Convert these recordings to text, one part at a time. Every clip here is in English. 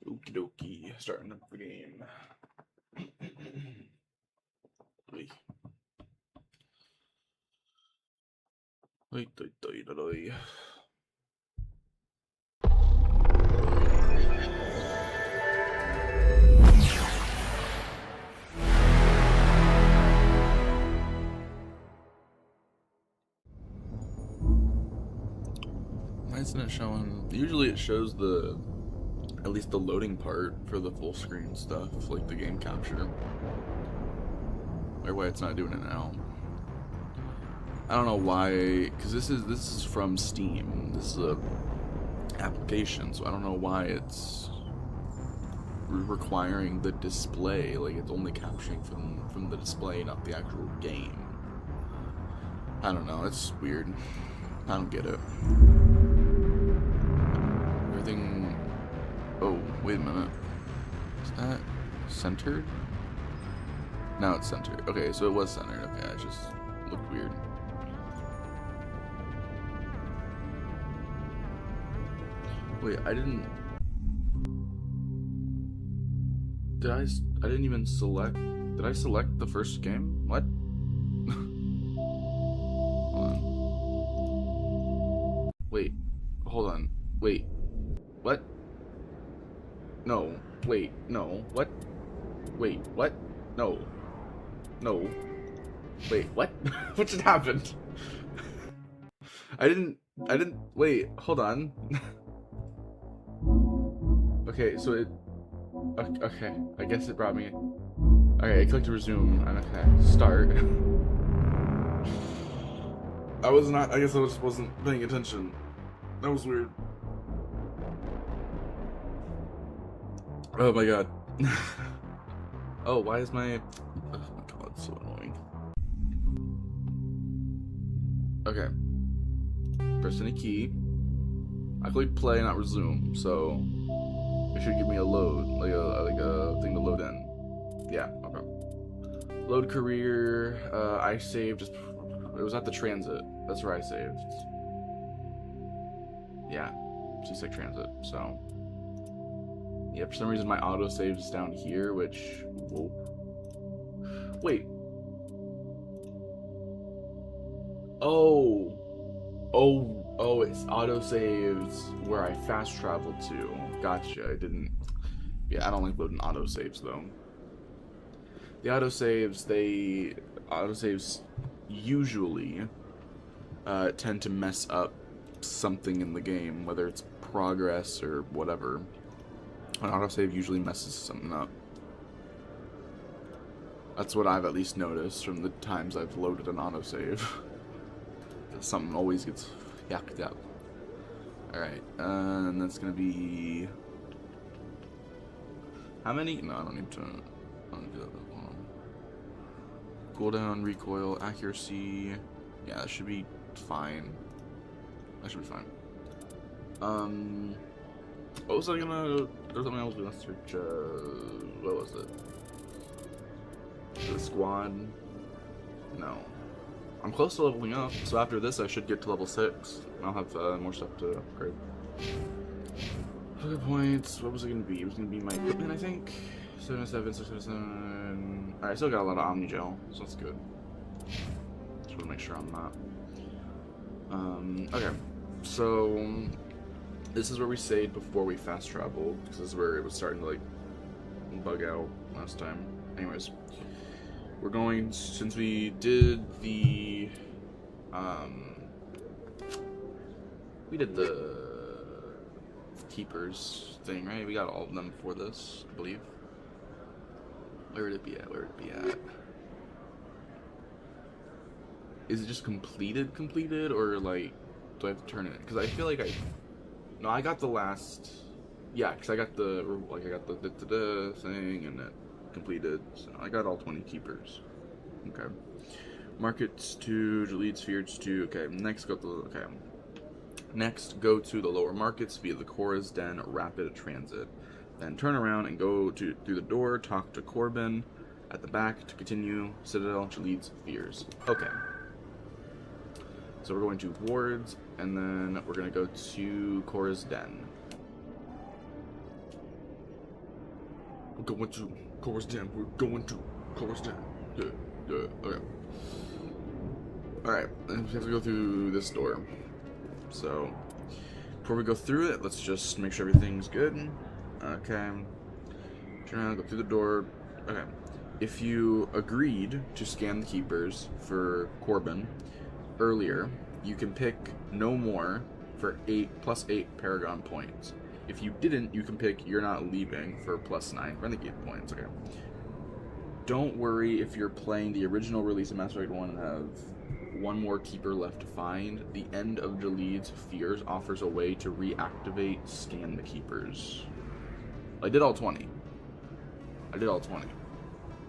Okie dokie, starting up the game. Wait. Wait. Why isn't it showing? Usually it shows at least the loading part for the full screen stuff, like the game capture. Or why it's not doing it now. I don't know why, because this is from Steam. This is a application, so I don't know why it's requiring the display. Like it's only capturing from the display, not the actual game. I don't know. It's weird. I don't get it. Everything. Oh, wait a minute. Is that centered? Now it's centered. Okay, so it was centered. Okay, it just looked weird. Wait, I didn't even select. Did I select the first game? What? Hold on. Wait. Hold on. Wait. What? No. Wait. No. What? Wait. What? No. No. Wait. What? What just happened? I didn't. Wait. Hold on. Okay, so it. Okay, I guess it brought me. Okay, I clicked resume. Okay, start. I was not. I guess I just wasn't paying attention. That was weird. Oh my god. Oh, why is my. Oh my god, it's so annoying. Okay. Press any key. I clicked play, not resume, so it should give me a load, like a thing to load in. Yeah, okay. Load career. I saved. It was at the transit. That's where I saved. Yeah, Seasick Transit. So yeah, for some reason my auto saves down here, which. Whoa. Wait. Oh, it's autosaves where I fast traveled to. Gotcha, I didn't... Yeah, I don't like loading autosaves, though. The autosaves usually tend to mess up something in the game, whether it's progress or whatever. An autosave usually messes something up. That's what I've at least noticed from the times I've loaded an autosave. Something always gets yacked up. Alright, and that's gonna be... How many? No, I don't need to do that. Cooldown, recoil, accuracy... Yeah, that should be fine. That should be fine. What was I gonna... There was something else we gonna search, what was it? The squad? No. I'm close to leveling up, so after this I should get to level 6. I'll have more stuff to upgrade. Focus points, what was it going to be? It was going to be my equipment, I think. 77, 677. Alright, I still got a lot of Omni Gel, so that's good. Just want to make sure on that. Okay, so this is where we saved before we fast traveled, because this is where it was starting to like bug out last time. Anyways. We're going, since we did the, keepers thing, right? We got all of them before this, I believe. Where would it be at? Is it just completed, or like, do I have to turn it in? Because I feel like no, I got the last, yeah, because I got the thing, and it completed, so I got all 20 keepers. Okay. Markets 2, Jalid Spheres 2. Okay, next go to the lower markets via the Korra's Den Rapid Transit. Then turn around and go through the door, talk to Corbin at the back to continue Citadel Jalid Spheres. Okay. So we're going to Wards, and then we're going to go to Korra's Den. We're going to Coruscant. We're going to Coruscant. Yeah, yeah, okay. Alright, we have to go through this door. So, before we go through it, let's just make sure everything's good. Okay. Turn around, go through the door. Okay. If you agreed to scan the keepers for Corbin earlier, you can pick no more for +8 Paragon points. If you didn't, you can pick You're Not Leaving for +9 Renegade points. Okay. Don't worry if you're playing the original release of Mass Effect 1 and have one more keeper left to find. The end of Jaleed's Fears offers a way to reactivate Scan the Keepers. I did all 20.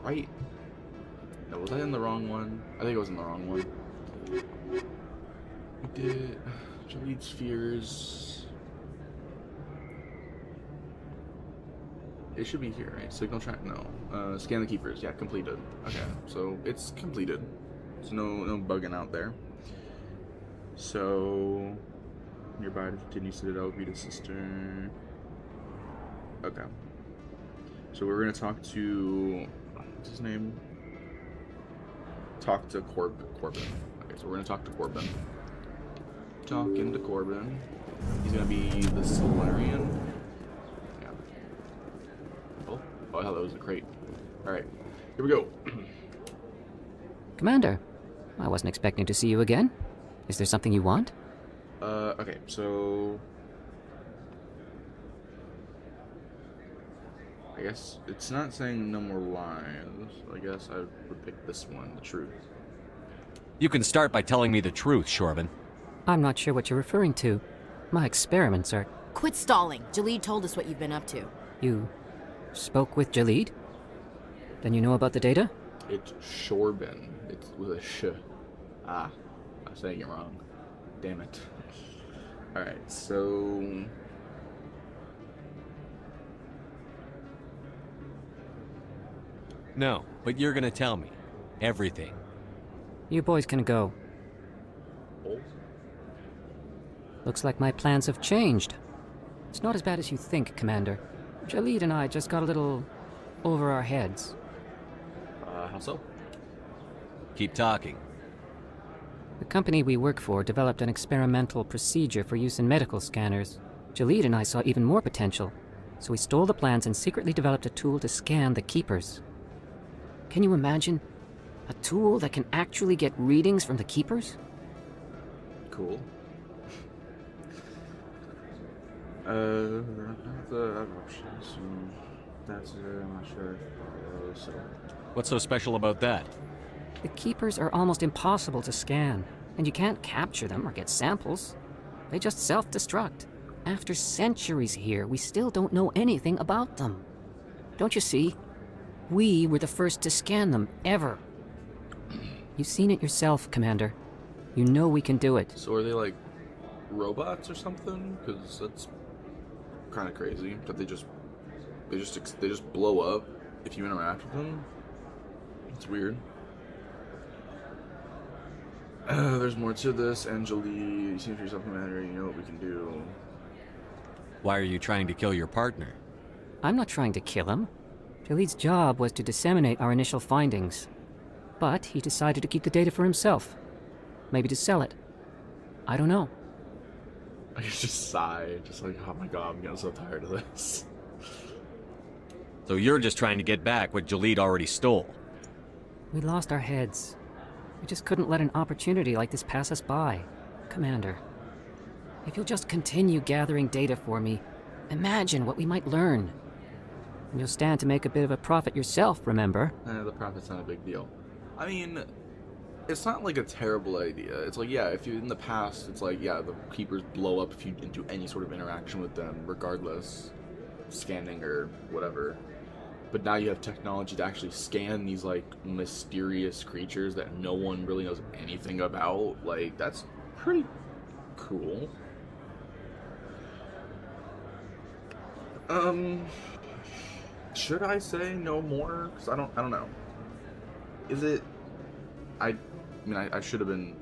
Right? No, was I in the wrong one? I think I was in the wrong one. I did Jaleed's Fears. It should be here, right? Signal track? No. Scan the Keepers. Yeah, completed. Okay, so it's completed. There's no bugging out there. So, nearby to continue Citadel, greet his sister. Okay. So we're gonna talk to, what's his name? Talk to Corbin. Okay, so we're gonna talk to Corbin. Talking to Corbin. He's gonna be the Solarian. Yeah. Oh, hell, that was a crate. Alright, here we go. Commander, I wasn't expecting to see you again. Is there something you want? Okay, so I guess it's not saying no more lies. I guess I would pick this one, the truth. You can start by telling me the truth, Shorban. I'm not sure what you're referring to. My experiments are... Quit stalling. Jaleed told us what you've been up to. You spoke with Jaleed? Then you know about the data? It's Shorban. It's with a sh. Ah, I'm saying it wrong. Damn it. Alright, so... No, but you're gonna tell me. Everything. You boys can go. Oh? Looks like my plans have changed. It's not as bad as you think, Commander. Jaleed and I just got a little over our heads. How so? Keep talking. The company we work for developed an experimental procedure for use in medical scanners. Jaleed and I saw even more potential, so we stole the plans and secretly developed a tool to scan the Keepers. Can you imagine? A tool that can actually get readings from the Keepers? Cool. That's I'm not sure. So What's so special about that? The Keepers are almost impossible to scan, and you can't capture them or get samples. They just self-destruct. After centuries here, we still don't know anything about them. Don't you see? We were the first to scan them, ever. You've seen it yourself, Commander. You know we can do it. So are they like robots or something? Because that's kind of crazy that they just blow up if you interact with them. It's weird. There's more to this. Anjali, you seem for yourself, Commander. You know what we can do. Why are you trying to kill your partner? I'm not trying to kill him. Jaleed's job was to disseminate our initial findings. But he decided to keep the data for himself. Maybe to sell it. I don't know. I just sigh, just like, oh my god, I'm getting so tired of this. So you're just trying to get back what Jaleed already stole. We lost our heads. We just couldn't let an opportunity like this pass us by. Commander, if you'll just continue gathering data for me, imagine what we might learn. And you'll stand to make a bit of a profit yourself, remember? The profit's not a big deal. I mean, it's not like a terrible idea. It's like, yeah, if you in the past, it's like, yeah, the Keepers blow up if you do any sort of interaction with them, regardless, scanning or whatever. But now you have technology to actually scan these, like, mysterious creatures that no one really knows anything about. Like, that's pretty cool. Should I say no more? Because I don't know. Is it... I mean, I should have been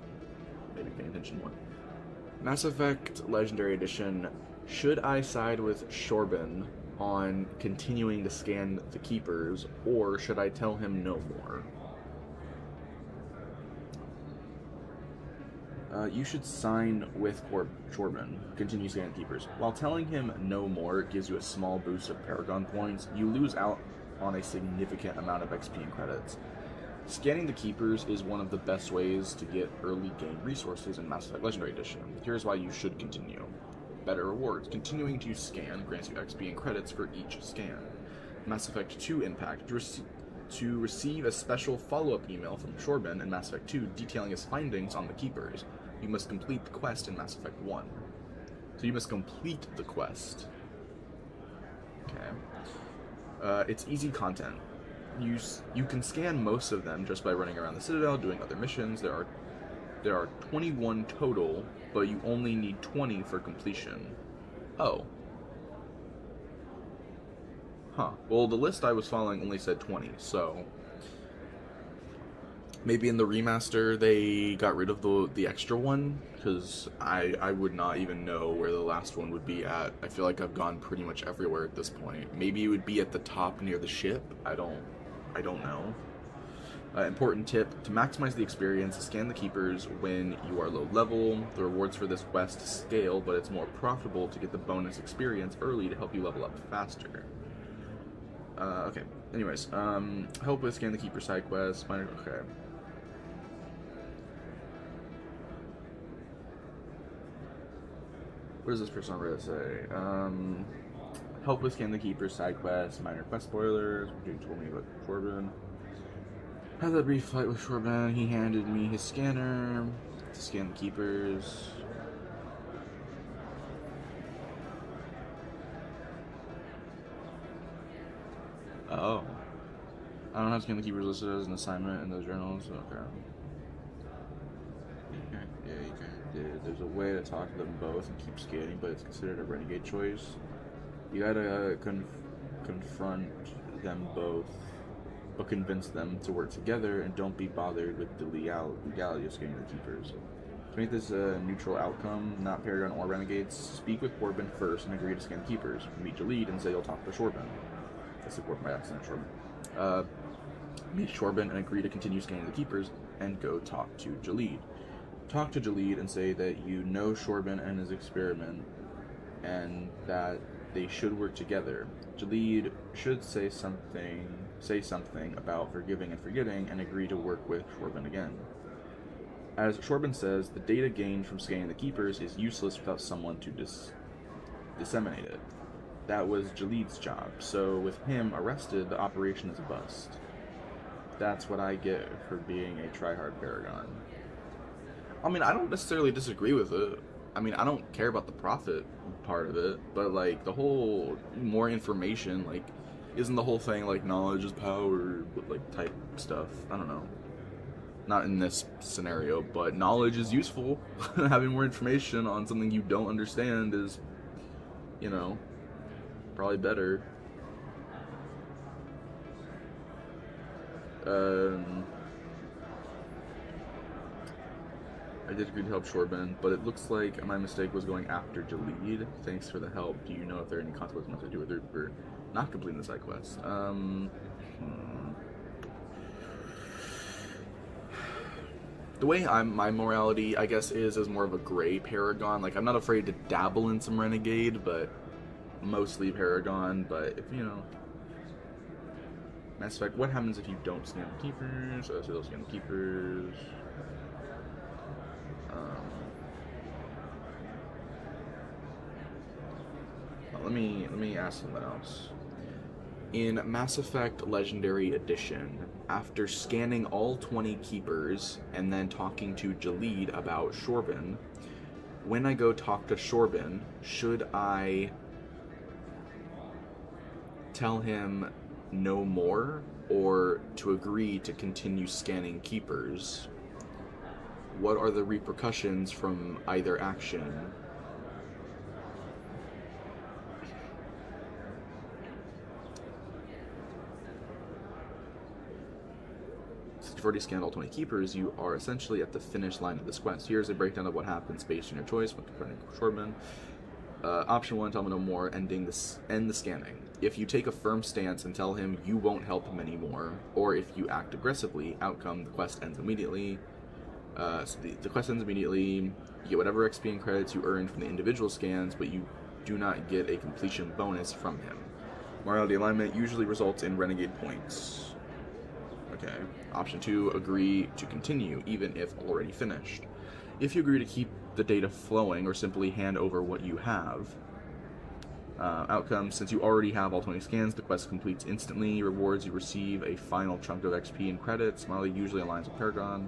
maybe paying attention more. Mass Effect Legendary Edition. Should I side with Shorban on continuing to scan the keepers, or should I tell him no more? You should sign with Corbin. Continue scanning keepers. While telling him no more gives you a small boost of Paragon points, you lose out on a significant amount of XP and credits. Scanning the keepers is one of the best ways to get early game resources in Mass Effect Legendary Edition. Here's why you should continue. Better rewards. Continuing to scan grants you XP and credits for each scan. Mass Effect 2 Impact. To receive a special follow-up email from Shorben in Mass Effect 2 detailing his findings on the keepers, you must complete the quest in Mass Effect 1. So you must complete the quest. Okay. It's easy content. You can scan most of them just by running around the Citadel, doing other missions. There are 21 total, but you only need 20 for completion. Oh. Huh. Well, the list I was following only said 20, so maybe in the remaster they got rid of the extra one, because I would not even know where the last one would be at. I feel like I've gone pretty much everywhere at this point. Maybe it would be at the top near the ship. I don't know. Important tip: to maximize the experience, scan the keepers when you are low level. The rewards for this quest scale, but it's more profitable to get the bonus experience early to help you level up faster. Okay. Anyways, help with scan the keeper side quests. Okay. What does this person on Reddit say? Help with scan the keeper side quests, minor quest spoilers. Dude told me about Corbin. Had that brief fight with Shorben. He handed me his scanner to scan the keepers. Oh. I don't have to scan the keepers listed as an assignment in those journals. Okay. Yeah, you can. There's a way to talk to them both and keep scanning, but it's considered a renegade choice. You gotta confront them both, but convince them to work together, and don't be bothered with the legality of scanning the keepers. To make this a neutral outcome, not Paragon or Renegades, speak with Corbin first and agree to scan the keepers. Meet Jalid and say you'll talk to Shorben. I said Corbin by accident, Shorben. Meet Shorben and agree to continue scanning the keepers, and go talk to Jalid. Talk to Jalid and say that you know Shorben and his experiment, and that they should work together. Jalid should say something about forgiving and forgetting, and agree to work with Shorben again. As Shorben says, the data gained from scanning the keepers is useless without someone to disseminate it. That was Jalid's job, so with him arrested, the operation is a bust. That's what I get for being a tryhard Paragon. I mean, I don't necessarily disagree with it. I mean, I don't care about the profit part of it, but like the whole more information, like, isn't the whole thing like knowledge is power, like type stuff? I don't know. Not in this scenario, but knowledge is useful. Having more information on something you don't understand is, you know, probably better. I did agree to help Shorben, but it looks like my mistake was going after Jalid. Thanks for the help. Do you know if there are any consequences I do with her for not completing the side quest? The way my morality, I guess, is more of a gray Paragon. Like, I'm not afraid to dabble in some Renegade, but mostly Paragon. But if, you know, Mass Effect, what happens if you don't scan the keepers? So they'll scan the keepers. Let me ask something else. In Mass Effect Legendary Edition, after scanning all 20 keepers and then talking to Jalid about Shorben, when I go talk to Shorben, should I tell him no more or to agree to continue scanning keepers? What are the repercussions from either action? You've already scanned all 20 keepers, you are essentially at the finish line of this quest. Here's a breakdown of what happens based on your choice when confronting Shorben. Option 1, tell him no more, end the scanning. If you take a firm stance and tell him you won't help him anymore, or if you act aggressively, outcome, the quest ends immediately. So the quest ends immediately. You get whatever XP and credits you earned from the individual scans, but you do not get a completion bonus from him. Morality alignment usually results in renegade points. Okay. Option 2, agree to continue, even if already finished. If you agree to keep the data flowing or simply hand over what you have. Outcomes, since you already have all 20 scans, the quest completes instantly. Rewards, you receive a final chunk of XP and credits. Molly usually aligns with Paragon.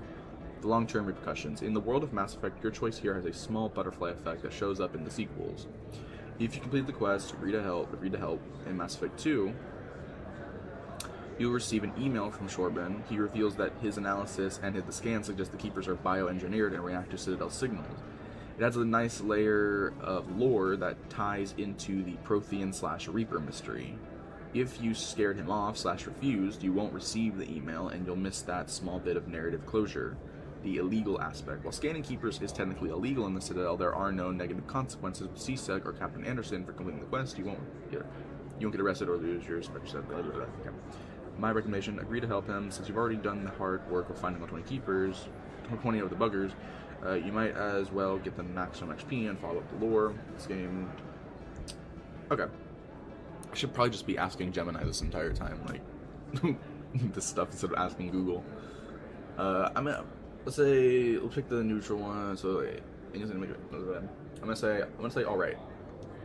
The long-term repercussions. In the world of Mass Effect, your choice here has a small butterfly effect that shows up in the sequels. If you complete the quest, agree to help in Mass Effect 2, you'll receive an email from Shorben. He reveals that his analysis and the scans suggest the Keepers are bioengineered and react to Citadel signals. It adds a nice layer of lore that ties into the Prothean/Reaper mystery. If you scared him off/refused, you won't receive the email and you'll miss that small bit of narrative closure. The illegal aspect. While scanning Keepers is technically illegal in the Citadel, there are no negative consequences with CSEC or Captain Anderson for completing the quest. You won't get arrested or lose your special. Okay. My recommendation, agree to help him. Since you've already done the hard work of finding all 20 Keepers, 20 of the buggers, you might as well get the maximum XP and follow up the lore. This game... Okay. I should probably just be asking Gemini this entire time, like, this stuff instead of asking Google. Let's say, we'll pick the neutral one, so I'm gonna say alright.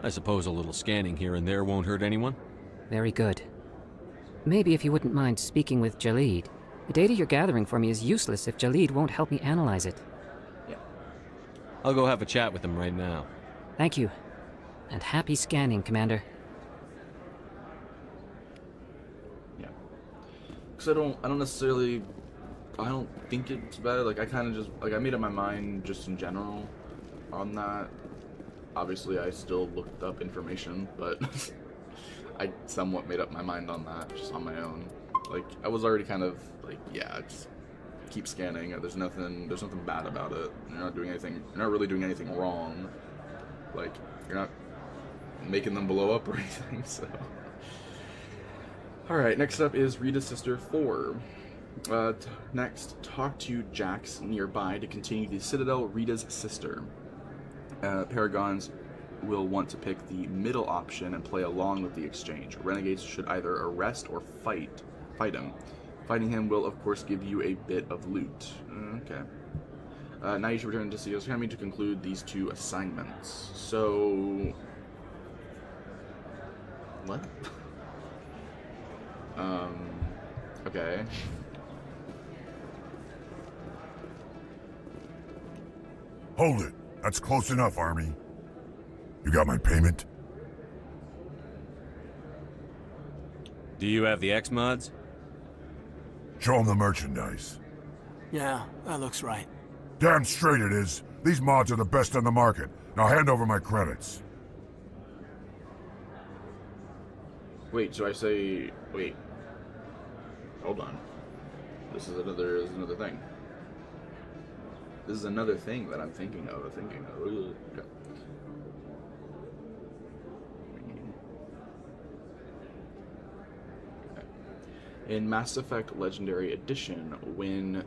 I suppose a little scanning here and there won't hurt anyone? Very good. Maybe if you wouldn't mind speaking with Jaleed. The data you're gathering for me is useless if Jaleed won't help me analyze it. Yeah. I'll go have a chat with him right now. Thank you. And happy scanning, Commander. Yeah. Because I don't think it's bad. Like, I kind of just, like, I made up my mind just in general on that. Obviously, I still looked up information, but I somewhat made up my mind on that just on my own. Like, I was already kind of like, yeah, just keep scanning. There's nothing bad about it. You're not really doing anything wrong. Like, you're not making them blow up or anything, so. Alright, next up is Rita's Sister 4. Next, talk to Jax nearby to continue the Citadel Rita's Sister. Paragons will want to pick the middle option and play along with the exchange. Renegades should either arrest or fight him. Fighting him will, of course, give you a bit of loot. Okay. Now you should return to Seals Academy to conclude these 2 assignments. So... What? Okay. Hold it. That's close enough, Army. You got my payment? Do you have the X-Mods? Show them the merchandise. Yeah, that looks right. Damn straight it is. These mods are the best on the market. Now hand over my credits. Wait, so I say... Wait. Hold on. This is another thing. This is another thing that I'm thinking of. Okay. In Mass Effect Legendary Edition, when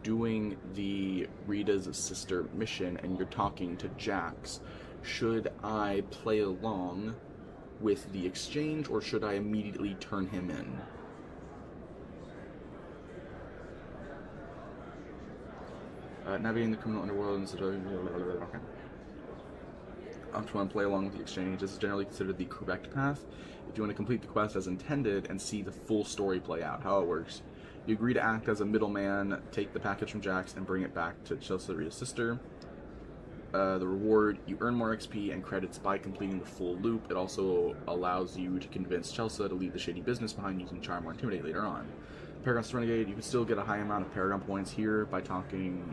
doing the Rita's Sister mission and you're talking to Jax, should I play along with the exchange or should I immediately turn him in? Navigating the criminal underworld and okay. Option 1, play along with the exchange. This is generally considered the correct path if you want to complete the quest as intended and see the full story play out. How it works. You agree to act as a middleman, take the package from Jax, and bring it back to Chelsea, Rita's sister. The reward, you earn more XP and credits by completing the full loop. It also allows you to convince Chelsea to leave the shady business behind using Charm or Intimidate later on. Paragon's Renegade, you can still get a high amount of Paragon points here by talking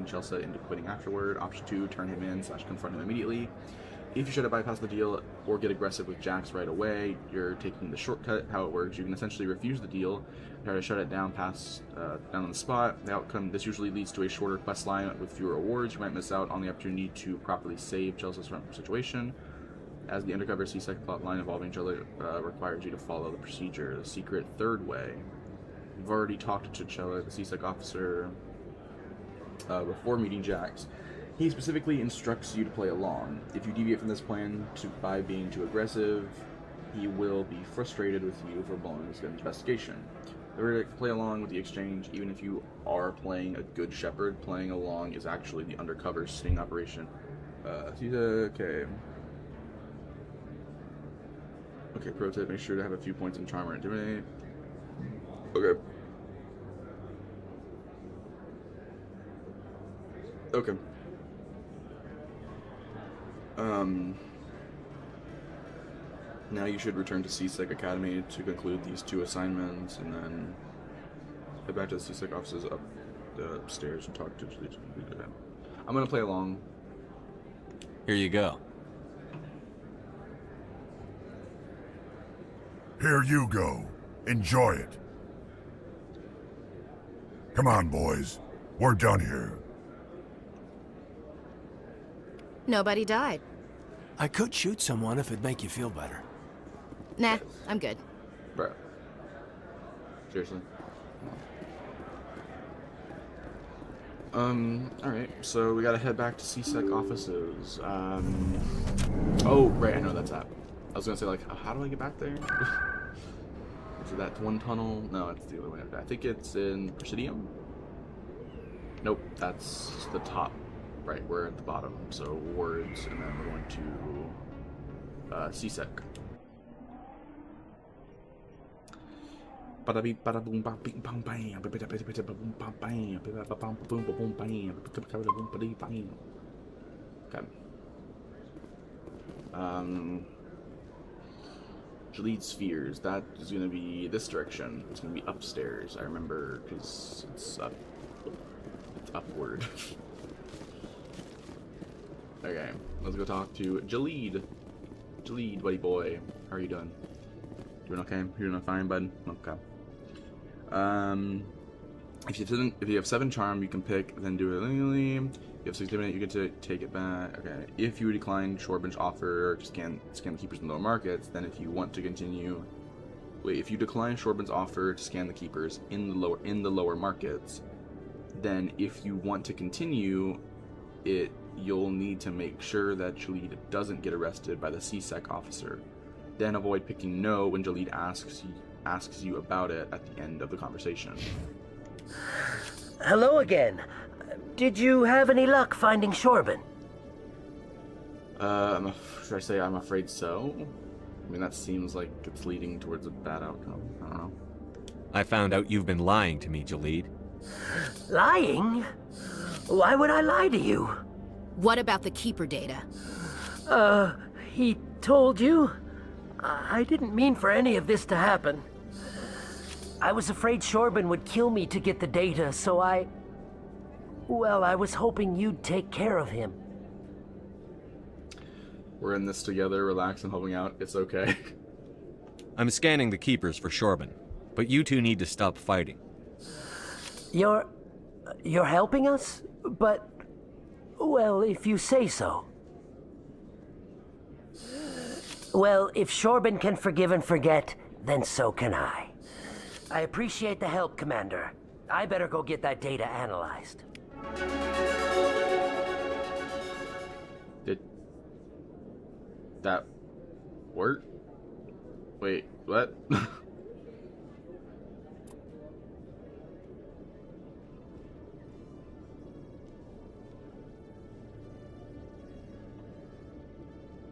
Chelsea into quitting afterward. Option 2, turn him in / confront him immediately. If you try to bypass the deal or get aggressive with Jax right away, you're taking the shortcut. How it works, you can essentially refuse the deal, try to shut it down down on the spot. The outcome, this usually leads to a shorter quest line with fewer rewards. You might miss out on the opportunity to properly save Chelsea's front situation, as the undercover C-Sec plotline involving Chella requires you to follow the procedure. The secret third way. You've already talked to Chella, the C-Sec officer, before meeting Jax. He specifically instructs you to play along. If you deviate from this plan by being too aggressive, he will be frustrated with you for blowing his investigation. The verdict: play along with the exchange. Even if you are playing a good shepherd, playing along is actually the undercover sting operation. Okay. Okay, pro tip, make sure to have a few points in charm or intimidate. Okay. Okay. Now you should return to C-Sec Academy to conclude these 2 assignments, and then head back to the C-Sec offices up the stairs and talk to Julie. I'm gonna play along. Here you go. Here you go. Enjoy it. Come on, boys. We're done here. Nobody died. I could shoot someone if it'd make you feel better. Nah, I'm good. Bro. Seriously. Alright, so we gotta head back to C-Sec offices. Oh, right, I know that's that. I was gonna say, like, how do I get back there? Is it that one tunnel? No, it's the other way. I think it's in Presidium? Nope, that's the top. Right, we're at the bottom. So, wards, and then we're going to C-Sec. Okay. Jaleed Spheres. That is going to be this direction. It's going to be upstairs. I remember because it's up. It's upward. Okay, let's go talk to Jaleed. Jaleed, buddy boy, how are you doing? Doing okay? You're doing fine, bud. Okay. If you have 7 charm, you can pick, then do it illegally. If you have 6 minutes, you get to take it back. Okay. If you decline Shorbin's offer to scan the keepers in the lower markets, then if you want to continue, if you decline Shorbin's offer to scan the keepers in the lower markets, then if you want to continue it, you'll need to make sure that Jaleed doesn't get arrested by the C-Sec officer. Then avoid picking no when Jaleed asks you about it at the end of the conversation. Hello again. Did you have any luck finding Shorbin? Should I say I'm afraid so? I mean, that seems like it's leading towards a bad outcome. I don't know. I found out you've been lying to me, Jaleed. Lying? Why would I lie to you? What about the Keeper data? He told you? I didn't mean for any of this to happen. I was afraid Shorbin would kill me to get the data, so well, I was hoping you'd take care of him. We're in this together, relax and helping out. It's okay. I'm scanning the keepers for Shorbin, but you two need to stop fighting. You're helping us? But, well, if you say so. Well, if Shorbin can forgive and forget, then so can I. I appreciate the help, Commander. I better go get that data analyzed. Did that work? Wait, what?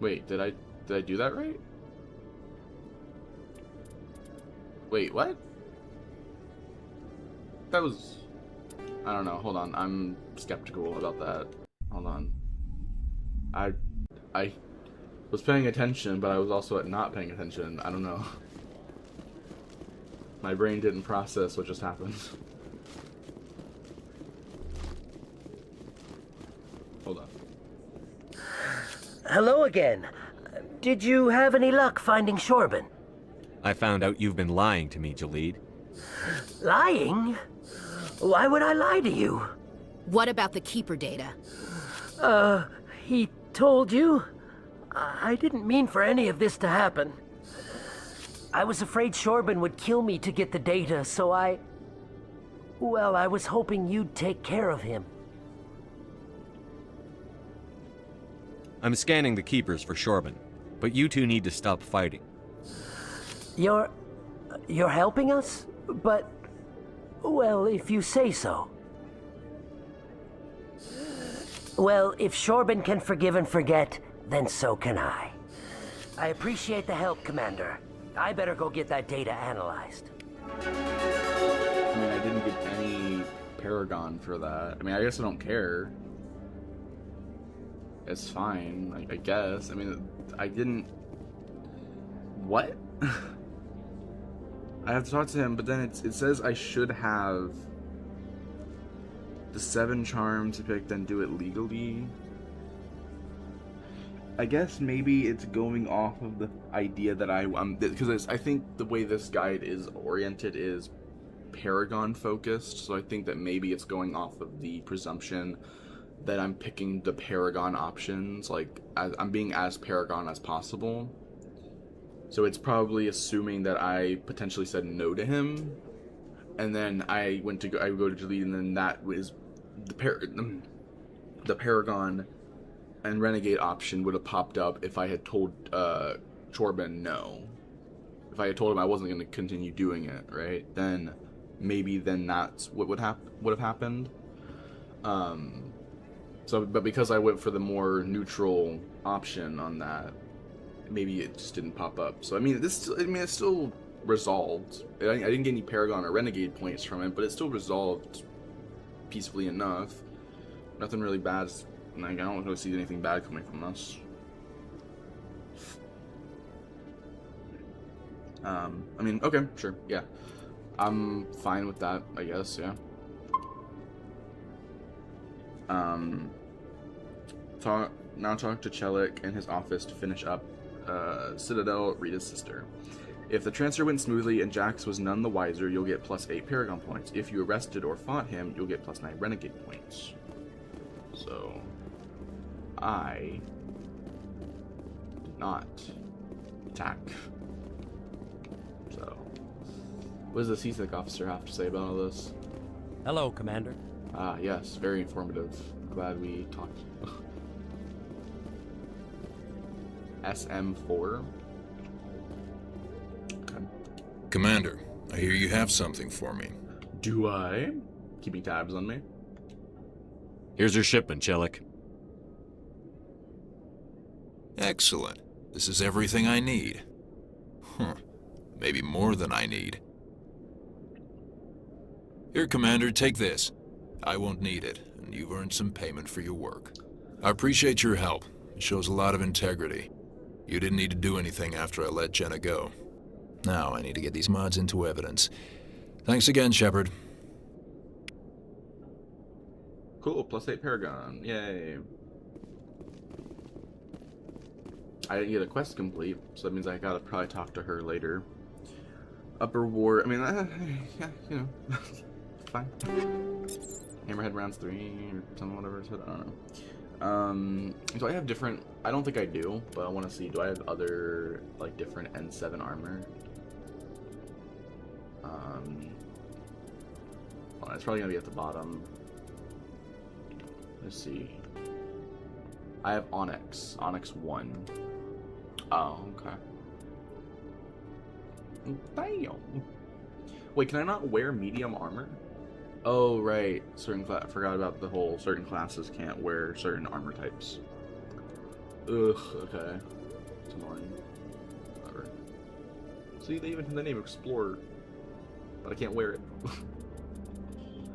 Wait, did I do that right? Wait, what? That was... I don't know, hold on, I'm skeptical about that. Hold on. I was paying attention, but I was also not paying attention. I don't know. My brain didn't process what just happened. Hold on. Hello again. Did you have any luck finding Shorben? I found out you've been lying to me, Jaleed. Lying? Why would I lie to you? What about the Keeper data? He told you? I didn't mean for any of this to happen. I was afraid Shorben would kill me to get the data, so well, I was hoping you'd take care of him. I'm scanning the Keepers for Shorben, but you two need to stop fighting. You're helping us? But, well, if you say so. Well, if Shorben can forgive and forget, then so can I. I appreciate the help, Commander. I better go get that data analyzed. I mean, I didn't get any Paragon for that. I mean, I guess I don't care. It's fine, I guess. I mean, I didn't... What? I have to talk to him, but then it says I should have the 7 charms to pick, then do it legally. I guess maybe it's going off of the idea that because I think the way this guide is oriented is Paragon focused, so I think that maybe it's going off of the presumption that I'm picking the Paragon options, like I'm being as Paragon as possible. So it's probably assuming that I potentially said no to him, and then I go to Jaleed, and then that was the Paragon and Renegade option would have popped up if I had told Shorben no. If I had told him I wasn't going to continue doing it, right? Then maybe that's what would have happened. But because I went for the more neutral option on that, maybe it just didn't pop up. So I mean, it's still resolved. I didn't get any Paragon or Renegade points from it, but it's still resolved peacefully enough. Nothing really bad. Like, I don't really see anything bad coming from this. I mean, okay, sure, yeah. I'm fine with that, I guess, yeah. Talk to Chelik in his office to finish up Citadel, Rita's sister. If the transfer went smoothly and Jax was none the wiser, you'll get +8 Paragon points. If you arrested or fought him, you'll get +9 Renegade points. So, I did not attack. So, what does the CSEC officer have to say about all this? Hello, Commander. Ah, yes, very informative. Glad we talked. SM4. Okay. Commander, I hear you have something for me. Do I? Keeping tabs on me? Here's your shipment, Chelik. Excellent. This is everything I need. Maybe more than I need. Here, Commander, take this. I won't need it, and you've earned some payment for your work. I appreciate your help. It shows a lot of integrity. You didn't need to do anything after I let Jenna go. Now I need to get these mods into evidence. Thanks again, Shepard. Cool, +8 Paragon. Yay. I didn't get a quest complete, so that means I gotta probably talk to her later. Upper Ward, I mean, yeah, you know, fine. Hammerhead rounds 3 or something, whatever it said, I don't know. Do I have different, I don't think I do, but I want to see, do I have other, like, different N7 armor? Well, it's probably gonna be at the bottom. Let's see. I have Onyx 1. Oh, okay. Damn. Wait, can I not wear medium armor? Oh, right. I forgot about the whole certain classes can't wear certain armor types. Ugh, okay. It's annoying. Whatever. See, they even have the name Explorer. But I can't wear it.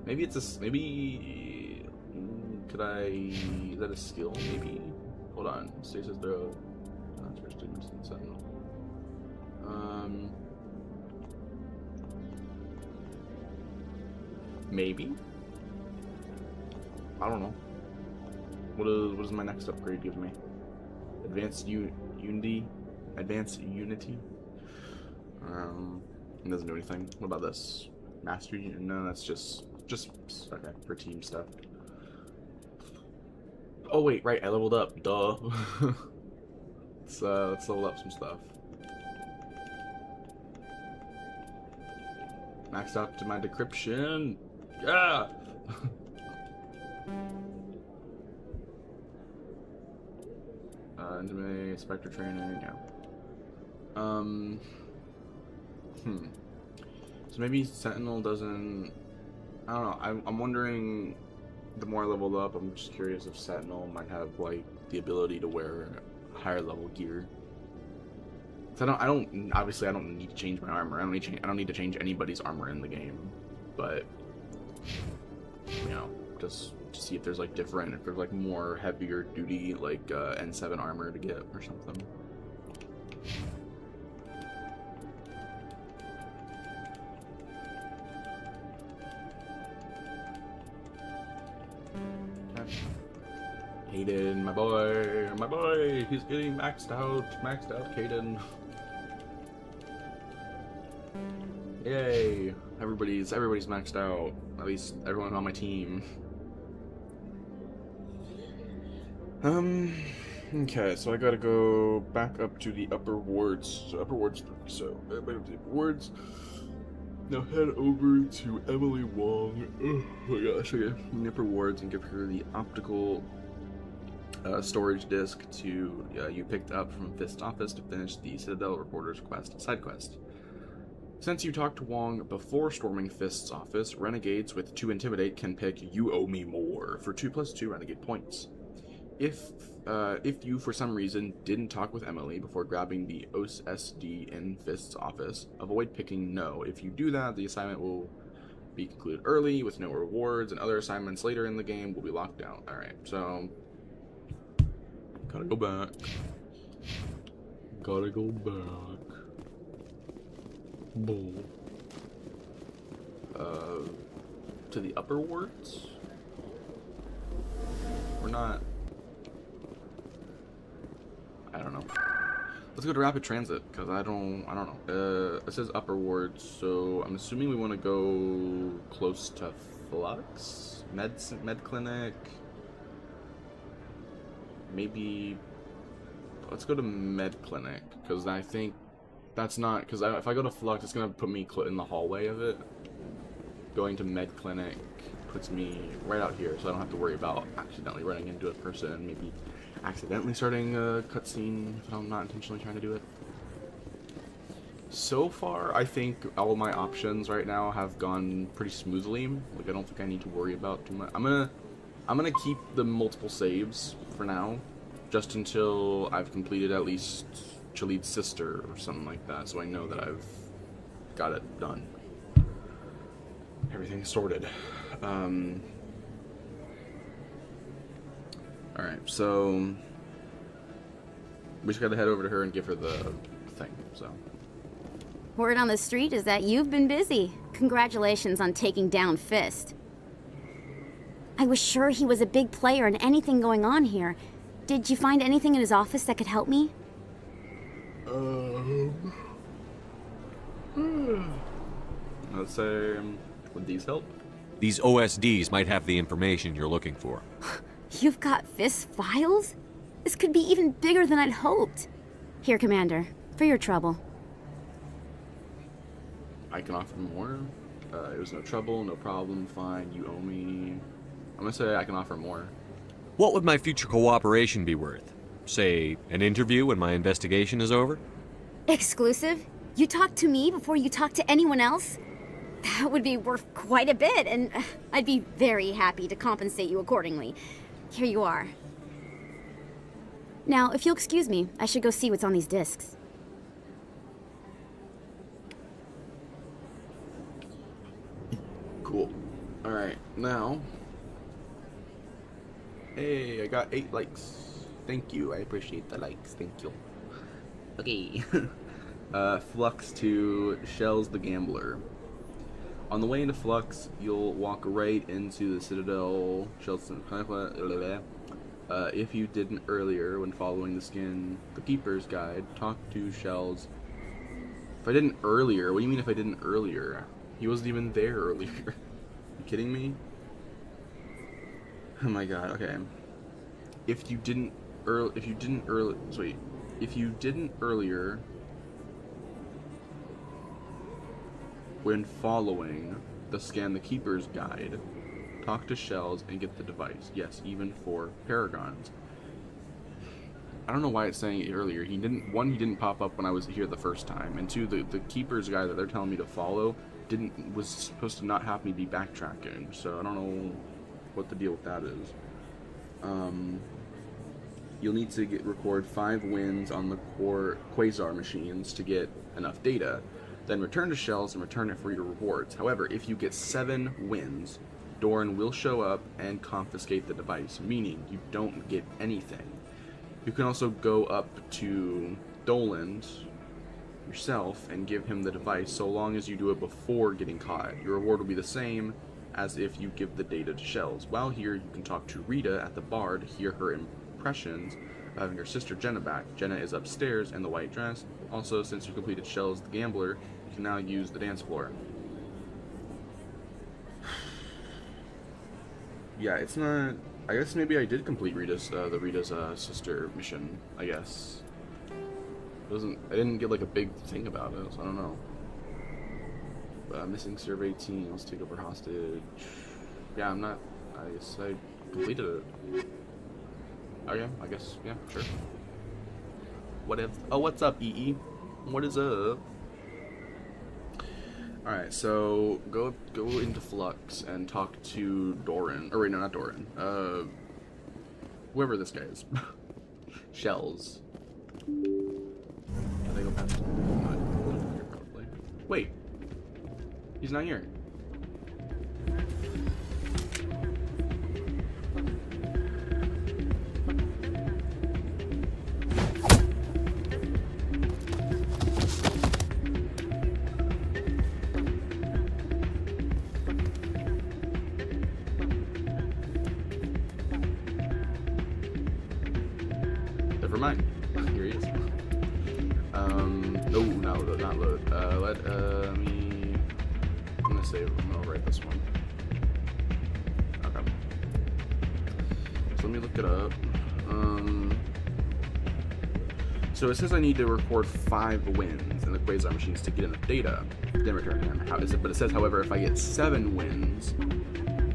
Maybe it's a... Maybe... Could I... Is that a skill, maybe? Hold on. Stasis throw. Sentinel. Maybe? I don't know. What does my next upgrade give me? Unity. Advanced Unity. It doesn't do anything. What about this? Master Unity? No, that's just okay for team stuff. Oh wait, right, I leveled up. Duh. let's level up some stuff. Maxed out to my decryption. Yeah. Intimate, Spectre training, yeah. So maybe Sentinel doesn't. I don't know. I'm wondering. The more I leveled up, I'm just curious if Sentinel might have like the ability to wear higher level gear. So I don't. Obviously, I don't need to change my armor. I don't need to change anybody's armor in the game. But you know, just to see if there's like different, if there's like more heavier duty like N7 armor to get or something. Hayden, my boy, he's getting maxed out, Hayden. Yay, everybody's maxed out, at least everyone on my team. Okay, so I gotta go back up to the upper wards, so upper wards 3, so everybody up to the upper wards. Now head over to Emily Wong, oh my gosh, okay, in the upper wards and give her the optical storage disk to you picked up from Fist's office to finish the Citadel Reporter's Quest side quest. Since you talked to Wong before storming Fist's office, renegades with 2 Intimidate can pick You Owe Me More for 2+2 renegade points. If you for some reason didn't talk with Emily before grabbing the OSD in Fist's office, avoid picking No. If you do that, the assignment will be concluded early with no rewards, and other assignments later in the game will be locked down. Alright, so gotta go back. Bull. To the upper wards? We're not. I don't know. Let's go to rapid transit, because I don't know. It says upper wards, so I'm assuming we want to go close to Flux? Med clinic? Maybe let's go to Med Clinic, because I think that's not, because if I go to Flux, it's gonna put me in the hallway of it. Going to Med Clinic puts me right out here, so I don't have to worry about accidentally running into a person and maybe accidentally starting a cutscene if I'm not intentionally trying to do it. So far, I think all my options right now have gone pretty smoothly. Like, I don't think I need to worry about too much. I'm gonna keep the multiple saves for now, just until I've completed at least Chalid's sister or something like that, so I know that I've got it done. Everything's sorted. Alright, so we just gotta head over to her and give her the thing, so. Word on the street is that you've been busy. Congratulations on taking down Fist. I was sure he was a big player in anything going on here. Did you find anything in his office that could help me? Let's say, would these help? These OSDs might have the information you're looking for. You've got Fist files? This could be even bigger than I'd hoped. Here, Commander, for your trouble. I can offer more. It was no trouble, no problem, fine, you owe me. I'm gonna say I can offer more. What would my future cooperation be worth? Say, an interview when my investigation is over? Exclusive? You talk to me before you talk to anyone else? That would be worth quite a bit, and I'd be very happy to compensate you accordingly. Here you are. Now, if you'll excuse me, I should go see what's on these discs. Cool. Alright, now. Hey, I got 8 likes. Thank you, I appreciate the likes, thank you. Okay. Flux to Shells the Gambler. On the way into Flux, you'll walk right into the Citadel. If you didn't earlier when following the Keeper's Guide, talk to Shells. If I didn't earlier? What do you mean if I didn't earlier? He wasn't even there earlier. You kidding me? Oh my god, okay. If you didn't earlier when following the Keeper's Guide, talk to Shells and get the device. Yes, even for Paragons. I don't know why it's saying it earlier. He didn't pop up when I was here the first time, and two, the Keeper's Guide that they're telling me to follow was supposed to not have me be backtracking, so I don't know what the deal with that is. You'll need to record 5 wins on the core Quasar machines to get enough data, then return to Shells and return it for your rewards. However, if you get 7 wins, Doran will show up and confiscate the device, meaning you don't get anything. You can also go up to Doland yourself and give him the device, so long as you do it before getting caught. Your reward will be the same as if you give the data to Shells. While here, you can talk to Rita at the bar to hear her impressions of having her sister Jenna back. Jenna is upstairs in the white dress. Also, since you completed Shells the Gambler, you can now use the dance floor. Yeah, it's not... I guess maybe I did complete Rita's sister mission, I guess. I didn't get like a big thing about it, so I don't know. Missing Survey Team, let's take over hostage. Yeah, I guess I completed it. Okay, I guess, yeah, sure. What's up, EE? What is up? Alright, so go into Flux and talk to Doran. Or wait, no, not Doran. Whoever this guy is. Shells. Can they go past him? Not here, probably. Wait. He's not here. Never mind. Here he is. No, not load. Let me. I'm gonna save. I'm gonna write this one. Okay. So let me look it up. So it says I need to record 5 wins in the Quasar machines to get enough data, then return him. But it says, however, if I get 7 wins,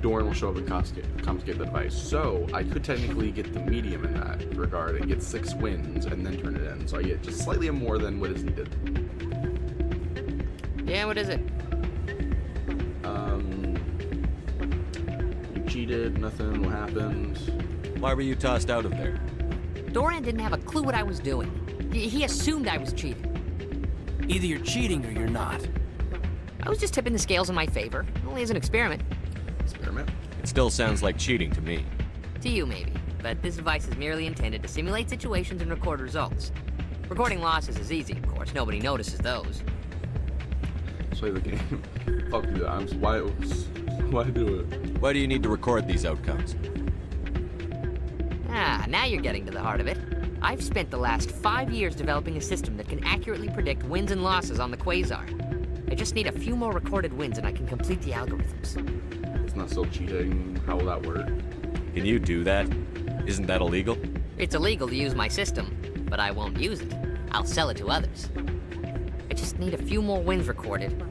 Doran will show up and confiscate the device. So I could technically get the medium in that regard and get 6 wins and then turn it in. So I get just slightly more than what is needed. Yeah, what is it? You cheated, nothing, what happened? Why were you tossed out of there? Doran didn't have a clue what I was doing. He assumed I was cheating. Either you're cheating or you're not. I was just tipping the scales in my favor, only as an experiment. Experiment? It still sounds like cheating to me. To you, maybe. But this device is merely intended to simulate situations and record results. Recording losses is easy, of course. Nobody notices those. Play the game. Fuck you, why do it? Why do you need to record these outcomes? Ah, now you're getting to the heart of it. I've spent the last 5 years developing a system that can accurately predict wins and losses on the Quasar. I just need a few more recorded wins and I can complete the algorithms. It's not still cheating. How will that work? Can you do that? Isn't that illegal? It's illegal to use my system, but I won't use it. I'll sell it to others. I just need a few more wins recorded.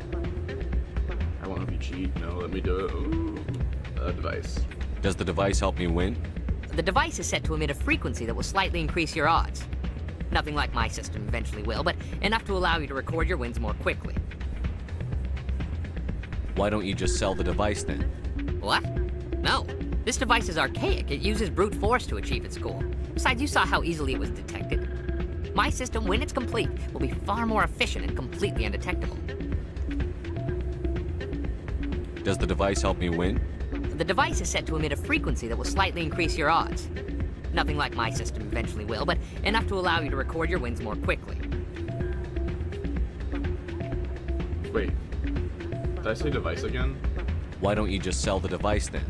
I won't have you cheat. No, let me do it. Ooh. Device. Does the device help me win? The device is set to emit a frequency that will slightly increase your odds. Nothing like my system eventually will, but enough to allow you to record your wins more quickly. Why don't you just sell the device then? What? No. This device is archaic. It uses brute force to achieve its goal. Besides, you saw how easily it was detected. My system, when it's complete, will be far more efficient and completely undetectable. Does the device help me win? The device is set to emit a frequency that will slightly increase your odds. Nothing like my system eventually will, but enough to allow you to record your wins more quickly. Wait. Did I say device again? Why don't you just sell the device then?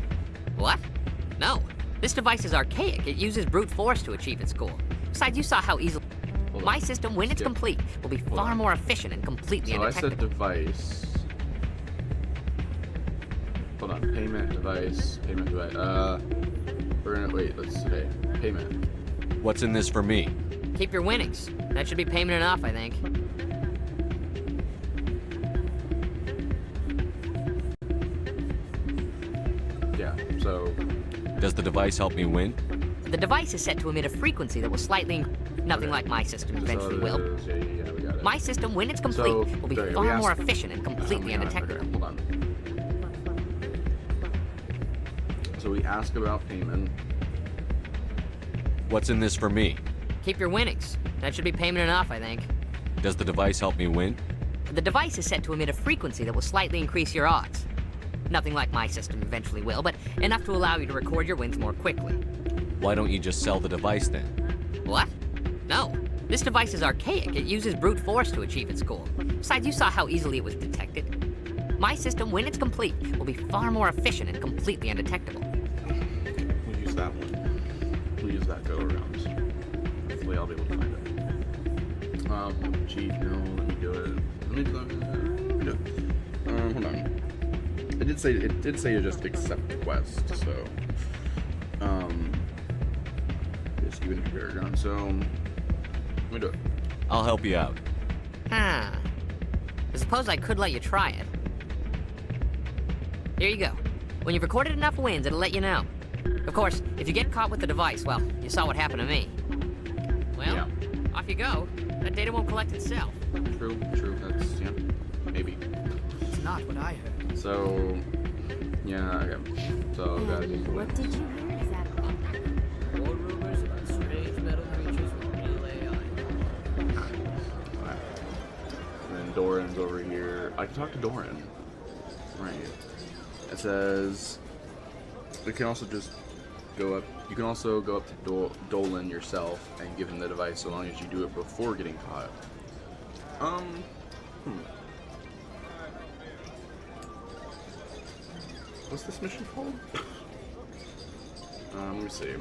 What? No. This device is archaic. It uses brute force to achieve its goal. Besides, you saw how easily... Hold My on. system, when it's Skip. complete, will be far on. more efficient and completely So I said undetectable. device. Hold on. Payment device. Payment device. We're gonna wait. Let's say payment. What's in this for me? Keep your winnings. That should be payment enough, I think. Yeah. So Does the device help me win? The device is set to emit a frequency that will slightly... Nothing Okay. like my system just eventually how it will. is. Yeah, we got it. My system, when it's complete, So, will be there, we far more asked- efficient and completely my God, undetectable. okay, hold on. So we ask about payment. What's in this for me? Keep your winnings. That should be payment enough, I think. Does the device help me win? The device is set to emit a frequency that will slightly increase your odds. Nothing like my system eventually will, but enough to allow you to record your wins more quickly. Why don't you just sell the device then? What? No. This device is archaic. It uses brute force to achieve its goal. Besides, you saw how easily it was detected. My system, when it's complete, will be far more efficient and completely undetectable. We'll use that one. We'll use that go around. Hopefully I'll be able to find it. Cheat, no, let me do it. Let me do it. Hold on. It did say to just accept the quest, so just even Paragon, so let me do it. I'll help you out. Huh. I suppose I could let you try it. Here you go. When you've recorded enough wins, it'll let you know. Of course, if you get caught with the device, well, you saw what happened to me. Well, Yeah. off you go. That data won't collect itself. True, that's yeah, maybe. It's not what I heard. So yeah, okay. So gotta do What did you hear exactly? More rumors about strange metal creatures with real AI. Alright. And then Doran's over here. I can talk to Doran. Right. It says it can also just go up. You can also go up to Dolan yourself and give him the device so long as you do it before getting caught. What's this mission called? Let me see.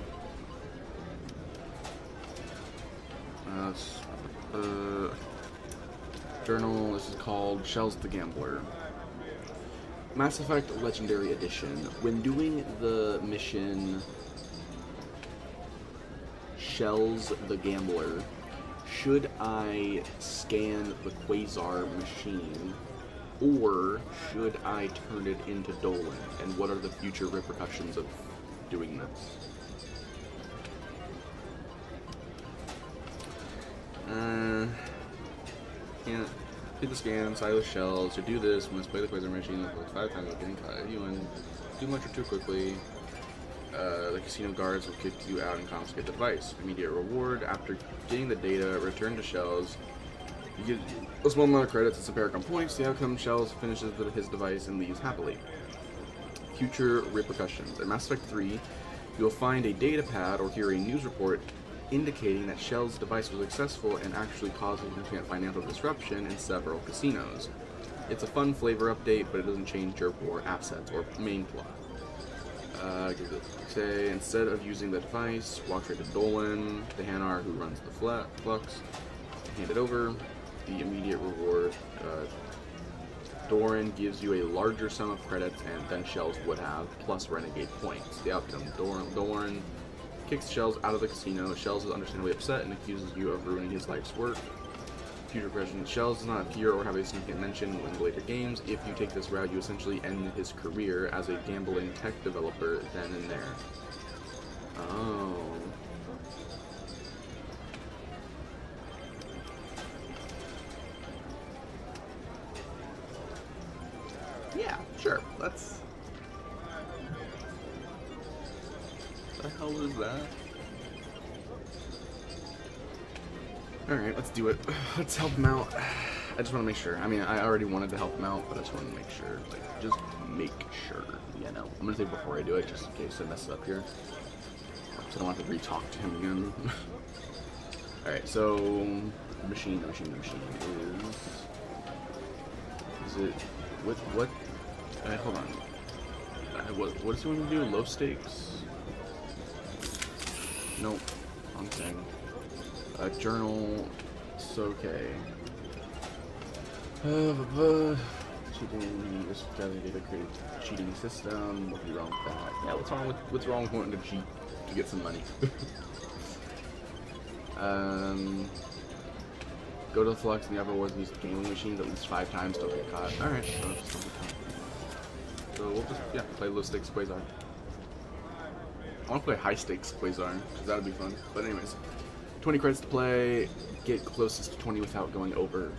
Journal. This is called Shells the Gambler. Mass Effect Legendary Edition. When doing the mission Shells the Gambler, should I scan the Quasar machine or should I turn it into Dolan? And what are the future repercussions of doing this? Can't do the scan, silos shells. To do this, we must play the Quasar machine like 5 times without getting caught. If you win too much or too quickly, the casino guards will kick you out and confiscate the device. Immediate reward: after getting the data, return to Shells. You get a small amount of credits and some Paragon points. The outcome: Shells finishes his device and leaves happily. Future repercussions: in Mass Effect 3, you'll find a data pad or hear a news report indicating that Shell's device was successful and actually caused significant financial disruption in several casinos. It's a fun flavor update, but it doesn't change your war assets or main plot. Say, instead of using the device, walk straight to Dolan, the Hanar who runs the Flux, hand it over. The immediate reward, Doran gives you a larger sum of credits than Shells would have, plus Renegade points. The outcome: Doran kicks Shells out of the casino. Shells is understandably upset and accuses you of ruining his life's work. Future question: Shells does not appear or have a significant mention in later games. If you take this route, you essentially end his career as a gambling tech developer then and there. Oh. Yeah, sure. Let's. The hell is that? Alright, let's do it. Let's help him out. I just want to make sure. I mean, I already wanted to help him out, but I just want to make sure. Like, just make sure, you know. I'm going to say before I do it, just in case I mess it up here. So I don't have to re-talk to him again. Alright, so... Machine is... Is it... What... hold on. What does he want to do? Low stakes? Nope. Wrong thing. Journal. It's okay. Cheating. Just gotta get a great cheating system. What'd be wrong with that? Yeah, what's wrong with wanting to cheat to get some money? Go to the Flux in the upper wards and use gaming machines at least 5 times. Don't get caught. Alright, so we'll just, yeah, play low stakes Quasar. I want to play high stakes Quasar, because that would be fun. But anyways, 20 credits to play, get closest to 20 without going over.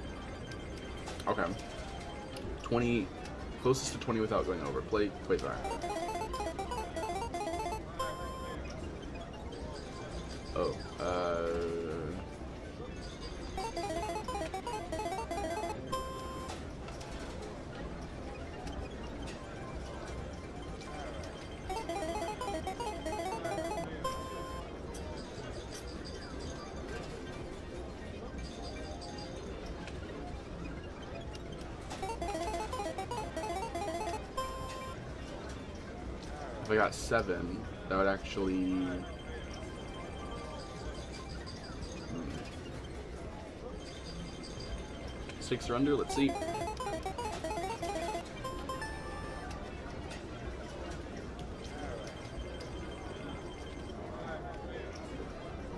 Okay. 20, closest to 20 without going over. Play Quasar. Oh, if I got 7, that would actually... 6 or under, let's see.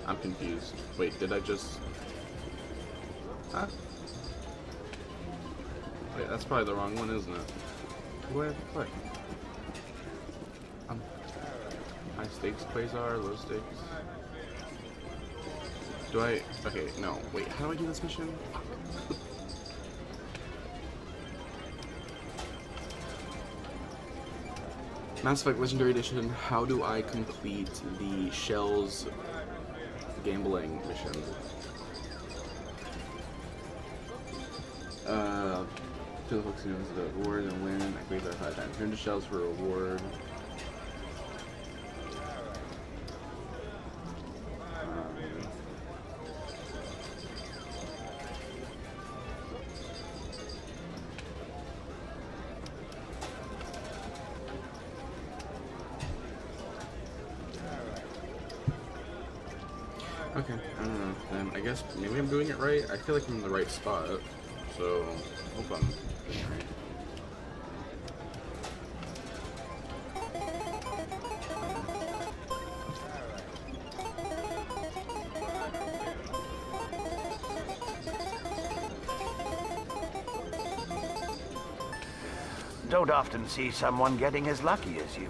I'm confused. Wait, did I just... Huh? Wait, that's probably the wrong one, isn't it? What do I have to play? High stakes Quasar, low stakes. Do I... Okay, no. Wait, how do I do this mission? Mass Effect Legendary Edition, how do I complete the Shells gambling mission? Kill the folks who the reward and win. I Quasar 5 times. Turn to Shells for a reward. Okay, I don't know. Then I guess maybe I'm doing it right. I feel like I'm in the right spot, so hope I'm doing it right. Don't often see someone getting as lucky as you.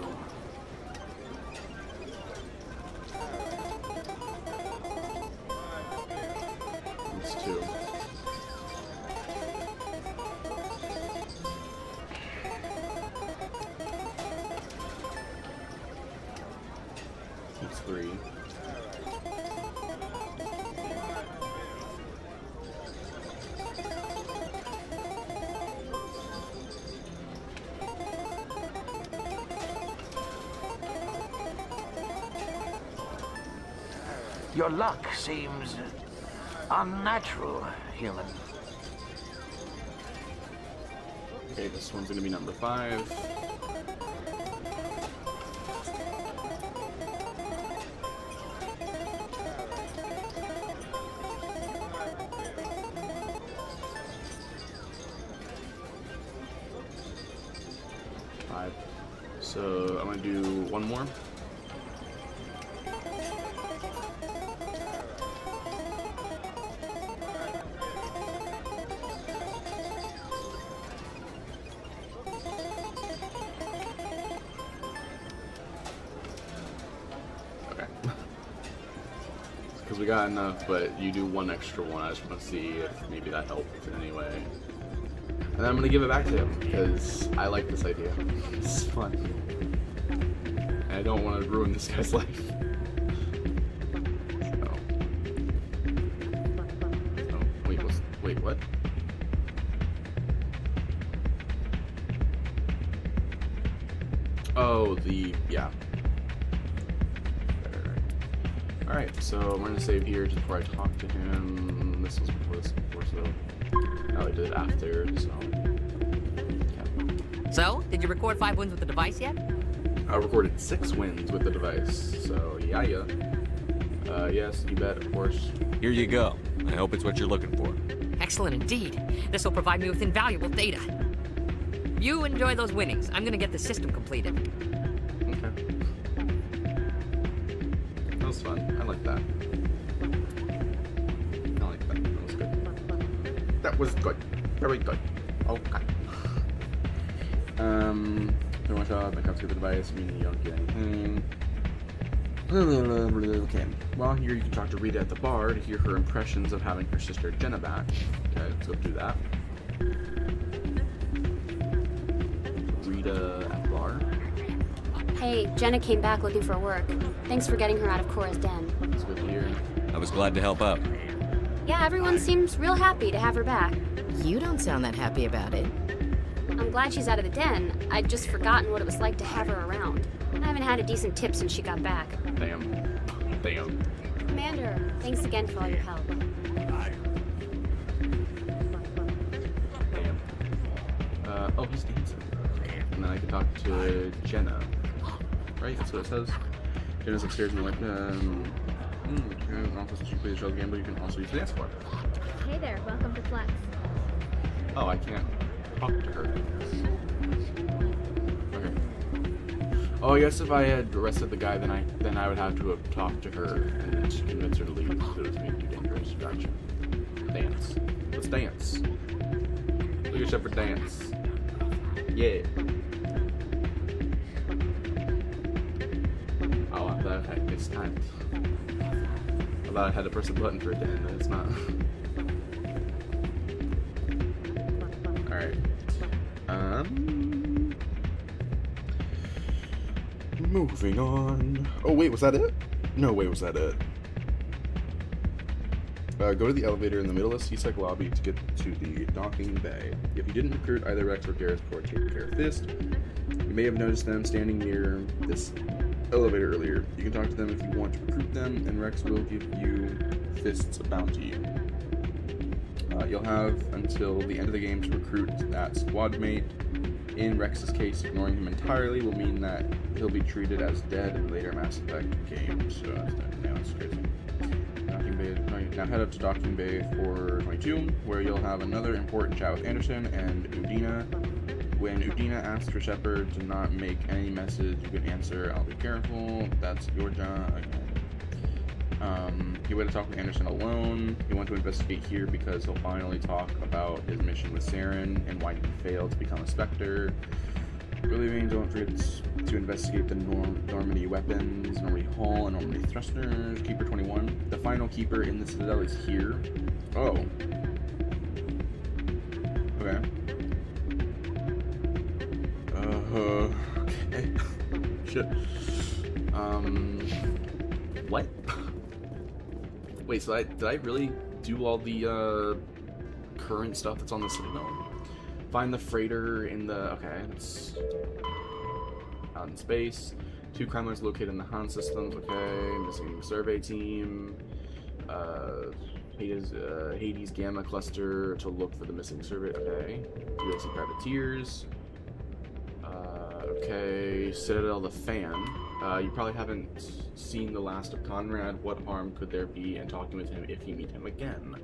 It's 2. It's 3. Your luck seems unnatural, human. Okay, this one's gonna be number 5. So I'm gonna do one more. Okay. Because we got enough, but you do one extra one. I just want to see if maybe that helped in any way. And then I'm gonna give it back to him because I like this idea. It's fun. And I don't want to ruin this guy's life. Oh. Oh, wait, what? Oh, yeah. Alright, so I'm gonna save here just before I talk to him. This was before, so I did it after, so. Yeah. So, did you record 5 wins with the device yet? I recorded 6 wins with the device, so yeah. Yes, you bet, of course. Here you go. I hope it's what you're looking for. Excellent indeed. This will provide me with invaluable data. You enjoy those winnings. I'm gonna get the system completed. Okay. That was fun. I like that. I like that. That was good. That was good. Very good. Okay. So much off, my computer device, meaning you don't get anything. Okay. Well, here you can talk to Rita at the bar to hear her impressions of having her sister Jenna back. Okay, let's go do that. Rita at the bar. Hey, Jenna came back looking for work. Thanks for getting her out of Cora's den. It's good to hear. I was glad to help out. Yeah, everyone seems real happy to have her back. You don't sound that happy about it. I'm glad she's out of the den. I'd just forgotten what it was like to have her around. I haven't had a decent tip since she got back. Damn. Damn. Commander, thanks again for all your help. Damn. Oh, he's dancing. And then I can talk to Jenna. Right? That's what it says. Jenna's upstairs and like, office and she plays the shell game, but you can also use the dance floor. Hey there, welcome to Flex. Oh, I can't talk to her. Okay. Oh, I guess if I had arrested the guy, then I would have to have talked to her and convince her to leave because it was being too dangerous. Gotcha. Dance. Let's dance. Look at Shepard dance. Yeah. Oh, I thought I had this time. I thought I had to press a button for it to end, but it's not. Alright. Moving on. Oh, wait, was that it? No, wait, was that it? Go to the elevator in the middle of C-Sec lobby to get to the docking bay. If you didn't recruit either Rex or Garrus before taking care of Fist, you may have noticed them standing near this elevator earlier. You can talk to them if you want to recruit them, and Rex will give you Fist's bounty. You'll have until the end of the game to recruit that squad mate. In Rex's case, ignoring him entirely will mean that he'll be treated as dead in later Mass Effect games. So that's crazy. Docking Bay. Now head up to Docking Bay for 22, where you'll have another important chat with Anderson and Udina. When Udina asks for Shepard to not make any message, you can answer, "I'll be careful. That's your job." Okay. He went to talk with Anderson alone. He wanted to investigate here because he'll finally talk about his mission with Saren and why he failed to become a Spectre. Relieving, don't forget to investigate the Normandy weapons, Normandy hull, and Normandy thrusters. Keeper 21. The final keeper in the Citadel is here. Oh. Okay. Okay. Shit. What? Wait, so did I really do all the current stuff that's on the Citadel? Find the freighter in the... Okay, it's out in space. 2 crime lines located in the Han systems. Okay, missing survey team. Hades Gamma cluster to look for the missing survey. Okay, USC privateers. Okay, Citadel the fan. You probably haven't seen the last of Conrad. What harm could there be in talking with him if you meet him again?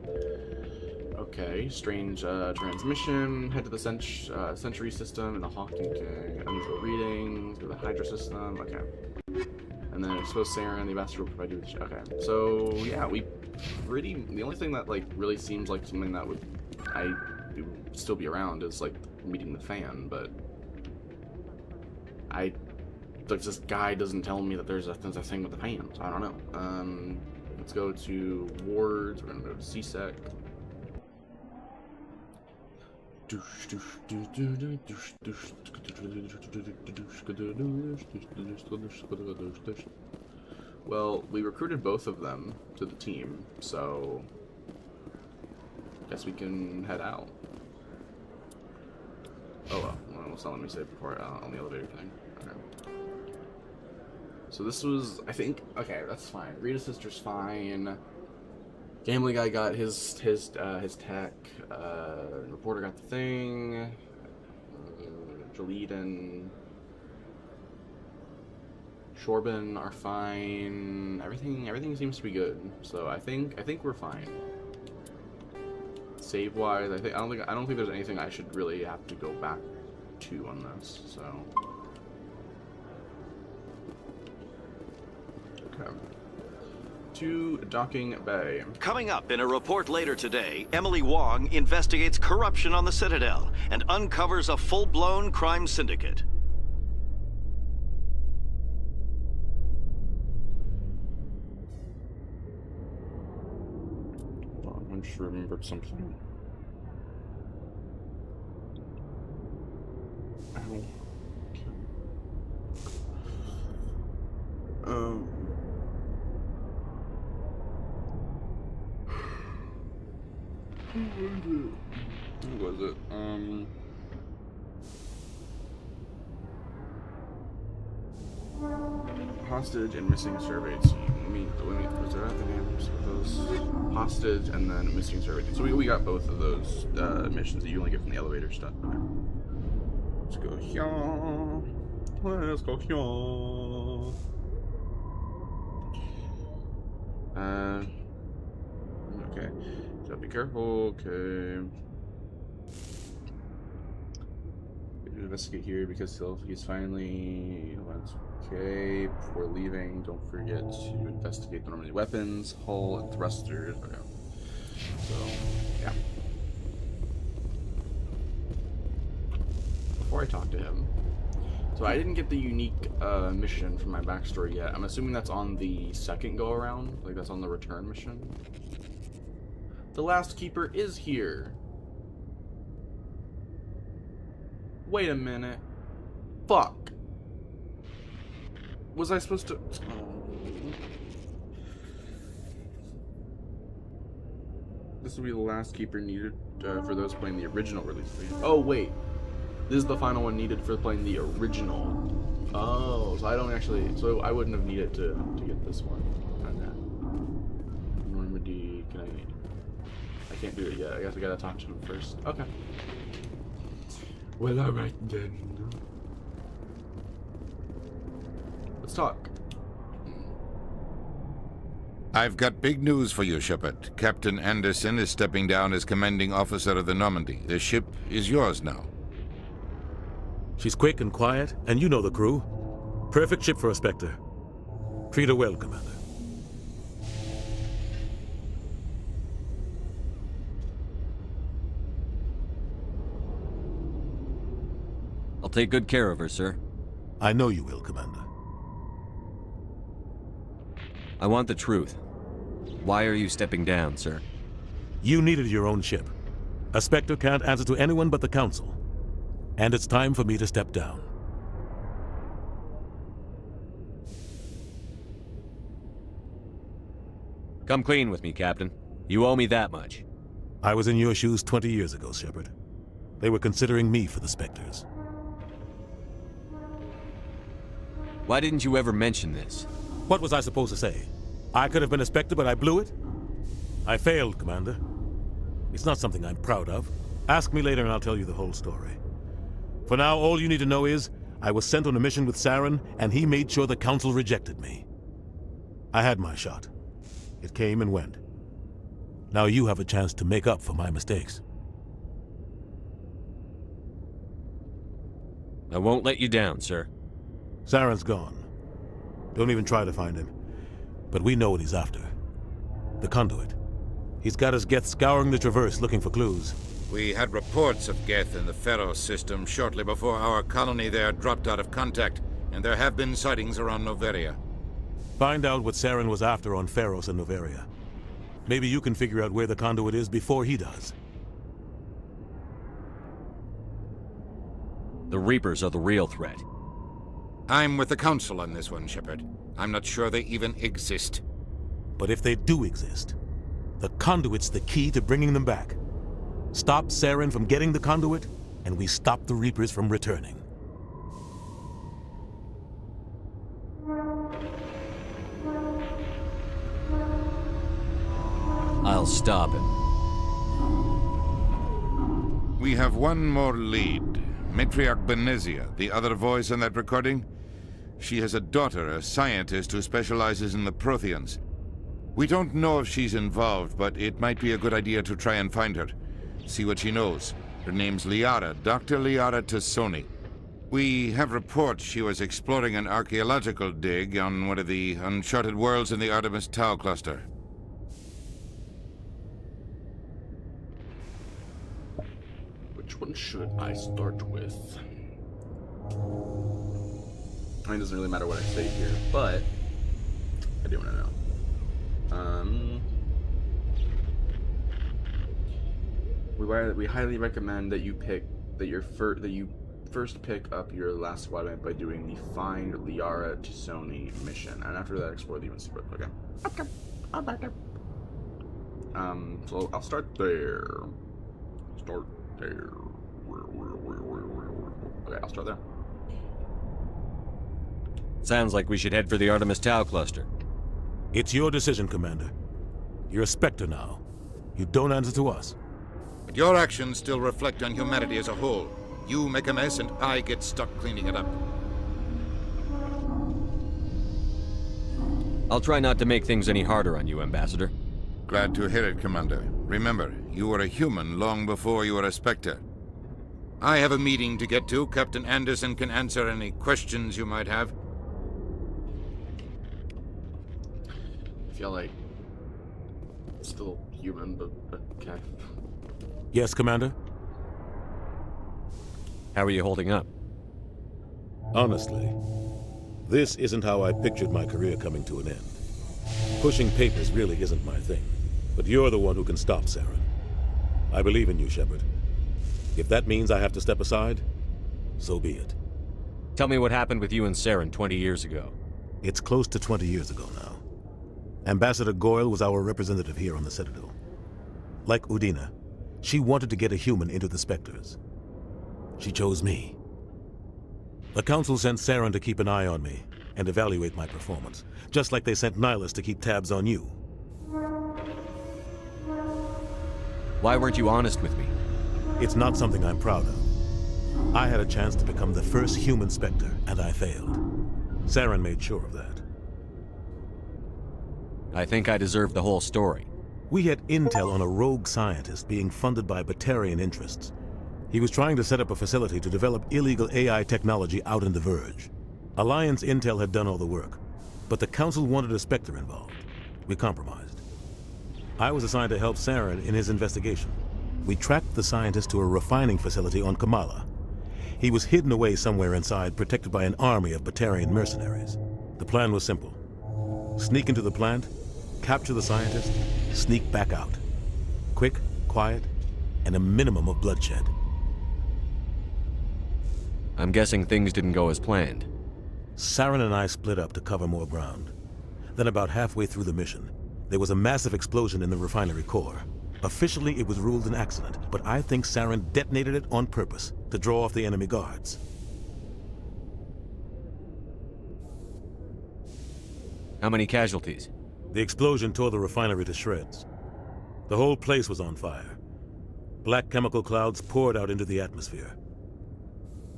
Okay, strange transmission. Head to the Century system and the Hawking King. Unusual readings. Go to the Hydra system. Okay. And then expose Saren. The ambassador will provide you with... Okay. So, yeah, the only thing that, like, really seems like something that would still be around is, like, meeting the fan, but... this guy doesn't tell me that there's a thing with the fans. I don't know. Let's go to wards. We're gonna go to C-Sec. Well, we recruited both of them to the team, so guess we can head out. Oh well, what's not let me say before on the elevator thing. Okay. So this was, I think, okay, that's fine. Rita's sister's fine. Gambling guy got his tech. Reporter got the thing. Shorben are fine. Everything seems to be good. So I think we're fine. Save wise, I don't think there's anything I should really have to go back to on this. So okay. To Docking Bay. Coming up in a report later today, Emily Wong investigates corruption on the Citadel and uncovers a full-blown crime syndicate. Hold on, I just remembered something. Ow. Who was it? Hostage and missing survey team. Was there the names of those? Hostage and then missing survey team. So we got both of those missions that you only get from the elevator stuff. Okay. Let's go here. Let's go here. Okay. So be careful. Okay. Investigate here because he's finally. Okay. Before leaving, don't forget to investigate the Normandy weapons, hull, and thrusters. Okay. So, yeah. Before I talk to him. So I didn't get the unique mission from my backstory yet. I'm assuming that's on the second go around. Like that's on the return mission. The last keeper is here. Wait a minute. Fuck. Was I supposed to... This will be the last keeper needed for those playing the original release. Oh, wait. This is the final one needed for playing the original. Oh, so I don't actually... So I wouldn't have needed to get this one. Normandy... Can I can't do it yet. I guess I gotta talk to him first. Okay. Well, alright then. Let's talk. I've got big news for you, Shepard. Captain Anderson is stepping down as commanding officer of the Normandy. The ship is yours now. She's quick and quiet, and you know the crew. Perfect ship for a Spectre. Treat her well, Commander. I'll take good care of her, sir. I know you will, Commander. I want the truth. Why are you stepping down, sir? You needed your own ship. A Spectre can't answer to anyone but the Council. And it's time for me to step down. Come clean with me, Captain. You owe me that much. I was in your shoes 20 years ago, Shepard. They were considering me for the Spectres. Why didn't you ever mention this? What was I supposed to say? I could have been a Spectre, but I blew it? I failed, Commander. It's not something I'm proud of. Ask me later and I'll tell you the whole story. For now, all you need to know is, I was sent on a mission with Saren, and he made sure the Council rejected me. I had my shot. It came and went. Now you have a chance to make up for my mistakes. I won't let you down, sir. Saren's gone. Don't even try to find him. But we know what he's after. The Conduit. He's got his Geth scouring the Traverse looking for clues. We had reports of Geth in the Pharaoh system shortly before our colony there dropped out of contact, and there have been sightings around Noveria. Find out what Saren was after on Pharos and Noveria. Maybe you can figure out where the Conduit is before he does. The Reapers are the real threat. I'm with the Council on this one, Shepard. I'm not sure they even exist. But if they do exist, the Conduit's the key to bringing them back. Stop Saren from getting the Conduit, and we stop the Reapers from returning. I'll stop him. We have one more lead. Matriarch Benezia, the other voice in that recording. She has a daughter, a scientist who specializes in the Protheans. We don't know if she's involved, but it might be a good idea to try and find her. See what she knows. Her name's Liara, Dr. Liara Tassoni. We have reports she was exploring an archaeological dig on one of the uncharted worlds in the Artemis Tau cluster. Which one should I start with? I mean, it doesn't really matter what I say here, but I do want to know. We highly recommend that you first pick up your last squad by doing the Find Liara Tassoni mission, and after that, explore the UNC. Okay. Okay. I'm back there. So I'll start there. Start there. Okay, I'll start there. Sounds like we should head for the Artemis Tau cluster. It's your decision, Commander. You're a Spectre now. You don't answer to us. But your actions still reflect on humanity as a whole. You make a mess and I get stuck cleaning it up. I'll try not to make things any harder on you, Ambassador. Glad to hear it, Commander. Remember, you were a human long before you were a Spectre. I have a meeting to get to. Captain Anderson can answer any questions you might have. I feel like still human, but okay. Yes, Commander? How are you holding up? Honestly, this isn't how I pictured my career coming to an end. Pushing papers really isn't my thing, but you're the one who can stop Saren. I believe in you, Shepard. If that means I have to step aside, so be it. Tell me what happened with you and Saren 20 years ago. It's close to 20 years ago now. Ambassador Goyle was our representative here on the Citadel. Like Udina, she wanted to get a human into the Spectres. She chose me. The Council sent Saren to keep an eye on me and evaluate my performance, just like they sent Nihilus to keep tabs on you. Why weren't you honest with me? It's not something I'm proud of. I had a chance to become the first human Spectre, and I failed. Saren made sure of that. I think I deserve the whole story. We had intel on a rogue scientist being funded by Batarian interests. He was trying to set up a facility to develop illegal AI technology out in the Verge. Alliance intel had done all the work, but the Council wanted a Spectre involved. We compromised. I was assigned to help Saren in his investigation. We tracked the scientist to a refining facility on Kamala. He was hidden away somewhere inside, protected by an army of Batarian mercenaries. The plan was simple. Sneak into the plant, capture the scientist, sneak back out. Quick, quiet, and a minimum of bloodshed. I'm guessing things didn't go as planned. Saren and I split up to cover more ground. Then about halfway through the mission, there was a massive explosion in the refinery core. Officially, it was ruled an accident, but I think Saren detonated it on purpose to draw off the enemy guards. How many casualties? The explosion tore the refinery to shreds. The whole place was on fire. Black chemical clouds poured out into the atmosphere.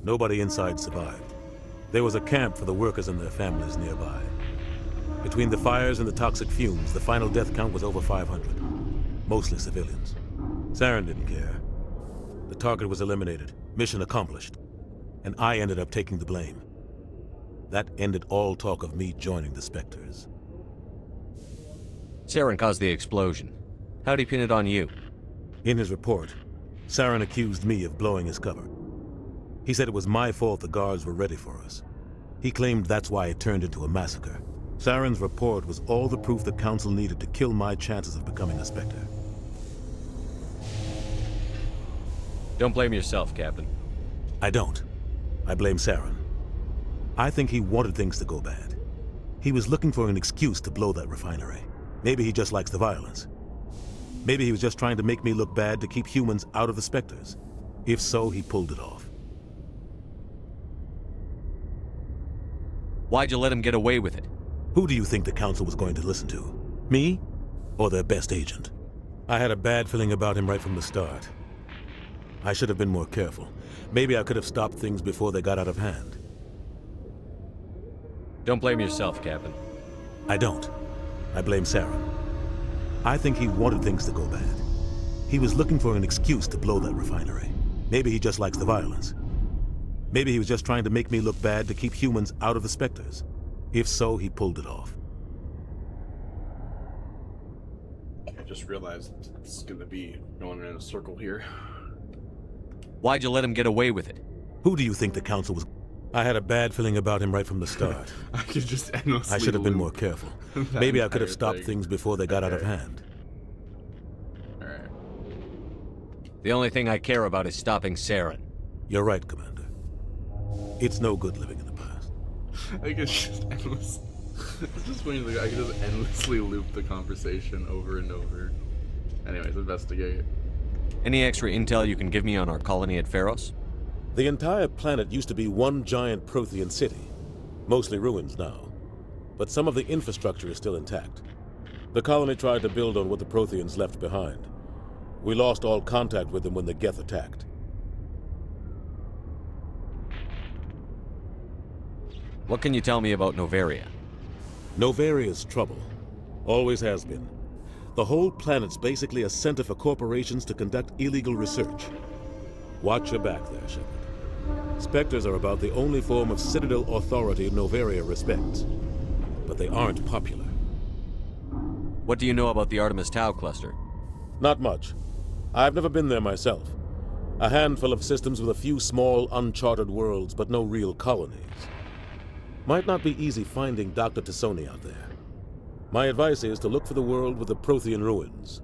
Nobody inside survived. There was a camp for the workers and their families nearby. Between the fires and the toxic fumes, the final death count was over 500. Mostly civilians. Saren didn't care. The target was eliminated, mission accomplished, and I ended up taking the blame. That ended all talk of me joining the Spectres. Saren caused the explosion. How'd he pin it on you? In his report, Saren accused me of blowing his cover. He said it was my fault the guards were ready for us. He claimed that's why it turned into a massacre. Saren's report was all the proof the Council needed to kill my chances of becoming a Spectre. Don't blame yourself, Captain. I don't. I blame Saren. I think he wanted things to go bad. He was looking for an excuse to blow that refinery. Maybe he just likes the violence. Maybe he was just trying to make me look bad to keep humans out of the Spectres. If so, he pulled it off. Why'd you let him get away with it? Who do you think the Council was going to listen to? Me? Or their best agent? I had a bad feeling about him right from the start. I should have been more careful. Maybe I could have stopped things before they got out of hand. Don't blame yourself, Captain. I don't. I blame Saren. I think he wanted things to go bad. He was looking for an excuse to blow that refinery. Maybe he just likes the violence. Maybe he was just trying to make me look bad to keep humans out of the Spectres. If so, he pulled it off. I just realized it's gonna be going in a circle here. Why'd you let him get away with it? Who do you think the Council was? I had a bad feeling about him right from the start. I could just endlessly I should have been loop more careful. that Maybe I could have entire stopped thing. things before they got out of hand. Alright. The only thing I care about is stopping Saren. You're right, Commander. It's no good living in the past. I could just endless. It's just funny, like, I could just endlessly loop the conversation over and over. Anyways, investigate. Any extra intel you can give me on our colony at Pharos? The entire planet used to be one giant Prothean city. Mostly ruins now. But some of the infrastructure is still intact. The colony tried to build on what the Protheans left behind. We lost all contact with them when the Geth attacked. What can you tell me about Noveria? Novaria's trouble. Always has been. The whole planet's basically a center for corporations to conduct illegal research. Watch your back there, Shepard. Spectres are about the only form of Citadel authority Noveria respects. But they aren't popular. What do you know about the Artemis Tau cluster? Not much. I've never been there myself. A handful of systems with a few small, uncharted worlds, but no real colonies. Might not be easy finding Dr. T'Soni out there. My advice is to look for the world with the Prothean ruins.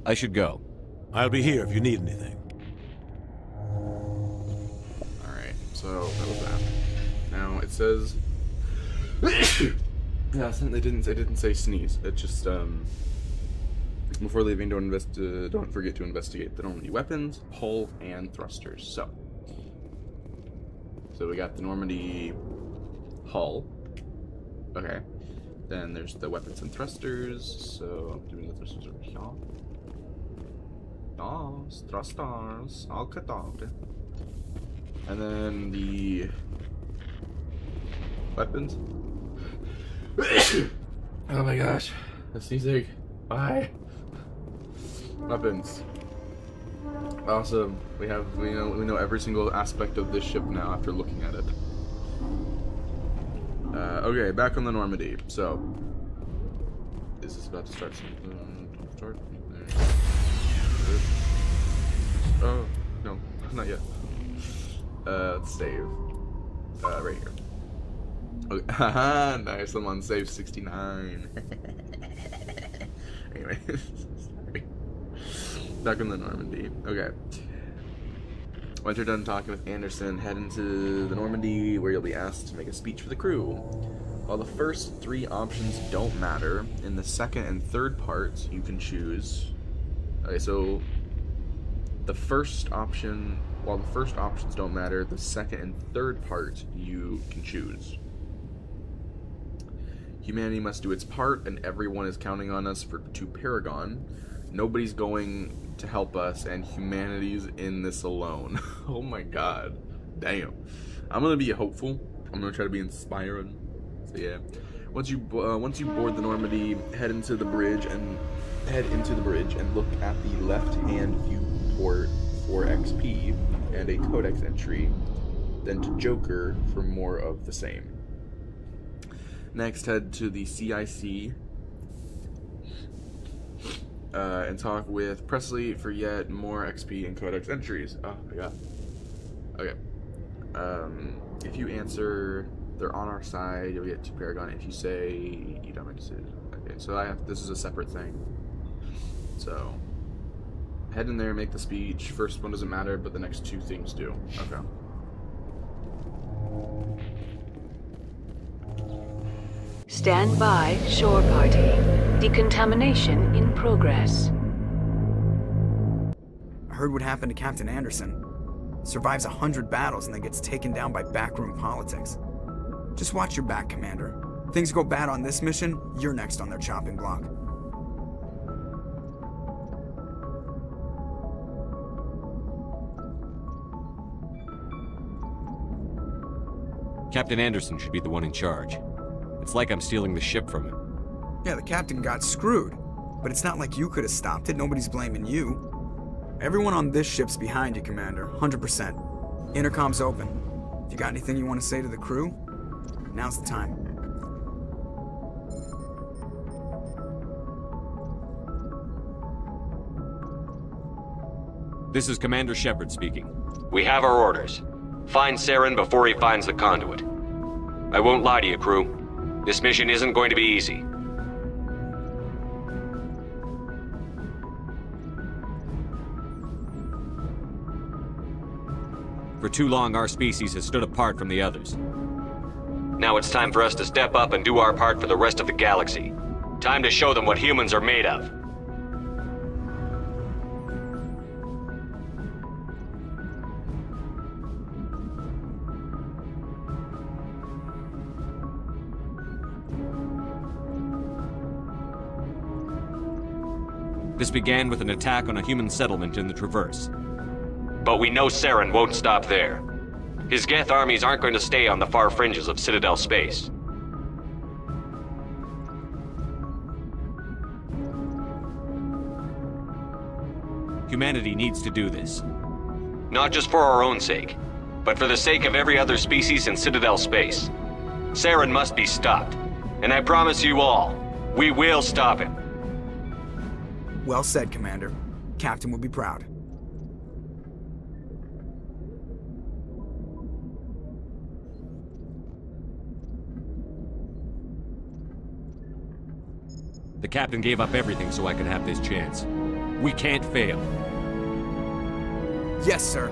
I should go. I'll be here if you need anything. Alright, so that was that. Now it says yeah, it didn't say sneeze. It just before leaving, don't forget to investigate the Normandy weapons, hull, and thrusters. So we got the Normandy hull. Okay. Then there's the weapons and thrusters. So I'm doing the thrusters over here. Yes, thrusters. Okay. And then the weapons. Oh my gosh. I'm sneezing. Bye. Weapons. Awesome. We know every single aspect of this ship now after looking at it. Okay, back on the Normandy. So, is this about to start something? Start? Oh, no, not yet. Let's save. Right here. Okay. Haha, nice. I'm on save 69. Anyway, sorry. Back on the Normandy. Okay. Once you're done talking with Anderson, head into the Normandy, where you'll be asked to make a speech for the crew. While the first three options don't matter, in the second and third parts, you can choose. Okay, so the first option, while the first options don't matter, the second and third part you can choose. Humanity must do its part, and everyone is counting on us to Paragon. Nobody's going to help us, and humanity's in this alone. Oh my god. Damn. I'm gonna be hopeful. I'm gonna try to be inspiring. So yeah. Once you board the Normandy, head into the bridge and look at the left-hand viewport for XP and a codex entry, then to Joker for more of the same. Next, head to the CIC and talk with Presley for yet more XP and codex entries. Oh my god. Okay. If you answer, they're on our side, you'll get to Paragon. If you say you don't make a decision. Okay, so this is a separate thing. So head in there, make the speech. First one doesn't matter, but the next two things do. Okay. Stand by, shore party. Decontamination in progress. I heard what happened to Captain Anderson. Survives 100 battles and then gets taken down by backroom politics. Just watch your back, Commander. Things go bad on this mission, you're next on their chopping block. Captain Anderson should be the one in charge. It's like I'm stealing the ship from him. Yeah, the captain got screwed. But it's not like you could have stopped it. Nobody's blaming you. Everyone on this ship's behind you, Commander. 100%. Intercom's open. If you got anything you want to say to the crew, now's the time. This is Commander Shepard speaking. We have our orders. Find Saren before he finds the conduit. I won't lie to you, crew. This mission isn't going to be easy. For too long, our species has stood apart from the others. Now it's time for us to step up and do our part for the rest of the galaxy. Time to show them what humans are made of. This began with an attack on a human settlement in the Traverse. But we know Saren won't stop there. His Geth armies aren't going to stay on the far fringes of Citadel space. Humanity needs to do this. Not just for our own sake, but for the sake of every other species in Citadel space. Saren must be stopped. And I promise you all, we will stop him. Well said, Commander. Captain will be proud. The captain gave up everything so I could have this chance. We can't fail. Yes, sir.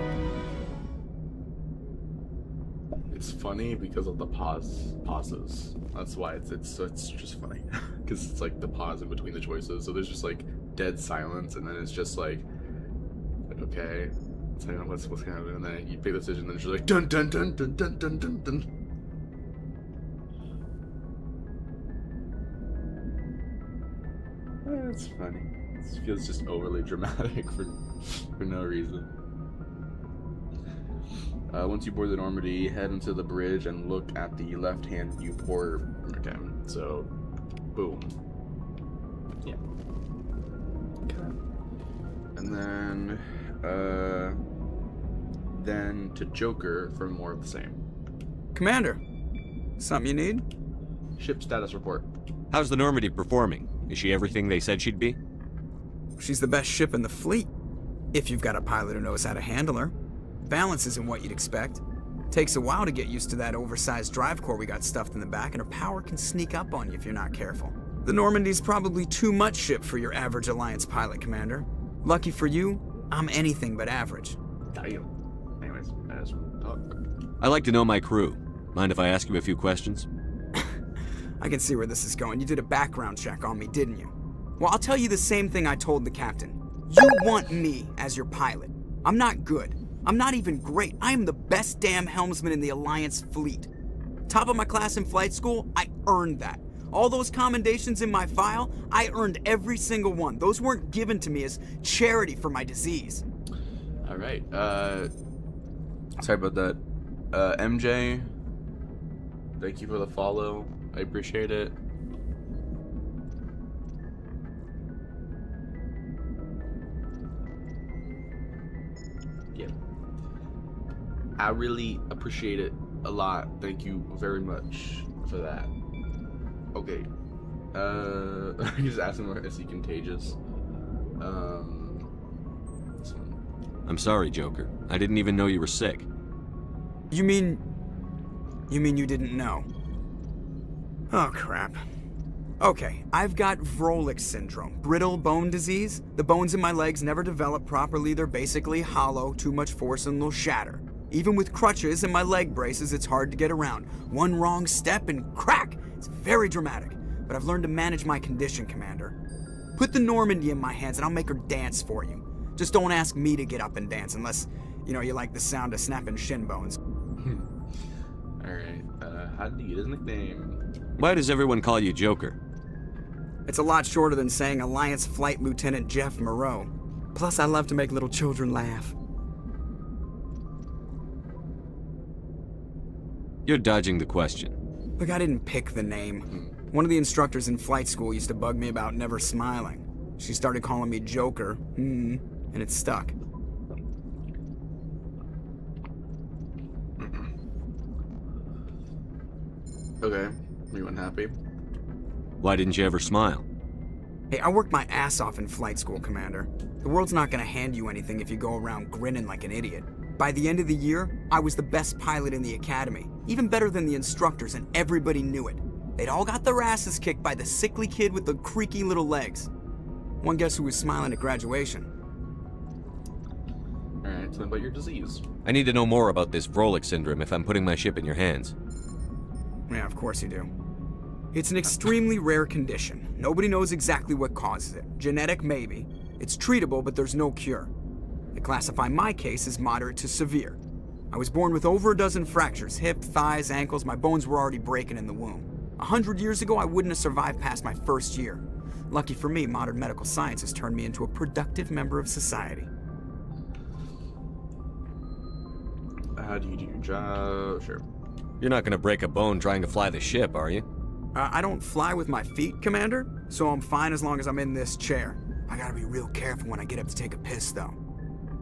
It's funny because of the pauses. That's why it's just funny. Because it's like the pause in between the choices. So there's just like dead silence, and then it's just like okay, what's gonna happen? And then you make the decision, and then it's just like dun dun dun dun dun dun dun dun. It's funny. It feels just overly dramatic for no reason. Once you board the Normandy, head into the bridge and look at the left-hand viewport. Okay, so boom. Yeah. Okay. And then to Joker for more of the same. Commander, something you need? Ship status report. How's the Normandy performing? Is she everything they said she'd be? She's the best ship in the fleet. If you've got a pilot who knows how to handle her. Balance isn't what you'd expect. Takes a while to get used to that oversized drive core we got stuffed in the back, and her power can sneak up on you if you're not careful. The Normandy's probably too much ship for your average Alliance pilot, Commander. Lucky for you, I'm anything but average. Damn. Anyways, as we talk. I like to know my crew. Mind if I ask you a few questions? I can see where this is going. You did a background check on me, didn't you? Well, I'll tell you the same thing I told the captain. You want me as your pilot. I'm not good. I'm not even great. I am the best damn helmsman in the Alliance fleet. Top of my class in flight school, I earned that. All those commendations in my file, I earned every single one. Those weren't given to me as charity for my disease. All right. Sorry about that. MJ, thank you for the follow. I appreciate it. Yeah. I really appreciate it a lot. Thank you very much for that. Okay. I just asked him, is he contagious? I'm sorry, Joker. I didn't even know you were sick. You mean you didn't know? Oh, crap. Okay, I've got Vrolik syndrome, brittle bone disease. The bones in my legs never develop properly. They're basically hollow, too much force and they'll shatter. Even with crutches and my leg braces, it's hard to get around. One wrong step and crack! It's very dramatic. But I've learned to manage my condition, Commander. Put the Normandy in my hands and I'll make her dance for you. Just don't ask me to get up and dance unless, you like the sound of snapping shin bones. Alright, how did he get his nickname? Why does everyone call you Joker? It's a lot shorter than saying Alliance Flight Lieutenant Jeff Moreau. Plus, I love to make little children laugh. You're dodging the question. Look, I didn't pick the name. One of the instructors in flight school used to bug me about never smiling. She started calling me Joker, and it stuck. Okay, were you unhappy? Why didn't you ever smile? Hey, I worked my ass off in flight school, Commander. The world's not gonna hand you anything if you go around grinning like an idiot. By the end of the year, I was the best pilot in the academy, even better than the instructors, and everybody knew it. They'd all got their asses kicked by the sickly kid with the creaky little legs. One guess who was smiling at graduation? Alright, tell me about your disease. I need to know more about this Vrolik syndrome if I'm putting my ship in your hands. Yeah, of course you do. It's an extremely rare condition. Nobody knows exactly what causes it. Genetic, maybe. It's treatable, but there's no cure. They classify my case as moderate to severe. I was born with over a dozen fractures, hip, thighs, ankles. My bones were already breaking in the womb. 100 years ago, I wouldn't have survived past my first year. Lucky for me, modern medical science has turned me into a productive member of society. How do you do your job? Sure. You're not gonna break a bone trying to fly the ship, are you? I don't fly with my feet, Commander, so I'm fine as long as I'm in this chair. I gotta be real careful when I get up to take a piss, though.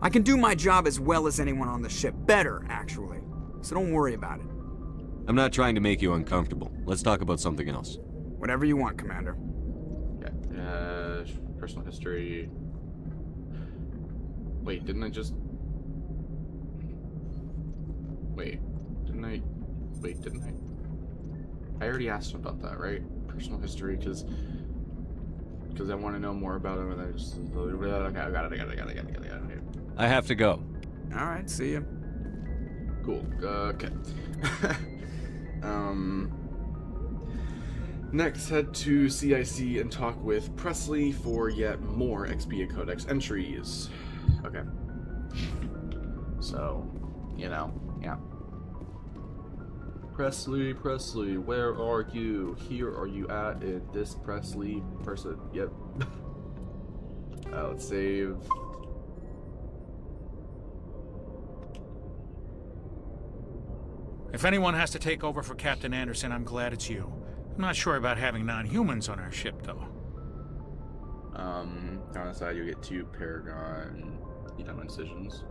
I can do my job as well as anyone on the ship. Better, actually. So don't worry about it. I'm not trying to make you uncomfortable. Let's talk about something else. Whatever you want, Commander. Okay. Personal history. Wait, didn't I just... Wait, didn't I... I already asked him about that, right? Personal history, because I want to know more about him, and I just... Okay, I got it. I have to go. Alright, see ya. Cool, okay. Next, head to CIC and talk with Presley for yet more Expia Codex entries. Okay. So, you know, yeah. Presley, where are you? Here are you at this Presley person? Yep. Let's save. If anyone has to take over for Captain Anderson, I'm glad it's you. I'm not sure about having non-humans on our ship, though. On the side, you get 2 Paragon incisions.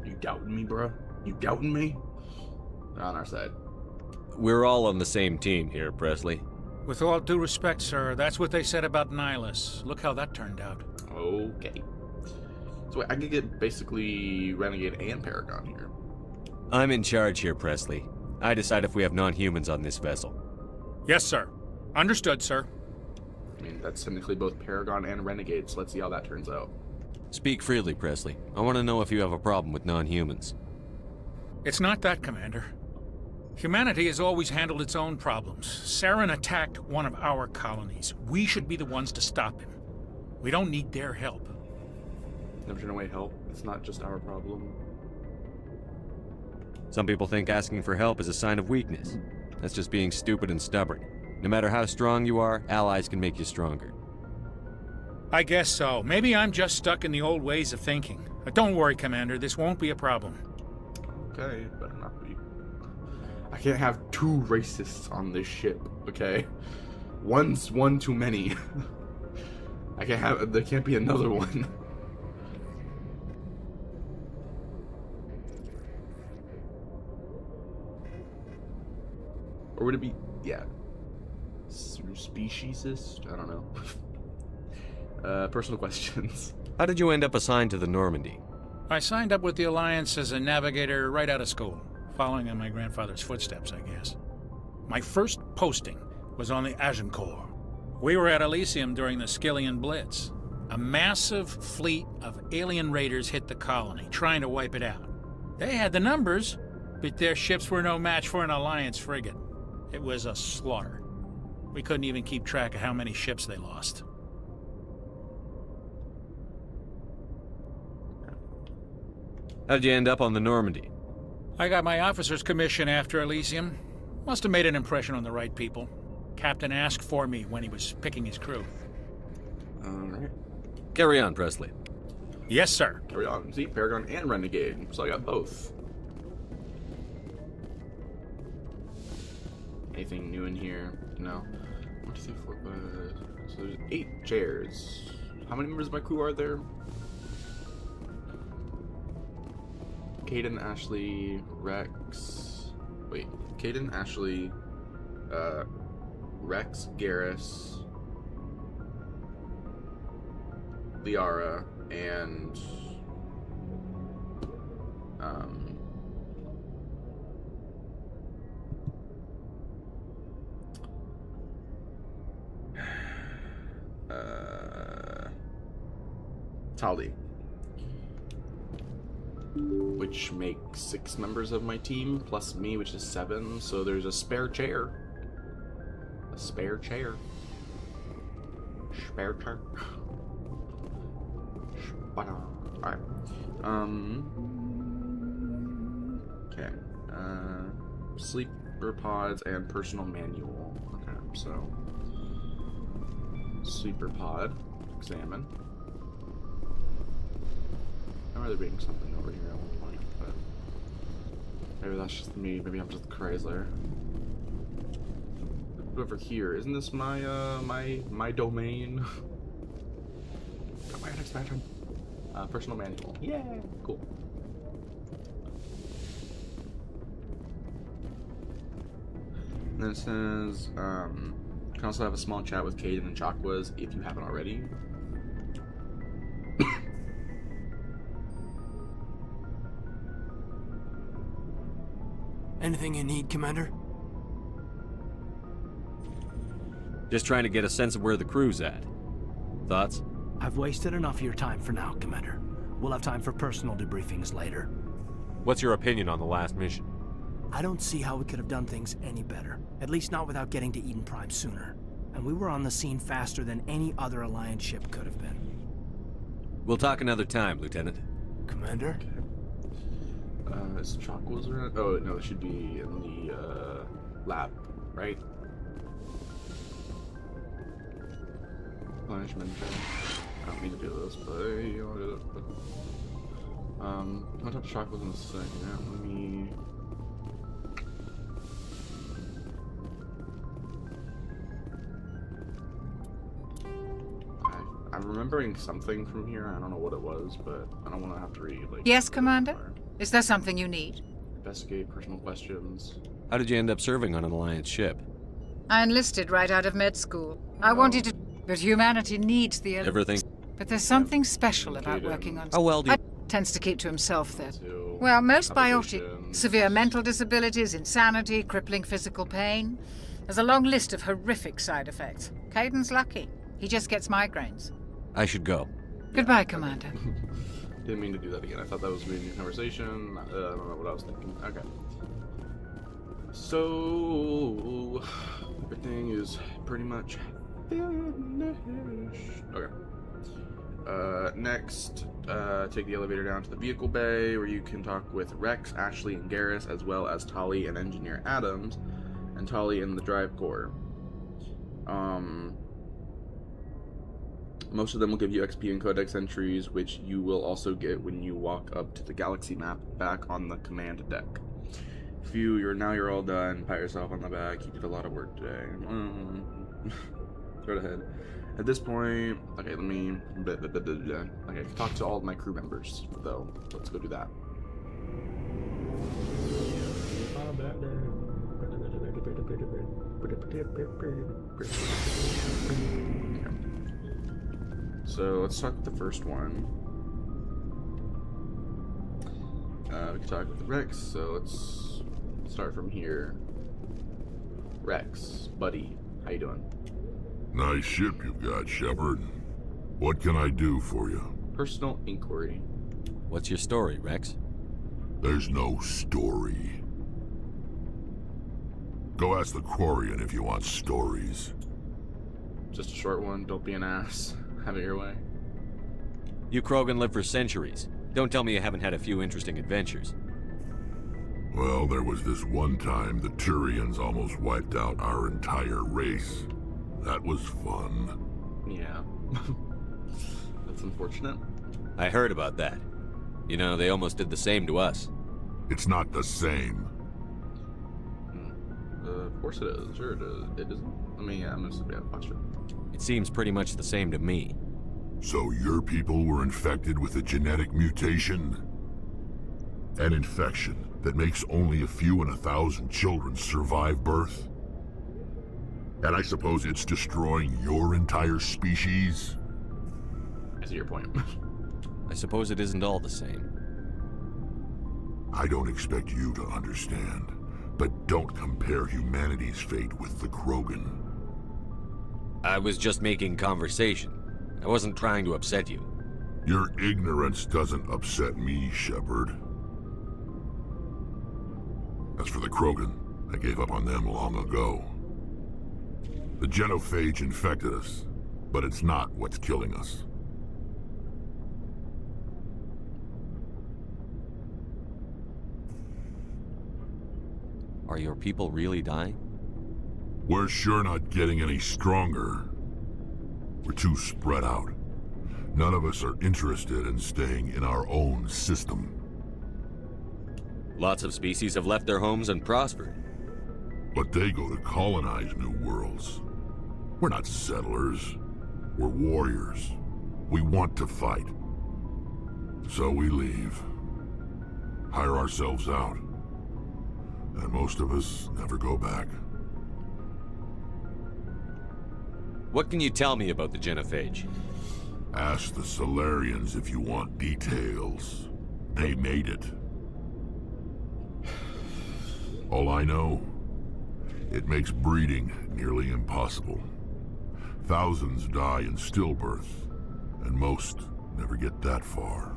You doubting me, bro? You doubting me? On our side. We're all on the same team here, Presley. With all due respect, sir, that's what they said about Nihilus. Look how that turned out. Okay. So wait, I could get basically Renegade and Paragon here. I'm in charge here, Presley. I decide if we have non-humans on this vessel. Yes, sir. Understood, sir. I mean, that's technically both Paragon and Renegade, so let's see how that turns out. Speak freely, Presley. I want to know if you have a problem with non-humans. It's not that, Commander. Humanity has always handled its own problems. Saren attacked one of our colonies. We should be the ones to stop him. We don't need their help. Never turn away help. It's not just our problem. Some people think asking for help is a sign of weakness. That's just being stupid and stubborn. No matter how strong you are, allies can make you stronger. I guess so. Maybe I'm just stuck in the old ways of thinking. But don't worry, Commander. This won't be a problem. Okay, better not be. I can't have 2 racists on this ship, okay? One's one too many. There can't be another one. Or would it be, yeah, speciesist? I don't know. Personal questions. How did you end up assigned to the Normandy? I signed up with the Alliance as a navigator right out of school, following in my grandfather's footsteps, I guess. My first posting was on the Agincourt. We were at Elysium during the Skillian Blitz. A massive fleet of alien raiders hit the colony, trying to wipe it out. They had the numbers, but their ships were no match for an Alliance frigate. It was a slaughter. We couldn't even keep track of how many ships they lost. How'd you end up on the Normandy? I got my officer's commission after Elysium. Must have made an impression on the right people. Captain asked for me when he was picking his crew. Alright. Carry on, Presley. Yes, sir. Carry on. See, Paragon and Renegade. So I got both. anything new in here? No. 1, 2, 3, 4, 5. So there's 8 chairs. How many members of my crew are there? Caden, Ashley, Rex. Wait, Caden, Ashley, Rex, Garrus, Liara, and Tali, which makes 6 members of my team plus me, which is 7. So there's a spare chair. A spare chair. Spare chair. Alright. Okay. Sleeper pods and personal manual. Okay, so sleeper pod. Examine. I remember there being something over here at one point, but maybe that's just me. Maybe I'm just Chrysler. Over here, isn't this my my domain? Domain expansion. Personal manual. Yeah, cool. And then it says, can also have a small chat with Caden and Chakwas if you haven't already. Anything you need, Commander? Just trying to get a sense of where the crew's at. Thoughts? I've wasted enough of your time for now, Commander. We'll have time for personal debriefings later. What's your opinion on the last mission? I don't see how we could have done things any better. At least not without getting to Eden Prime sooner. And we were on the scene faster than any other Alliance ship could have been. We'll talk another time, Lieutenant. Commander? Is Chakwas around? Oh, no, it should be in the, lab, right? Punishment. I don't mean to do this, but you want to do it. But, I'll talk to Chakwas in a second. Let me. I'm remembering something from here. I don't know what it was, but I don't want to have to read. Like, yes, Commander? Is there something you need? Investigate personal questions. How did you end up serving on an Alliance ship? I enlisted right out of med school. I wanted to, but humanity needs the Everything. But there's something special about working on. How well do you? Tends to keep to himself then. Well, most biotic, severe mental disabilities, insanity, crippling physical pain. There's a long list of horrific side effects. Caden's lucky. He just gets migraines. I should go. Goodbye, Commander. Didn't mean to do that again. I thought that was going to be a new conversation. I don't know what I was thinking. Okay. So everything is pretty much finished. Okay. Next, take the elevator down to the vehicle bay where you can talk with Rex, Ashley, and Garrus, as well as Tali and Engineer Adams, and Tali in the drive core. Most of them will give you XP and Codex entries, which you will also get when you walk up to the galaxy map back on the command deck. If you're all done, pat yourself on the back. You did a lot of work today. Go ahead. At this point, okay, let me. Okay, talk to all of my crew members, though. Let's go do that. So let's talk with the first one. We can talk with Rex, so let's start from here. Rex, buddy, how you doing? Nice ship you've got, Shepard. What can I do for you? Personal inquiry. What's your story, Rex? There's no story. Go ask the Quarian if you want stories. Just a short one, don't be an ass. Have it your way. You Krogan live for centuries. Don't tell me you haven't had a few interesting adventures. Well, there was this one time the Turians almost wiped out our entire race. That was fun. Yeah. That's unfortunate. I heard about that. You know, they almost did the same to us. It's not the same. Of course it is. Sure it is. It isn't. I mean, yeah, I'm just a posture. It seems pretty much the same to me. So your people were infected with a genetic mutation? An infection that makes only a few in 1,000 children survive birth? And I suppose it's destroying your entire species? I see your point. I suppose it isn't all the same. I don't expect you to understand, but don't compare humanity's fate with the Krogan. I was just making conversation. I wasn't trying to upset you. Your ignorance doesn't upset me, Shepard. As for the Krogan, I gave up on them long ago. The genophage infected us, but it's not what's killing us. Are your people really dying? We're sure not getting any stronger. We're too spread out. None of us are interested in staying in our own system. Lots of species have left their homes and prospered. But they go to colonize new worlds. We're not settlers. We're warriors. We want to fight. So we leave. Hire ourselves out. And most of us never go back. What can you tell me about the genophage? Ask the Solarians if you want details. They made it. All I know, it makes breeding nearly impossible. Thousands die in stillbirth, and most never get that far.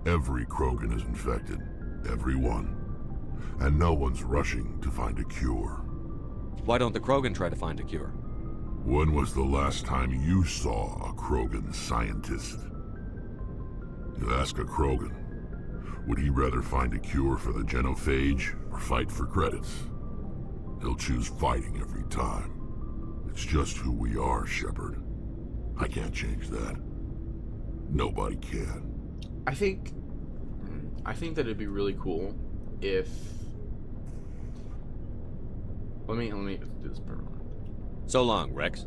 Every Krogan is infected, every one. And no one's rushing to find a cure. Why don't the Krogan try to find a cure? When was the last time you saw a Krogan scientist? You ask a Krogan, would he rather find a cure for the genophage or fight for credits? He'll choose fighting every time. It's just who we are, Shepard. I can't change that. Nobody can. I think that it'd be really cool if... Let me do this part. So long, Rex.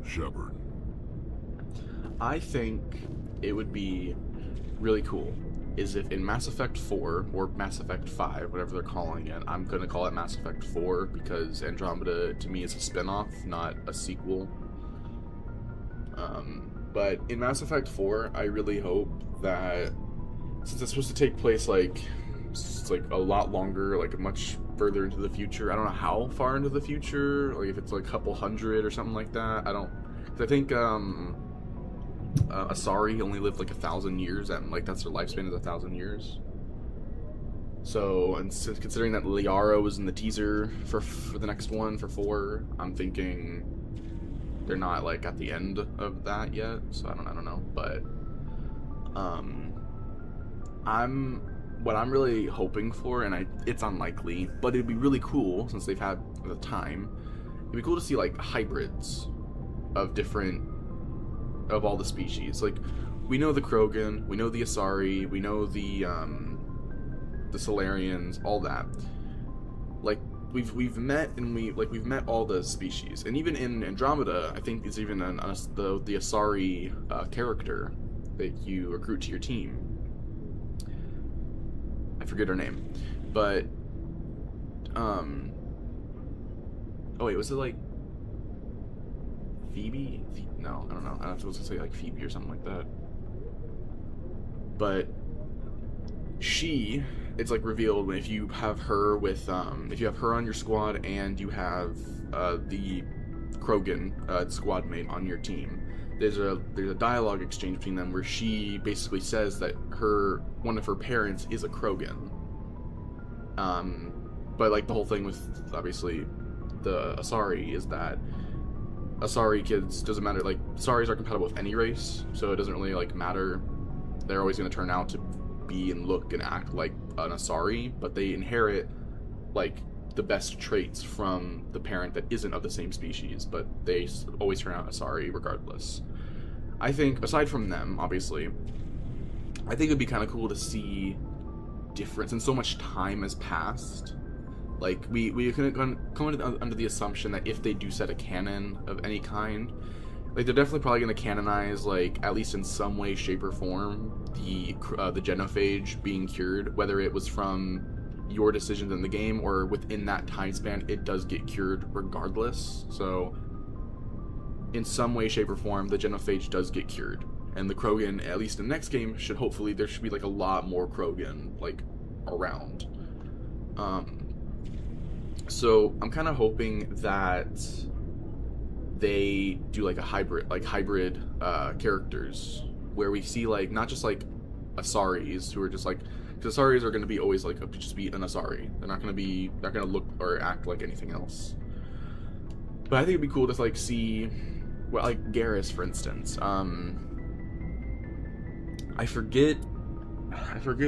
Shepard. I think it would be really cool is if in Mass Effect 4 or Mass Effect 5, whatever they're calling it, I'm gonna call it Mass Effect 4 because Andromeda to me is a spin-off, not a sequel. But in Mass Effect 4, I really hope that since it's supposed to take place like a lot longer, like much further into the future. I don't know how far into the future, like if it's like a couple hundred or something like that. I think Asari only lived like 1,000 years, and like that's their lifespan is 1,000 years. So, and considering that Liara was in the teaser for the next one for 4, I'm thinking they're not like at the end of that yet. So I don't know, but what I'm really hoping for, and it's unlikely, but it'd be really cool since they've had the time. It'd be cool to see like hybrids of all the species. Like we know the Krogan, we know the Asari, we know the Solarians, all that. Like we've met all the species, and even in Andromeda, I think it's even the Asari character that you recruit to your team. I forget her name, but oh wait, was it like Phoebe? No, I don't know. I was supposed to say like Phoebe or something like that. But it's like revealed if you have her with if you have her on your squad and you have the Krogan squad mate on your team. There's a dialogue exchange between them where she basically says that one of her parents is a Krogan. But like the whole thing with obviously the Asari is that Asari kids doesn't matter, like Asaris are compatible with any race, so it doesn't really like matter. They're always going to turn out to be and look and act like an Asari, but they inherit like the best traits from the parent that isn't of the same species, but they always turn out Asari regardless. I think, aside from them, obviously, I think it'd be kind of cool to see difference, and so much time has passed Like, we can come under the assumption that if they do set a canon of any kind, like, they're definitely probably going to canonize, like, at least in some way, shape, or form, the genophage being cured, whether it was from your decisions in the game or within that time span, it does get cured regardless. So, in some way, shape, or form, the genophage does get cured. And the Krogan, at least in the next game, there should be, like, a lot more Krogan, like, around. So I'm kind of hoping that they do like a hybrid characters where we see like not just like Asaris who are just like, because Asaris are going to be always like just be an Asari. They're not going to look or act like anything else. But I think it'd be cool to like see, well, like Garrus for instance. I forget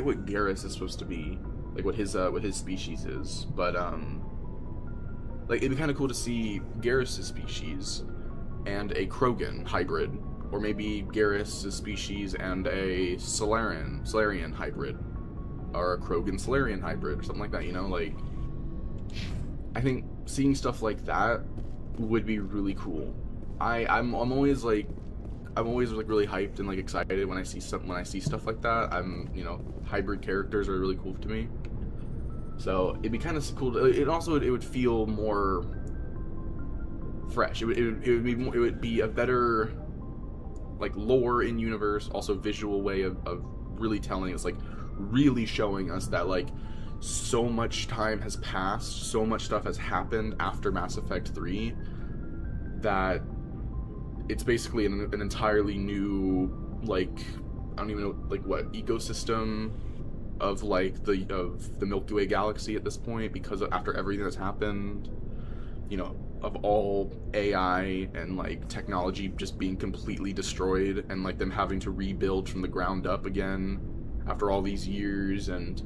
what Garrus is supposed to be, like what his species is, but like it'd be kind of cool to see Garrus' species and a Krogan hybrid, or maybe Garrus' species and a Salarian hybrid, or a Krogan Salarian hybrid, or something like that. You know, like I think seeing stuff like that would be really cool. I'm always like really hyped and like excited when I see stuff like that. Hybrid characters are really cool to me. So it'd be kind of cool. It would feel more fresh. It would be a better like lore in universe, also visual way of really telling us, like really showing us that like so much time has passed, so much stuff has happened after Mass Effect 3 that it's basically an entirely new, like, I don't even know, like, what, ecosystem of, like, the Milky Way galaxy at this point, because after everything that's happened, you know, of all AI and, like, technology just being completely destroyed, and, like, them having to rebuild from the ground up again after all these years, and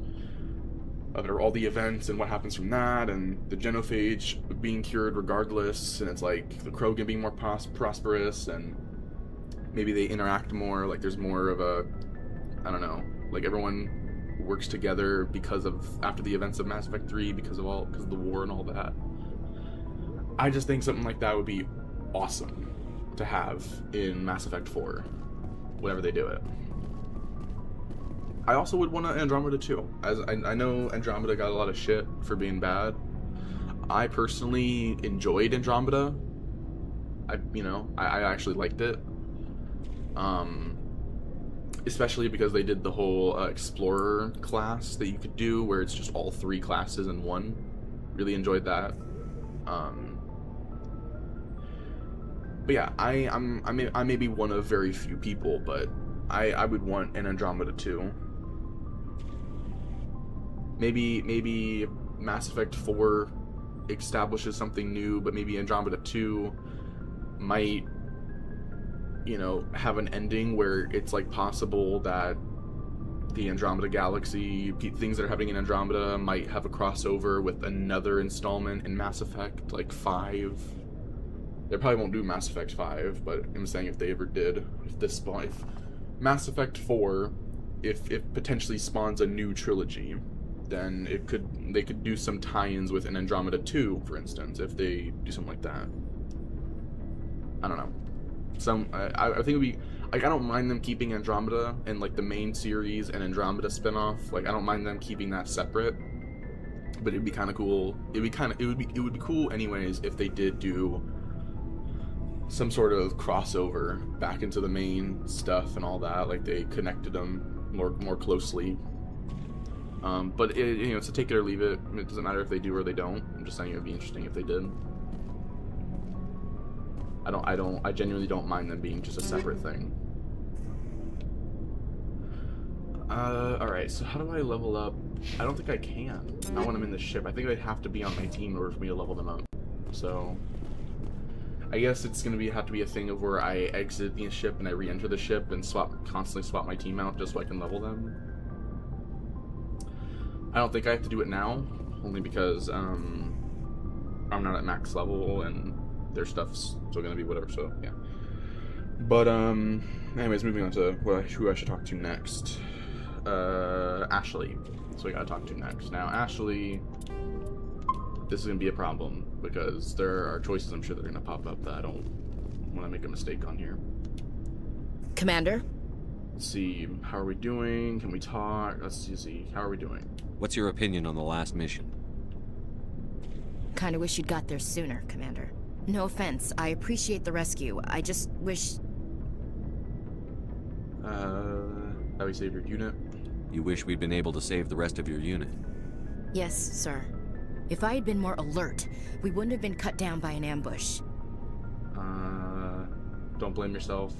after all the events and what happens from that, and the genophage being cured regardless, and it's like the Krogan being more prosperous, and maybe they interact more, like there's more of a, I don't know, like everyone works together because of, after the events of Mass Effect 3, because of the war and all that. I just think something like that would be awesome to have in Mass Effect 4, whenever they do it. I also would want Andromeda too, as I know Andromeda got a lot of shit for being bad. I personally enjoyed Andromeda. I actually liked it. Especially because they did the whole Explorer class that you could do, where it's just all 3 classes in one. Really enjoyed that. But yeah, I may be one of very few people, but I would want an Andromeda too. Maybe Mass Effect 4 establishes something new, but maybe Andromeda 2 might, you know, have an ending where it's like possible that the Andromeda galaxy, things that are happening in Andromeda might have a crossover with another installment in Mass Effect, like 5. They probably won't do Mass Effect 5, but I'm saying if they ever did, if Mass Effect 4, if it potentially spawns a new trilogy, then they could do some tie-ins with an Andromeda 2, for instance, if they do something like that. I don't know. I think it'd be, like, I don't mind them keeping Andromeda in like the main series and Andromeda spinoff. Like, I don't mind them keeping that separate. But it'd be kind of cool. It would be cool anyways if they did do some sort of crossover back into the main stuff and all that. Like, they connected them more closely. But it's a take it or leave it. It doesn't matter if they do or they don't. I'm just saying it would be interesting if they did. I genuinely don't mind them being just a separate thing. Alright, so how do I level up? I don't think I can. Not when I'm in the ship. I think they have to be on my team in order for me to level them up. So I guess it's gonna have to be a thing of where I exit the ship and I re-enter the ship and constantly swap my team out just so I can level them. I don't think I have to do it now, only because I'm not at max level and their stuff's still gonna be whatever, so yeah. But anyways, moving on to who I should talk to next. Ashley. So we gotta talk to next. Now Ashley, this is gonna be a problem because there are choices I'm sure that are gonna pop up that I don't want to make a mistake on here. Commander? Let's see, how are we doing? Can we talk? Let's see, how are we doing? What's your opinion on the last mission? Kinda wish you'd got there sooner, Commander. No offense, I appreciate the rescue. I just wish... How we save your unit? You wish we'd been able to save the rest of your unit? Yes, sir. If I had been more alert, we wouldn't have been cut down by an ambush. Don't blame yourself.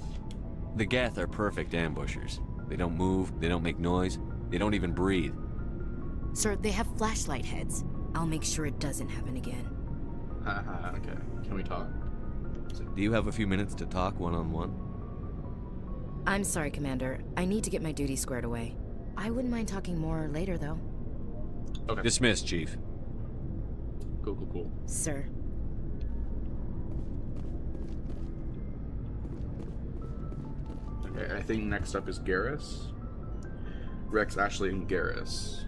The Geth are perfect ambushers. They don't move, they don't make noise, they don't even breathe. Sir, they have flashlight heads. I'll make sure it doesn't happen again. Okay. Can we talk? Do you have a few minutes to talk one-on-one? I'm sorry, Commander. I need to get my duty squared away. I wouldn't mind talking more later, though. Okay. Dismissed, Chief. Cool. Sir. Okay, I think next up is Garrus. Rex, Ashley, and Garrus.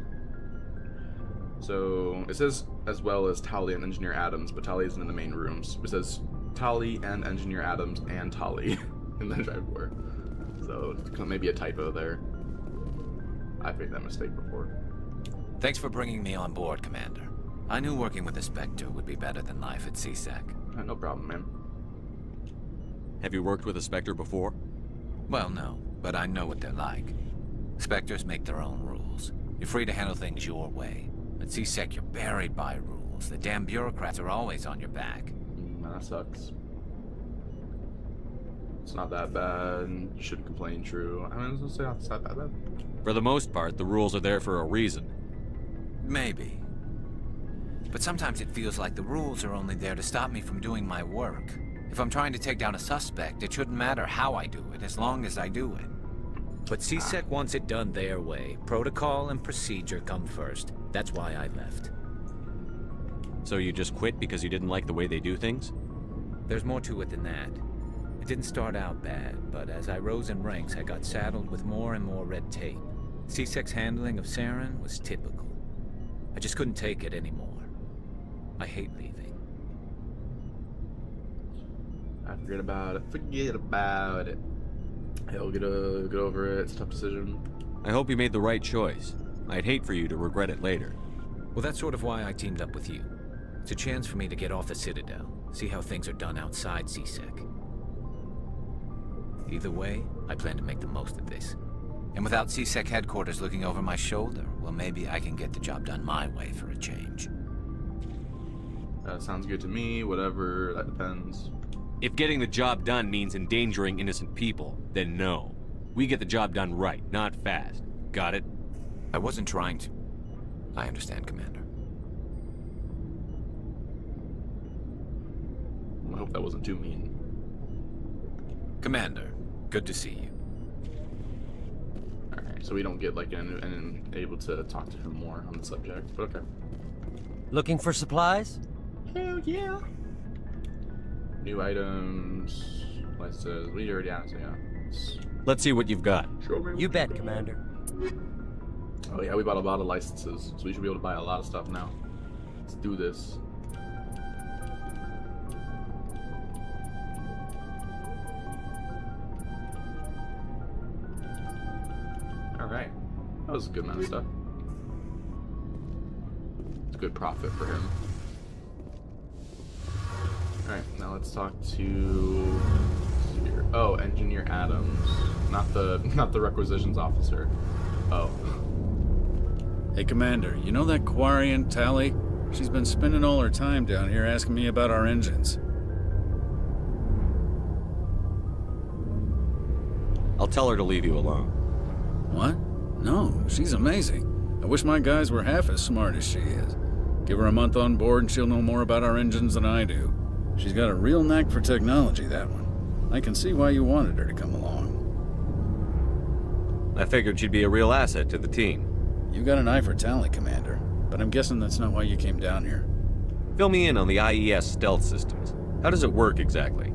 So, it says as well as Tali and Engineer Adams, but Tali isn't in the main rooms. It says Tali and Engineer Adams and Tali in the drive floor. So, maybe a typo there. I've made that mistake before. Thanks for bringing me on board, Commander. I knew working with the Spectre would be better than life at CSEC. No problem, man. Have you worked with a Spectre before? Well, no, but I know what they're like. Spectres make their own rules. You're free to handle things your way. At CSEC, you're buried by rules. The damn bureaucrats are always on your back. That sucks. It's not that bad. You shouldn't complain, true. I mean, I was gonna say it's not that bad. For the most part, the rules are there for a reason. Maybe. But sometimes it feels like the rules are only there to stop me from doing my work. If I'm trying to take down a suspect, it shouldn't matter how I do it, as long as I do it. But CSEC wants it done their way. Protocol and procedure come first. That's why I left. So you just quit because you didn't like the way they do things? There's more to it than that. It didn't start out bad, but as I rose in ranks, I got saddled with more and more red tape. CSEC's handling of Saren was typical. I just couldn't take it anymore. I hate leaving. Forget about it. He'll get over it. It's a tough decision. I hope you made the right choice. I'd hate for you to regret it later. Well, that's sort of why I teamed up with you. It's a chance for me to get off the Citadel, see how things are done outside CSEC. Either way, I plan to make the most of this. And without CSEC headquarters looking over my shoulder, well, maybe I can get the job done my way for a change. Sounds good to me. Whatever, that depends. If getting the job done means endangering innocent people, then no. We get the job done right, not fast. Got it? I wasn't trying to. I understand, Commander. I hope that wasn't too mean. Commander, good to see you. Alright, so we don't get like able to talk to him more on the subject, but okay. Looking for supplies? Hell yeah. New items, licenses, we already asked, yeah. Let's see what you've got. You bet, Commander. Oh yeah, we bought a lot of licenses, so we should be able to buy a lot of stuff now. Let's do this. Alright. That was a good amount of stuff. It's a good profit for him. Alright, now let's talk to... Oh, Engineer Adams. Not the requisitions officer. Oh. Hey, Commander, you know that Quarian, Tali? She's been spending all her time down here asking me about our engines. I'll tell her to leave you alone. What? No, she's amazing. I wish my guys were half as smart as she is. Give her a month on board and she'll know more about our engines than I do. She's got a real knack for technology, that one. I can see why you wanted her to come along. I figured she'd be a real asset to the team. You got an eye for talent, Commander, but I'm guessing that's not why you came down here. Fill me in on the IES stealth systems. How does it work exactly?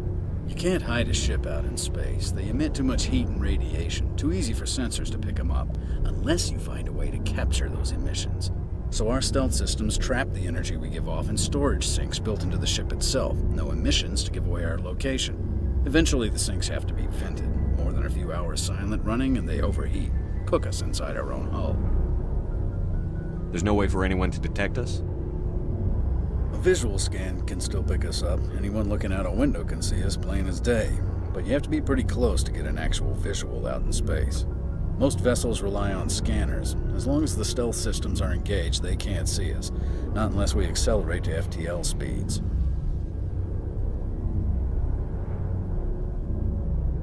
You can't hide a ship out in space. They emit too much heat and radiation. Too easy for sensors to pick them up, unless you find a way to capture those emissions. So our stealth systems trap the energy we give off in storage sinks built into the ship itself. No emissions to give away our location. Eventually the sinks have to be vented. More than a few hours silent running and they overheat. Cook us inside our own hull. There's no way for anyone to detect us? A visual scan can still pick us up. Anyone looking out a window can see us plain as day. But you have to be pretty close to get an actual visual out in space. Most vessels rely on scanners. As long as the stealth systems are engaged, they can't see us. Not unless we accelerate to FTL speeds.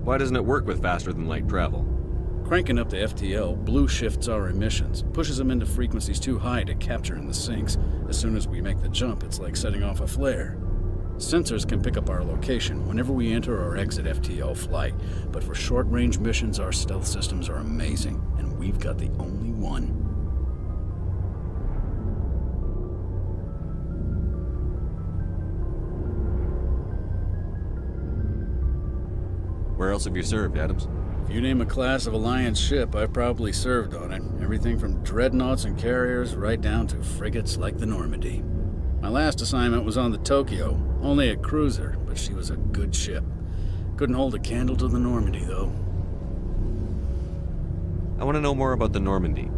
Why doesn't it work with faster-than-light travel? Cranking up to FTL blue shifts our emissions, pushes them into frequencies too high to capture in the sinks. As soon as we make the jump, it's like setting off a flare. Sensors can pick up our location whenever we enter or exit FTL flight, but for short-range missions, our stealth systems are amazing, and we've got the only one. Where else have you served, Adams? If you name a class of Alliance ship, I've probably served on it. Everything from dreadnoughts and carriers right down to frigates like the Normandy. My last assignment was on the Tokyo, only a cruiser, but she was a good ship. Couldn't hold a candle to the Normandy, though. I want to know more about the Normandy.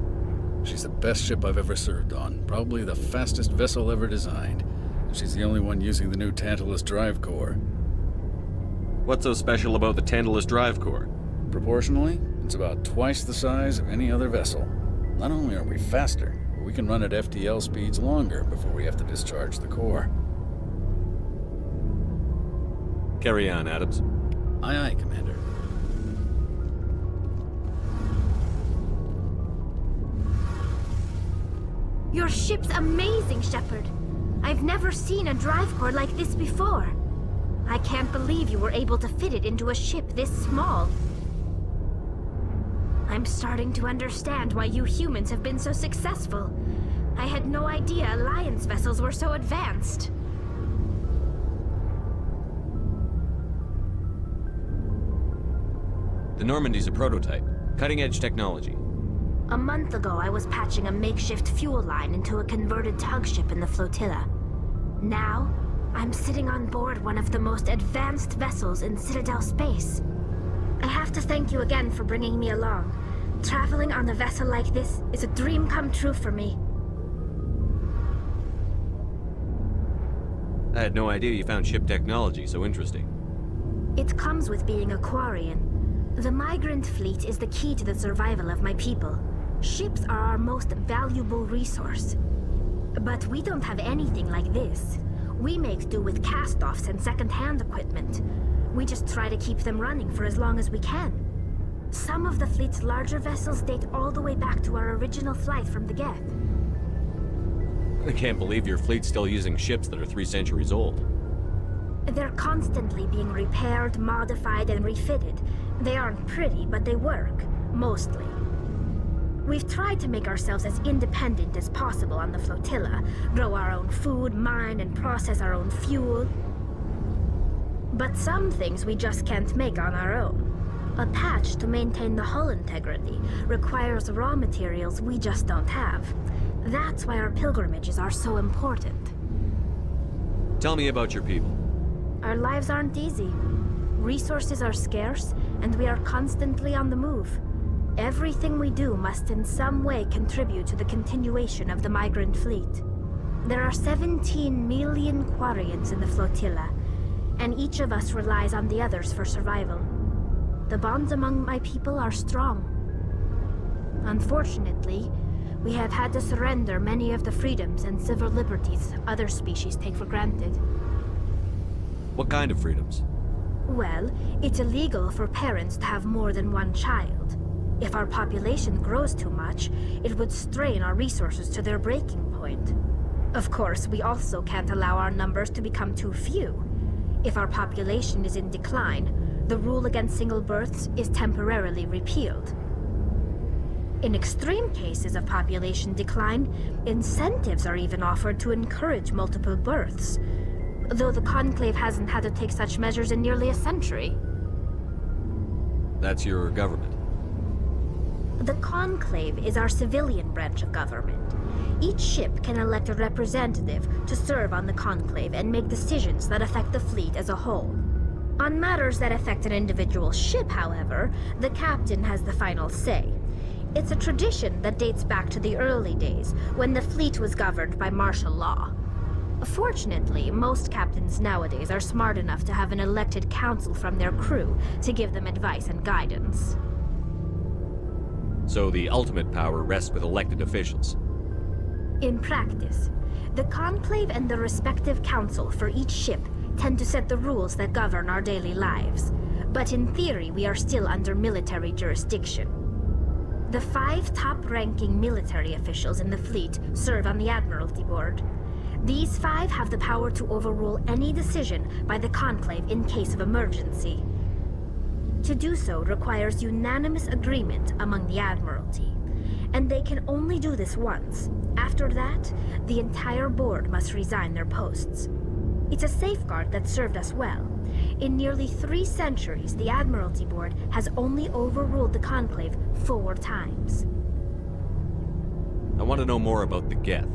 She's the best ship I've ever served on, probably the fastest vessel ever designed. And she's the only one using the new Tantalus drive core. What's so special about the Tantalus drive core? Proportionally, it's about twice the size of any other vessel. Not only are we faster, but we can run at FTL speeds longer before we have to discharge the core. Carry on, Adams. Aye, aye, Commander. Your ship's amazing, Shepard. I've never seen a drive core like this before. I can't believe you were able to fit it into a ship this small. I'm starting to understand why you humans have been so successful. I had no idea Alliance vessels were so advanced. The Normandy's a prototype. Cutting-edge technology. A month ago, I was patching a makeshift fuel line into a converted tug ship in the flotilla. Now, I'm sitting on board one of the most advanced vessels in Citadel space. I have to thank you again for bringing me along. Traveling on a vessel like this is a dream come true for me. I had no idea you found ship technology so interesting. It comes with being a Quarian. The migrant fleet is the key to the survival of my people. Ships are our most valuable resource. But we don't have anything like this. We make do with cast-offs and second-hand equipment. We just try to keep them running for as long as we can. Some of the fleet's larger vessels date all the way back to our original flight from the Geth. I can't believe your fleet's still using ships that are 3 centuries old. They're constantly being repaired, modified, and refitted. They aren't pretty, but they work. Mostly. We've tried to make ourselves as independent as possible on the flotilla, grow our own food, mine and process our own fuel. But some things we just can't make on our own. A patch to maintain the hull integrity requires raw materials we just don't have. That's why our pilgrimages are so important. Tell me about your people. Our lives aren't easy. Resources are scarce, and we are constantly on the move. Everything we do must in some way contribute to the continuation of the migrant fleet. There are 17 million Quarians in the flotilla, and each of us relies on the others for survival. The bonds among my people are strong. Unfortunately, we have had to surrender many of the freedoms and civil liberties other species take for granted. What kind of freedoms? Well, it's illegal for parents to have more than one child. If our population grows too much, it would strain our resources to their breaking point. Of course, we also can't allow our numbers to become too few. If our population is in decline, the rule against single births is temporarily repealed. In extreme cases of population decline, incentives are even offered to encourage multiple births, though the Conclave hasn't had to take such measures in nearly a century. That's your government? The Conclave is our civilian branch of government. Each ship can elect a representative to serve on the Conclave and make decisions that affect the fleet as a whole. On matters that affect an individual ship, however, the captain has the final say. It's a tradition that dates back to the early days, when the fleet was governed by martial law. Fortunately, most captains nowadays are smart enough to have an elected council from their crew to give them advice and guidance. So the ultimate power rests with elected officials. In practice, the Conclave and the respective council for each ship tend to set the rules that govern our daily lives. But in theory, we are still under military jurisdiction. The 5 top-ranking military officials in the fleet serve on the Admiralty Board. These 5 have the power to overrule any decision by the Conclave in case of emergency. To do so requires unanimous agreement among the Admiralty, and they can only do this once. After that, the entire board must resign their posts. It's a safeguard that served us well. In nearly 3 centuries, the Admiralty Board has only overruled the Conclave 4 times. I want to know more about the Geth.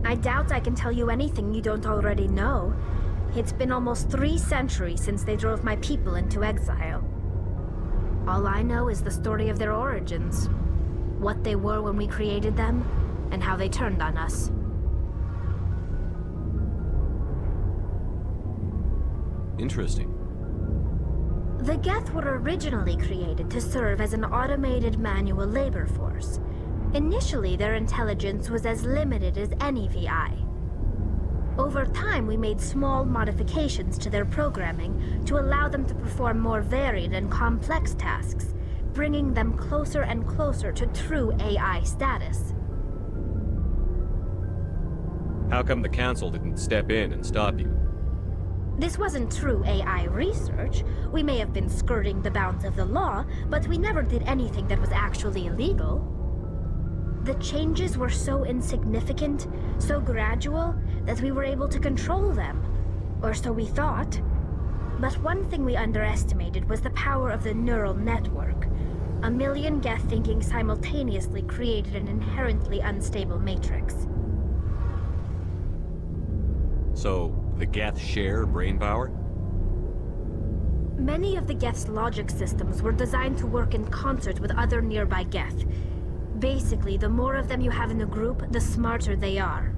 I doubt I can tell you anything you don't already know. It's been almost 3 centuries since they drove my people into exile. All I know is the story of their origins, what they were when we created them, and how they turned on us. Interesting. The Geth were originally created to serve as an automated manual labor force. Initially, their intelligence was as limited as any VI. Over time, we made small modifications to their programming to allow them to perform more varied and complex tasks, bringing them closer and closer to true AI status. How come the Council didn't step in and stop you? This wasn't true AI research. We may have been skirting the bounds of the law, but we never did anything that was actually illegal. The changes were so insignificant, so gradual, that we were able to control them. Or so we thought. But one thing we underestimated was the power of the neural network. A million Geth thinking simultaneously created an inherently unstable matrix. So, the Geth share brain power? Many of the Geth's logic systems were designed to work in concert with other nearby Geth. Basically, the more of them you have in a group, the smarter they are.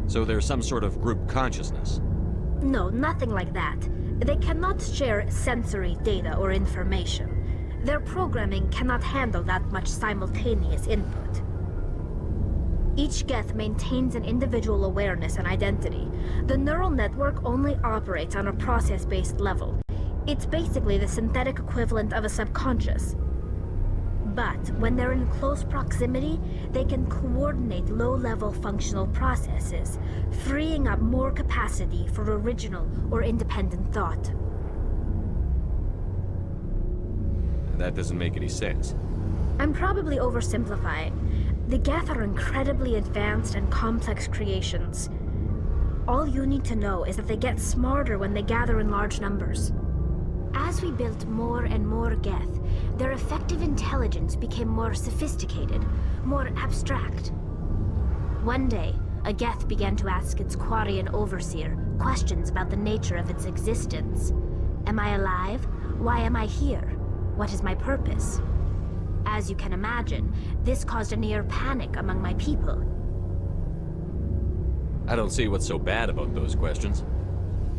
So there's some sort of group consciousness? No, nothing like that. They cannot share sensory data or information. Their programming cannot handle that much simultaneous input. Each Geth maintains an individual awareness and identity. The neural network only operates on a process-based level. It's basically the synthetic equivalent of a subconscious. But when they're in close proximity, they can coordinate low-level functional processes, freeing up more capacity for original or independent thought. That doesn't make any sense. I'm probably oversimplifying. The Geth are incredibly advanced and complex creations. All you need to know is that they get smarter when they gather in large numbers. As we built more and more Geth, their effective intelligence became more sophisticated, more abstract. One day, a Geth began to ask its Quarian overseer questions about the nature of its existence. Am I alive? Why am I here? What is my purpose? As you can imagine, this caused a near panic among my people. I don't see what's so bad about those questions.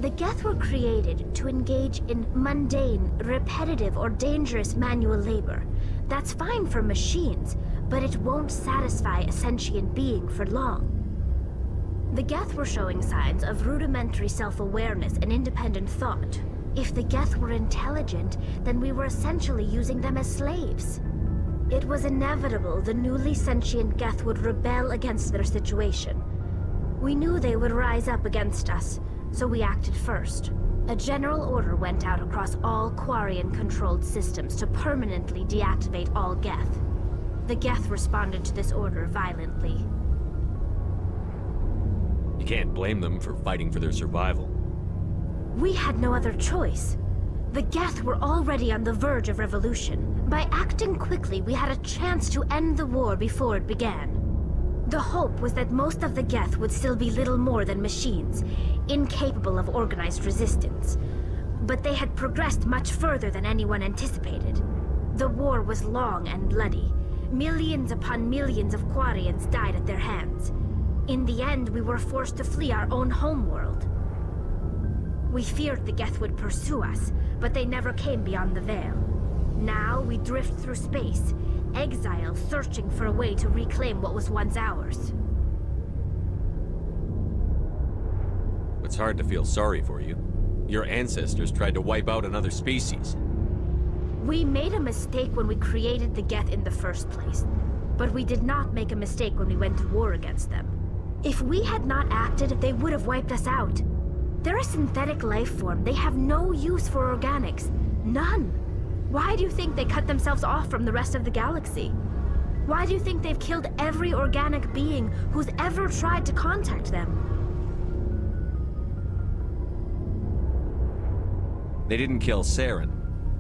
The Geth were created to engage in mundane, repetitive, or dangerous manual labor. That's fine for machines, but it won't satisfy a sentient being for long. The Geth were showing signs of rudimentary self-awareness and independent thought. If the Geth were intelligent, then we were essentially using them as slaves. It was inevitable the newly sentient Geth would rebel against their situation. We knew they would rise up against us, so we acted first. A general order went out across all Quarian-controlled systems to permanently deactivate all Geth. The Geth responded to this order violently. You can't blame them for fighting for their survival. We had no other choice. The Geth were already on the verge of revolution. By acting quickly, we had a chance to end the war before it began. The hope was that most of the Geth would still be little more than machines, incapable of organized resistance. But they had progressed much further than anyone anticipated. The war was long and bloody. Millions upon millions of Quarians died at their hands. In the end, we were forced to flee our own homeworld. We feared the Geth would pursue us, but they never came beyond the Veil. Now we drift through space, exile searching for a way to reclaim what was once ours. It's hard to feel sorry for you. Your ancestors tried to wipe out another species. We made a mistake when we created the Geth in the first place, but we did not make a mistake when we went to war against them. If we had not acted, they would have wiped us out. They're a synthetic life form. They have no use for organics. None. Why do you think they cut themselves off from the rest of the galaxy? Why do you think they've killed every organic being who's ever tried to contact them? They didn't kill Saren.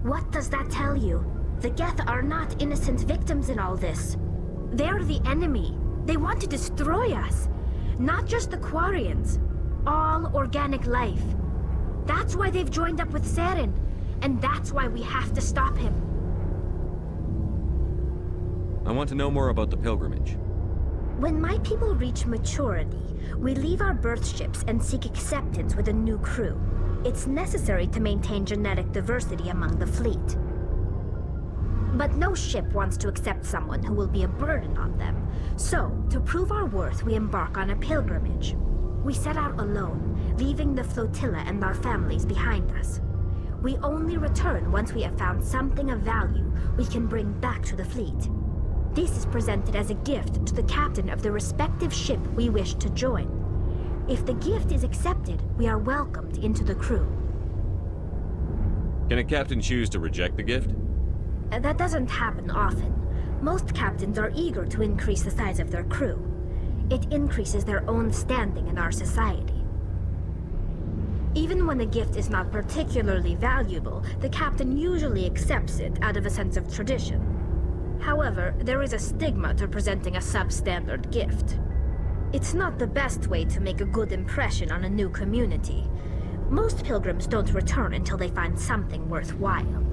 What does that tell you? The Geth are not innocent victims in all this. They're the enemy. They want to destroy us. Not just the Quarians. All organic life. That's why they've joined up with Saren. And that's why we have to stop him. I want to know more about the pilgrimage. When my people reach maturity, we leave our birth ships and seek acceptance with a new crew. It's necessary to maintain genetic diversity among the fleet. But no ship wants to accept someone who will be a burden on them. So, to prove our worth, we embark on a pilgrimage. We set out alone, leaving the flotilla and our families behind us. We only return once we have found something of value we can bring back to the fleet. This is presented as a gift to the captain of the respective ship we wish to join. If the gift is accepted, we are welcomed into the crew. Can a captain choose to reject the gift? That doesn't happen often. Most captains are eager to increase the size of their crew. It increases their own standing in our society. Even when a gift is not particularly valuable, the captain usually accepts it out of a sense of tradition. However, there is a stigma to presenting a substandard gift. It's not the best way to make a good impression on a new community. Most pilgrims don't return until they find something worthwhile.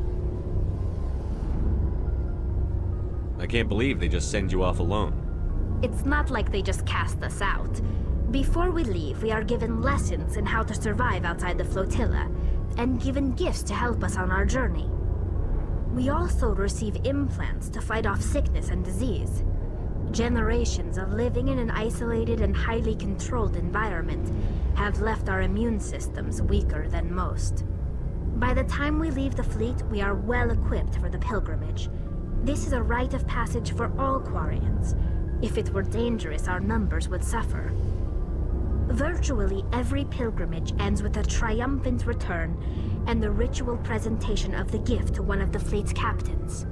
I can't believe they just send you off alone. It's not like they just cast us out. Before we leave, we are given lessons in how to survive outside the flotilla, and given gifts to help us on our journey. We also receive implants to fight off sickness and disease. Generations of living in an isolated and highly controlled environment have left our immune systems weaker than most. By the time we leave the fleet, we are well equipped for the pilgrimage. This is a rite of passage for all Quarians. If it were dangerous, our numbers would suffer. Virtually every pilgrimage ends with a triumphant return and the ritual presentation of the gift to one of the fleet's captains.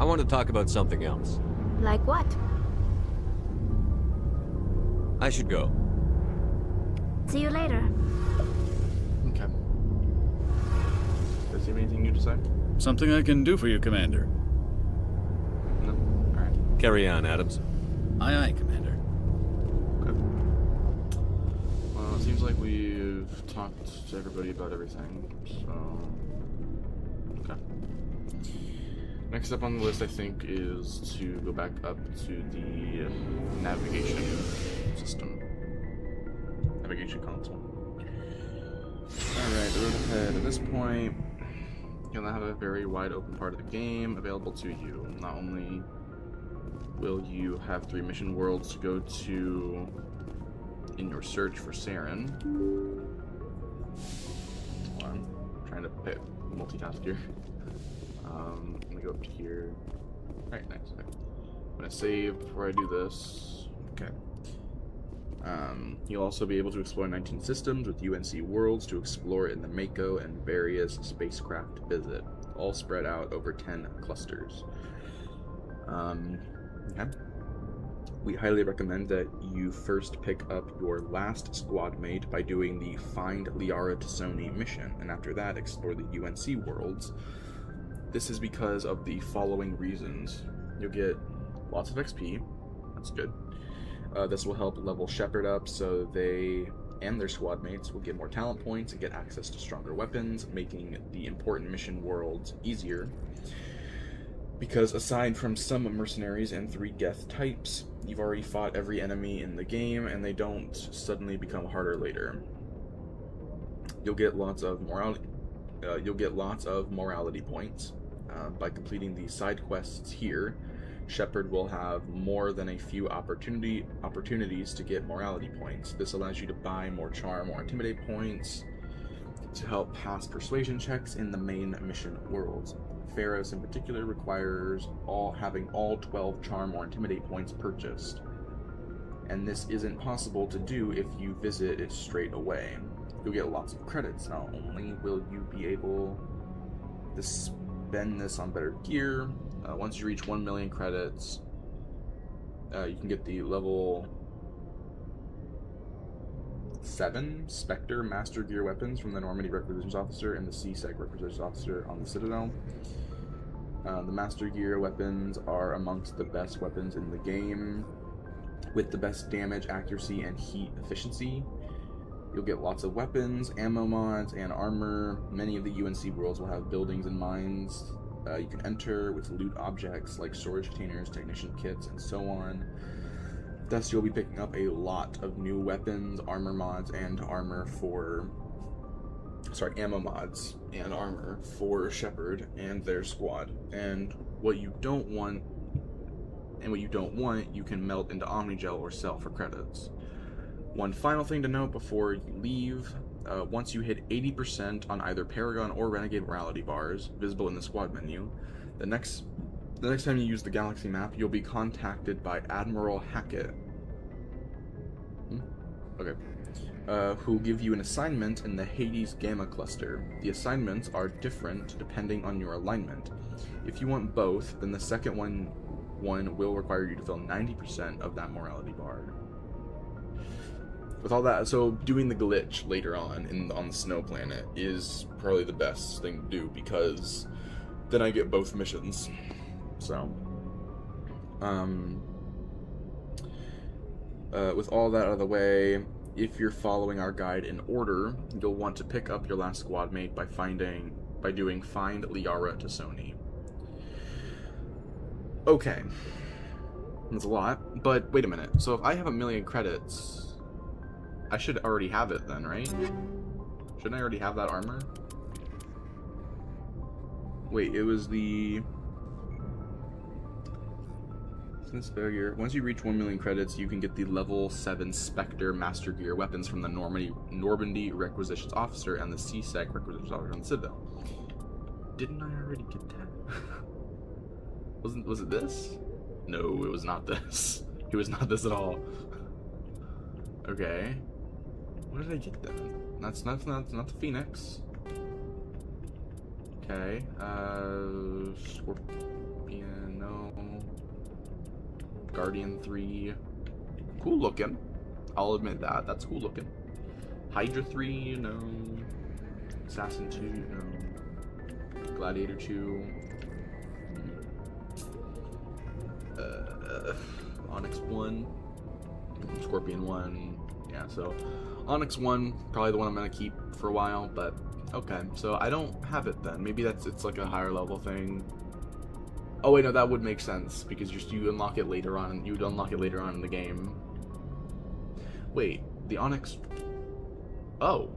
I want to talk about something else. Like what? I should go. See you later. Okay. Does he have anything new to say? Something I can do for you, Commander. No? Alright. Carry on, Adams. Aye, aye, Commander. Okay. Well, it seems like we've talked to everybody about everything, so... Okay. Next up on the list, I think, is to go back up to the navigation system. Navigation console. Alright, the road ahead. At this point, you'll now have a very wide open part of the game available to you. Not only will you have 3 mission worlds to go to in your search for Saren. Hold on, I'm trying to multitask here. I'm gonna go up to here. Alright, nice. Okay. I'm gonna save before I do this. Okay. You'll also be able to explore 19 systems with UNC worlds to explore in the Mako and various spacecraft visit, all spread out over 10 clusters. Okay. we highly recommend that you first pick up your last squad mate by doing the Find Liara T'Soni mission, and after that, explore the UNC worlds. This is because of the following reasons. You'll get lots of XP, that's good. This will help level Shepard up so they and their squad mates will get more talent points and get access to stronger weapons, making the important mission worlds easier. Because aside from some mercenaries and 3 Geth types, you've already fought every enemy in the game, and they don't suddenly become harder later. You'll get lots of morality. Points by completing the side quests here. Shepard will have more than a few opportunities to get morality points. This allows you to buy more charm or intimidate points to help pass persuasion checks in the main mission worlds. Pharos in particular requires having all 12 charm or intimidate points purchased, and this isn't possible to do if you visit it straight away. You'll get lots of credits. Not only will you be able to spend this on better gear, once you reach 1 million credits, you can get the level 7 Spectre Master Gear weapons from the Normandy Requisitions Officer and the C-Sec Requisitions Officer on the Citadel. The Master Gear weapons are amongst the best weapons in the game, with the best damage, accuracy, and heat efficiency. You'll get lots of weapons, ammo mods, and armor. Many of the UNC worlds will have buildings and mines you can enter with loot objects like storage containers, technician kits, and so on. Thus, you'll be picking up a lot of new weapons, armor mods, and ammo mods and armor for Shepard and their squad. And what you don't want, you can melt into Omnigel or sell for credits. One final thing to note before you leave: once you hit 80% on either Paragon or Renegade morality bars, visible in the squad menu, the next time you use the Galaxy map, you'll be contacted by Admiral Hackett, who'll give you an assignment in the Hades Gamma Cluster. The assignments are different depending on your alignment. If you want both, then the second one will require you to fill 90% of that morality bar. With all that, so doing the glitch later on on the snow planet is probably the best thing to do, because then I get both missions. So, with all that out of the way, if you're following our guide in order, you'll want to pick up your last squad mate by doing Find Liara T'Soni. Okay, that's a lot, but wait a minute. So if I have 1 million credits, I should already have it then, right? Shouldn't I already have that armor? Wait, it was the... Once you reach 1 million credits, you can get the level 7 Spectre Master Gear weapons from the Normandy Requisitions Officer and the C-Sec Requisitions Officer on the Citadel. Didn't I already get that? Was it this? No, it was not this. It was not this at all. Okay. What did I get then? That's not the Phoenix. Okay. Scorpion, no. Guardian 3. Cool looking. I'll admit that. That's cool looking. Hydra 3, no. Assassin 2, no. Gladiator 2. Onyx 1. Scorpion 1. Yeah, so Onyx 1, probably the one I'm going to keep for a while, but okay. So I don't have it then. Maybe it's like a higher level thing. Oh wait, no, that would make sense, because you unlock it later on. You'd unlock it later on in the game. Wait, the Onyx... Oh.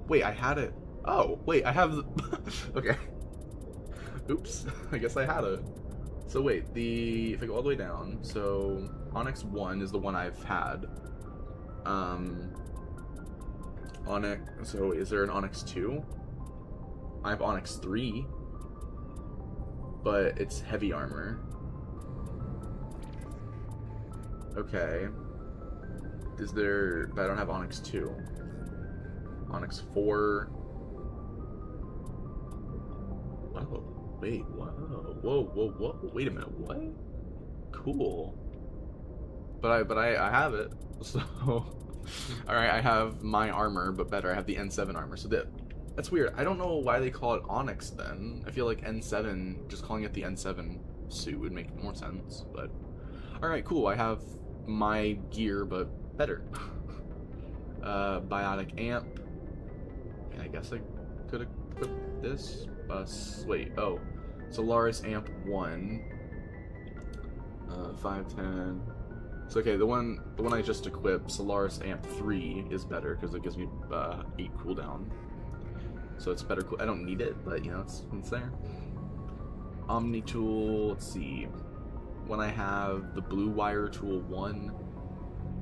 Wait, I had it. Oh, wait, I have the... Okay. Oops, I guess I had it. So wait, if I go all the way down, so Onyx 1 is the one I've had. Onyx, so is there an Onyx 2? I have Onyx 3, but it's heavy armor. Okay. But I don't have Onyx 2. Onyx 4. Whoa, wait, whoa, whoa, wait a minute, what? Cool. but I have it. So, all right, I have my armor, but better. I have the N7 armor. So that's weird. I don't know why they call it Onyx then. I feel like N7, just calling it the N7 suit would make more sense. But all right, cool. I have my gear, but better. Biotic amp. And I guess I could equip this. Wait. Oh, Solaris amp 1. 510. So okay, the one I just equipped, Solaris amp 3, is better because it gives me 8 cooldown. So it's better. I don't need it, but you know it's there. Omni tool. Let's see. When I have the Blue Wire tool 1,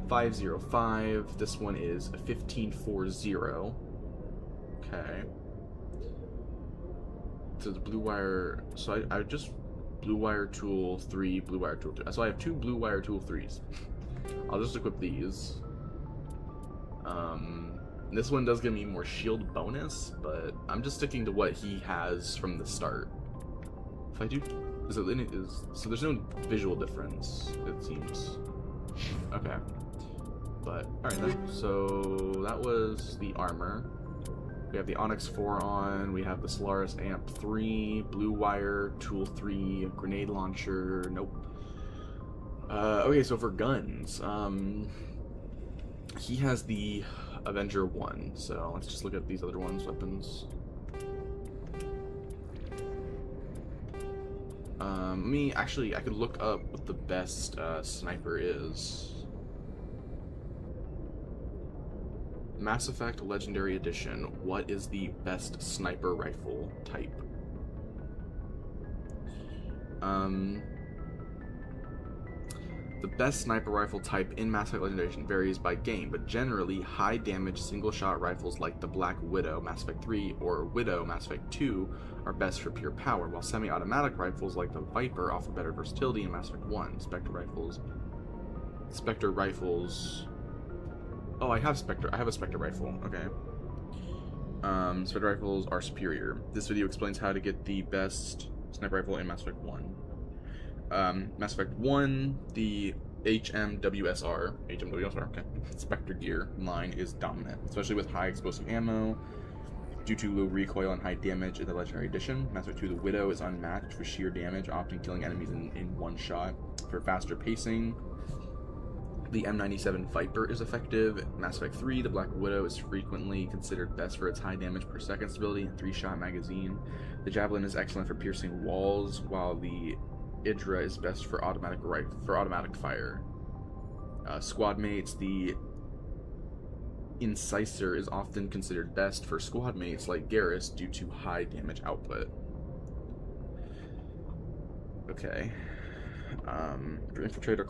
505. This one is a 1540. Okay. So the Blue Wire. So I just Blue Wire tool 3, Blue Wire tool 2. So I have 2 Blue Wire tool 3s. I'll just equip these. This one does give me more shield bonus, but I'm just sticking to what he has from the start. If I do, so there's no visual difference, it seems. Okay, but all right then. So that was the armor. We have the Onyx 4 on. We have the Solaris amp 3, Blue Wire tool 3, grenade launcher. Nope. Okay, so for guns, he has the Avenger 1, so let's just look at these other ones' weapons. I could look up what the best sniper is. Mass Effect Legendary Edition, what is the best sniper rifle type? The best sniper rifle type in Mass Effect Legendary Edition varies by game, but generally high damage single shot rifles like the Black Widow Mass Effect 3 or Widow Mass Effect 2 are best for pure power, while semi-automatic rifles like the Viper offer better versatility in Mass Effect 1. Spectre rifles. Oh, I have a Spectre rifle. Okay. Spectre rifles are superior. This video explains how to get the best sniper rifle in Mass Effect 1. Mass Effect 1, the HMWSR, okay, Spectre gear line is dominant, especially with high explosive ammo, due to low recoil and high damage in the Legendary Edition. Mass Effect 2, the Widow is unmatched for sheer damage, often killing enemies in one shot. For faster pacing, the M97 Viper is effective. Mass Effect 3, the Black Widow is frequently considered best for its high damage per second stability and 3-shot magazine. The Javelin is excellent for piercing walls, while the Idra is best for automatic fire. Squad mates, the Incisor is often considered best for squad mates like Garrus due to high damage output. Okay. For infiltrator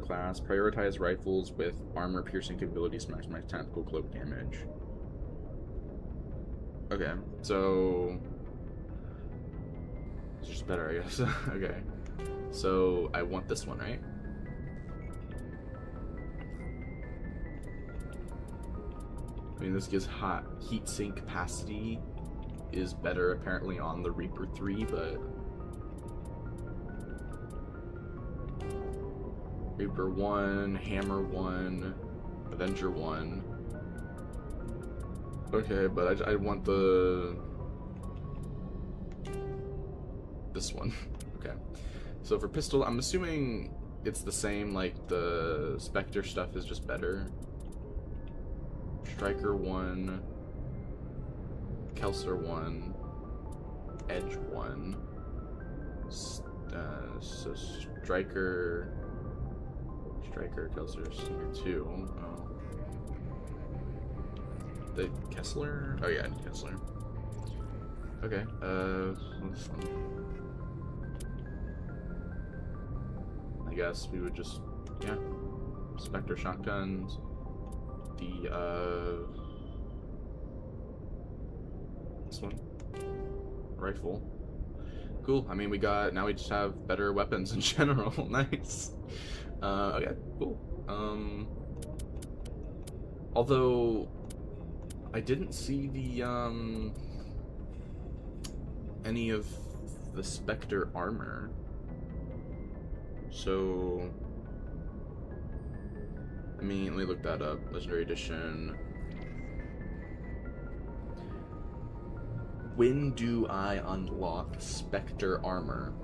class, prioritize rifles with armor piercing capabilities to maximize tactical cloak damage. Okay, so it's just better, I guess. Okay, so I want this one, right? I mean, this gives hot heat sink capacity is better apparently on the Reaper 3, but Reaper 1, Hammer 1, Avenger 1. Okay, but I want this one. Okay. So for pistol, I'm assuming it's the same, like the Spectre stuff is just better. Striker 1, Kelsier 1, Edge 1. So Striker, Kelsier 2. Oh. The Kessler? Oh yeah, Kessler. Okay, this one. I guess we would just, yeah. Spectre shotguns. The, this one. Rifle. Cool. I mean, now we just have better weapons in general. Nice. Okay, cool. Although I didn't see the any of the Spectre armor, so let me look that up. Legendary Edition. When do I unlock Spectre armor?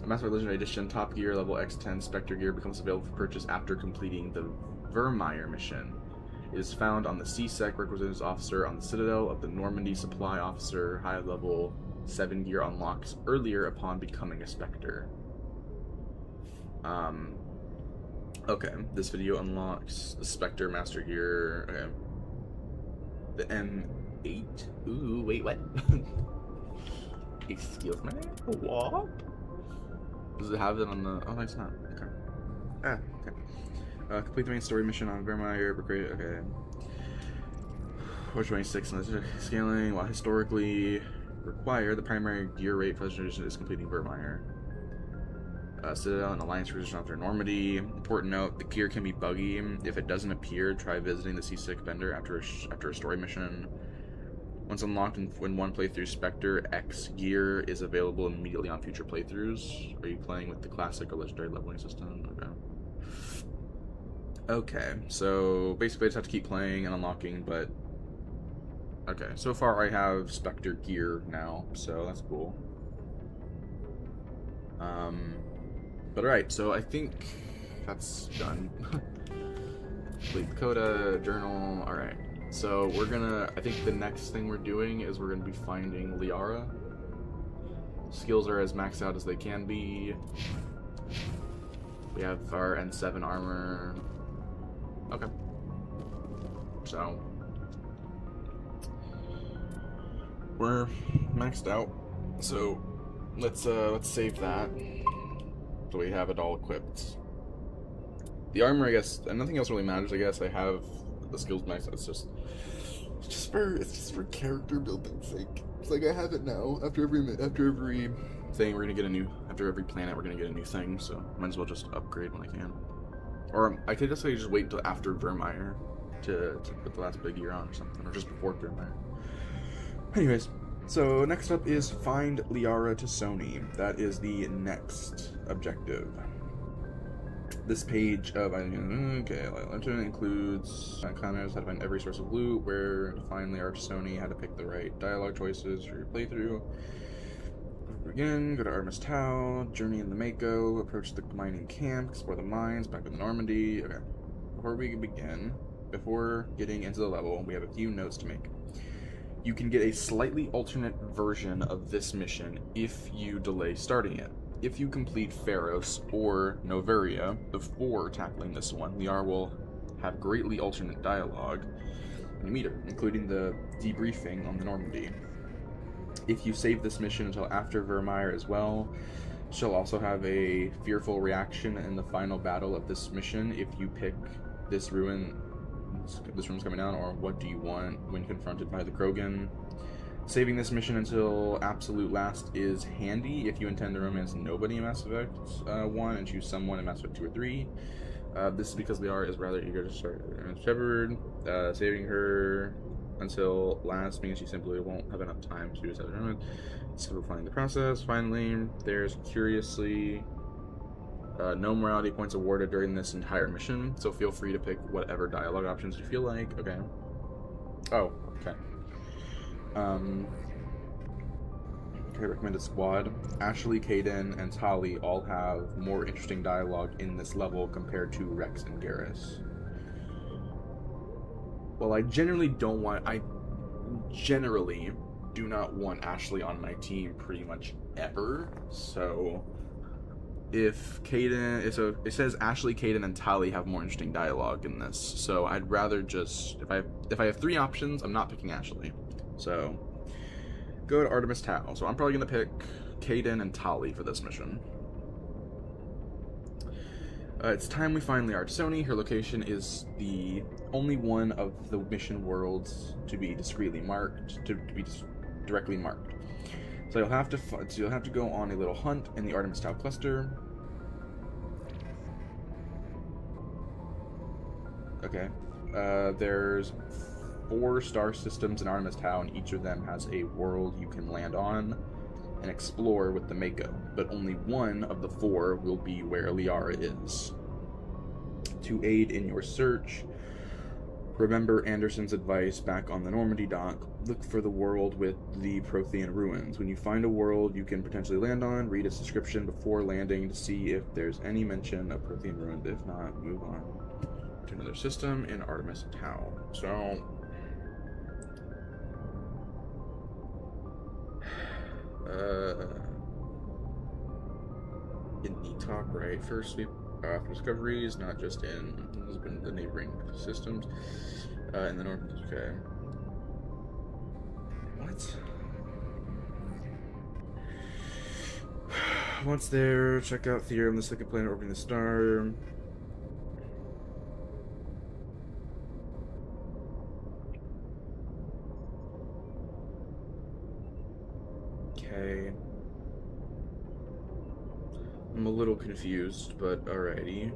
Master Legendary Edition Top Gear level X10 Spectre gear becomes available for purchase after completing the Vermeer mission. It is found on the CSEC Requisitions Officer on the Citadel of the Normandy Supply Officer. High level 7 gear unlocks earlier upon becoming a Spectre. Okay, this video unlocks the Spectre Master Gear. Okay. The M8. Ooh, wait, what? Excuse me? What? Does it have it on the... Oh, no, it's not. Okay. Ah, okay. Complete the main story mission on Vermeer. Okay. 426 in scaling. While historically required, the primary gear rate for this edition is completing Vermeer. Citadel and Alliance Resistance after Normandy. Important note, the gear can be buggy. If it doesn't appear, try visiting the C6 vendor after a story mission. Once unlocked when one playthrough, Spectre X gear is available immediately on future playthroughs. Are you playing with the classic or legendary leveling system? Okay, so basically I just have to keep playing and unlocking, but... Okay, so far I have Spectre gear now, so that's cool. But alright, so I think that's done. Complete the coda, journal, alright. So we're gonna, I think the next thing we're doing is we're gonna be finding Liara. Skills are as maxed out as they can be. We have our N7 armor. Okay. So we're maxed out. So let's save that. So we have it all equipped. The armor, I guess, and nothing else really matters. I guess I have the skills maxed out. It's just for character building sake. It's like I have it now. After every thing, we're gonna get a new. After every planet, we're gonna get a new thing. So might as well just upgrade when I can. Or I could just wait until after Vermeer to put the last big gear on or something, or just before Vermeer. Anyways, so next up is find Liara to Sony. That is the next objective. This page of includes comments how to find every source of loot, where to find Liara to Sony, how to pick the right dialogue choices for your playthrough. Again, go to Artemis Tau, journey in the Mako, approach the mining camp, explore the mines, back to the Normandy. Okay, before getting into the level, we have a few notes to make. You can get a slightly alternate version of this mission if you delay starting it. If you complete Pharos or Noveria before tackling this one, Liara will have greatly alternate dialogue when you meet her, including the debriefing on the Normandy. If you save this mission until after Vermeer as well, she'll also have a fearful reaction in the final battle of this mission if you pick this room's coming down, or what do you want when confronted by the Krogan. Saving this mission until absolute last is handy if you intend to romance nobody in Mass Effect 1 and choose someone in Mass Effect 2 or 3. This is because Liara is rather eager to start Shepard. Saving her until last means she simply won't have enough time to do it. Simplifying the process. Finally, there's curiously no morality points awarded during this entire mission, so feel free to pick whatever dialogue options you feel like. Okay. Oh, okay. Okay, recommended squad. Ashley, Kaidan, and Tali all have more interesting dialogue in this level compared to Rex and Garrus. Well, I generally do not want Ashley on my team pretty much ever, so if Kaidan, it says Ashley, Kaidan, and Tali have more interesting dialogue in this, so I'd rather just, if I have 3 options, I'm not picking Ashley. So go to Artemis Tau. So I'm probably gonna pick Kaidan and Tali for this mission. It's time we find Liara Sony. Her location is the only one of the mission worlds to be discreetly marked, directly marked. So you'll have to go on a little hunt in the Artemis Tau cluster. Okay. There's 4 star systems in Artemis Tau, and each of them has a world you can land on. and explore with the Mako, but only one of the 4 will be where Liara is. To aid in your search, remember Anderson's advice back on the Normandy dock. Look for the world with the Prothean ruins. When you find a world you can potentially land on, read its description before landing to see if there's any mention of Prothean ruins. If not, move on to another system in Artemis Tau. So, in Netok, right? First sweep for discoveries, not just in the neighboring systems. In the north, okay. What? Once there, check out Theorem, the second planet orbiting the star. Okay. I'm a little confused, but alrighty.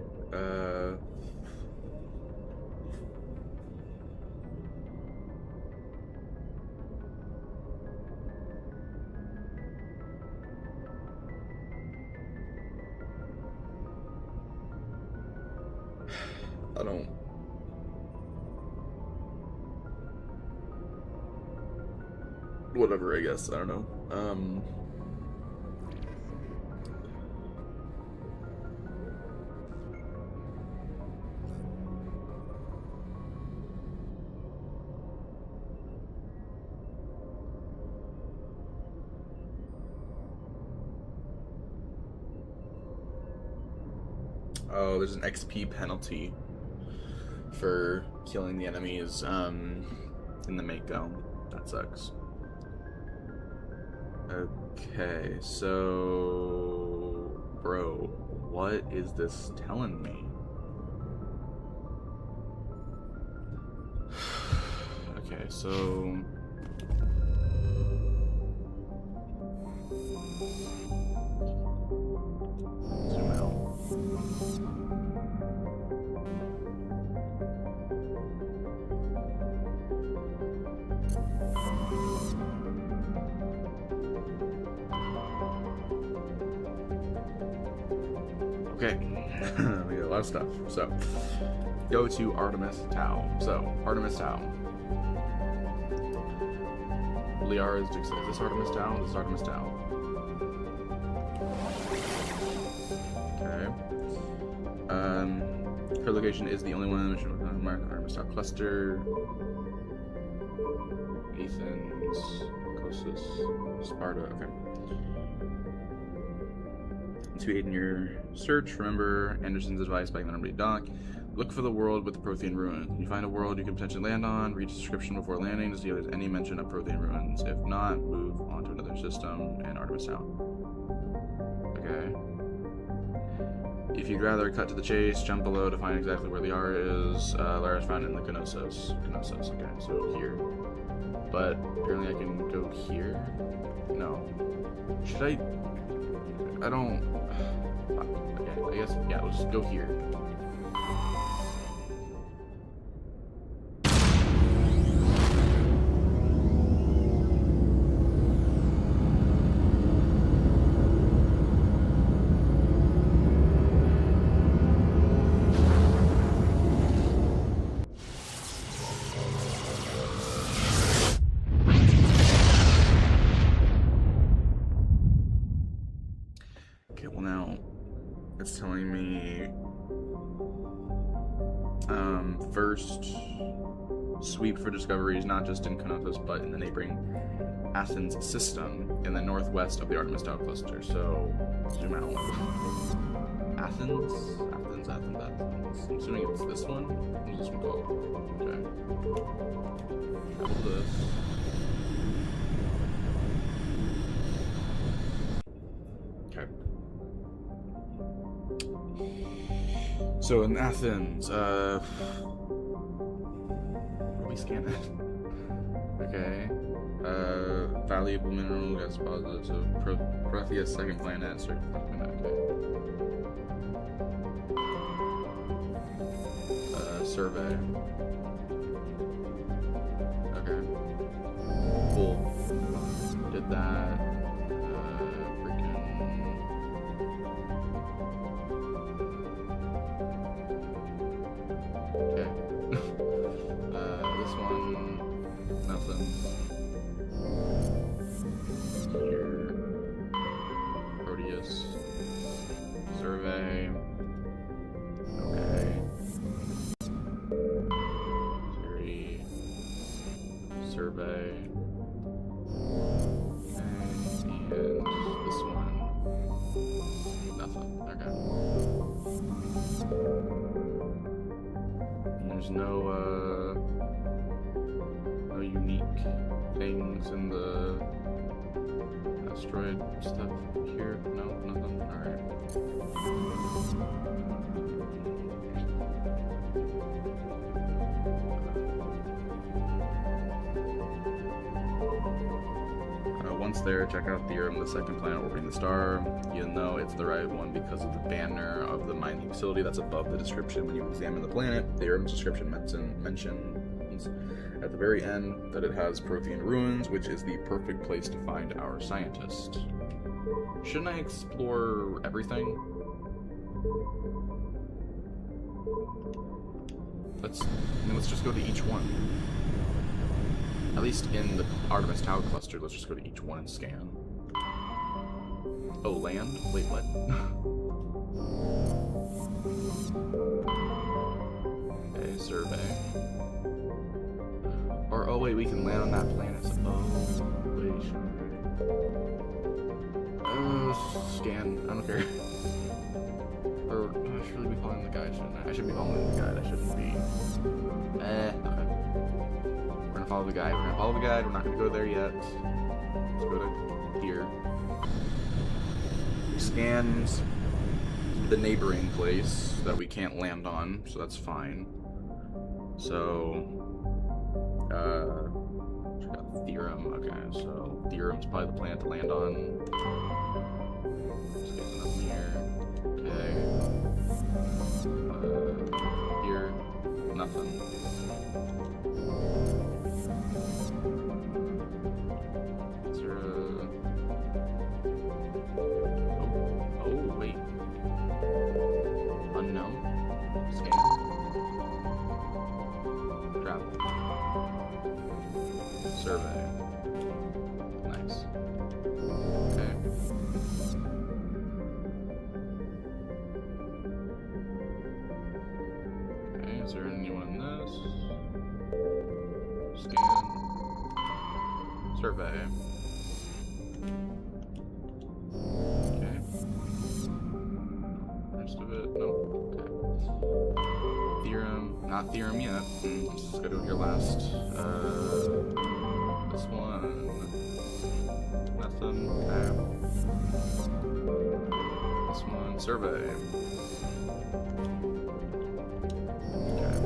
I don't... Whatever, I guess. I don't know. Oh, there's an XP penalty for killing the enemies in the Mako. That sucks. Okay, so... Bro, what is this telling me? Okay, so... Zoom out. Okay, we got a lot of stuff. So, go to Artemis Tau. So, Artemis Tau. Liara is this Artemis Tau? This is Artemis Tau. Okay. Her location is the only one which marked Artemis Tau cluster. Athens, Kossus, Sparta. Okay. To aid in your search, remember Anderson's advice back in the Normandy dock. Look for the world with the Prothean ruins. When you find a world you can potentially land on, read the description before landing to see if there's any mention of Prothean ruins. If not, move on to another system and Artemis Tau. Okay. If you'd rather cut to the chase, jump below to find exactly where Liara is. Liara's found in the Knossos. Okay, so here. But apparently I can go here? No. Should I don't... Okay, I guess, yeah, we'll just go here. First sweep for discoveries, not just in Knossos, but in the neighboring Athens system in the northwest of the Artemis Tau cluster. So, zoom out. Athens? I'm assuming it's this one? What is this one called? Okay. What's this? Okay. So in Athens, we scan it. Okay. Valuable mineral gas deposits of Prothea's second planet. Okay. Survey. Okay. Cool. Did that. Next one, nothing. Here, Proteus, survey. Okay. Theory, survey. Okay, and this one, nothing. Okay. And there's no unique things in the asteroid stuff here? No, nothing? Alright. Once there, check out Therum, the second planet orbiting the star. You'll know it's the right one because of the banner of the mining facility that's above the description when you examine the planet. Therum's description mentions at the very end that it has Prothean ruins, which is the perfect place to find our scientist. Shouldn't I explore everything? Let's just go to each one. At least in the Artemis Tau cluster, let's just go to each one and scan. Oh, land? Wait, what? Okay, survey. Or, oh wait, we can land on that planet. Oh, wait. Scan. I don't care. Or, I should really be following the guide, shouldn't I? I should be following the guide. I shouldn't be. Okay. We're gonna follow the guide. We're gonna follow the guide. We're not gonna go there yet. Let's go to here. We scanned the neighboring place that we can't land on, so that's fine. So, check out Therum. Okay, so Therum's probably the planet to land on. Scan up here. Okay. Here, nothing. Oh, wait. Unknown. Scan. Travel. Survey. Nice. Okay. Okay, is there anyone in this? Scan. Survey. Not Therum yet. Let's just go to your last. This one. Nothing. Okay. This one. Survey. Okay.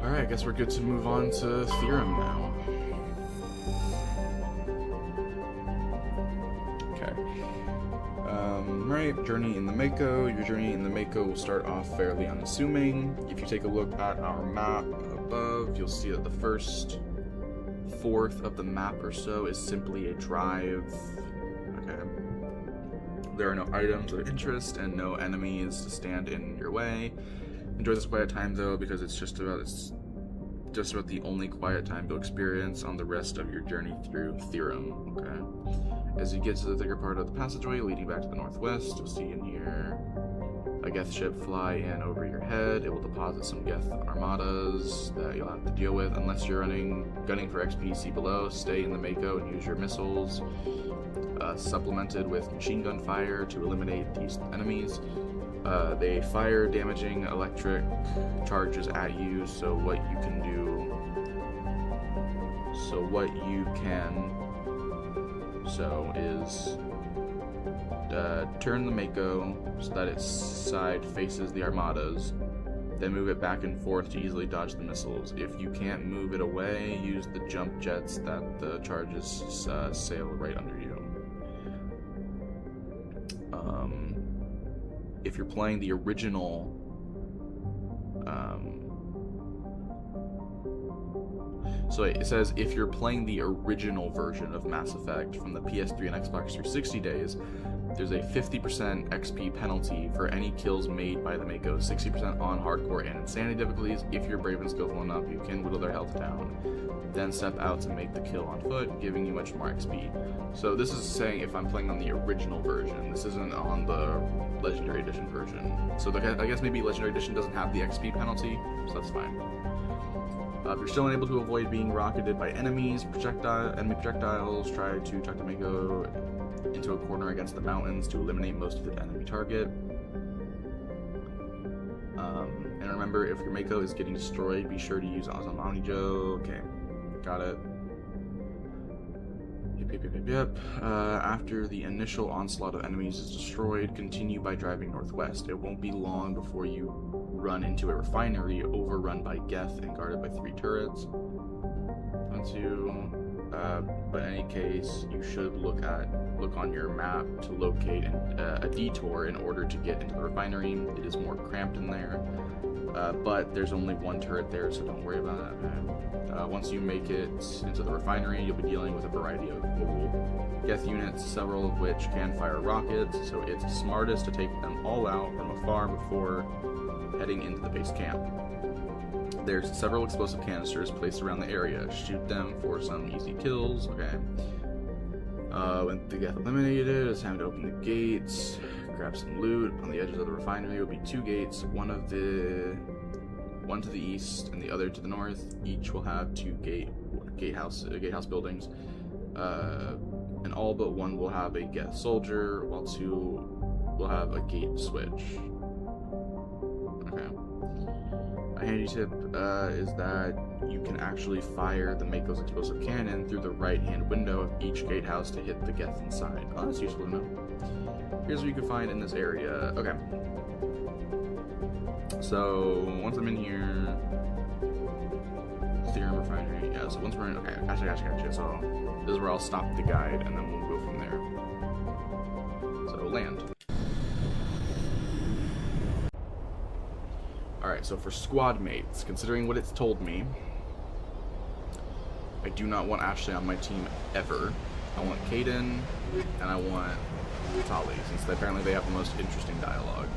Alright, I guess we're good to move on to Therum now. Right, journey in the Mako. Your journey in the Mako will start off fairly unassuming. If you take a look at our map above, you'll see that the first fourth of the map or so is simply a drive. Okay. There are no items of interest and no enemies to stand in your way. Enjoy this quiet time though, because it's just about the only quiet time you'll experience on the rest of your journey through Therum. Okay. As you get to the thicker part of the passageway leading back to the northwest, you'll see in here a Geth ship fly in over your head. It will deposit some Geth armadas that you'll have to deal with unless you're gunning for XP. See below. Stay in the Mako and use your missiles, supplemented with machine gun fire to eliminate these enemies. They fire damaging electric charges at you, so what you can is turn the Mako so that its side faces the armadas, then move it back and forth to easily dodge the missiles. If you can't move it away, use the jump jets that the charges sail right under you. If you're playing the original so it says if you're playing the original version of Mass Effect from the PS3 and Xbox 360 days, there's a 50% XP penalty for any kills made by the Mako, 60% on hardcore and insanity difficulties. If you're brave and skillful enough, you can whittle their health down, then step out to make the kill on foot, giving you much more XP. So this is saying if I'm playing on the original version, this isn't on the Legendary Edition version. So I guess maybe Legendary Edition doesn't have the XP penalty, so that's fine. If you're still unable to avoid being rocketed by enemy projectiles, try to chuck the Mako into a corner against the mountains to eliminate most of the enemy target. And remember, if your Mako is getting destroyed, be sure to use Awesome Omnijo. Okay, got it. Yep. After the initial onslaught of enemies is destroyed, continue by driving northwest. It won't be long before you run into a refinery overrun by Geth and guarded by 3 turrets. But in any case, you should look on your map to locate a detour in order to get into the refinery. It is more cramped in there, but there's only 1 turret there, so don't worry about that, man. Once you make it into the refinery, you'll be dealing with a variety of mobile Geth units, several of which can fire rockets, so it's smartest to take them all out from afar before heading into the base camp. There's several explosive canisters placed around the area. Shoot them for some easy kills. Okay. When the Geth eliminated, it's time to open the gates, grab some loot. On the edges of the refinery will be 2 gates, one to the east and the other to the north. Each will have 2 gatehouse buildings, and all but one will have a Geth soldier, while 2 will have a gate switch. Okay. A handy tip is that you can actually fire the Mako's explosive cannon through the right-hand window of each gatehouse to hit the Geth inside. Oh, that's useful to know. Here's what you can find in this area. Okay. So, once I'm in here... Theorem Refinery. Yeah, so once we're in... Okay, gotcha. So, this is where I'll stop the guide, and then we'll go from there. So, land. Alright, so for squad mates, considering what it's told me, I do not want Ashley on my team ever. I want Kaidan, and I want Tali, since apparently they have the most interesting dialogue.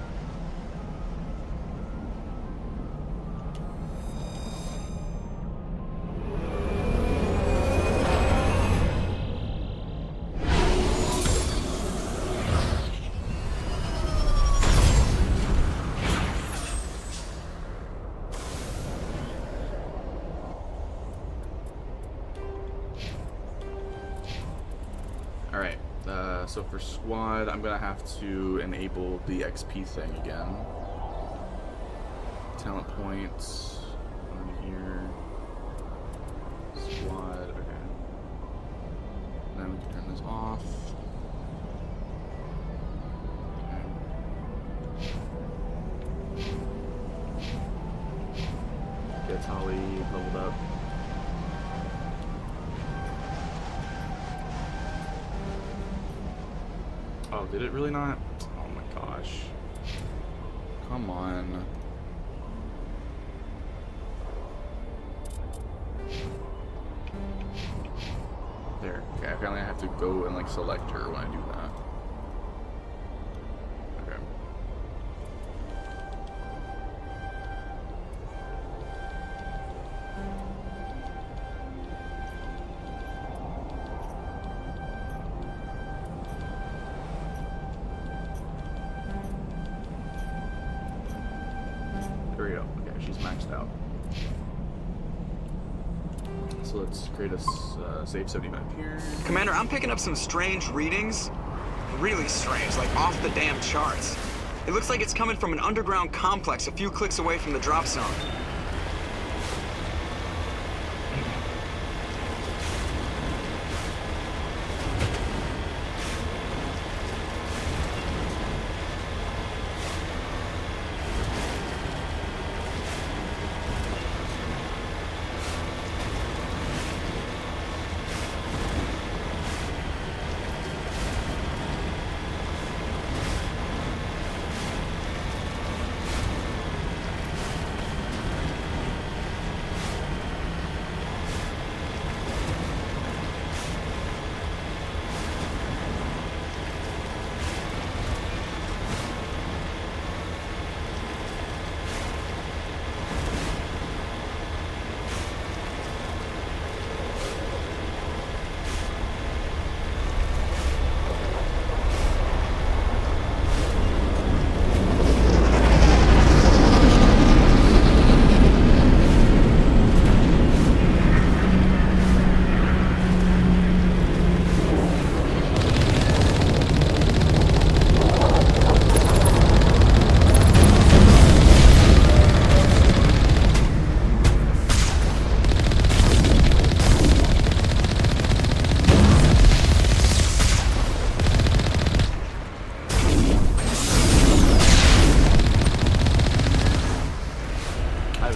So for squad, I'm gonna have to enable the XP thing again. Talent points on here. Squad, okay. Then we can turn this off. Okay. Get Tali leveled up. Oh, did it really not? Oh my gosh. Come on. There. Okay, apparently I have to go and like select her when I do that. Okay. There we go. Okay, she's maxed out. So let's create a save 70 map here. Commander, I'm picking up some strange readings. Really strange, like off the damn charts. It looks like it's coming from an underground complex a few clicks away from the drop zone.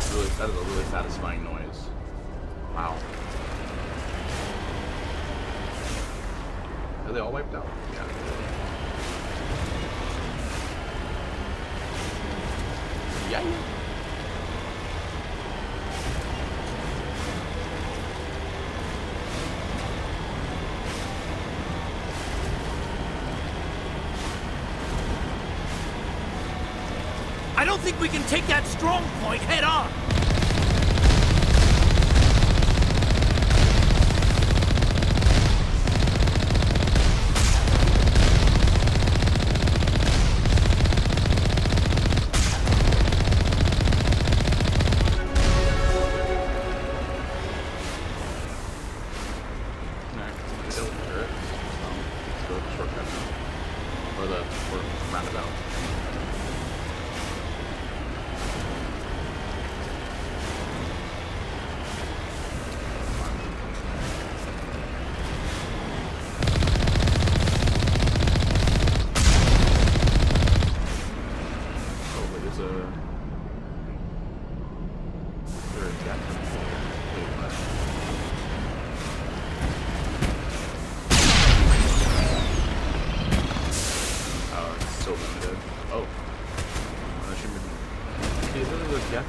that is a really satisfying noise. Wow. Are they all wiped out? Yeah. Yeah. I don't think we can take that strong point head on.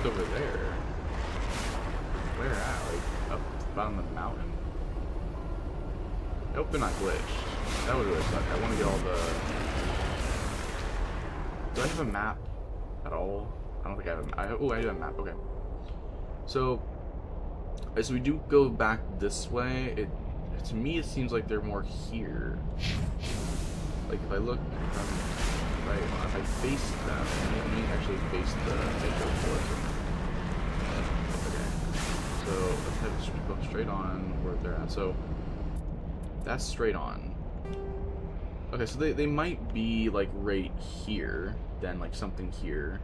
Over there. Where at? Like up on the mountain? I hope they're not glitched. That would really suck. I want to get all the. Do I have a map at all? I don't think I have. Oh, I do have a map. Okay. So, as we do go back this way, to me it seems like they're more here. Like if I look. Right, if I face them, let me actually face the Metro towards them. Okay, so let's go straight on where they're at. So that's straight on. Okay, so they might be like right here, then like something here,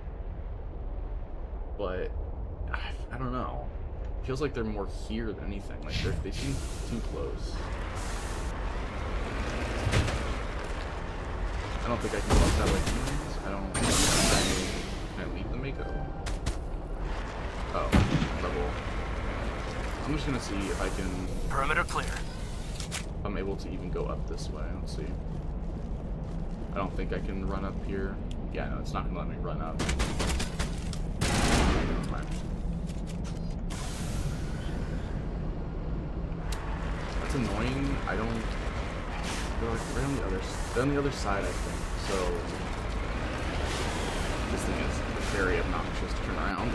but I don't know. It feels like they're more here than anything. Like they seem too close. I don't think I can go up that way. I don't. Can I leave the Mako? Oh, level. I'm just gonna see if I can. Perimeter clear. If I'm able to even go up this way. Let's see. I don't think I can run up here. Yeah, no, it's not gonna let me run up. That's annoying. I don't. They're like right on the other. They're on the other side, I think. So this thing is very obnoxious to turn around.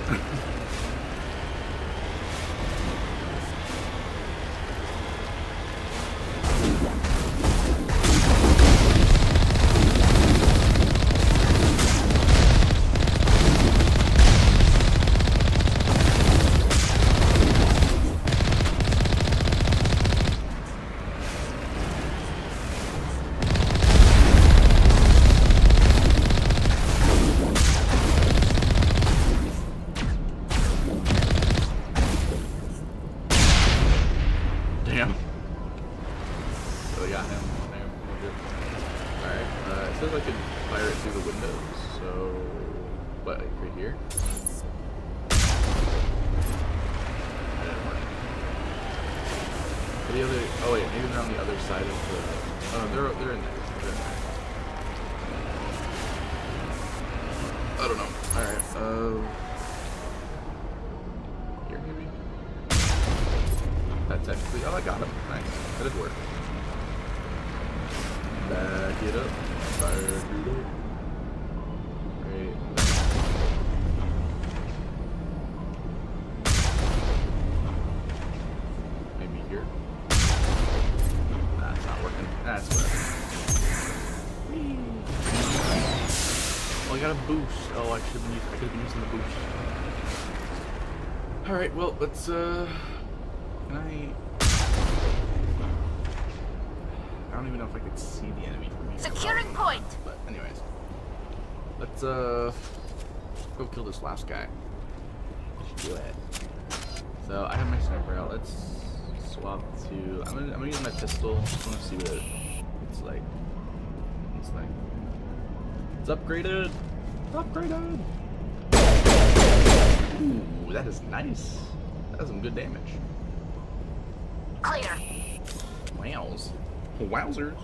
Alright, well, let's, can I don't even know if I could see the enemy from here. Securing point! But anyways, let's, go kill this last guy. Let's do it. So, I have my sniper out. Let's swap to, I'm gonna use my pistol. Just wanna see what it's like. It's upgraded! Upgraded! Ooh, that is nice. That's some good damage. Clear. Wows. Wowzers.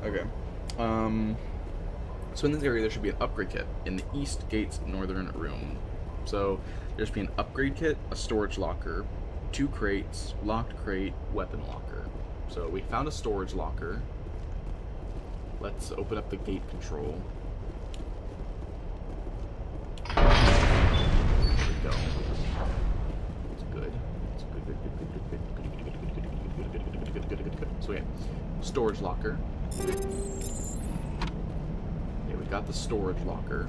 Okay. So in this area there should be an upgrade kit in the East Gate's northern room. So there should be an upgrade kit, a storage locker, 2 crates, locked crate, weapon locker. So we found a storage locker. Let's open up the gate control. There we go. It's good. It's good. So yeah, storage locker. Yeah, we got the storage locker.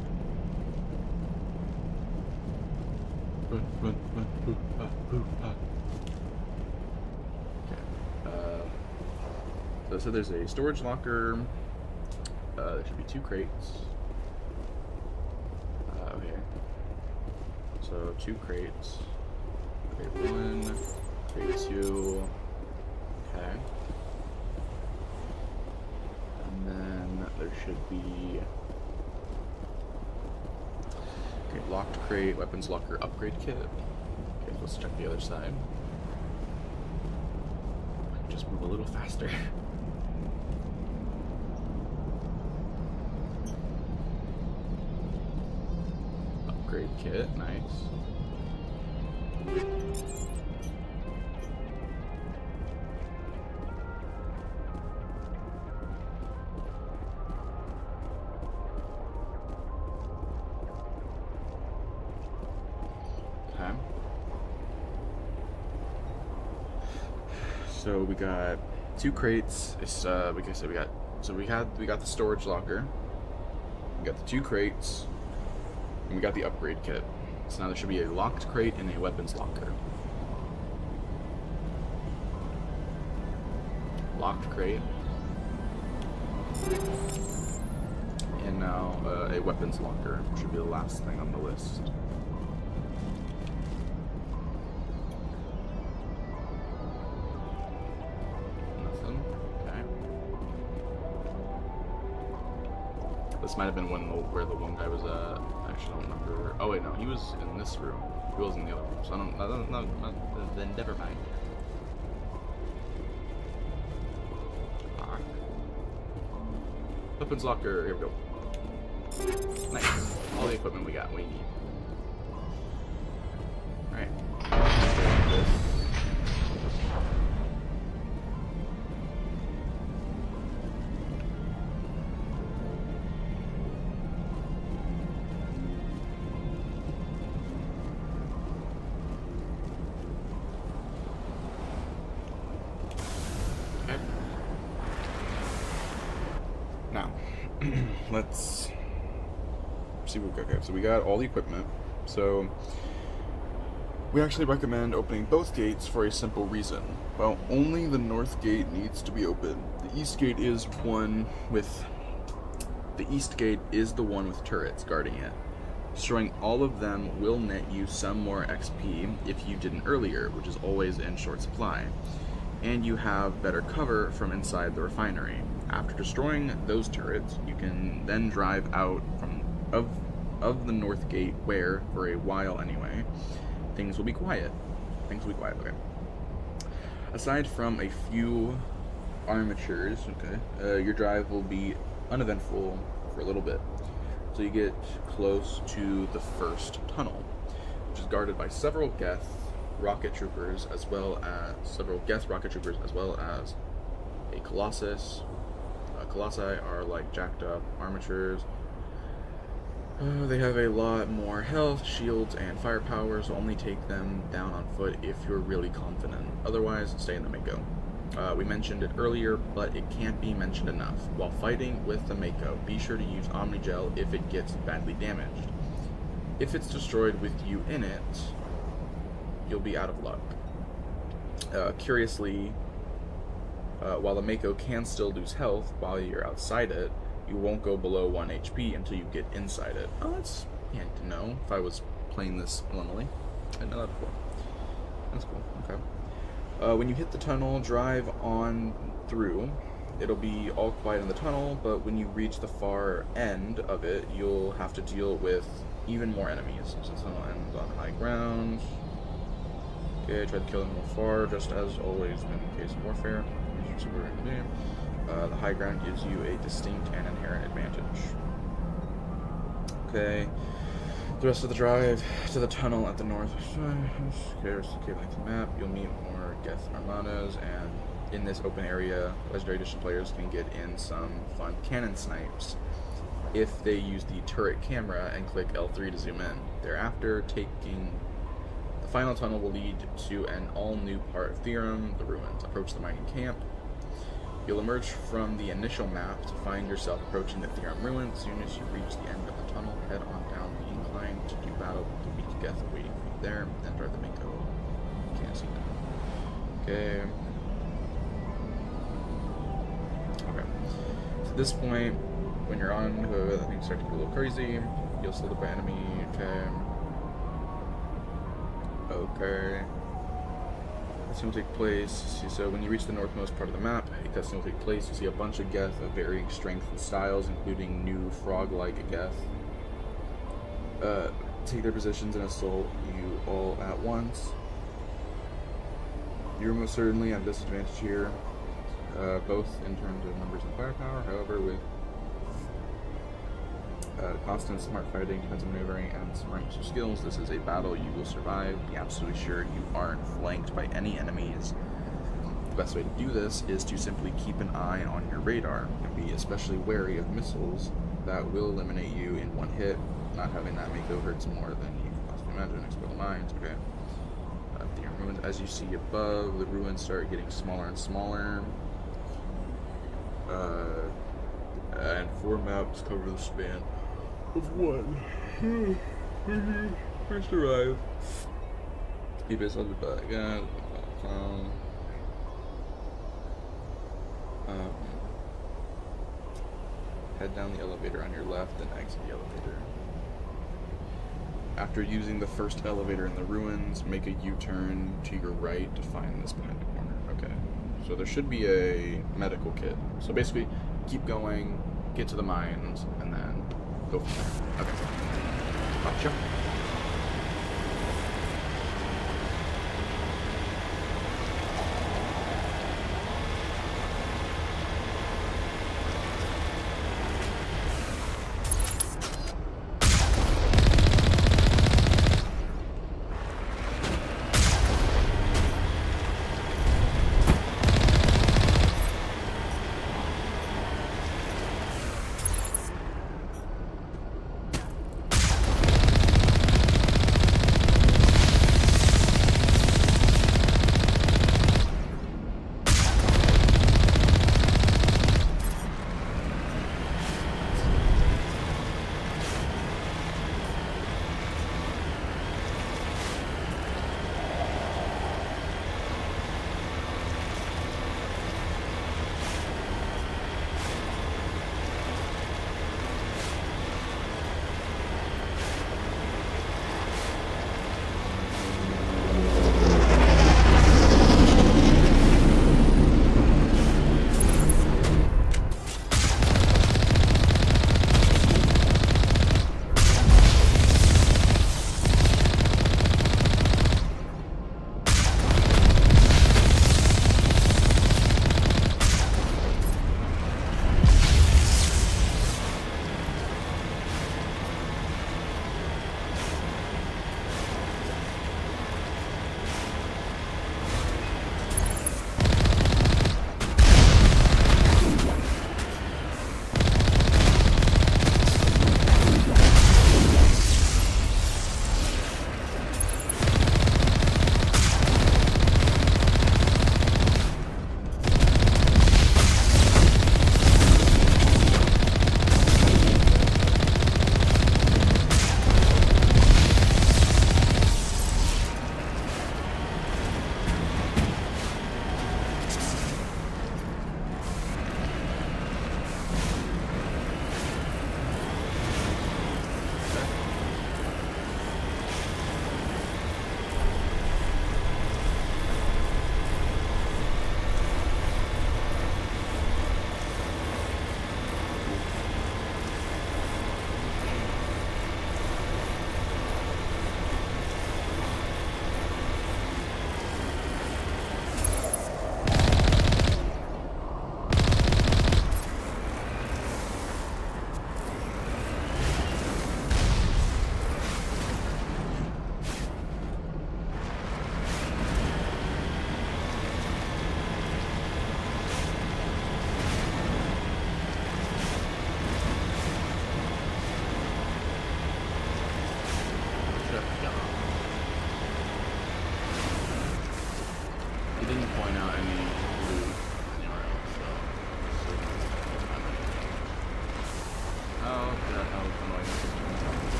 Okay. So there's a storage locker. There should be 2 crates. Okay. So 2 crates. Crate 1, crate 2. Okay. And then there should be locked crate, weapons locker, upgrade kit. Okay, let's check the other side. Just move a little faster. Upgrade kit, nice. So we got 2 crates. It's like I said, we got the storage locker. We got the 2 crates, and we got the upgrade kit. So now there should be a locked crate and a weapons locker. Locked crate, and now a weapons locker should be the last thing on the list. This might have been where the one guy was at. I actually don't remember. Oh wait, no, he was in this room. He was in the other room. So I don't. Then never mind. Weapons locker. Here we go. Nice. All the equipment we got. We need. All right. Now, let's see what we got. Okay, so we got all the equipment. So we actually recommend opening both gates for a simple reason. Well, only the north gate needs to be open. The east gate is the one with turrets guarding it. Destroying all of them will net you some more XP if you didn't earlier, which is always in short supply. And you have better cover from inside the refinery. After destroying those turrets, you can then drive out of the north gate where, for a while anyway, things will be quiet. Okay. Aside from a few armatures, your drive will be uneventful for a little bit. So you get close to the first tunnel, which is guarded by several Geth rocket troopers as well as a Colossus. Colossi are like jacked up armatures. They have a lot more health, shields, and firepower, so only take them down on foot if you're really confident. Otherwise, stay in the Mako. We mentioned it earlier, but it can't be mentioned enough. While fighting with the Mako, be sure to use Omnigel if it gets badly damaged. If it's destroyed with you in it, you'll be out of luck. Curiously, while the Mako can still lose health while you're outside it, you won't go below 1 HP until you get inside it. Oh, that's handy to know if I was playing this normally. I didn't know that before. That's cool, okay. When you hit the tunnel, drive on through. It'll be all quiet in the tunnel, but when you reach the far end of it, you'll have to deal with even more enemies. So the tunnel ends on high ground. Okay, try to kill them from afar, just as always in case of warfare. The high ground gives you a distinct and inherent advantage. Okay, the rest of the drive to the tunnel at the north. Okay, rest of the length map. You'll meet more Geth Armadas, and in this open area, Legendary Edition players can get in some fun cannon snipes if they use the turret camera and click L3 to zoom in. Thereafter, taking the final tunnel will lead to an all-new part of Therum, the ruins. Approach the mining camp. You'll emerge from the initial map to find yourself approaching the Therum ruins. As soon as you reach the end of the tunnel, head on down the incline to do battle with the weak Geth waiting for you there. Then drive the Mako. You can't see them. Okay. Okay. So at this point, when you're on, things start to get a little crazy. You'll slip up by enemy. Okay. Okay. Cutscene will take place. So when you reach the northmost part of the map, a cutscene will take place. You see a bunch of Geth of varying strength and styles, including new frog-like Geth. Take their positions and assault you all at once. You're most certainly at disadvantage here, both in terms of numbers and firepower. However, with constant smart fighting, defensive maneuvering, and some ranks of skills, this is a battle you will survive. Be absolutely sure you aren't flanked by any enemies. The best way to do this is to simply keep an eye on your radar and be especially wary of missiles that will eliminate you in one hit. Not having that Mako hurts more than you can possibly imagine. Explode the mines, okay. The ruins, as you see above, the ruins start getting smaller and smaller. And 4 maps cover the span of 1. First arrive. You based on the back. Head down the elevator on your left and exit the elevator. After using the first elevator in the ruins, make a U-turn to your right to find this behind the corner. Okay. So there should be a medical kit. So basically, keep going, get to the mines, and then go from there. Okay. Gotcha.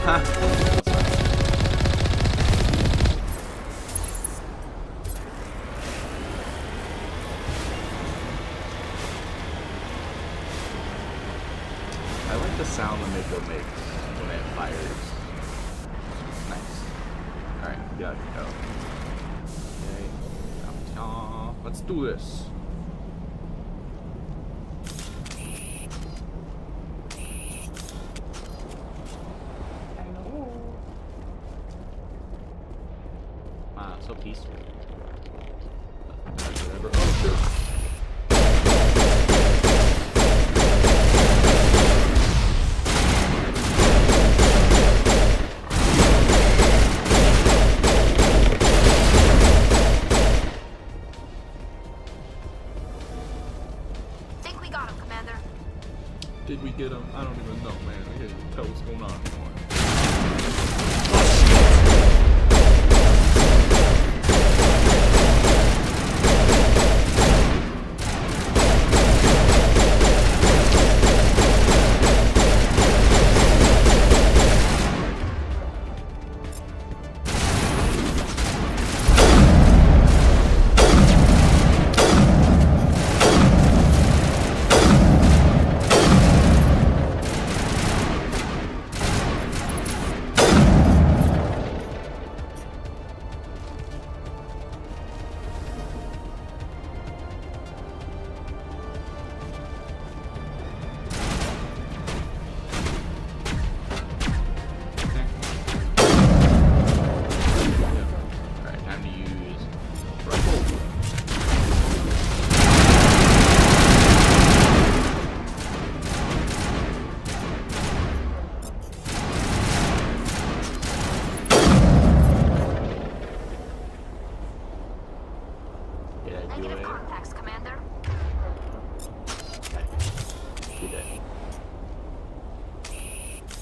I like the sound that Mako makes when it fires. Nice. Alright, yeah, go. Okay. Let's do this. Wow, so peaceful. Whatever. Oh, shit. Did we get him? I don't even know, man. I can't even tell what's going on anymore.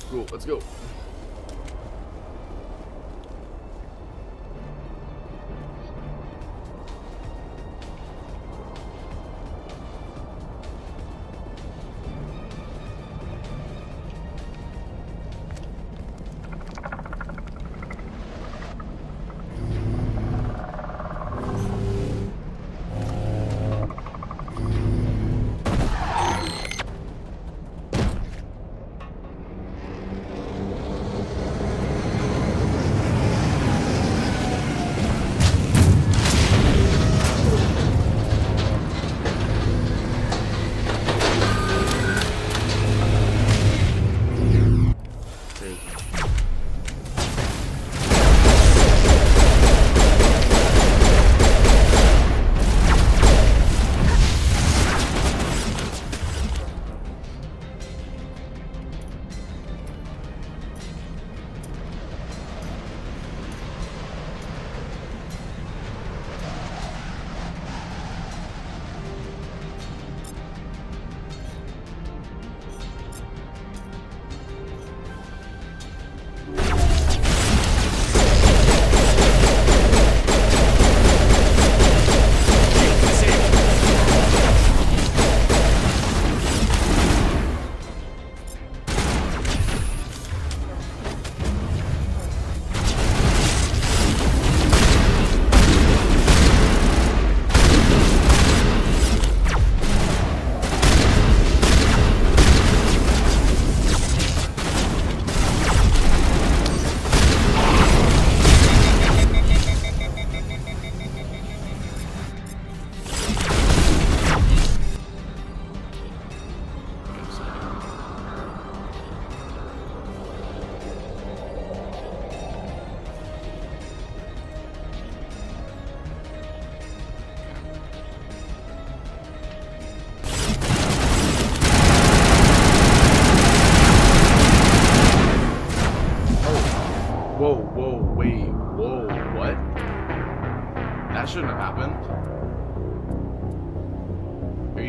Cool, let's go.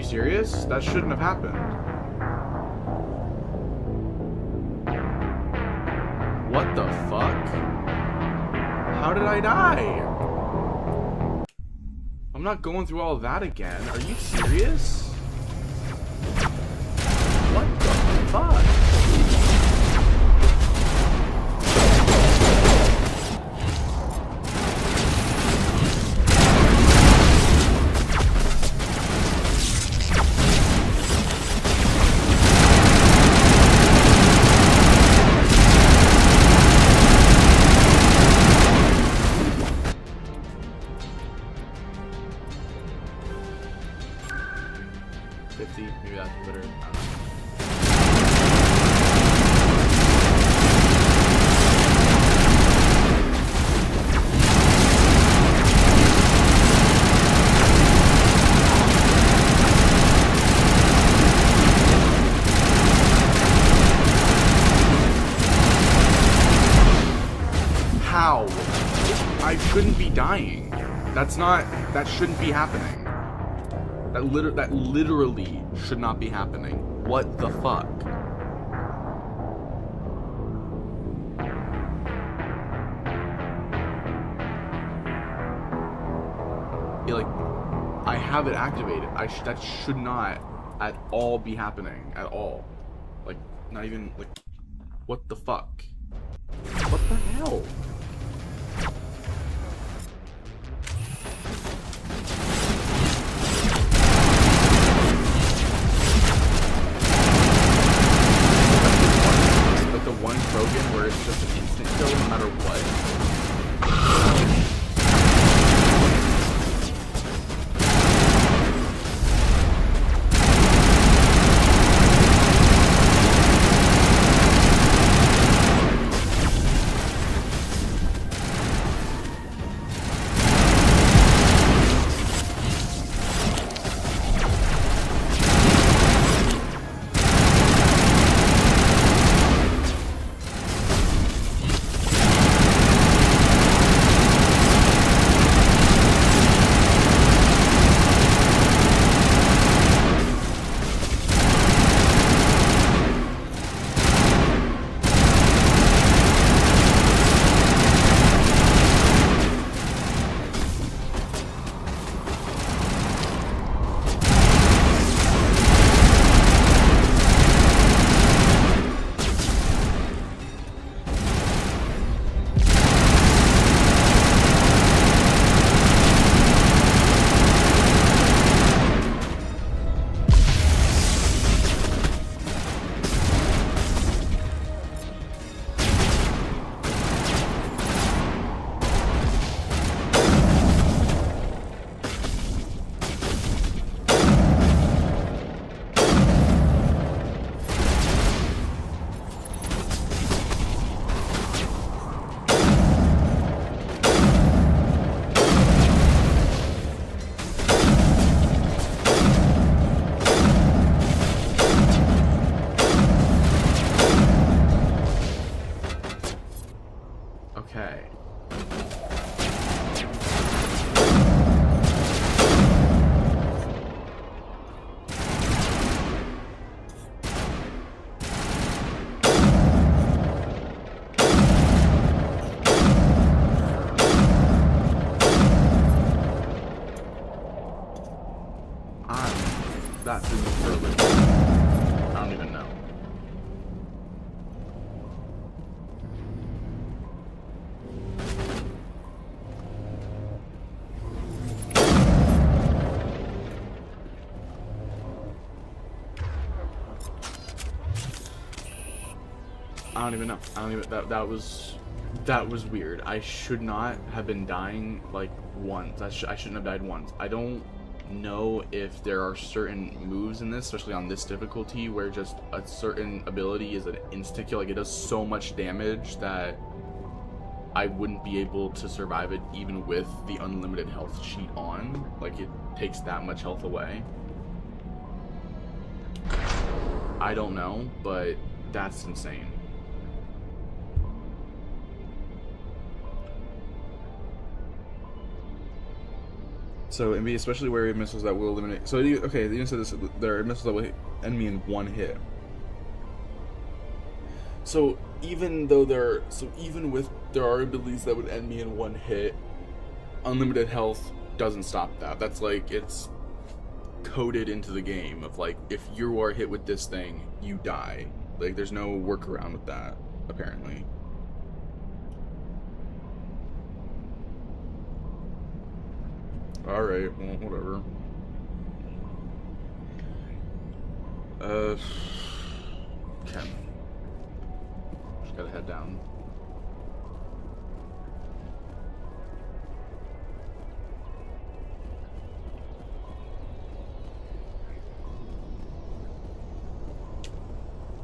Serious? That shouldn't have happened. What the fuck? How did I die? I'm not going through all that again. Are you serious? What the fuck? I shouldn't be dying. That shouldn't be happening. That literally should not be happening. What the fuck? Yeah, like, I have it activated. That should not at all be happening. At all. Like, not even, like, what the fuck? What the hell? Like the one Krogan where it's just an instant kill no matter what. Okay. That through the further. I don't even know. I don't even know. I don't even. That was weird. I should not have been dying like once. I shouldn't have died once. I don't know if there are certain moves in this, especially on this difficulty, where just a certain ability is an instant kill. Like, it does so much damage that I wouldn't be able to survive it even with the unlimited health sheet on. Like, it takes that much health away. I don't know, but that's insane. So, and especially where missiles that will eliminate. So, okay, you said this. There are missiles that will hit enemy in one hit. So, even though even with there are abilities that would end me in one hit, unlimited health doesn't stop that. That's like, it's coded into the game of like, if you are hit with this thing, you die. Like, there's no workaround with that, apparently. Alright, well, whatever. Okay. Just gotta head down.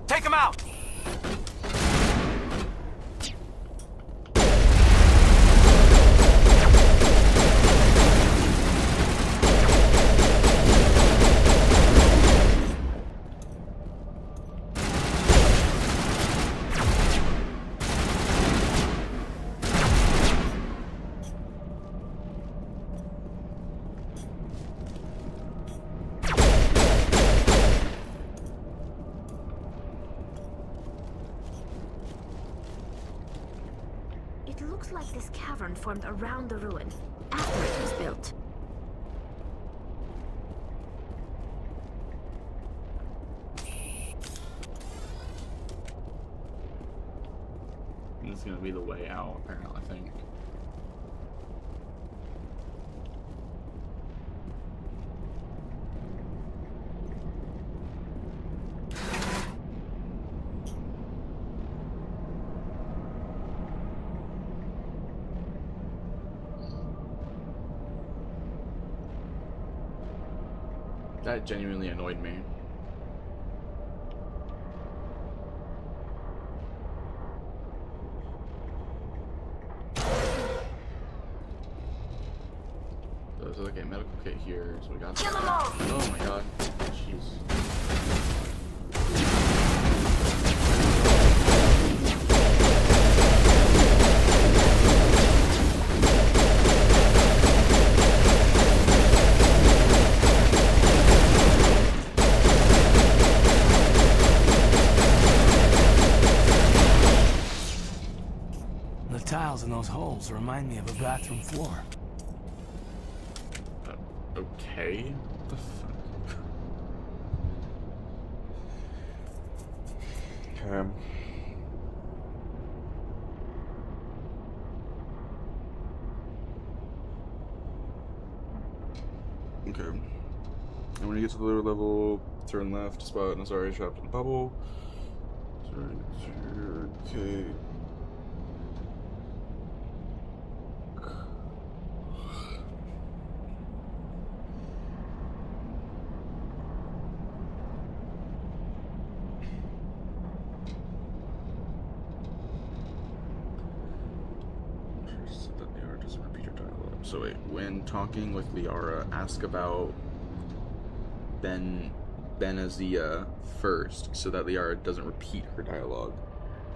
Take him out! looks like this cavern formed around the ruin, after it was built. This is gonna be the way out, apparently, I think. That genuinely annoyed me. So there's like a medical kit here, so we got Kill them all! Oh my god. Jeez. The tiles in those holes remind me of a bathroom floor. Okay. What the fuck? Okay. And when you get to the lower level, turn left to spot Nazari trapped in the bubble. Okay. So wait, when talking with Liara, ask about Benazia first, so that Liara doesn't repeat her dialogue.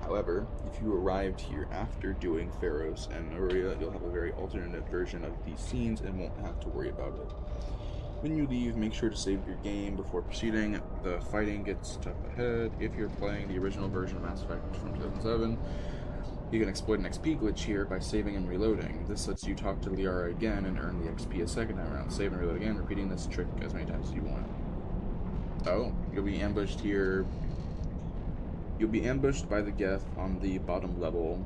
However, if you arrived here after doing Pharos and Nuria, you'll have a very alternate version of these scenes and won't have to worry about it. When you leave, make sure to save your game before proceeding. The fighting gets tough ahead. If you're playing the original version of Mass Effect from 2007, you can exploit an XP glitch here by saving and reloading. This lets you talk to Liara again and earn the XP a second time around. Save and reload again, repeating this trick as many times as you want. Oh, you'll be ambushed here. You'll be ambushed by the Geth on the bottom level.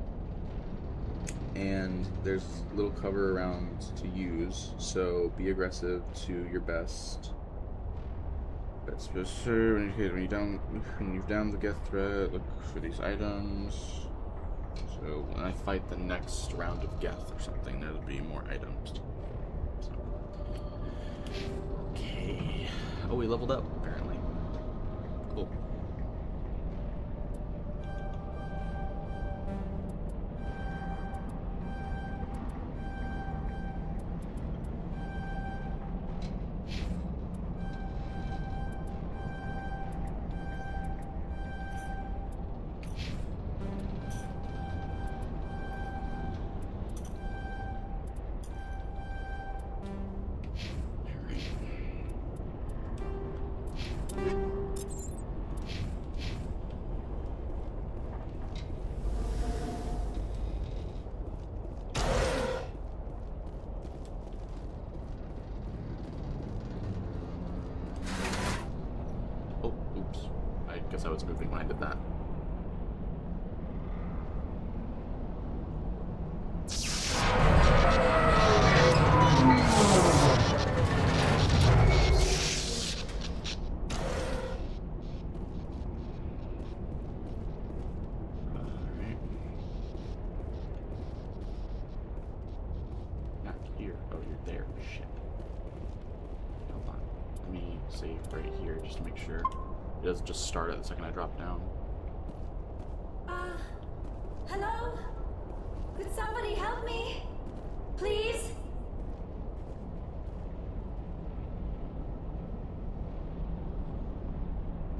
And there's little cover around to use, so be aggressive to your best. That's just sure when you've downed the Geth threat, look for these items. So when I fight the next round of Geth or something, there'll be more items. So. Okay. Oh, we leveled up, apparently. Cool. I was moving when I did that. Not here. Oh, you're there. Shit. Hold on. Let me save right here just to make sure. It doesn't just start at the second I drop down. Hello? Could somebody help me? Please?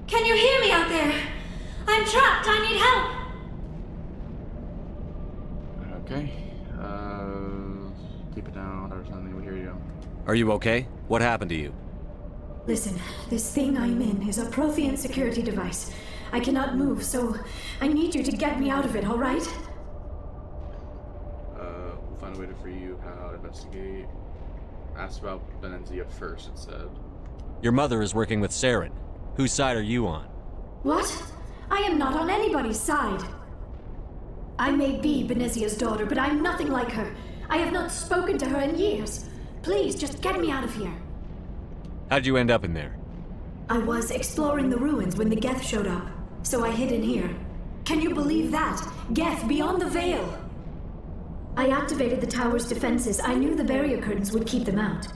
Can you hear me out there? I'm trapped. I need help. Okay. Keep it down or something. We hear you. Are you okay? What happened to you? Listen, this thing I'm in is a Prothean security device. I cannot move, so I need you to get me out of it, all right? find a way to free you. How to investigate. Asked about Benenzia first, it said. Your mother is working with Saren. Whose side are you on? What? I am not on anybody's side. I may be Benezia's daughter, but I'm nothing like her. I have not spoken to her in years. Please, just get me out of here. How'd you end up in there? I was exploring the ruins when the Geth showed up, so I hid in here. Can you believe that? Geth beyond the veil! I activated the tower's defenses. I knew the barrier curtains would keep them out.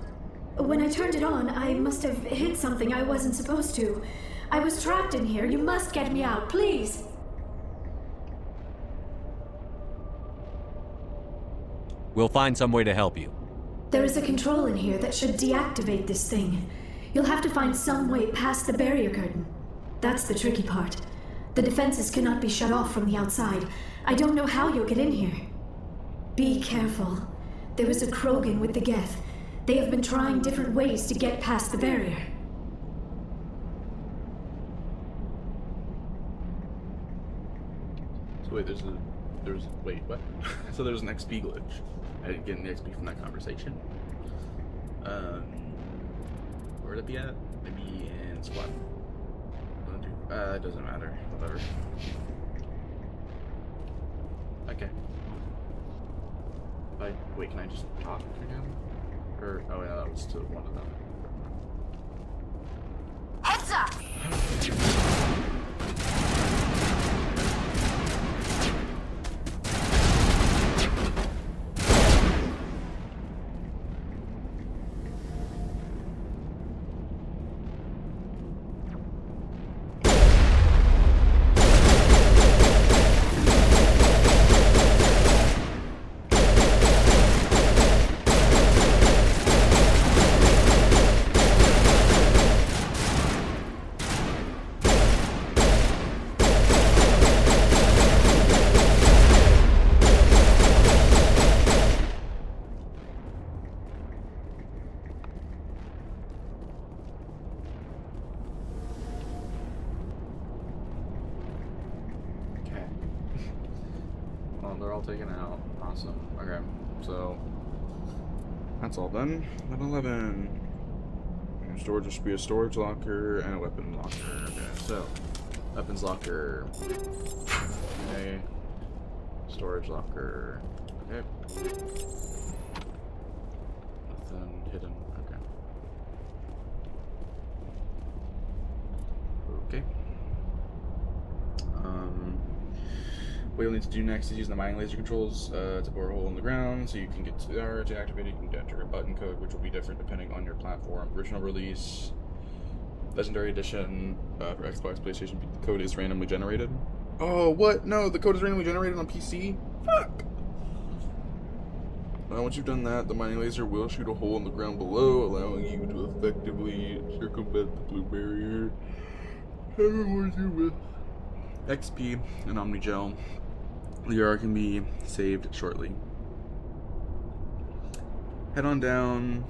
When I turned it on, I must have hit something I wasn't supposed to. I was trapped in here. You must get me out, please! We'll find some way to help you. There is a control in here that should deactivate this thing. You'll have to find some way past the barrier curtain. That's the tricky part. The defenses cannot be shut off from the outside. I don't know how you'll get in here. Be careful. There is a Krogan with the Geth. They have been trying different ways to get past the barrier. So wait, wait, what? So there's an XP glitch. I didn't get any XP from that conversation. Where'd it be at? Maybe in squad. It doesn't matter. Whatever. Okay. Wait, can I just talk again? Or, oh yeah, that was to one of them. Heads up! They're all taken out. Awesome. Okay, so that's all done. Level 11. Storage will be a storage locker and a weapon locker. Okay, so weapons locker. Okay. Storage locker. Okay. Nothing hidden. Okay. Okay. What you'll need to do next is use the mining laser controls to bore a hole in the ground so you can get to there. To activate it, you can enter a button code, which will be different depending on your platform. Original release, Legendary Edition for Xbox, PlayStation, the code is randomly generated. Oh, what? No, the code is randomly generated on PC? Fuck! Once you've done that, the mining laser will shoot a hole in the ground below, allowing you to effectively circumvent the blue barrier. Rewards you with XP and Omnigel. The URL can be saved shortly. Head on down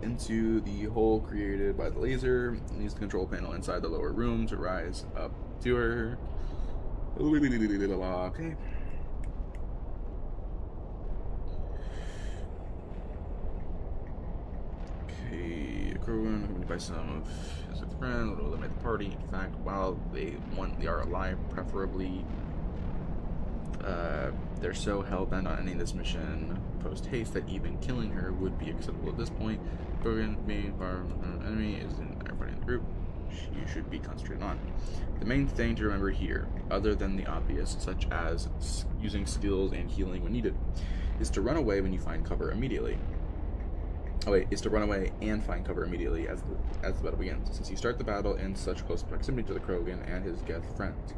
into the hole created by the laser and use the control panel inside the lower room to rise up to her. Okay. Okay, Krogan accompanied by some of his friends will eliminate the party. In fact, while they are alive, preferably they're so hell-bent on ending this mission post-haste that even killing her would be acceptable at this point. Krogan being far from an enemy is in everybody in the group. You should be concentrated on. The main thing to remember here, other than the obvious, such as using skills and healing when needed, is to run away when you find cover immediately. Is to run away and find cover immediately as the battle begins, since you start the battle in such close proximity to the Krogan and his Geth friends.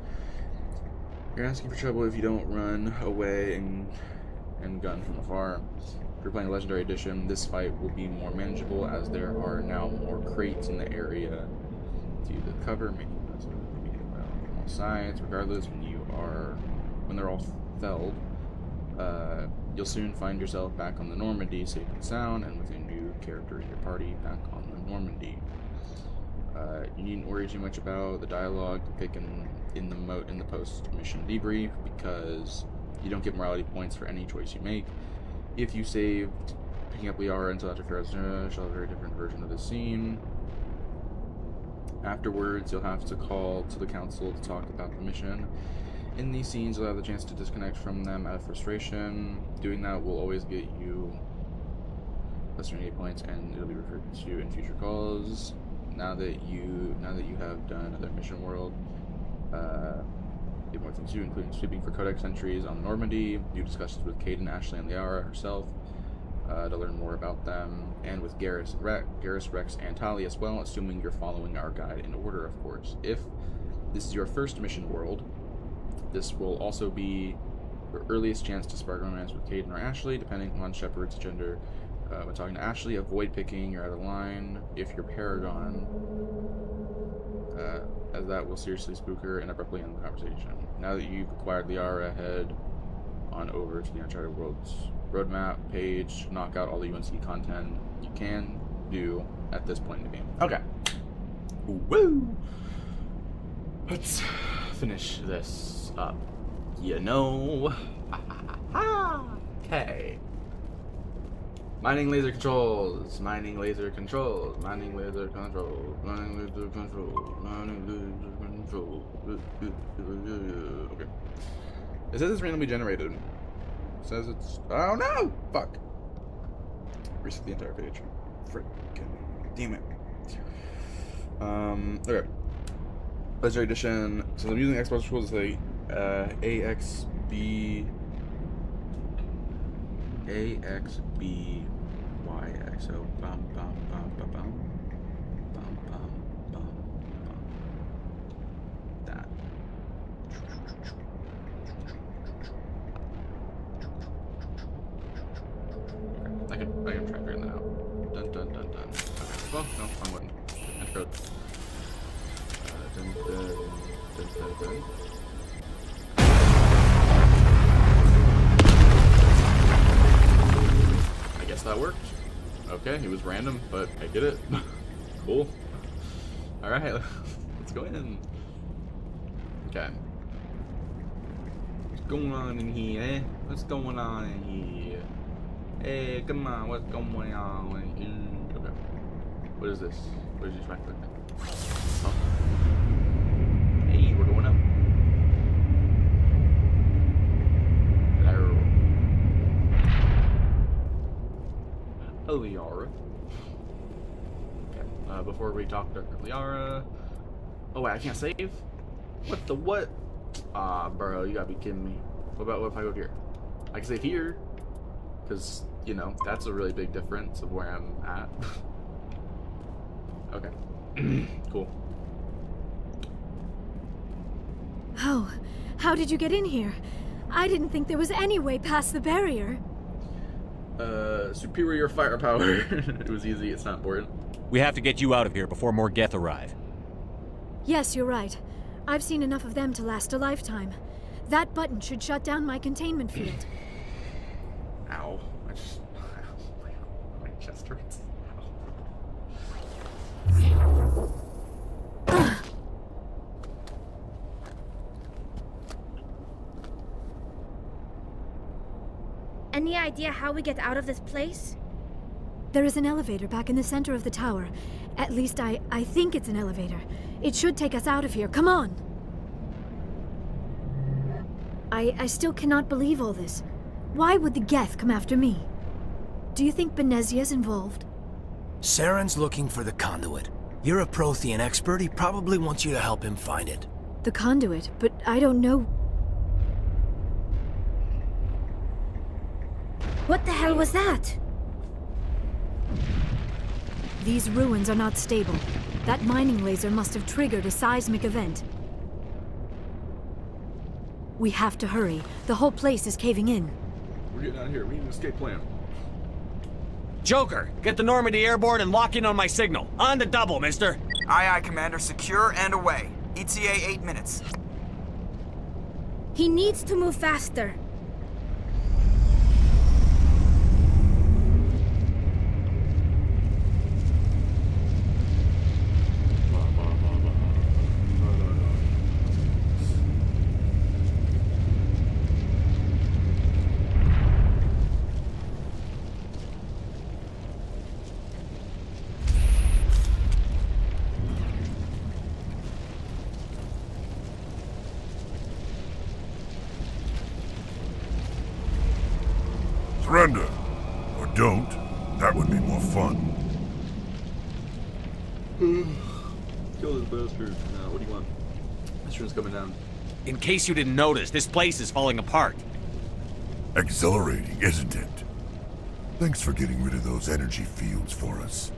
You're asking for trouble if you don't run away and gun from afar. If you're playing Legendary Edition, this fight will be more manageable as there are now more crates in the area to the cover, making it on all sides. Regardless, when they're all felled, you'll soon find yourself back on the Normandy, safe and sound, and with a new character in your party back on the Normandy. You needn't worry too much about the dialogue to pick in the post-mission debrief, because you don't get morality points for any choice you make. If you saved picking up Liara until after Pharaoh's shall have a very different version of the scene. Afterwards, you'll have to call to the council to talk about the mission. In these scenes, you'll have the chance to disconnect from them out of frustration. Doing that will always get you plus 28 points, and it'll be referred to in future calls. Now that you have done another mission world, more things to do, including sweeping for Codex entries on Normandy. You discussions with Kaidan, Ashley, and Liara herself to learn more about them, and with Garrus, Rex, and Tali as well, assuming you're following our guide in order, of course. If this is your first mission world, this will also be your earliest chance to spark romance with Kaidan or Ashley, depending on Shepard's gender. When talking to Ashley, avoid picking, you're out of line. If you're Paragon, as that will seriously spook her and abruptly end the conversation. Now that you've acquired Liara, head on over to the Uncharted Worlds roadmap page, knock out all the UNC content you can do at this point in the game. Okay. Woo! Let's finish this up. You know. Okay. Mining laser controls, mining laser controls, mining laser controls, mining laser controls, mining laser controls. Okay. It says it's randomly generated. It says it's. Oh no! Fuck. Reset the entire page. Frickin' damn it. Okay. Legendary edition. So I'm using Xbox tools to say AXB. So bum bum bum bum bum bum bum bum bum. That. I can try figuring that out. Dun dun dun dun. Okay. Well, no, wrong button. Enter code. Dun dun dun dun dun. I guess that worked. Okay, it was random, but I get it. Cool. Alright, let's go in. Okay. What's going on in here, eh? What's going on in here? Hey, come on, what's going on in here? Okay. What is this? What is this back there? Oh. Hey, we're going up. Liara. Okay. Before we talk to Liara. Oh wait, I can't save? What the what? Ah, bro, you gotta be kidding me. What if I go here? I can save here, because you know that's a really big difference of where I'm at. Okay. Cool. How did you get in here? I didn't think there was any way past the barrier. Superior firepower. It was easy, it's not important. We have to get you out of here before more Geth arrive. Yes, you're right. I've seen enough of them to last a lifetime. That button should shut down my containment field. Ow. My chest hurts. Any idea how we get out of this place? There is an elevator back in the center of the tower. At least I think it's an elevator. It should take us out of here. Come on! I still cannot believe all this. Why would the Geth come after me? Do you think Benezia's involved? Saren's looking for the conduit. You're a Prothean expert. He probably wants you to help him find it. The conduit, but I don't know. What the hell was that? These ruins are not stable. That mining laser must have triggered a seismic event. We have to hurry. The whole place is caving in. We're getting out of here. We need an escape plan. Joker, get the Normandy airborne and lock in on my signal. On the double, mister. Aye, aye, Commander. Secure and away. ETA 8 minutes. He needs to move faster. Surrender. Or don't. That would be more fun. Kill this bastard. Now, what do you want? This room's coming down. In case you didn't notice, this place is falling apart. Exhilarating, isn't it? Thanks for getting rid of those energy fields for us.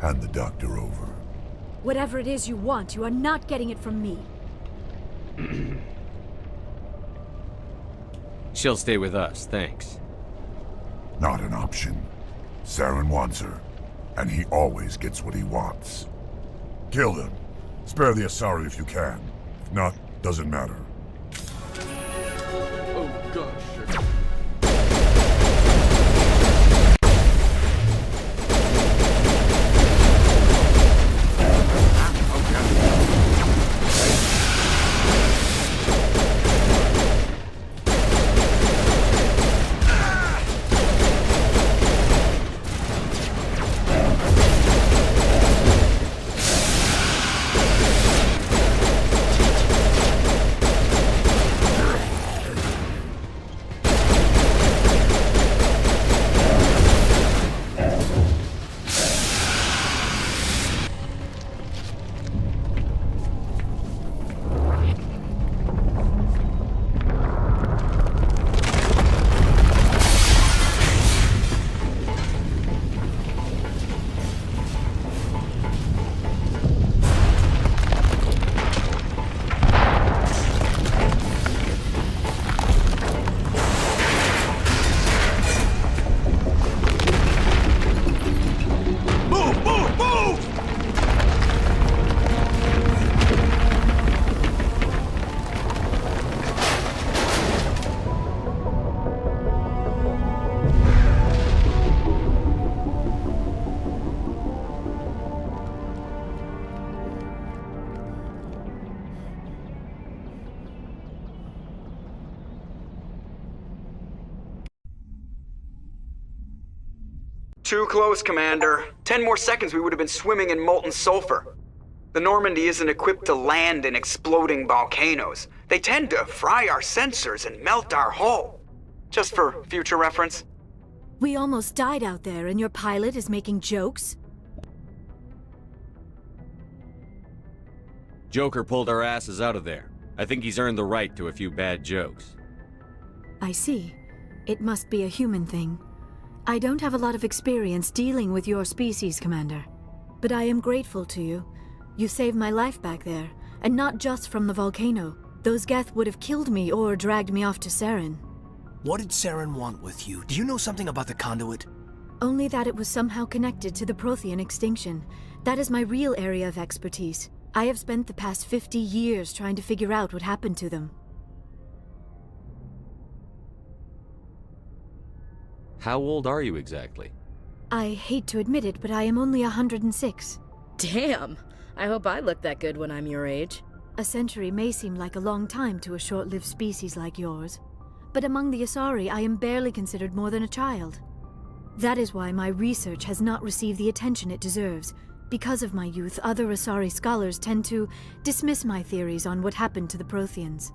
Hand the doctor over. Whatever it is you want, you are not getting it from me. She'll stay with us, thanks. Not an option. Saren wants her, and he always gets what he wants. Kill them. Spare the Asari if you can. If not, doesn't matter. Oh gosh. Too close, Commander. 10 more seconds we would have been swimming in molten sulfur. The Normandy isn't equipped to land in exploding volcanoes. They tend to fry our sensors and melt our hull. Just for future reference. We almost died out there, and your pilot is making jokes? Joker pulled our asses out of there. I think he's earned the right to a few bad jokes. I see. It must be a human thing. I don't have a lot of experience dealing with your species, Commander. But I am grateful to you. You saved my life back there, and not just from the volcano. Those Geth would have killed me or dragged me off to Saren. What did Saren want with you? Do you know something about the conduit? Only that it was somehow connected to the Prothean extinction. That is my real area of expertise. I have spent the past 50 years trying to figure out what happened to them. How old are you exactly? I hate to admit it, but I am only 106. Damn! I hope I look that good when I'm your age. A century may seem like a long time to a short-lived species like yours. But among the Asari, I am barely considered more than a child. That is why my research has not received the attention it deserves. Because of my youth, other Asari scholars tend to dismiss my theories on what happened to the Protheans.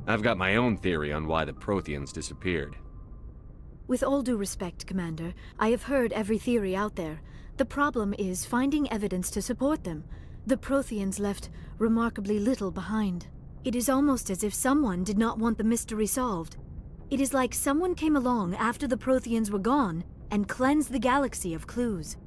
I've got my own theory on why the Protheans disappeared. With all due respect, Commander, I have heard every theory out there. The problem is finding evidence to support them. The Protheans left remarkably little behind. It is almost as if someone did not want the mystery solved. It is like someone came along after the Protheans were gone and cleansed the galaxy of clues.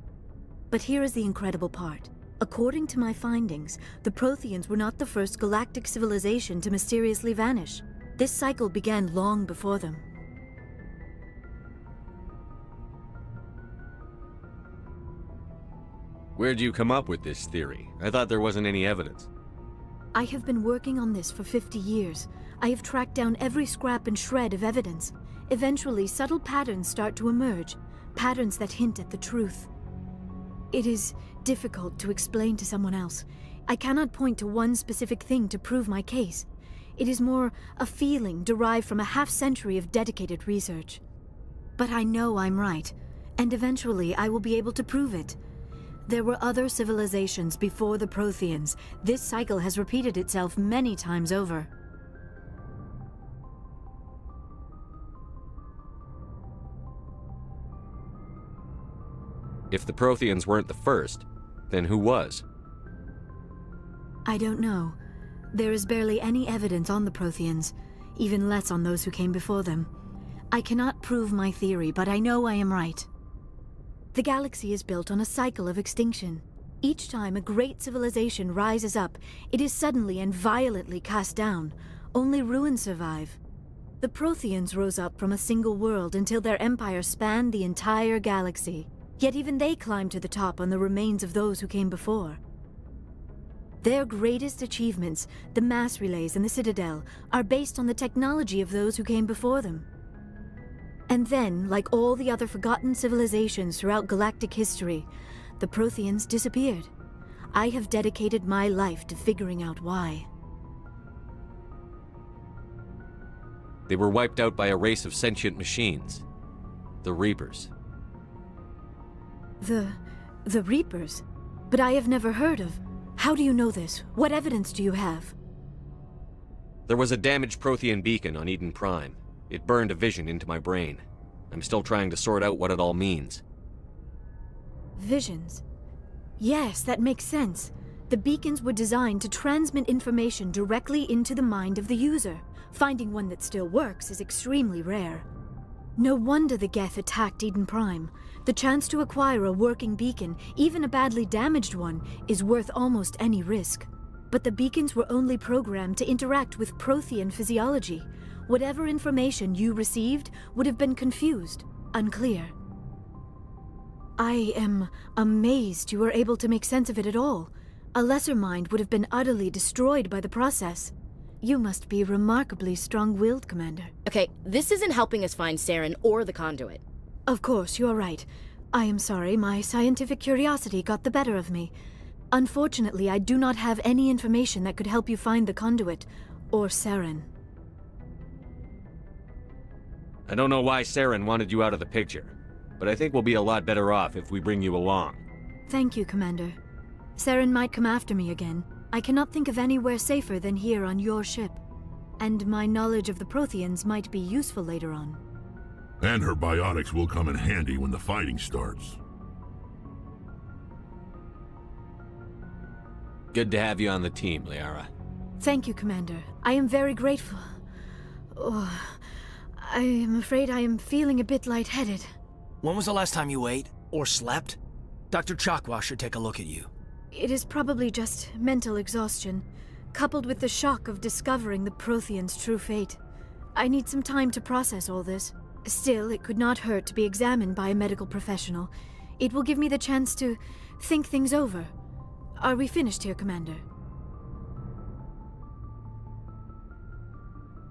But here is the incredible part. According to my findings, the Protheans were not the first galactic civilization to mysteriously vanish. This cycle began long before them. Where'd you come up with this theory? I thought there wasn't any evidence. I have been working on this for 50 years. I have tracked down every scrap and shred of evidence. Eventually, subtle patterns start to emerge, patterns that hint at the truth. It is difficult to explain to someone else. I cannot point to one specific thing to prove my case. It is more a feeling derived from a half-century of dedicated research. But I know I'm right, and eventually I will be able to prove it. There were other civilizations before the Protheans. This cycle has repeated itself many times over. If the Protheans weren't the first, then who was? I don't know. There is barely any evidence on the Protheans, even less on those who came before them. I cannot prove my theory, but I know I am right. The galaxy is built on a cycle of extinction. Each time a great civilization rises up, it is suddenly and violently cast down. Only ruins survive. The Protheans rose up from a single world until their empire spanned the entire galaxy. Yet even they climbed to the top on the remains of those who came before. Their greatest achievements, the mass relays and the Citadel, are based on the technology of those who came before them. And then, like all the other forgotten civilizations throughout galactic history, the Protheans disappeared. I have dedicated my life to figuring out why. They were wiped out by a race of sentient machines. The Reapers. The Reapers? But I have never heard of. How do you know this? What evidence do you have? There was a damaged Prothean beacon on Eden Prime. It burned a vision into my brain. I'm still trying to sort out what it all means. Visions. Yes, that makes sense. The beacons were designed to transmit information directly into the mind of the user. Finding one that still works is extremely rare. No wonder the Geth attacked Eden Prime. The chance to acquire a working beacon, even a badly damaged one, is worth almost any risk. But the beacons were only programmed to interact with Prothean physiology. Whatever information you received would have been confused, unclear. I am amazed you were able to make sense of it at all. A lesser mind would have been utterly destroyed by the process. You must be remarkably strong-willed, Commander. Okay, this isn't helping us find Saren or the conduit. Of course, you are right. I am sorry, my scientific curiosity got the better of me. Unfortunately, I do not have any information that could help you find the conduit, or Saren. I don't know why Saren wanted you out of the picture, but I think we'll be a lot better off if we bring you along. Thank you, Commander. Saren might come after me again. I cannot think of anywhere safer than here on your ship. And my knowledge of the Protheans might be useful later on. And her biotics will come in handy when the fighting starts. Good to have you on the team, Liara. Thank you, Commander. I am very grateful. Oh, I am afraid I am feeling a bit lightheaded. When was the last time you ate? Or slept? Dr. Chakwa should take a look at you. It is probably just mental exhaustion, coupled with the shock of discovering the Protheans' true fate. I need some time to process all this. Still, it could not hurt to be examined by a medical professional. It will give me the chance to think things over. Are we finished here, Commander?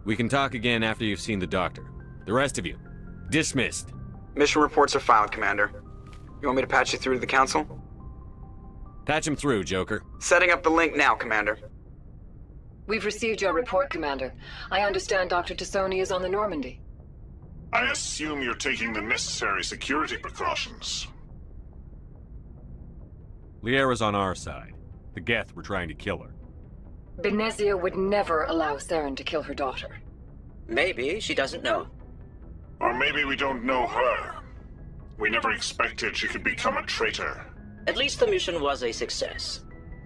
We can talk again after you've seen the doctor. The rest of you, dismissed. Mission reports are filed, Commander. You want me to patch you through to the Council? Patch him through, Joker. Setting up the link now, Commander. We've received your report, Commander. I understand Dr. Tassoni is on the Normandy. I assume you're taking the necessary security precautions. Liara's on our side. The Geth were trying to kill her. Benezia would never allow Saren to kill her daughter. Maybe she doesn't know. Or maybe we don't know her. We never expected she could become a traitor. At least the mission was a success.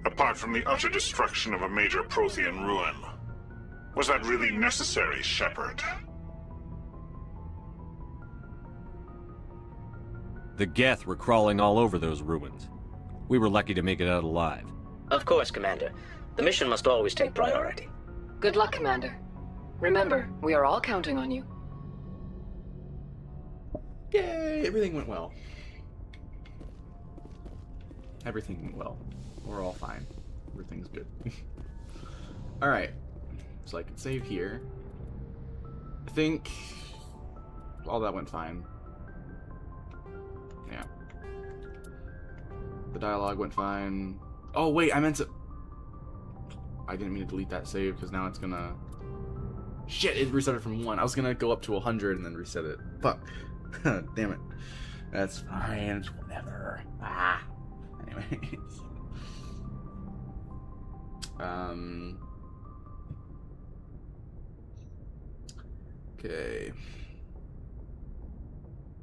Apart from the utter destruction of a major Prothean ruin. Was that really necessary, Shepard? The Geth were crawling all over those ruins. We were lucky to make it out alive. Of course, Commander. The mission must always take priority. Good luck, Commander. Remember, we are all counting on you. Yay! Everything went well. Everything went well. We're all fine. Everything's good. Alright. So I can save here. I think all that went fine. Yeah. The dialogue went fine. Oh wait, I meant to... I didn't mean to delete that save because now it's gonna... Shit, it reset it from 1. I was gonna go up to 100 and then reset it. Fuck. Damn it. That's fine. It's whatever. Ah. Anyways. Okay.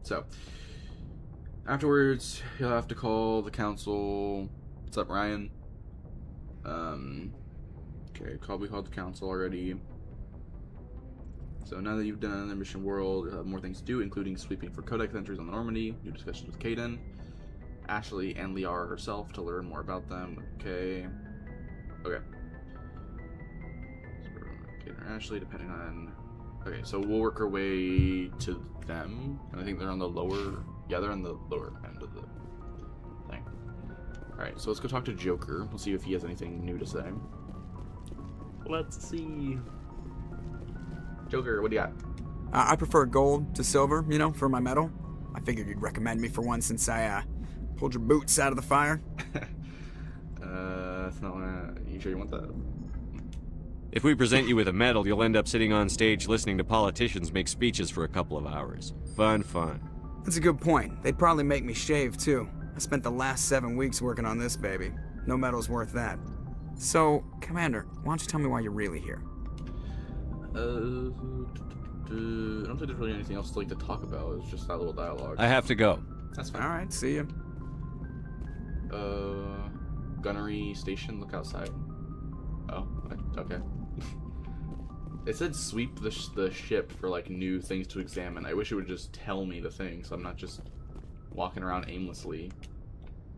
So, Afterwards, you'll have to call the council. What's up, Ryan? Okay, we called the council already. So now that you've done the mission world, you'll have more things to do, including sweeping for codex entries on the Normandy, new discussions with Kaidan, Ashley, and Liara herself to learn more about them. Okay. Okay. So Kaidan or Ashley, depending on... Okay, so we'll work our way to them. And I think they're on the lower... Yeah, they're on the lower end of the thing. Alright, so let's go talk to Joker. We'll see if he has anything new to say. Let's see. Joker, what do you got? I prefer gold to silver, you know, for my medal. I figured you'd recommend me for one since I pulled your boots out of the fire. That's not what you sure you want that? If we present you with a medal, you'll end up sitting on stage listening to politicians make speeches for a couple of hours. Fun. That's a good point. They'd probably make me shave, too. I spent the last 7 weeks working on this baby. No medal's worth that. So, Commander, why don't you tell me why you're really here? I don't think there's really anything else to talk about. It's just that little dialogue. I have to go. That's fine. Alright, see ya. Gunnery station, look outside. Oh, okay. It said sweep the ship for new things to examine. I wish it would just tell me the thing so I'm not just walking around aimlessly.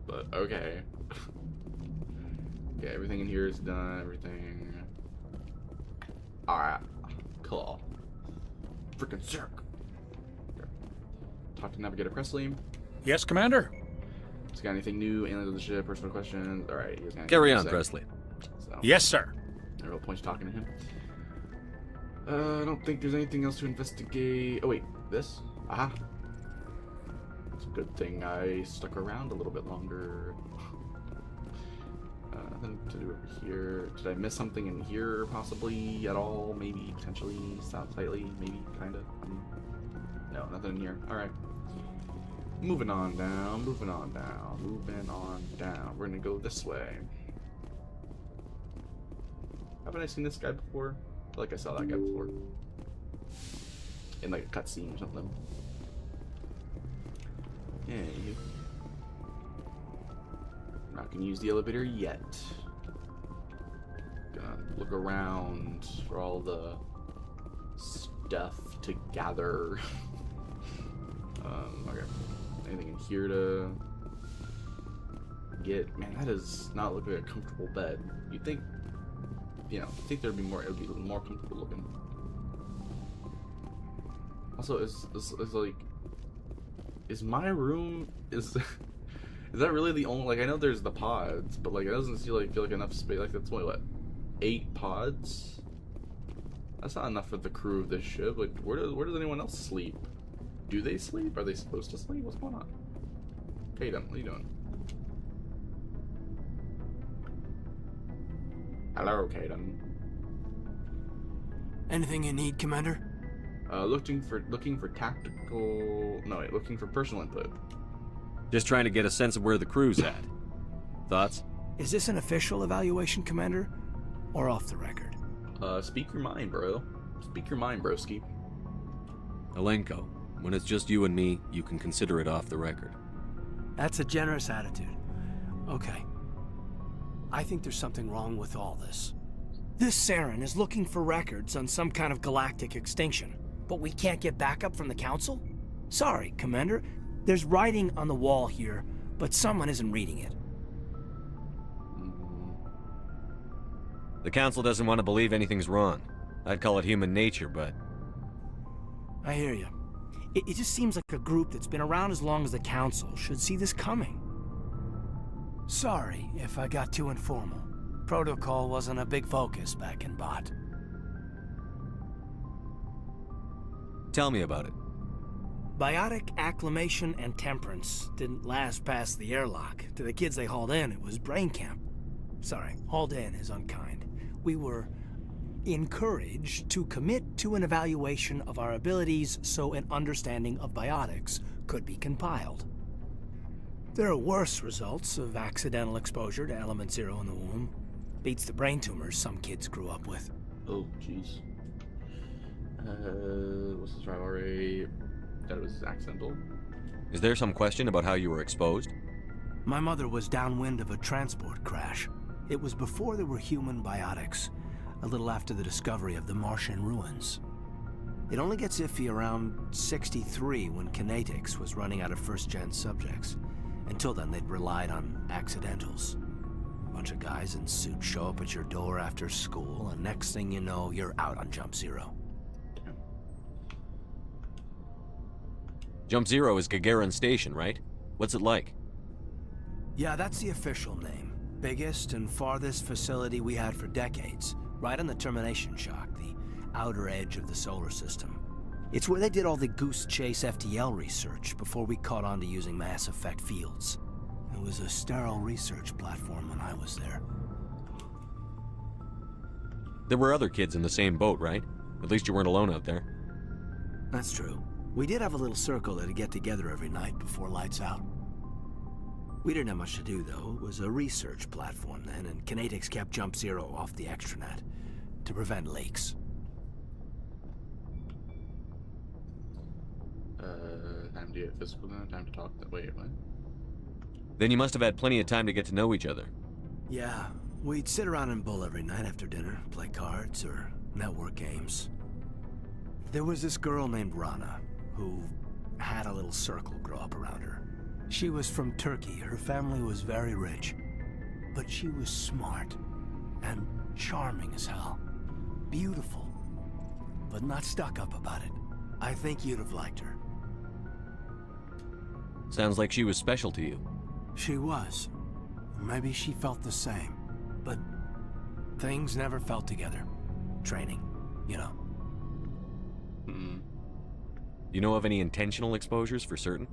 But okay. Okay, everything in here is done, everything. Alright. Cool. Frickin' Zerk. Talk to Navigator Presley. Yes, Commander? Has got anything new? Aliens of the ship, personal questions? Alright, he's gonna carry on, Presley. So, yes, sir. No real point talking to him. I don't think there's anything else to investigate. Oh wait, this? Aha. It's a good thing I stuck around a little bit longer. Nothing to do over here. Did I miss something in here, possibly, at all? Maybe, potentially, slightly, maybe, kinda. No, nothing in here. Alright. Moving on down. We're gonna go this way. Haven't I seen this guy before? I feel like I saw that guy before. In a cutscene or something. Yeah, you. Not gonna use the elevator yet. Gonna look around for all the stuff to gather. Okay. Anything in here to get? Man, that does not look like a comfortable bed. You'd think, you know, it would be more comfortable looking. Also, is my room is that really the only, I know there's the pods, but it doesn't feel like enough space. That's only what, 8 pods? That's not enough for the crew of this ship. Where does anyone else sleep? Do they sleep? Are they supposed to sleep? What's going on? Kaidan, what are you doing? Hello, Kaidan. Anything you need, Commander? Looking for tactical. No, wait, looking for personal input. Just trying to get a sense of where the crew's at. Thoughts? Is this an official evaluation, Commander? Or off the record? Speak your mind, bro. Speak your mind, broski. Alenko, when it's just you and me, you can consider it off the record. That's a generous attitude. Okay. I think there's something wrong with all this. This Saren is looking for records on some kind of galactic extinction, but we can't get backup from the Council? Sorry, Commander. There's writing on the wall here, but someone isn't reading it. The Council doesn't want to believe anything's wrong. I'd call it human nature, but... I hear you. It just seems like a group that's been around as long as the Council should see this coming. Sorry if I got too informal. Protocol wasn't a big focus back in Bot. Tell me about it. Biotic acclimation and temperance didn't last past the airlock. To the kids they hauled in, it was brain camp. Sorry, hauled in is unkind. We were encouraged to commit to an evaluation of our abilities so an understanding of biotics could be compiled. There are worse results of accidental exposure to Element Zero in the womb. Beats the brain tumors some kids grew up with. Oh, jeez. What's this rivalry? That it was accidental. Is there some question about how you were exposed? My mother was downwind of a transport crash. It was before there were human biotics, a little after the discovery of the Martian ruins. It only gets iffy around 63 when Kinetics was running out of first-gen subjects. Until then, they'd relied on accidentals. A bunch of guys in suits show up at your door after school, and next thing you know, you're out on Jump Zero. Jump Zero is Gagarin Station, right? What's it like? Yeah, that's the official name. Biggest and farthest facility we had for decades. Right on the termination shock, the outer edge of the solar system. It's where they did all the Goose Chase FTL research before we caught on to using mass effect fields. It was a sterile research platform when I was there. There were other kids in the same boat, right? At least you weren't alone out there. That's true. We did have a little circle that'd get together every night before lights out. We didn't have much to do, though. It was a research platform then, and Kinetics kept Jump Zero off the extranet to prevent leaks. Time to get physical now? Time to talk? Wait, what? Then you must have had plenty of time to get to know each other. Yeah, we'd sit around and bull every night after dinner, play cards or network games. There was this girl named Rana, who had a little circle grow up around her. She was from Turkey. Her family was very rich. But she was smart and charming as hell. Beautiful, but not stuck up about it. I think you'd have liked her. Sounds like she was special to you. She was. Maybe she felt the same. But things never felt together. Training, you know. You know of any intentional exposures for certain?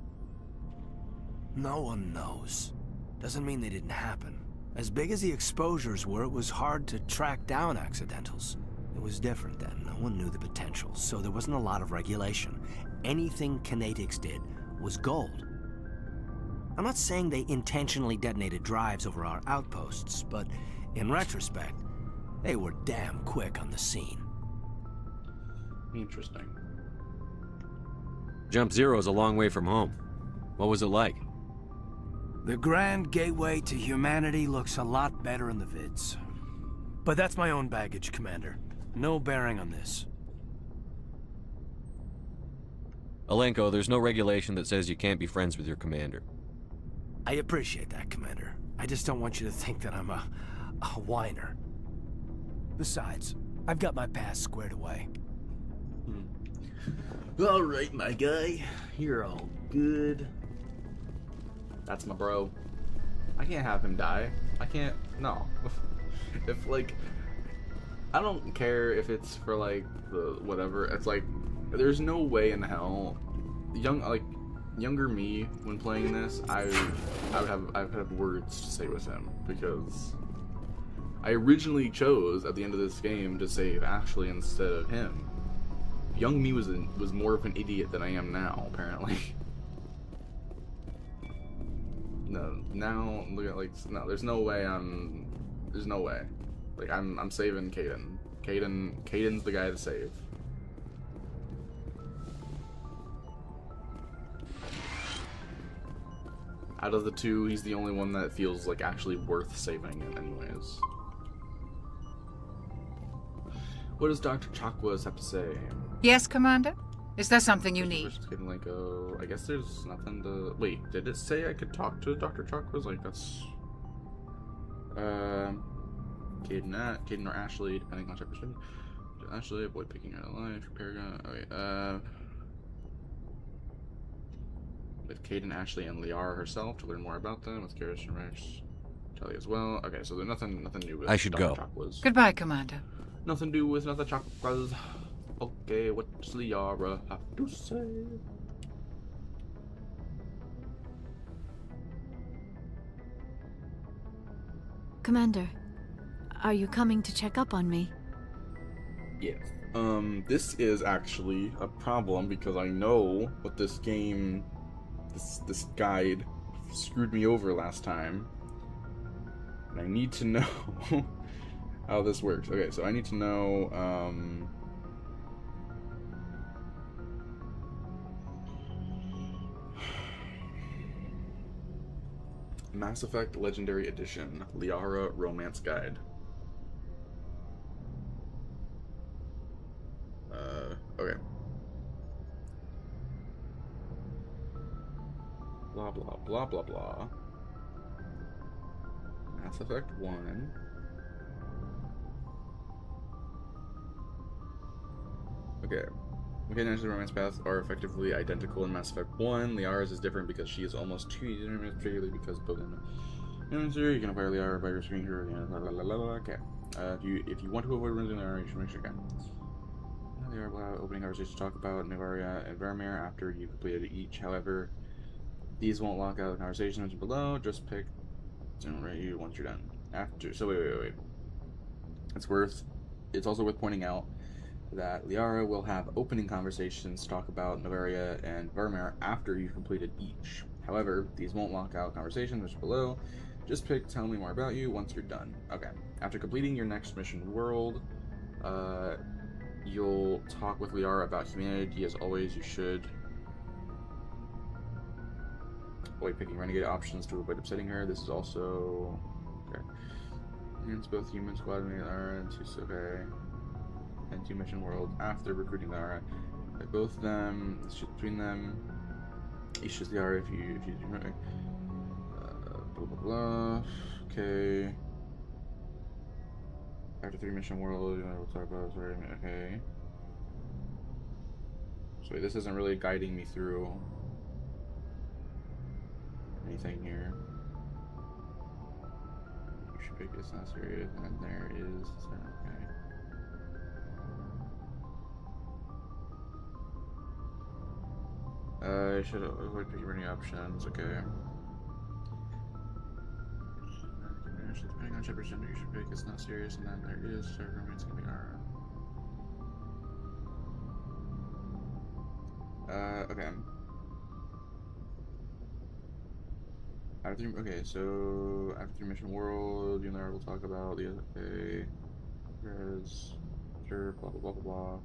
No one knows. Doesn't mean they didn't happen. As big as the exposures were, it was hard to track down accidentals. It was different then. No one knew the potential, so there wasn't a lot of regulation. Anything Kinetics did was gold. I'm not saying they intentionally detonated drives over our outposts, but in retrospect, they were damn quick on the scene. Interesting. Jump Zero is a long way from home. What was it like? The grand gateway to humanity looks a lot better in the vids. But that's my own baggage, Commander. No bearing on this. Alenko, there's no regulation that says you can't be friends with your commander. I appreciate that, Commander. I just don't want you to think that I'm a whiner. Besides, I've got my past squared away. Alright, my guy. You're all good. That's my bro. I can't have him die. I can't. No. If, like, I don't care if it's for, like, the whatever. It's like, there's no way in hell. Younger me, when playing this, I'd have words to say with him. Because I originally chose, at the end of this game, to save Ashley instead of him. Young me was more of an idiot than I am now, apparently. No, now look at no. There's no way there's no way. Like I'm saving Kaidan. Kaidan's the guy to save. Out of the two, he's the only one that feels like actually worth saving in anyways. What does Dr. Chakwas have to say? Yes, Commander? Is there something you need? I guess there's nothing to... Wait, did it say I could talk to Dr. Chakwas? Like, that's... Kaidan or Ashley, depending on type of perspective. Ashley, avoid picking out a life, Paragon... Okay, with Kaidan, Ashley, and Liara herself to learn more about them. With Garrus and Rex, Telly as well. Okay, so there's nothing new with I should Dr. go. Chakwas. Goodbye, Commander. Nothing to do with Dr. Chakwas. Okay, what does Liara have to say? Commander, are you coming to check up on me? Yes. This is actually a problem because I know what this game, this guide screwed me over last time. And I need to know how this works. Okay, so I need to know, Mass Effect Legendary Edition, Liara Romance Guide. Okay. Blah, blah, blah, blah, blah. Mass Effect 1. Okay. Mechanics and romance paths are effectively identical in Mass Effect 1. Liara's is different because she is almost 2 years, particularly because both in you can acquire Liara by rescuing her. Okay. If you want to avoid running Liara, you should make sure you can. Liara will have opening conversation to talk about Novaria and Vermeer after you completed each. However, these won't lock out the conversation mentioned below. Just pick right you once you're done. After wait. It's also worth pointing out that Liara will have opening conversations to talk about Novaria and Vermeer after you've completed each. However, these won't lock out conversations mentioned below. Just pick tell me more about you once you're done. Okay. After completing your next mission world, you'll talk with Liara about humanity. As always, you should avoid picking renegade options to avoid upsetting her. This is also okay. It's both human squad and Liara and two mission world. After recruiting Liara, like both of them, between them, each is Liara if you do right. Blah blah blah. Okay. After 3 mission world, we'll talk about okay. So this isn't really guiding me through anything here. You should pick it's not serious, and then there is okay. I should avoid picking any options, okay. Depending on Shepard's gender, you should pick it's not serious, and then there is romance gonna be okay. After mission world, you and I will talk about the okay. Whereas sure, blah blah blah blah blah.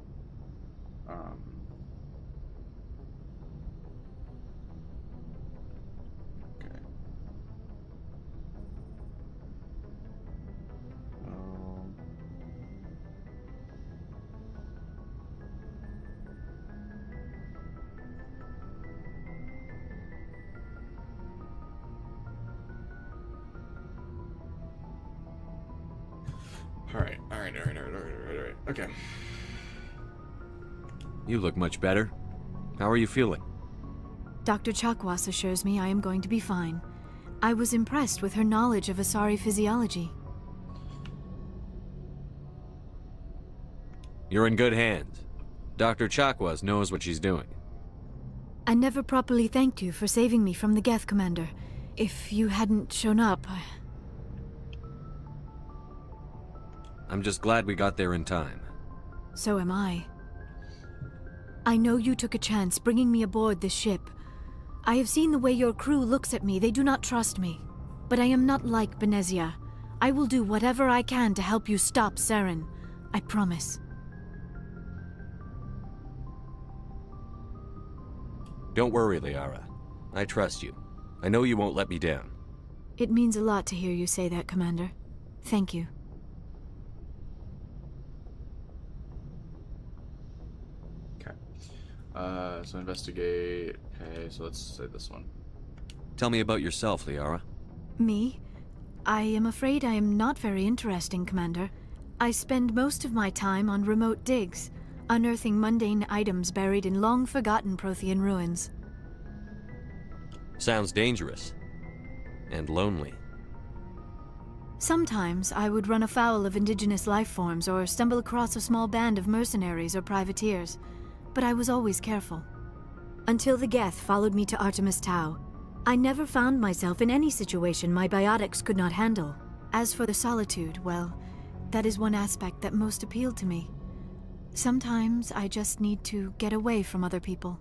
Okay. Alright. Okay. You look much better. How are you feeling? Dr. Chakwas assures me I am going to be fine. I was impressed with her knowledge of Asari physiology. You're in good hands. Dr. Chakwas knows what she's doing. I never properly thanked you for saving me from the Geth, Commander. If you hadn't shown up, I'm just glad we got there in time. So am I. I know you took a chance bringing me aboard this ship. I have seen the way your crew looks at me. They do not trust me. But I am not like Benezia. I will do whatever I can to help you stop Saren. I promise. Don't worry, Liara. I trust you. I know you won't let me down. It means a lot to hear you say that, Commander. Thank you. So investigate. Okay, so let's say this one. Tell me about yourself, Liara. Me? I am afraid I am not very interesting, Commander. I spend most of my time on remote digs, unearthing mundane items buried in long-forgotten Prothean ruins. Sounds dangerous. And lonely. Sometimes I would run afoul of indigenous life forms or stumble across a small band of mercenaries or privateers, but I was always careful. Until the Geth followed me to Artemis Tau, I never found myself in any situation my biotics could not handle. As for the solitude, well, that is one aspect that most appealed to me. Sometimes I just need to get away from other people.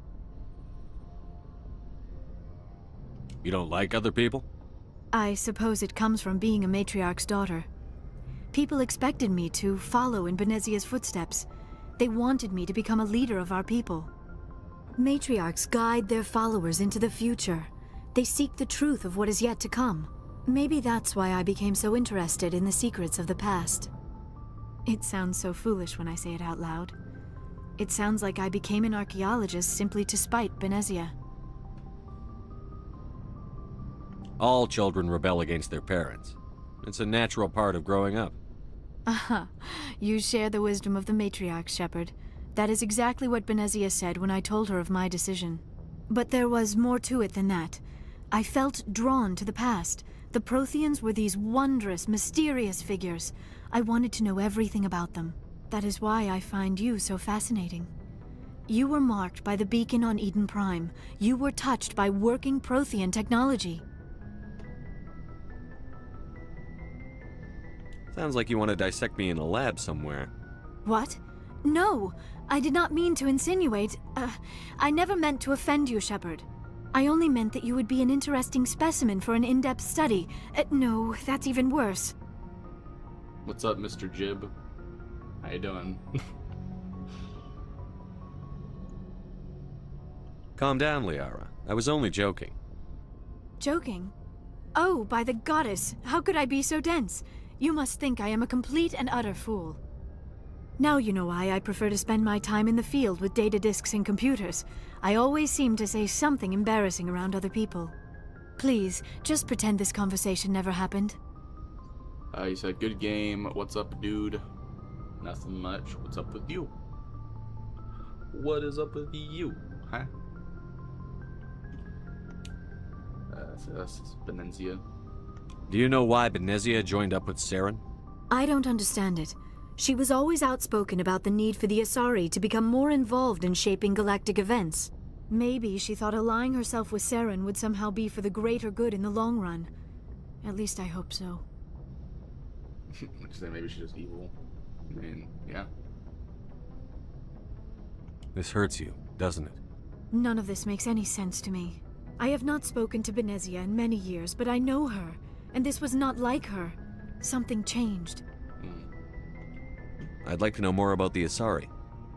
You don't like other people? I suppose it comes from being a matriarch's daughter. People expected me to follow in Benezia's footsteps. They wanted me to become a leader of our people. Matriarchs guide their followers into the future. They seek the truth of what is yet to come. Maybe that's why I became so interested in the secrets of the past. It sounds so foolish when I say it out loud. It sounds like I became an archaeologist simply to spite Benezia. All children rebel against their parents. It's a natural part of growing up. Aha, you share the wisdom of the matriarch, Shepard. That is exactly what Benezia said when I told her of my decision. But there was more to it than that. I felt drawn to the past. The Protheans were these wondrous, mysterious figures. I wanted to know everything about them. That is why I find you so fascinating. You were marked by the beacon on Eden Prime. You were touched by working Prothean technology. Sounds like you want to dissect me in a lab somewhere. What? No! I did not mean to insinuate. I never meant to offend you, Shepard. I only meant that you would be an interesting specimen for an in-depth study. No, that's even worse. What's up, Mr. Jib? How you doing? Calm down, Liara. I was only joking. Joking? Oh, by the goddess, how could I be so dense? You must think I am a complete and utter fool. Now you know why I prefer to spend my time in the field with data disks and computers. I always seem to say something embarrassing around other people. Please, just pretend this conversation never happened. You said, good game. What's up, dude? Nothing much. What's up with you? What is up with you, huh? So that's Benezia. Do you know why Benezia joined up with Saren? I don't understand it. She was always outspoken about the need for the Asari to become more involved in shaping galactic events. Maybe she thought allying herself with Saren would somehow be for the greater good in the long run. At least I hope so. Maybe she's just evil. I mean, yeah. This hurts you, doesn't it? None of this makes any sense to me. I have not spoken to Benezia in many years, but I know her, and this was not like her. Something changed. I'd like to know more about the Asari.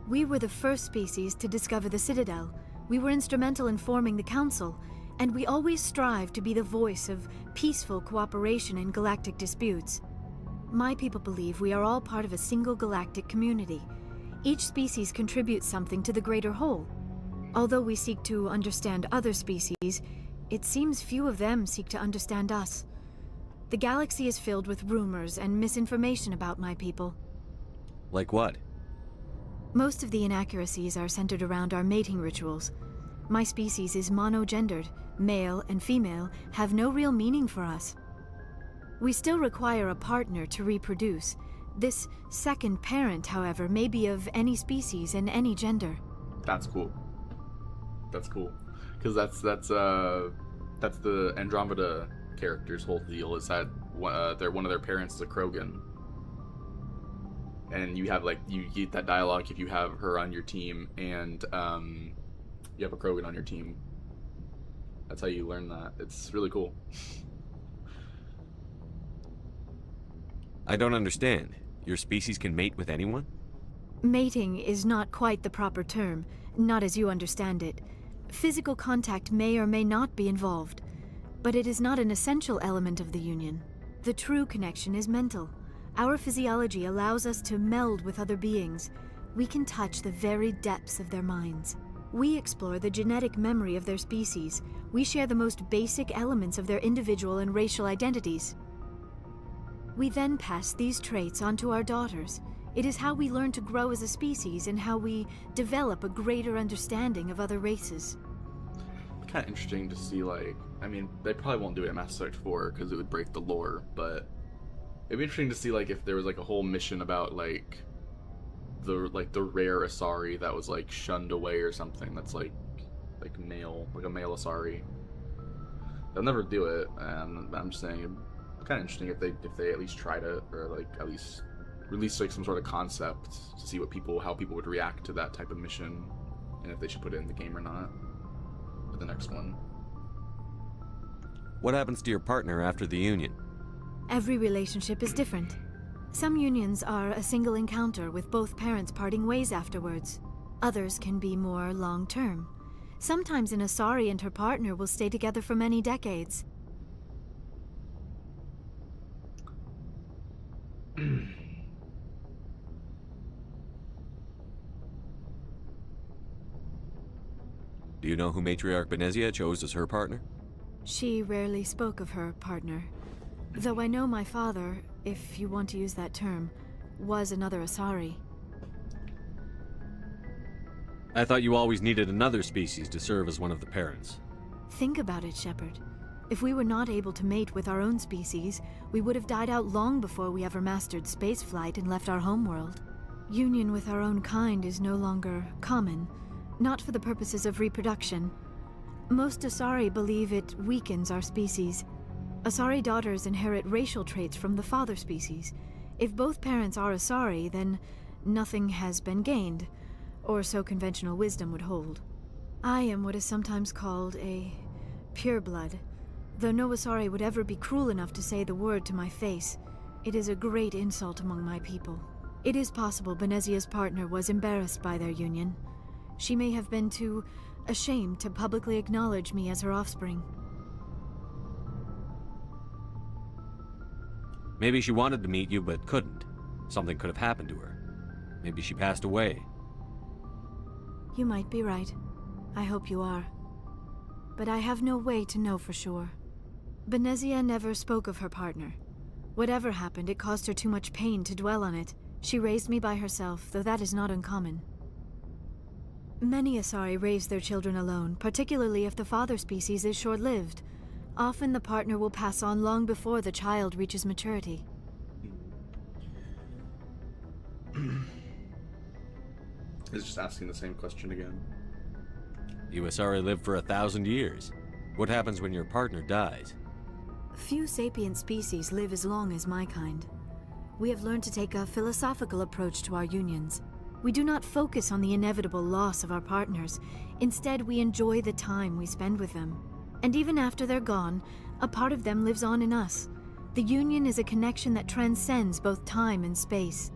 We were the first species to discover the Citadel. We were instrumental in forming the Council, and we always strive to be the voice of peaceful cooperation in galactic disputes. My people believe we are all part of a single galactic community. Each species contributes something to the greater whole. Although we seek to understand other species, it seems few of them seek to understand us. The galaxy is filled with rumors and misinformation about my people. Like what? Most of the inaccuracies are centered around our mating rituals. My species is monogendered. Male and female have no real meaning for us. We still require a partner to reproduce. This second parent, however, may be of any species and any gender. That's cool. That's cool. Because that's the Andromeda character's whole deal, is that one of their parents is a Krogan. And you have, like, you get that dialogue if you have her on your team and you have a Krogan on your team. That's how you learn that. It's really cool. I don't understand. Your species can mate with anyone? Mating is not quite the proper term, not as you understand it. Physical contact may or may not be involved, but it is not an essential element of the union. The true connection is mental. Our physiology allows us to meld with other beings. We can touch the very depths of their minds. We explore the genetic memory of their species. We share the most basic elements of their individual and racial identities. We then pass these traits on to our daughters. It is how we learn to grow as a species and how we develop a greater understanding of other races. It's kind of interesting to see, like, I mean, they probably won't do it in Mass Effect 4 because it would break the lore, but it'd be interesting to see, like, if there was, like, a whole mission about, like, the rare Asari that was, like, shunned away or something that's, like male, like a male Asari. They'll never do it, and I'm just saying, it'd be kind of interesting if they at least tried it, or, like, at least release, like, some sort of concept to see how people would react to that type of mission, and if they should put it in the game or not for the next one. What happens to your partner after the union? Every relationship is different. Some unions are a single encounter with both parents parting ways afterwards. Others can be more long-term. Sometimes an Asari and her partner will stay together for many decades. Do you know who Matriarch Benezia chose as her partner? She rarely spoke of her partner. Though I know my father, if you want to use that term, was another Asari. I thought you always needed another species to serve as one of the parents. Think about it, Shepard. If we were not able to mate with our own species, we would have died out long before we ever mastered spaceflight and left our homeworld. Union with our own kind is no longer common, not for the purposes of reproduction. Most Asari believe it weakens our species. Asari daughters inherit racial traits from the father species. If both parents are Asari, then nothing has been gained, or so conventional wisdom would hold. I am what is sometimes called a pureblood. Though no Asari would ever be cruel enough to say the word to my face, it is a great insult among my people. It is possible Benezia's partner was embarrassed by their union. She may have been too ashamed to publicly acknowledge me as her offspring. Maybe she wanted to meet you but couldn't. Something could have happened to her. Maybe she passed away. You might be right. I hope you are. But I have no way to know for sure. Benezia never spoke of her partner. Whatever happened, it caused her too much pain to dwell on it. She raised me by herself, though that is not uncommon. Many Asari raise their children alone, particularly if the father species is short-lived. Often the partner will pass on long before the child reaches maturity. It's just asking the same question again. You Asari live for 1,000 years. What happens when your partner dies? Few sapient species live as long as my kind. We have learned to take a philosophical approach to our unions. We do not focus on the inevitable loss of our partners. Instead, we enjoy the time we spend with them. And even after they're gone, a part of them lives on in us. The union is a connection that transcends both time and space.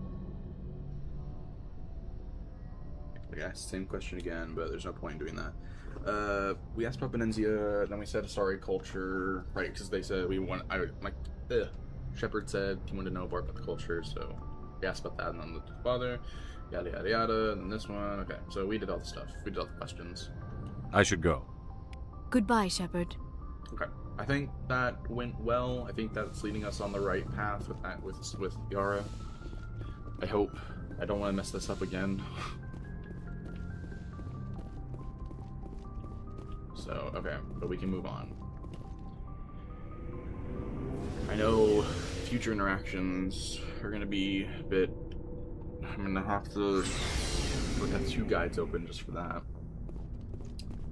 Yeah, same question again, but there's no point in doing that. We asked about Benenzia, then we said Asari culture, right? Because they said we want. Shepard said he wanted to know more about the culture, so we asked about that, and then the father, yada yada yada, and then this one. Okay, so we did all the stuff. We did all the questions. I should go. Goodbye, Shepard. Okay, I think that went well. I think that's leading us on the right path with that, with Yara. I hope. I don't want to mess this up again. So, okay, but we can move on. I know future interactions are going to be a bit... I'm going to have to look at 2 guides open just for that.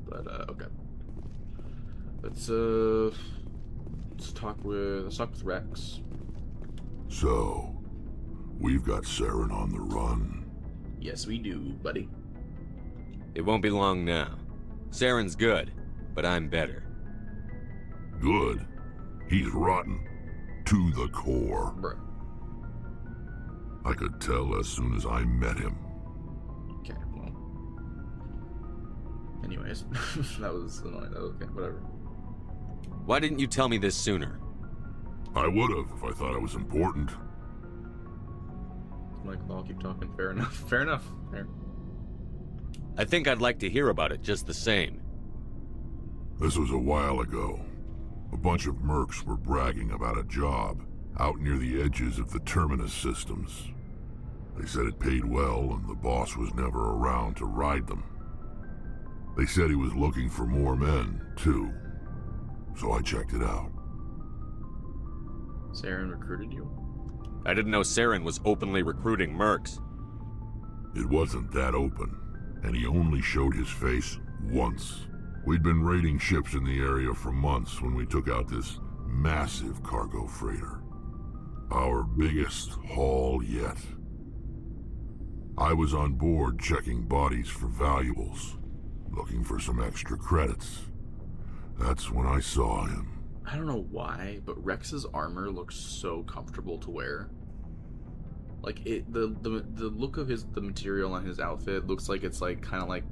But, okay. Let's talk with Rex. So, we've got Saren on the run. Yes, we do, buddy. It won't be long now. Saren's good, but I'm better. Good? He's rotten. To the core. Bruh. I could tell as soon as I met him. Okay, well. Anyways, that was annoying. Okay, whatever. Why didn't you tell me this sooner? I would've if I thought it was important. Michael, I'll keep talking. Fair enough. Fair enough. Fair. I think I'd like to hear about it just the same. This was a while ago. A bunch of mercs were bragging about a job out near the edges of the Terminus systems. They said it paid well and the boss was never around to ride them. They said he was looking for more men, too. So I checked it out. Saren recruited you? I didn't know Saren was openly recruiting mercs. It wasn't that open, and he only showed his face once. We'd been raiding ships in the area for months when we took out this massive cargo freighter. Our biggest haul yet. I was on board checking bodies for valuables, looking for some extra credits. That's when I saw him. I don't know why, but Rex's armor looks so comfortable to wear. Like the look of the material on his outfit looks like it's like kind of like,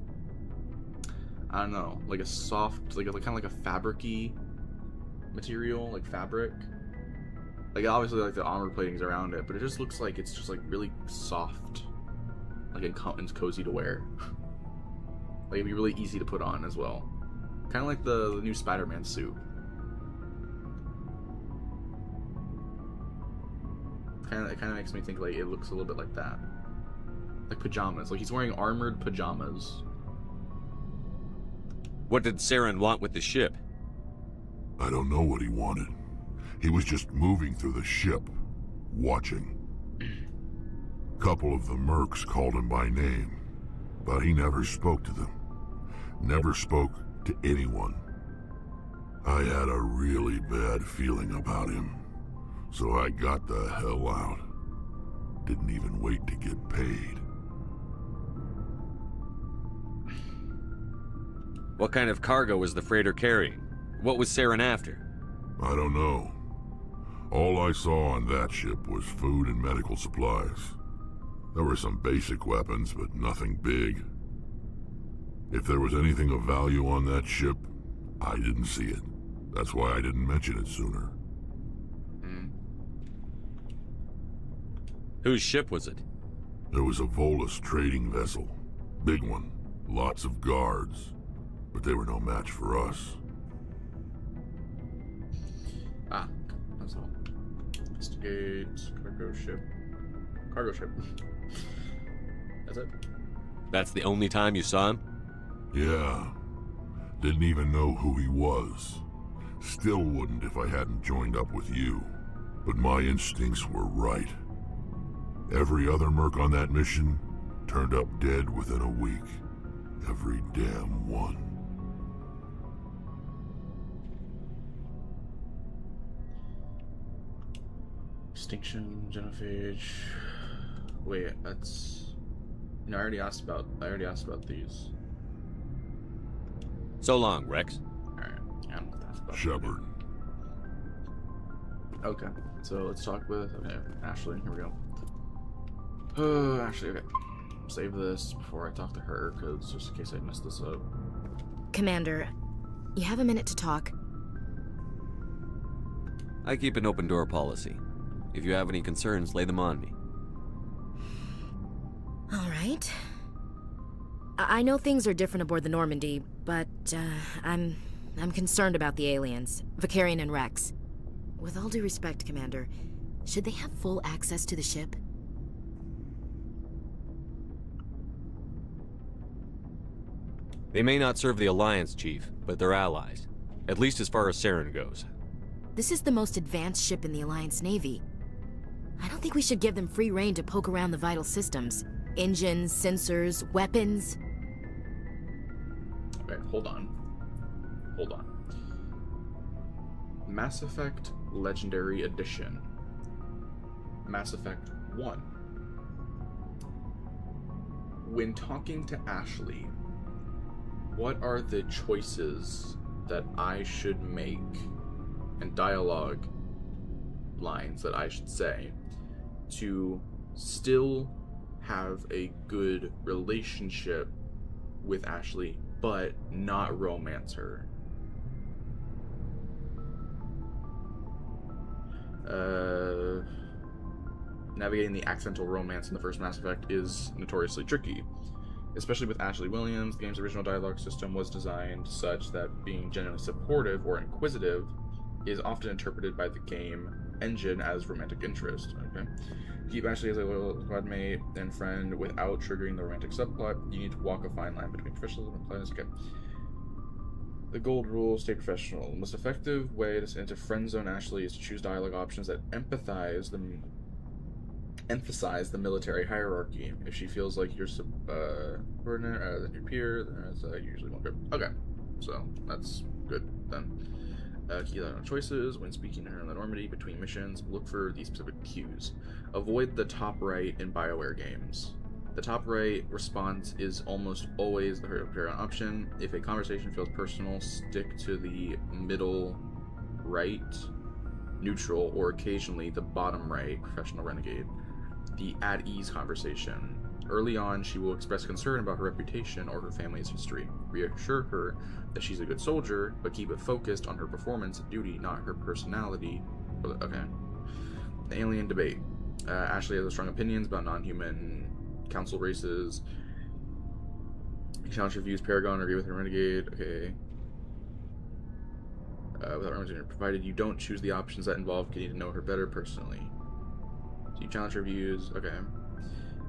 I don't know, like a soft, like kind of like a fabric-y material, like fabric. Like, obviously, like, the armor plating's around it, but it just looks like it's just, like, really soft. Like, and cozy to wear. Like, it'd be really easy to put on as well. Kind of like the new Spider-Man suit. It kind of makes me think, like, it looks a little bit like that. Like pajamas. Like, he's wearing armored pajamas. What did Saren want with the ship? I don't know what he wanted. He was just moving through the ship, watching. Couple of the mercs called him by name, but he never spoke to them. Never spoke to anyone. I had a really bad feeling about him, so I got the hell out. Didn't even wait to get paid. What kind of cargo was the freighter carrying? What was Saren after? I don't know. All I saw on that ship was food and medical supplies. There were some basic weapons, but nothing big. If there was anything of value on that ship, I didn't see it. That's why I didn't mention it sooner. Whose ship was it? It was a Volus trading vessel. Big one. Lots of guards. But they were no match for us. Ah, that's all. Investigate cargo ship. Cargo ship. That's it? That's the only time you saw him? Yeah. Didn't even know who he was. Still wouldn't if I hadn't joined up with you. But my instincts were right. Every other merc on that mission turned up dead within a week. Every damn one. Extinction, genophage. Wait, that's. No, I already asked about these. So long, Rex. Alright, yeah, I'm gonna ask about Shepard. Okay, so let's talk with Ashley. Here we go. Ashley, okay. Save this before I talk to her, because just in case I mess this up. Commander, you have a minute to talk? I keep an open door policy. If you have any concerns, lay them on me. All right. I know things are different aboard the Normandy, but I'm concerned about the aliens, Vakarian and Rex. With all due respect, Commander, should they have full access to the ship? They may not serve the Alliance, Chief, but they're allies. At least as far as Saren goes. This is the most advanced ship in the Alliance Navy. I don't think we should give them free rein to poke around the vital systems. Engines, sensors, weapons. Okay, hold on. Mass Effect Legendary Edition. Mass Effect 1. When talking to Ashley, what are the choices that I should make and dialogue lines that I should say to still have a good relationship with Ashley, but not romance her? Navigating the accidental romance in the first Mass Effect is notoriously tricky. Especially with Ashley Williams, the game's original dialogue system was designed such that being genuinely supportive or inquisitive is often interpreted by the game engine as romantic interest. Okay, keep Ashley as a loyal squad mate and friend without triggering the romantic subplot. You need to walk a fine line between professionalism and politeness. Okay. The gold rule: stay professional. The most effective way to friend zone Ashley is to choose dialogue options that emphasize the military hierarchy. If she feels like you're subordinate rather than your peer, then that's usually one good. Okay, so that's good then. Key dialogue choices: when speaking to her in the Normandy between missions, look for these specific cues. Avoid the top right in BioWare games. The top right response is almost always the hurry up option. If a conversation feels personal, stick to the middle right, neutral, or occasionally the bottom right, professional renegade. The at ease conversation. Early on, she will express concern about her reputation or her family's history. Reassure her that she's a good soldier, but keep it focused on her performance and duty, not her personality. Okay. The alien debate. Ashley has strong opinions about non-human council races. Challenge reviews Paragon, agree with her Renegade. Okay. Without representation, provided you don't choose the options that involve getting to know her better personally. So you challenge reviews. Okay.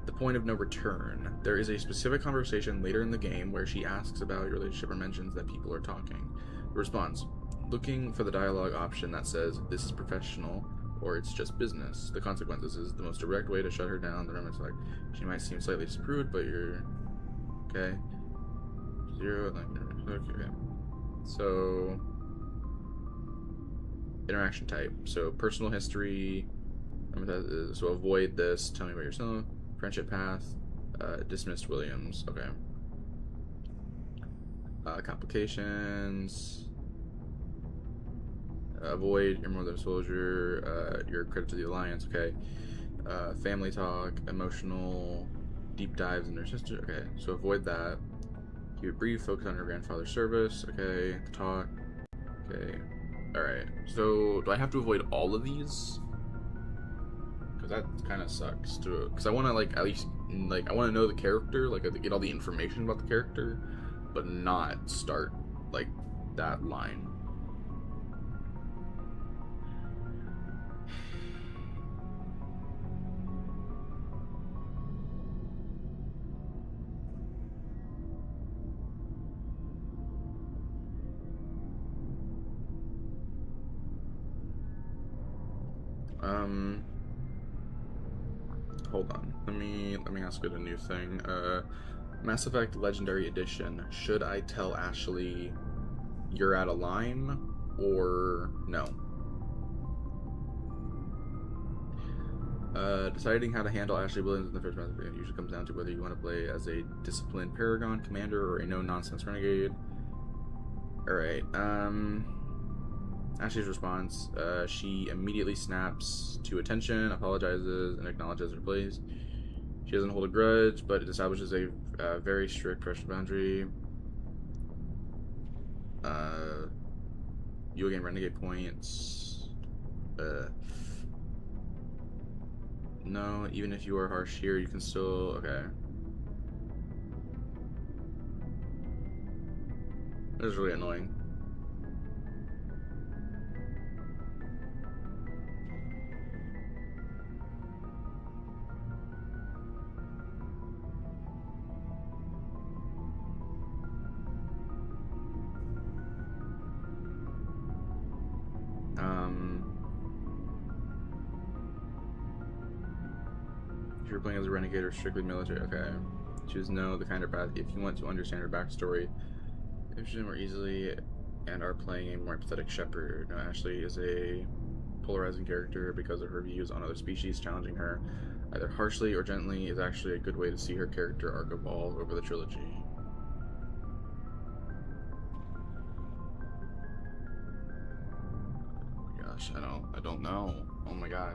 The point of no return. There is a specific conversation later in the game where she asks about your relationship or mentions that people are talking. The response. Looking for the dialogue option that says, this is professional, or it's just business. The consequences is the most direct way to shut her down. The roommate's like, she might seem slightly disapproved, but you're... Okay. 0, okay. So... Interaction type. So, personal history. So, avoid this. Tell me about yourself. Friendship path. Dismissed Williams. Okay. Complications. Avoid. You're more than a soldier. You're a credit to the Alliance. Okay. Family talk. Emotional. Deep dives into her sister. Okay. So, avoid that. Keep it brief. Focus on her grandfather's service. Okay. Talk. Okay. Alright. So, do I have to avoid all of these? Because that kind of sucks too. Because I want to, like, at least, like, I want to know the character, like, get all the information about the character, but not start, like, that line. Hold on. Let me ask it a new thing. Mass Effect Legendary Edition. Should I tell Ashley you're out of line or no? Deciding how to handle Ashley Williams in the first Mass Effect usually comes down to whether you want to play as a disciplined Paragon commander or a no-nonsense renegade. Alright, Ashley's response, she immediately snaps to attention, apologizes, and acknowledges her place. She doesn't hold a grudge, but it establishes a very strict pressure boundary. You gain renegade points. No, even if you are harsh here, you can still... Okay. That is really annoying. If you're playing as a renegade or strictly military, okay. Choose no, the kind of path. If you want to understand her backstory, interested more easily, and are playing a more empathetic Shepard. No, Ashley is a polarizing character because of her views on other species. Challenging her either harshly or gently is actually a good way to see her character arc evolve over the trilogy. Oh my gosh, I don't know. Oh my god.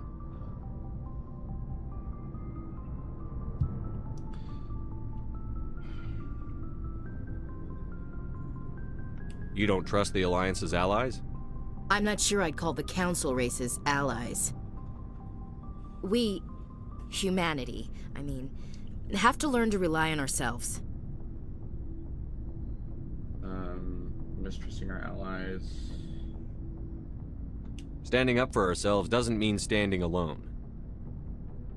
You don't trust the Alliance's allies? I'm not sure I'd call the Council races allies. We, humanity, I mean, have to learn to rely on ourselves. Mistrusting our allies. Standing up for ourselves doesn't mean standing alone.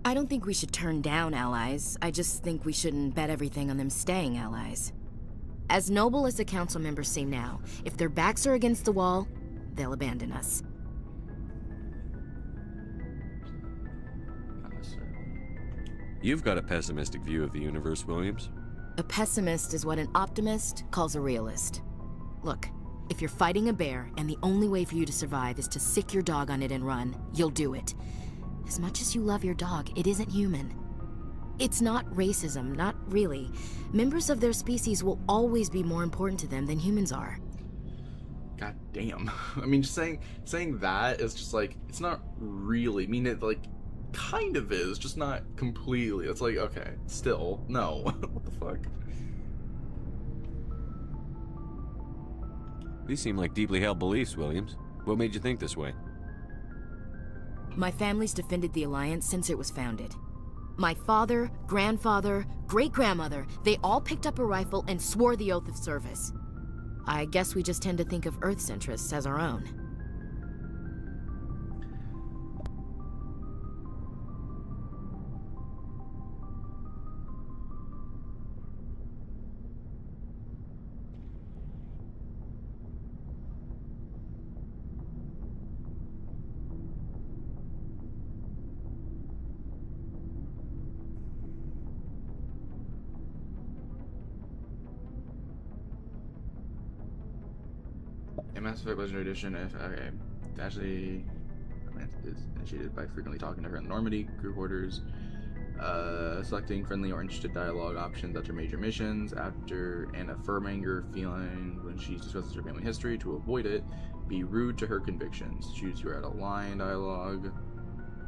I don't think we should turn down allies. I just think we shouldn't bet everything on them staying allies. As noble as the Council members seem now, if their backs are against the wall, they'll abandon us. You've got a pessimistic view of the universe, Williams. A pessimist is what an optimist calls a realist. Look, if you're fighting a bear and the only way for you to survive is to sick your dog on it and run, you'll do it. As much as you love your dog, it isn't human. It's not racism, not really. Members of their species will always be more important to them than humans are. God damn. I mean, just saying that is just like, it's not really, I mean, it like, kind of is, just not completely. It's like, okay, still, no. What the fuck? These seem like deeply held beliefs, Williams. What made you think this way? My family's defended the Alliance since it was founded. My father, grandfather, great-grandmother, they all picked up a rifle and swore the oath of service. I guess we just tend to think of Earth's interests as our own. Mass Effect Legendary Edition, okay. Actually, is initiated by frequently talking to her in Normandy, crew quarters, selecting friendly or interested dialogue options after major missions, after and affirming your feeling when she discusses her family history. To avoid it, be rude to her convictions. Choose your out of line dialogue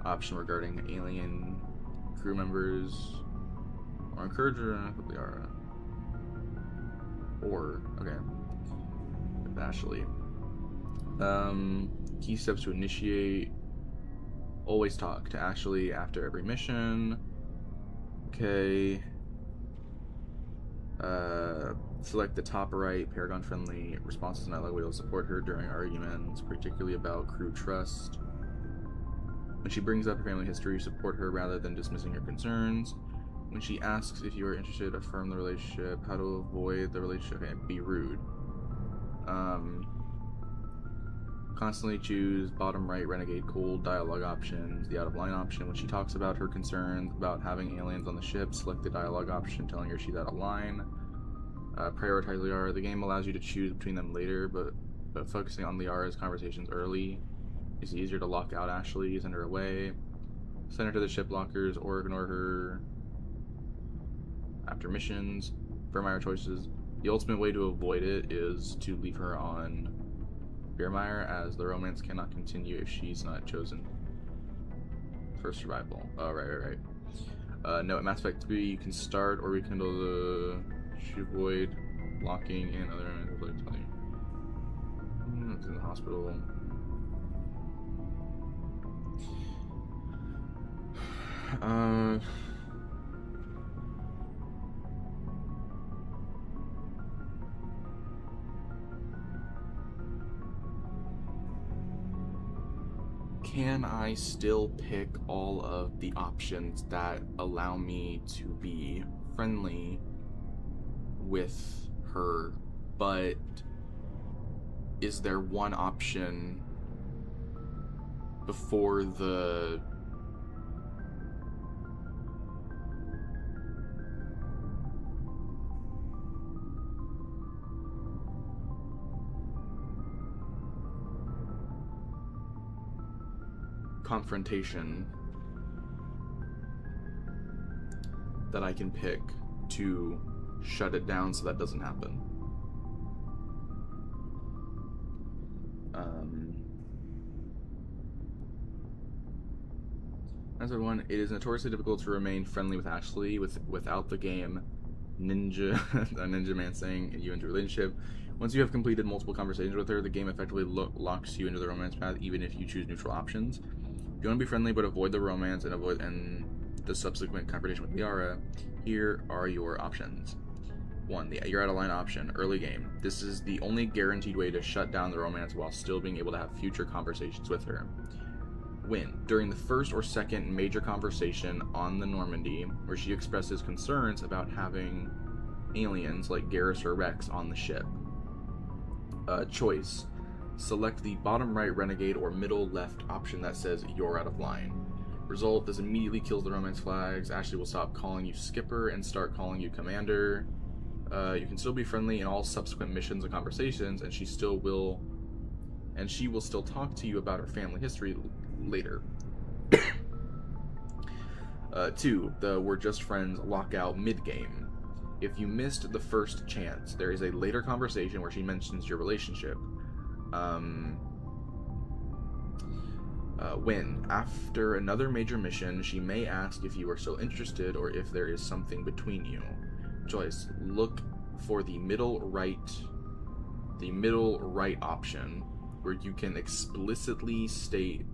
option regarding alien crew members, or encourage her with Liara. Or, okay. Ashley. Key steps to initiate. Always talk to Ashley after every mission. Okay. Select the top right, Paragon friendly responses, not likely to support her during arguments, particularly about crew trust. When she brings up her family history, support her rather than dismissing her concerns. When she asks if you are interested, affirm the relationship. How to avoid the relationship? Okay, be rude. Constantly choose bottom right renegade cold dialogue options, the out of line option. When she talks about her concerns about having aliens on the ship, select the dialogue option telling her she's out of line. Prioritize Liara. The game allows you to choose between them later, but focusing on Liara's conversations early is easier to lock out Ashley, send her away, send her to the ship lockers, or ignore her after missions. Vermeer choices. The ultimate way to avoid it is to leave her on Vermeer, as the romance cannot continue if she's not chosen for survival. Oh, right. No, at Mass Effect 3, you can start or rekindle the void, locking in other like telling it's in the hospital. Can I still pick all of the options that allow me to be friendly with her, but is there one option before the confrontation that I can pick to shut it down so that doesn't happen? Answer 1, it is notoriously difficult to remain friendly with Ashley without the game Ninja Man saying you into a relationship. Once you have completed multiple conversations with her, the game effectively locks you into the romance path, even if you choose neutral options. If you want to be friendly but avoid the romance and the subsequent confrontation with Liara, here are your options. 1, the you're out of line option, early game. This is the only guaranteed way to shut down the romance while still being able to have future conversations with her. Win. During the first or second major conversation on the Normandy, where she expresses concerns about having aliens like Garrus or Rex on the ship. Choice. Select the bottom right renegade or middle left option that says you're out of line. Result, this immediately kills the romance flags. Ashley will stop calling you Skipper and start calling you Commander. You can still be friendly in all subsequent missions and conversations, and she will still talk to you about her family history later. 2, the we're just friends lockout mid-game. If you missed the first chance, there is a later conversation where she mentions your relationship. When, after another major mission, she may ask if you are still interested or if there is something between you. Choice, look for the middle right option, where you can explicitly state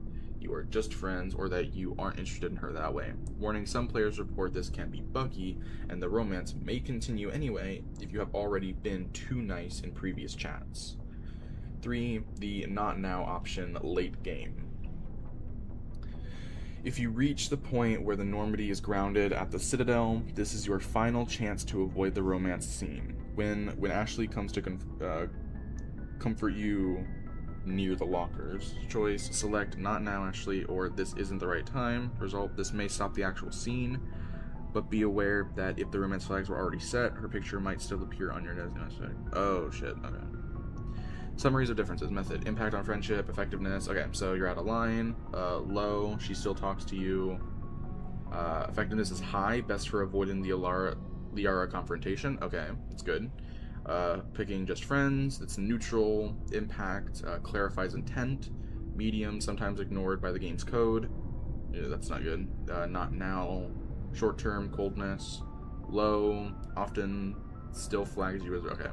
you are just friends, or that you aren't interested in her that way. Warning, some players report this can be buggy, and the romance may continue anyway if you have already been too nice in previous chats. 3. The not now option, late game. If you reach the point where the Normandy is grounded at the Citadel, this is your final chance to avoid the romance scene. When Ashley comes to comfort you near the lockers. Choice, select not now Ashley, or this isn't the right time. Result, this may stop the actual scene, but be aware that if the romance flags were already set, her picture might still appear on your designated. Oh shit, okay. Summaries of differences. Method, impact on friendship, effectiveness. Okay, so you're out of line. Low, she still talks to you. Effectiveness is high, best for avoiding the Liara confrontation. Okay, that's good. Picking just friends, that's neutral. Impact, clarifies intent. Medium, sometimes ignored by the game's code. Yeah, that's not good. Not now. Short term, coldness. Low, often still flags you as okay.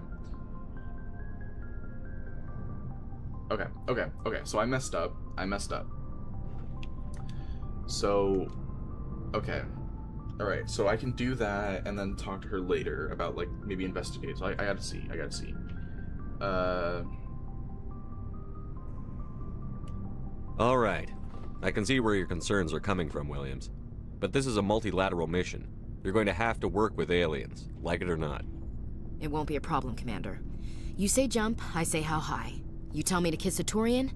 Okay, so I messed up. So, okay. Alright, so I can do that and then talk to her later about, like, maybe investigate. So I gotta see. Alright. I can see where your concerns are coming from, Williams. But this is a multilateral mission. You're going to have to work with aliens, like it or not. It won't be a problem, Commander. You say jump, I say how high. You tell me to kiss a Turian,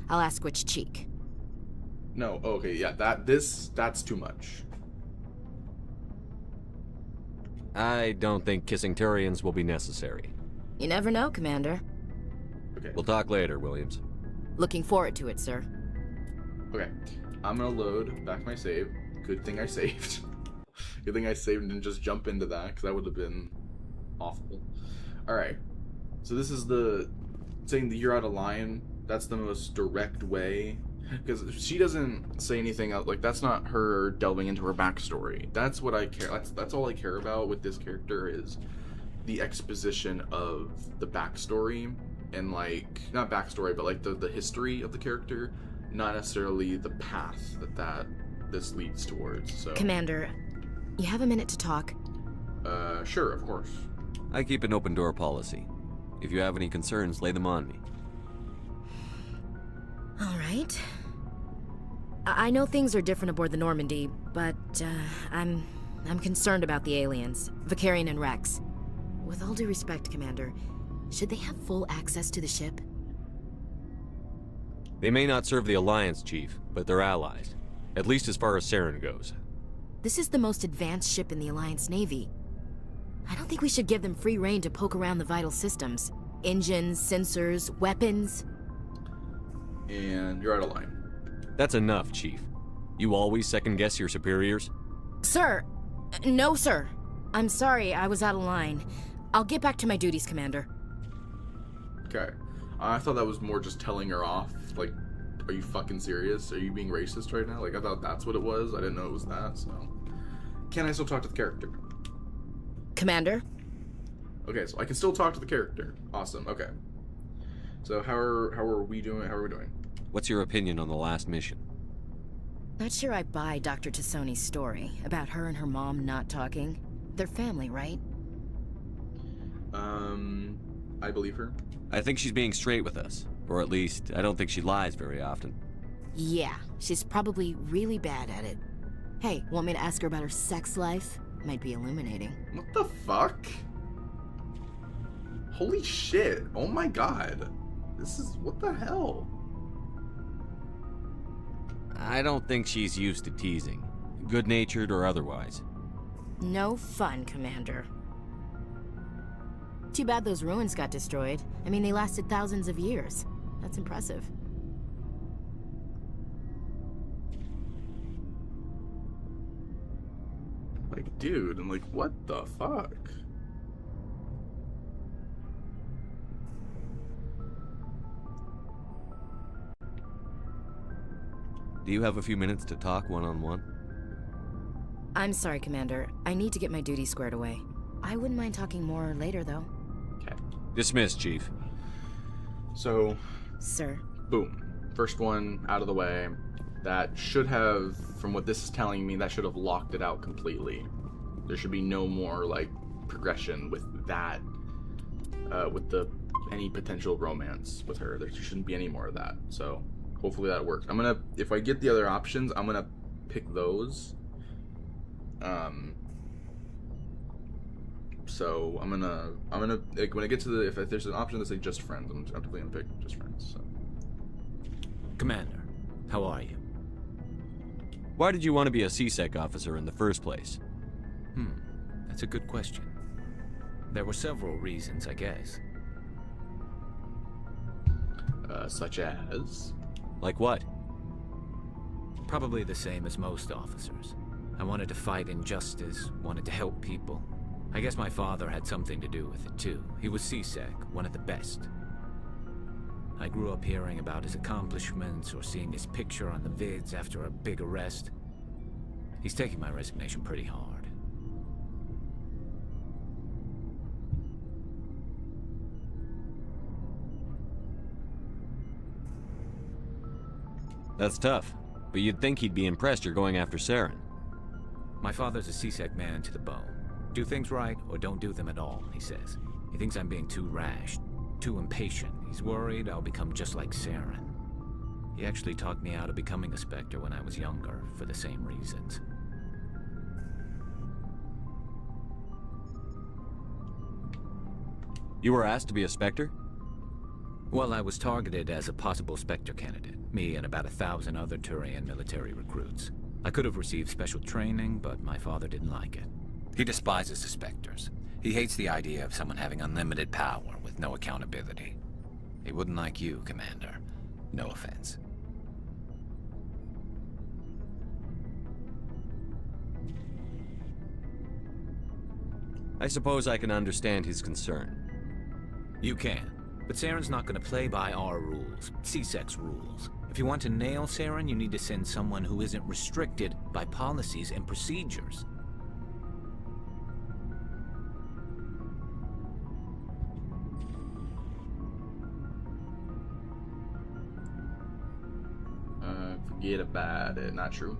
I'll ask which cheek. No, okay, yeah, that's too much. I don't think kissing Turians will be necessary. You never know, Commander. Okay. We'll talk later, Williams. Looking forward to it, sir. Okay, I'm gonna load back my save. Good thing I saved. Good thing I saved and didn't just jump into that, because that would have been awful. Alright, so this is the saying that you're out of line. That's the most direct way, because she doesn't say anything else. Like, that's not her delving into her backstory. That's what I care. That's all I care about with this character, is the exposition of the backstory, and, like, not backstory, but like the history of the character, not necessarily the path that this leads towards. So, Commander, you have a minute to talk? Sure, of course. I keep an open door policy. If you have any concerns, lay them on me. All right. I know things are different aboard the Normandy, but I'm concerned about the aliens, Vakarian and Rex. With all due respect, Commander, should they have full access to the ship? They may not serve the Alliance, Chief, but they're allies. At least as far as Saren goes. This is the most advanced ship in the Alliance Navy. I don't think we should give them free rein to poke around the vital systems. Engines, sensors, weapons. And you're out of line. That's enough, Chief. You always second-guess your superiors? Sir! No, sir. I'm sorry, I was out of line. I'll get back to my duties, Commander. Okay. I thought that was more just telling her off. Like, are you fucking serious? Are you being racist right now? Like, I thought that's what it was. I didn't know it was that, so... Can I still talk to the character? Commander? Okay, so I can still talk to the character. Awesome, okay. So how are we doing? What's your opinion on the last mission? Not sure I buy Dr. Tassoni's story about her and her mom not talking. They're family, right? I believe her. I think she's being straight with us. Or at least, I don't think she lies very often. Yeah, she's probably really bad at it. Hey, want me to ask her about her sex life? Might be illuminating. What the fuck? Holy shit. Oh my god. This is... what the hell? I don't think she's used to teasing. Good-natured or otherwise. No fun, Commander. Too bad those ruins got destroyed. I mean, they lasted thousands of years. That's impressive. Like, dude, I'm like, what the fuck? Do you have a few minutes to talk one-on-one? I'm sorry, Commander. I need to get my duty squared away. I wouldn't mind talking more later, though. Okay. Dismissed, Chief. So... Sir. Boom. First one out of the way. that should have, from what this is telling me, that should have locked it out completely. There should be no more like progression with that, with any potential romance with her. There shouldn't be any more of that. So hopefully that works. If I get the other options, I'm gonna pick those. So I'm gonna like, when I get to the, if there's an option that's like just friends, I'm definitely gonna pick just friends. So. Commander, how are you? Why did you want to be a CSEC officer in the first place? That's a good question. There were several reasons, I guess. Such as? Like what? Probably the same as most officers. I wanted to fight injustice, wanted to help people. I guess my father had something to do with it too. He was CSEC, one of the best. I grew up hearing about his accomplishments or seeing his picture on the vids after a big arrest. He's taking my resignation pretty hard. That's tough, but you'd think he'd be impressed you're going after Saren. My father's a CSEC man to the bone. Do things right or don't do them at all, he says. He thinks I'm being too rash, too impatient. He's worried I'll become just like Saren. He actually talked me out of becoming a Spectre when I was younger, for the same reasons. You were asked to be a Spectre? Well, I was targeted as a possible Spectre candidate. Me and about 1,000 other Turian military recruits. I could have received special training, but my father didn't like it. He despises the Spectres. He hates the idea of someone having unlimited power with no accountability. He wouldn't like you, Commander. No offense. I suppose I can understand his concern. You can. But Saren's not going to play by our rules, CSEC's rules. If you want to nail Saren, you need to send someone who isn't restricted by policies and procedures. Forget about it. Not true.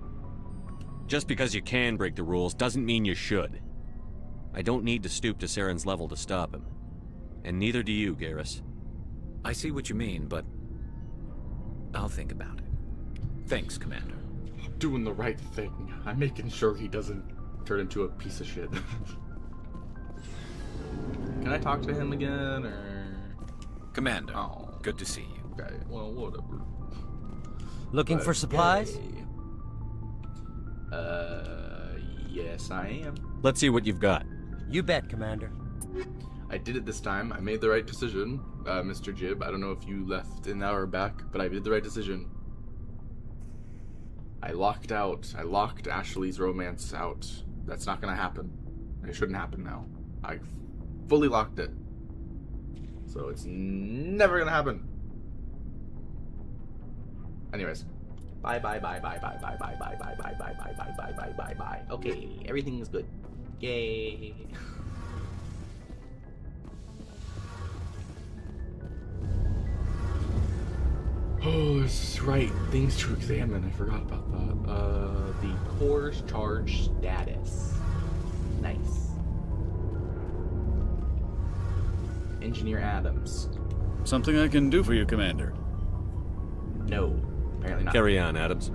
Just because you can break the rules doesn't mean you should. I don't need to stoop to Saren's level to stop him. And neither do you, Garrus. I see what you mean, but I'll think about it. Thanks, Commander. I'm doing the right thing. I'm making sure he doesn't turn into a piece of shit. Can I talk to him again, or? Commander, good to see you. Okay, well, whatever. Looking for supplies? Yes, I am. Let's see what you've got. You bet, Commander. I did it this time. I made the right decision, Mr. Jib. I don't know if you left an hour back, but I did the right decision. I locked Ashley's romance out. That's not gonna happen. It shouldn't happen now. I fully locked it. So it's never gonna happen. Anyways. Bye. Okay, everything's good. Yay. Oh, that's right. Things to examine. I forgot about that. The core's charge status. Nice. Engineer Adams. Something I can do for you, Commander. No, apparently not. Carry on, Adams.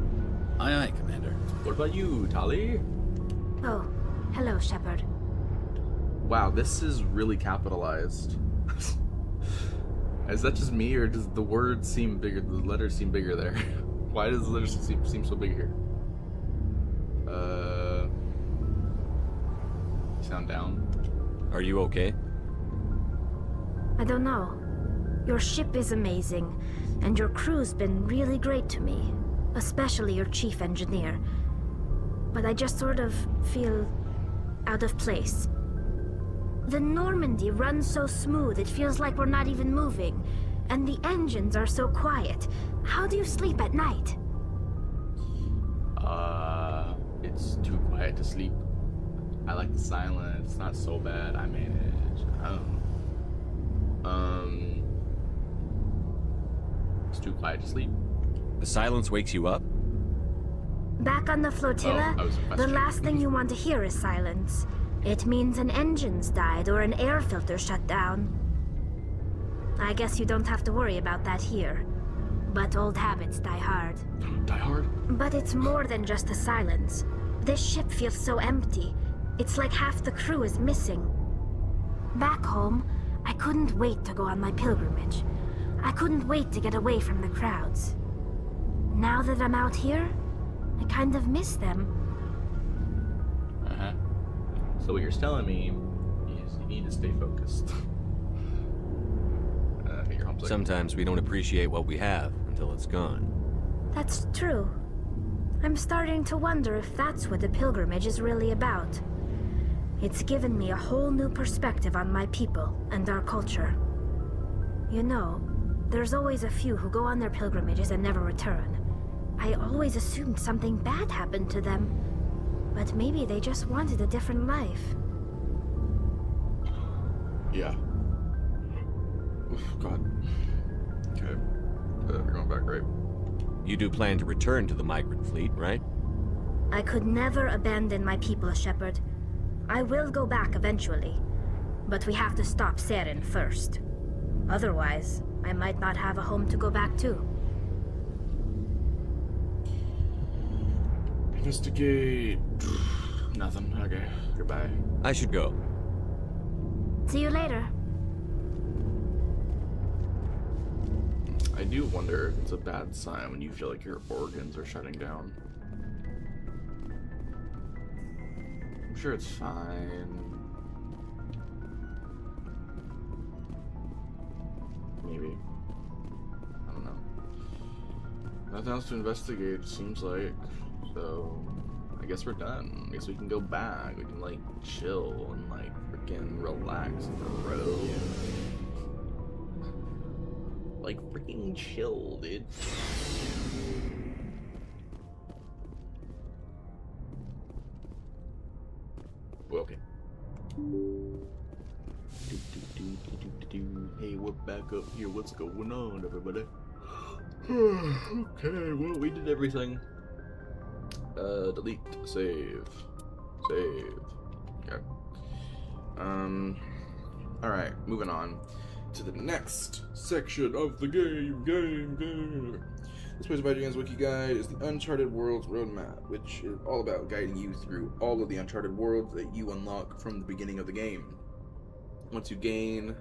Aye, aye, Commander. What about you, Tali? Oh, hello, Shepard. Wow, this is really capitalized. Is that just me, or does the words seem bigger, the letters seem bigger there? Why does the letters seem so big here? You sound down. Are you okay? I don't know. Your ship is amazing, and your crew's been really great to me, especially your chief engineer. But I just sort of feel out of place. The Normandy runs so smooth it feels like we're not even moving, and the engines are so quiet. How do you sleep at night? It's too quiet to sleep. I like the silence. It's not so bad. I manage. I don't know. It's too quiet to sleep. The silence wakes you up? Back on the flotilla, the last thing you want to hear is silence. It means an engine's died or an air filter shut down. I guess you don't have to worry about that here. But old habits die hard. Die hard? But it's more than just the silence. This ship feels so empty. It's like half the crew is missing. Back home, I couldn't wait to go on my pilgrimage. I couldn't wait to get away from the crowds. Now that I'm out here, I kind of miss them. Uh-huh. So what you're telling me is you need to stay focused. Sometimes we don't appreciate what we have until it's gone. That's true. I'm starting to wonder if that's what the pilgrimage is really about. It's given me a whole new perspective on my people and our culture. You know, there's always a few who go on their pilgrimages and never return. I always assumed something bad happened to them. But maybe they just wanted a different life. Yeah. God. Okay. We're going back, right? You do plan to return to the migrant fleet, right? I could never abandon my people, Shepard. I will go back eventually. But we have to stop Saren first. Otherwise, I might not have a home to go back to. Investigate. Nothing. Okay. Goodbye. I should go. See you later. I do wonder if it's a bad sign when you feel like your organs are shutting down. I'm sure it's fine. Maybe. I don't know. Nothing else to investigate, it seems like. So, I guess we're done. I guess we can go back. We can, like, chill and, like, freaking relax in the road. Like, freaking chill, dude. Well, okay. Hey, we're back up here. What's going on, everybody? Okay, well, we did everything. Delete, save. Okay. Alright, moving on to the next section of the game. This Plays by James Wiki Guide is the Uncharted Worlds Roadmap, which is all about guiding you through all of the Uncharted worlds that you unlock from the beginning of the game. Once you gain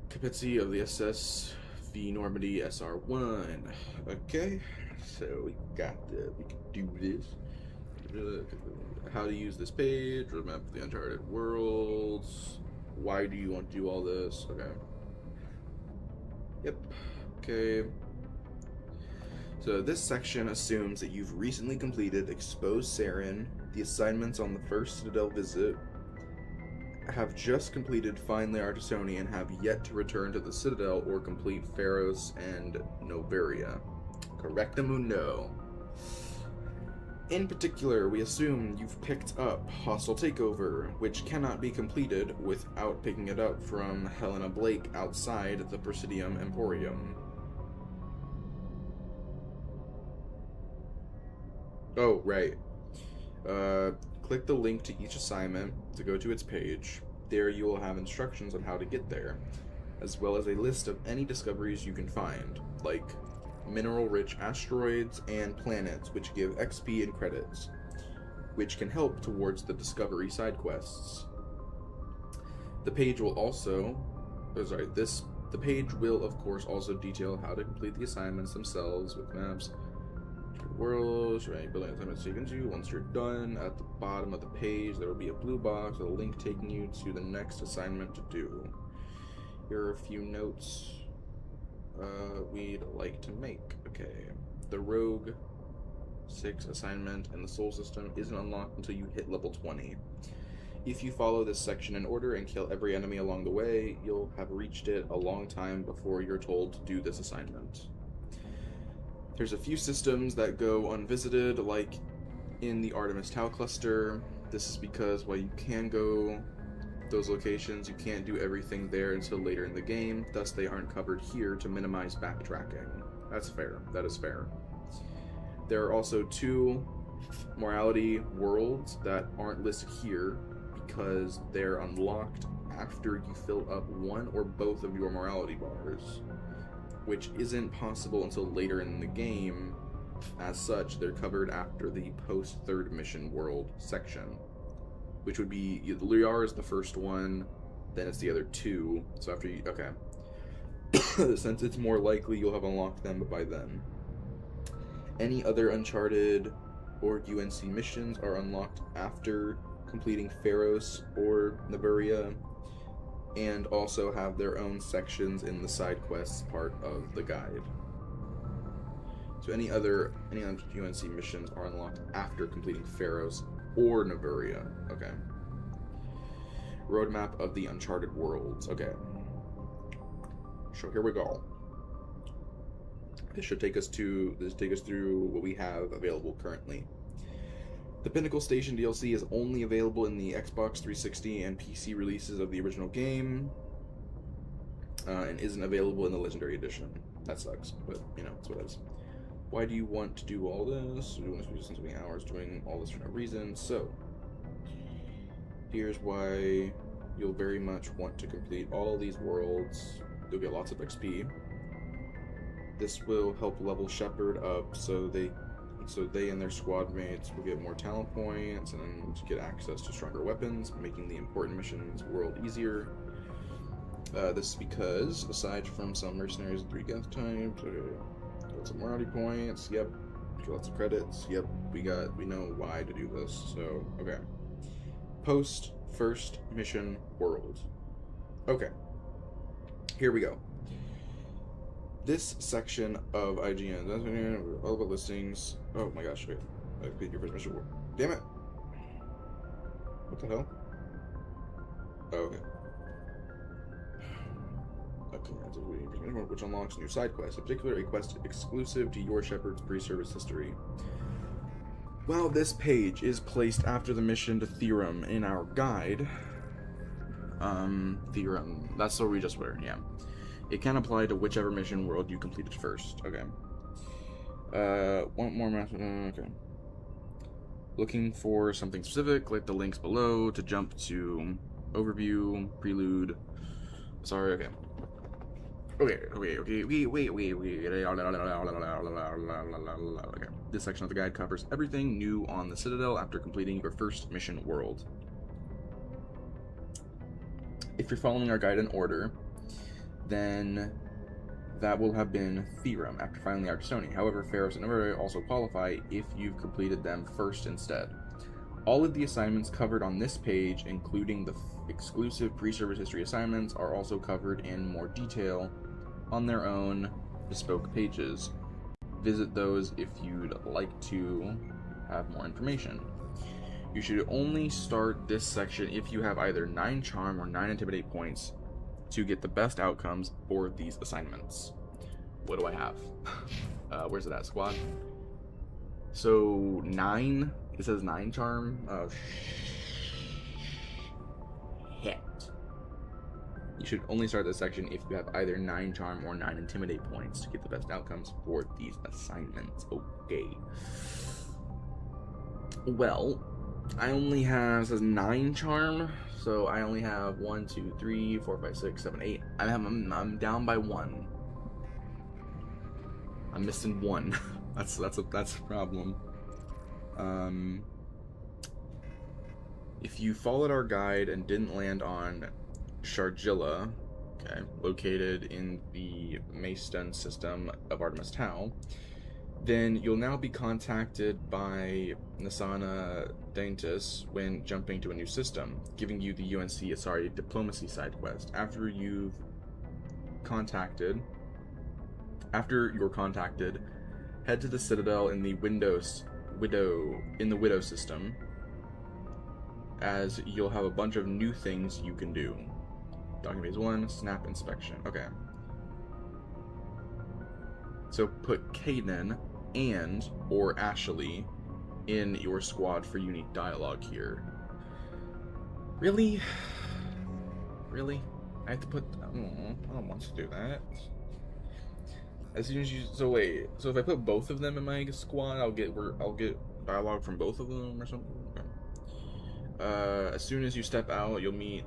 capacity of the SSV Normandy SR1. Okay, so we got that. We can do this. How to use this page, roadmap of the Uncharted worlds. Why do you want to do all this? Okay. Yep. Okay. So this section assumes that you've recently completed Expose Saren, the assignments on the first Citadel visit, have just completed Find the Artisoni, and have yet to return to the Citadel or complete Pharos and Noveria. Correctamundo. In particular, we assume you've picked up Hostile Takeover, which cannot be completed without picking it up from Helena Blake outside the Presidium Emporium. Oh, right. Click the link to each assignment to go to its page. There you will have instructions on how to get there, as well as a list of any discoveries you can find, like mineral-rich asteroids and planets, which give XP and credits, which can help towards the discovery side quests. The page will also, the page will of course also detail how to complete the assignments themselves with maps, worlds, or any building assignments taken to you. Once you're done, at the bottom of the page there will be a blue box with a link taking you to the next assignment to do. Here are a few notes we'd like to make. Okay, the Rogue 6 assignment in the Sol system isn't unlocked until you hit level 20. If you follow this section in order and kill every enemy along the way, you'll have reached it a long time before you're told to do this assignment. There's a few systems that go unvisited, like in the Artemis Tau cluster. This is because while you can go those locations, you can't do everything there until later in the game, thus they aren't covered here to minimize backtracking. That's fair. That is fair. There are also 2 morality worlds that aren't listed here because they're unlocked after you fill up one or both of your morality bars, which isn't possible until later in the game. As such, they're covered after the post-third mission world section, which would be the Liara is the first one, then it's the other 2. So after you, okay. Since it's more likely you'll have unlocked them by then. Any other Uncharted or UNC missions are unlocked after completing Pharos or Naburia, and also have their own sections in the side quests part of the guide. So any UNC missions are unlocked after completing Pharos or Naburia. Okay. Roadmap of the Uncharted worlds. Okay. So here we go. This should take us through what we have available currently. The Pinnacle Station DLC is only available in the Xbox 360 and PC releases of the original game, and isn't available in the Legendary Edition. That sucks, but you know, it's what it is. Why do you want to do all this? We're doing this for so many hours, doing all this for no reason. So, here's why you'll very much want to complete all these worlds. You'll get lots of XP. This will help level Shepard up so they and their squad mates will get more talent points and get access to stronger weapons, making the important missions world easier. This is because, aside from some mercenaries and 3 Geth types, lots of morality points, yep, lots of credits, yep, we know why to do this, so, okay. Post first mission world. Okay. Here we go. This section of IGN, all about listings. Oh my gosh, wait. I completed your first mission world. Damn it! What the hell? Oh, okay. Which unlocks new side quests, in particular a quest exclusive to your Shepard's pre-service history. While this page is placed after the mission to Therum in our guide, Therum, that's where we just were, yeah. It can apply to whichever mission world you completed first. Okay. Want more method? Okay. Looking for something specific, click the links below to jump to overview, prelude. Sorry, okay. Okay. Okay. This section of the guide covers everything new on the Citadel after completing your first mission world. If you're following our guide in order, then that will have been Therum after finally the Arctostoni. However, Pharos and Naburia also qualify if you've completed them first instead. All of the assignments covered on this page, including the exclusive pre-service history assignments, are also covered in more detail on their own bespoke pages. Visit those if you'd like to have more information. You should only start this section if you have either 9 charm or 9 intimidate points to get the best outcomes for these assignments. What do I have? Where's it at, squad? So 9, it says 9 charm. Oh, shit. You should only start this section if you have either 9 charm or 9 intimidate points to get the best outcomes for these assignments. Okay. Well, I only have, it says 9 charm, so I only have 1, 2, 3, 4, 5, 6, 7, 8. I'm down by 1. I'm missing 1. that's a problem. If you followed our guide and didn't land on Sharjilla, okay, located in the Maestun system of Artemis Tau, then you'll now be contacted by Nasana Daintus when jumping to a new system, giving you the diplomacy side quest. After you're contacted, head to the Citadel in the Widow system, as you'll have a bunch of new things you can do. Document phase 1, snap inspection. Okay. So put Kaden and or Ashley in your squad for unique dialogue here. Really? Really? I have to put... I don't want to do that. as soon as you, so if I put both of them in my squad, I'll get dialogue from both of them or something. As soon as you step out, you'll be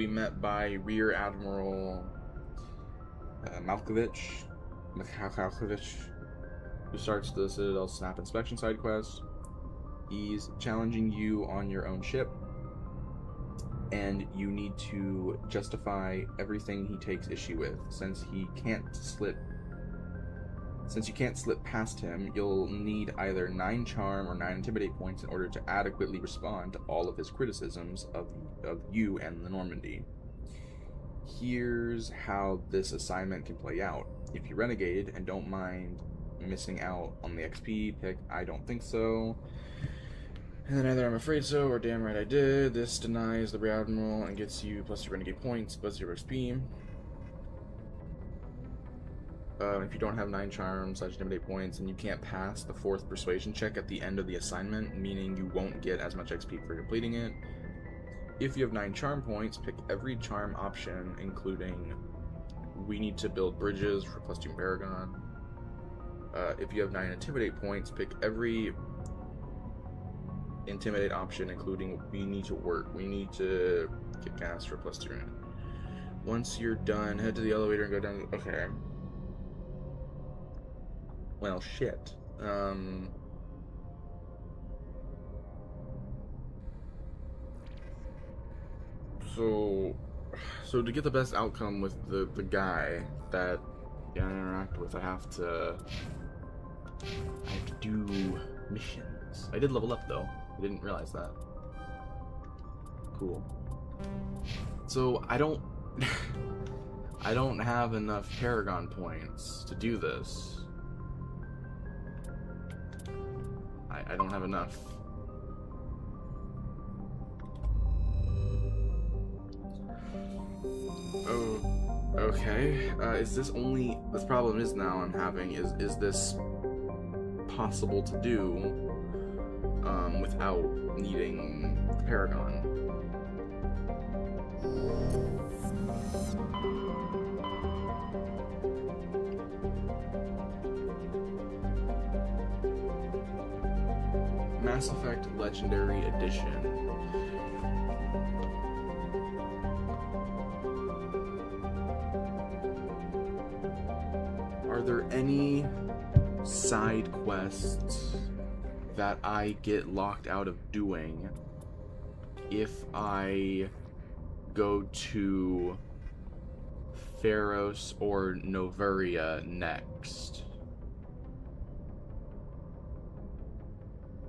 met by Rear Admiral Malkovich, who starts the Citadel Snap Inspection side quest. He's challenging you on your own ship, and you need to justify everything he takes issue with. Since you can't slip past him, you'll need either 9 charm or 9 intimidate points in order to adequately respond to all of his criticisms of you and the Normandy. Here's how this assignment can play out. If you renegade and don't mind missing out on the XP, pick I don't think so. And then either I'm afraid so or damn right I did. This denies the Rear Admiral and gets you +2 renegade points, +0 XP. If you don't have 9 charms / intimidate points and you can't pass the 4th persuasion check at the end of the assignment, meaning you won't get as much XP for completing it. If you have 9 charm points, pick every charm option, including we need to build bridges for +2 Paragon. If you have 9 intimidate points, pick every intimidate option, including we need to get gas for +2. Once you're done, head to the elevator and go down. Okay. Well, shit. So to get the best outcome with the guy that I interact with, I have to do missions. I did level up though. I didn't realize that. Cool. So I don't have enough Paragon points to do this. I don't have enough. Oh, okay. Is this only... The problem is now I'm having is this possible to do without needing the Paragon? Mass Effect Legendary Edition. Are there any side quests that I get locked out of doing if I go to Pharos or Noveria next?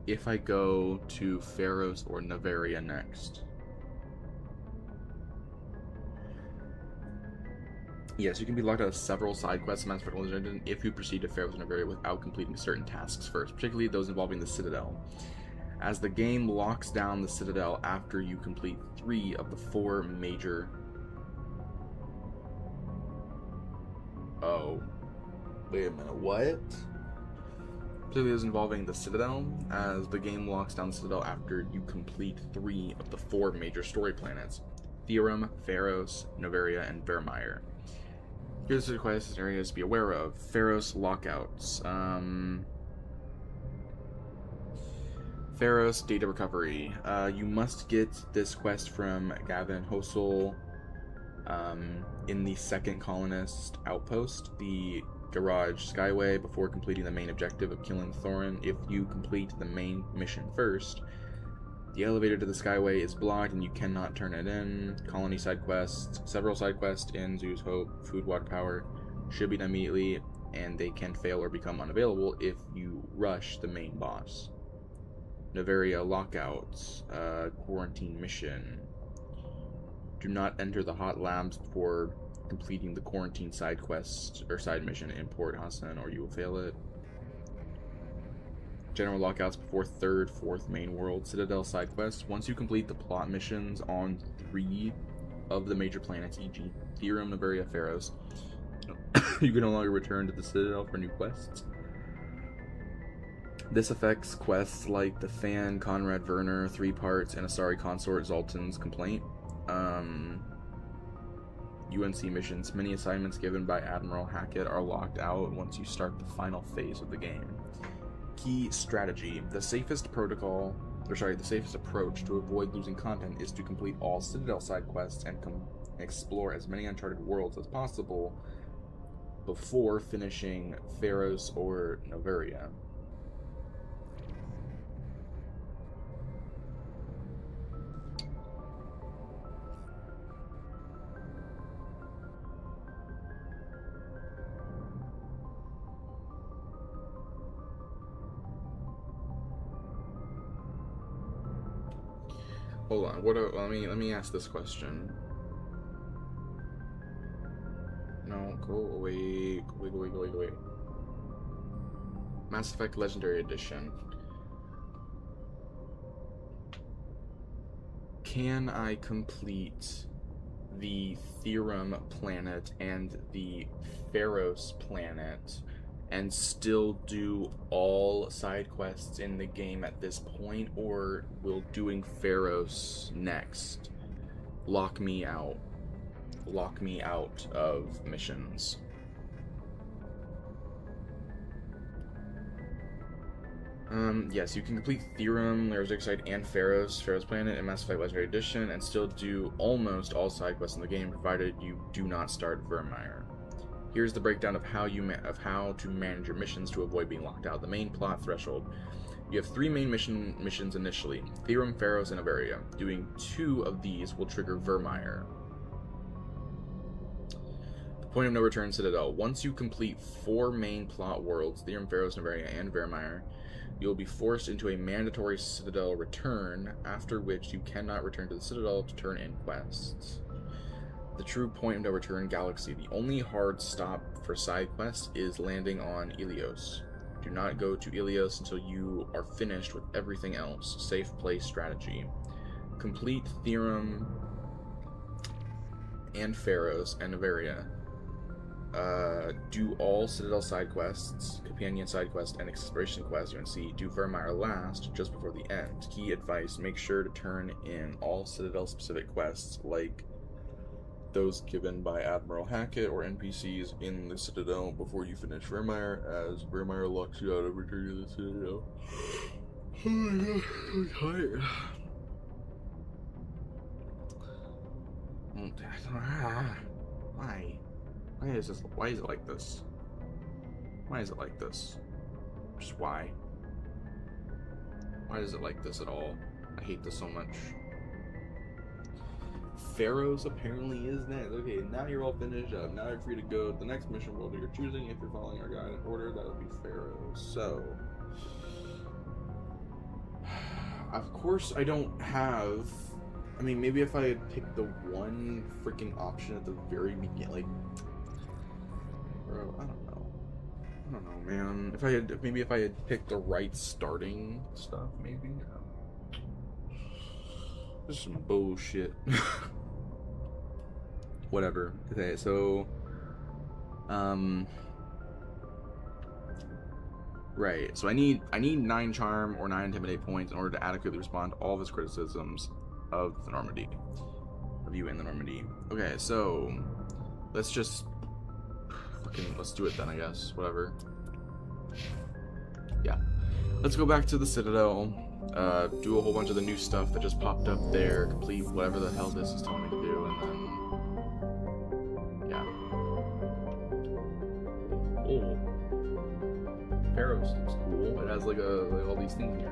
If I go to Pharos or Noveria next. Yes, you can be locked out of several side quests in Mass Effect Legendary if you proceed to Pharos or Noveria without completing certain tasks first, particularly those involving the Citadel. As the game locks down the Citadel after you complete 3 of the 4 major... Oh. Wait a minute, what? Particularly those involving the Citadel, as the game locks down the Citadel after you complete 3 of the 4 major story planets: Therum, Pharos, Noveria, and Vermeer. Here's the quests and areas to be aware of. Pharos lockouts. Pharos data recovery. You must get this quest from Gavin Hossel in the 2nd Colonist Outpost, the Garage Skyway, before completing the main objective of killing Thorin. If you complete the main mission first, the elevator to the Skyway is blocked and you cannot turn it in. Colony side quests. Several side quests in Zoo's Hope, Food, Water, Power should be done immediately, and they can fail or become unavailable if you rush the main boss. Noveria lockouts. Quarantine mission. Do not enter the hot labs before completing the quarantine side quest or side mission in Port Hassan, or you will fail it. General lockouts before 3rd, 4th main world. Citadel side quests. Once you complete the plot missions on 3 of the major planets, e.g. Therum, Noveria, Pharos, you can no longer return to the Citadel for new quests. This affects quests like the Fan, Conrad Werner, 3 parts, and Asari Consort Zoltan's Complaint. UNC missions, many assignments given by Admiral Hackett are locked out once you start the final phase of the game. Key strategy. The safest approach to avoid losing content is to complete all Citadel side quests and explore as many uncharted worlds as possible before finishing Pharos or Noveria. Hold on. Let me ask this question. No, go away. Go away. Mass Effect Legendary Edition. Can I complete the Therum planet and the Pharos planet and still do all side quests in the game at this point, or will doing Pharos next lock me out of missions? Yes, you can complete Therum, Lair's Exite, and Pharos planet in Mass Effect Legendary Edition and still do almost all side quests in the game, provided you do not start Virmire. Here's the breakdown of how to manage your missions to avoid being locked out. The main plot threshold. You have 3 main missions initially: Therum, Pharos, and Noveria. Doing 2 of these will trigger Virmire. The point of no return, Citadel. Once you complete 4 main plot worlds, Therum, Pharos, Noveria, and Virmire, you will be forced into a mandatory Citadel return, after which you cannot return to the Citadel to turn in quests. The true point of no return galaxy. The only hard stop for side quests is landing on Ilios. Do not go to Ilios until you are finished with everything else. Safe play strategy. Complete Therum and Pharos and Noveria. Do all Citadel side quests, companion side quests, and exploration quests UNC. Do Virmire last, just before the end. Key advice: make sure to turn in all Citadel specific quests, like those given by Admiral Hackett or NPCs in the Citadel, before you finish Virmire, as Virmire locks you out of returning to the Citadel. Oh my god, I'm tired. Why? Why is it like this? Why is it like this? Just why? Why is it like this at all? I hate this so much. Pharos apparently is next. Okay, now you're all finished up. Now you're free to go to the next mission world of your choosing. If you're following our guide in order, that would be Pharos. So, of course, I don't have. I mean, maybe if I had picked the one freaking option at the very beginning, like, bro, I don't know, man. If I had picked the right starting stuff, maybe. This is some bullshit. Whatever. Okay, so right. So I need 9 charm or 9 intimidate points in order to adequately respond to all of his criticisms of the Normandy. Of you in the Normandy. Okay, so let's just let's do it then, I guess. Whatever. Yeah. Let's go back to the Citadel. Do a whole bunch of the new stuff that just popped up there, complete whatever the hell this is telling me to do, and then yeah. Oh, Pharos looks cool. It has like all these things in it.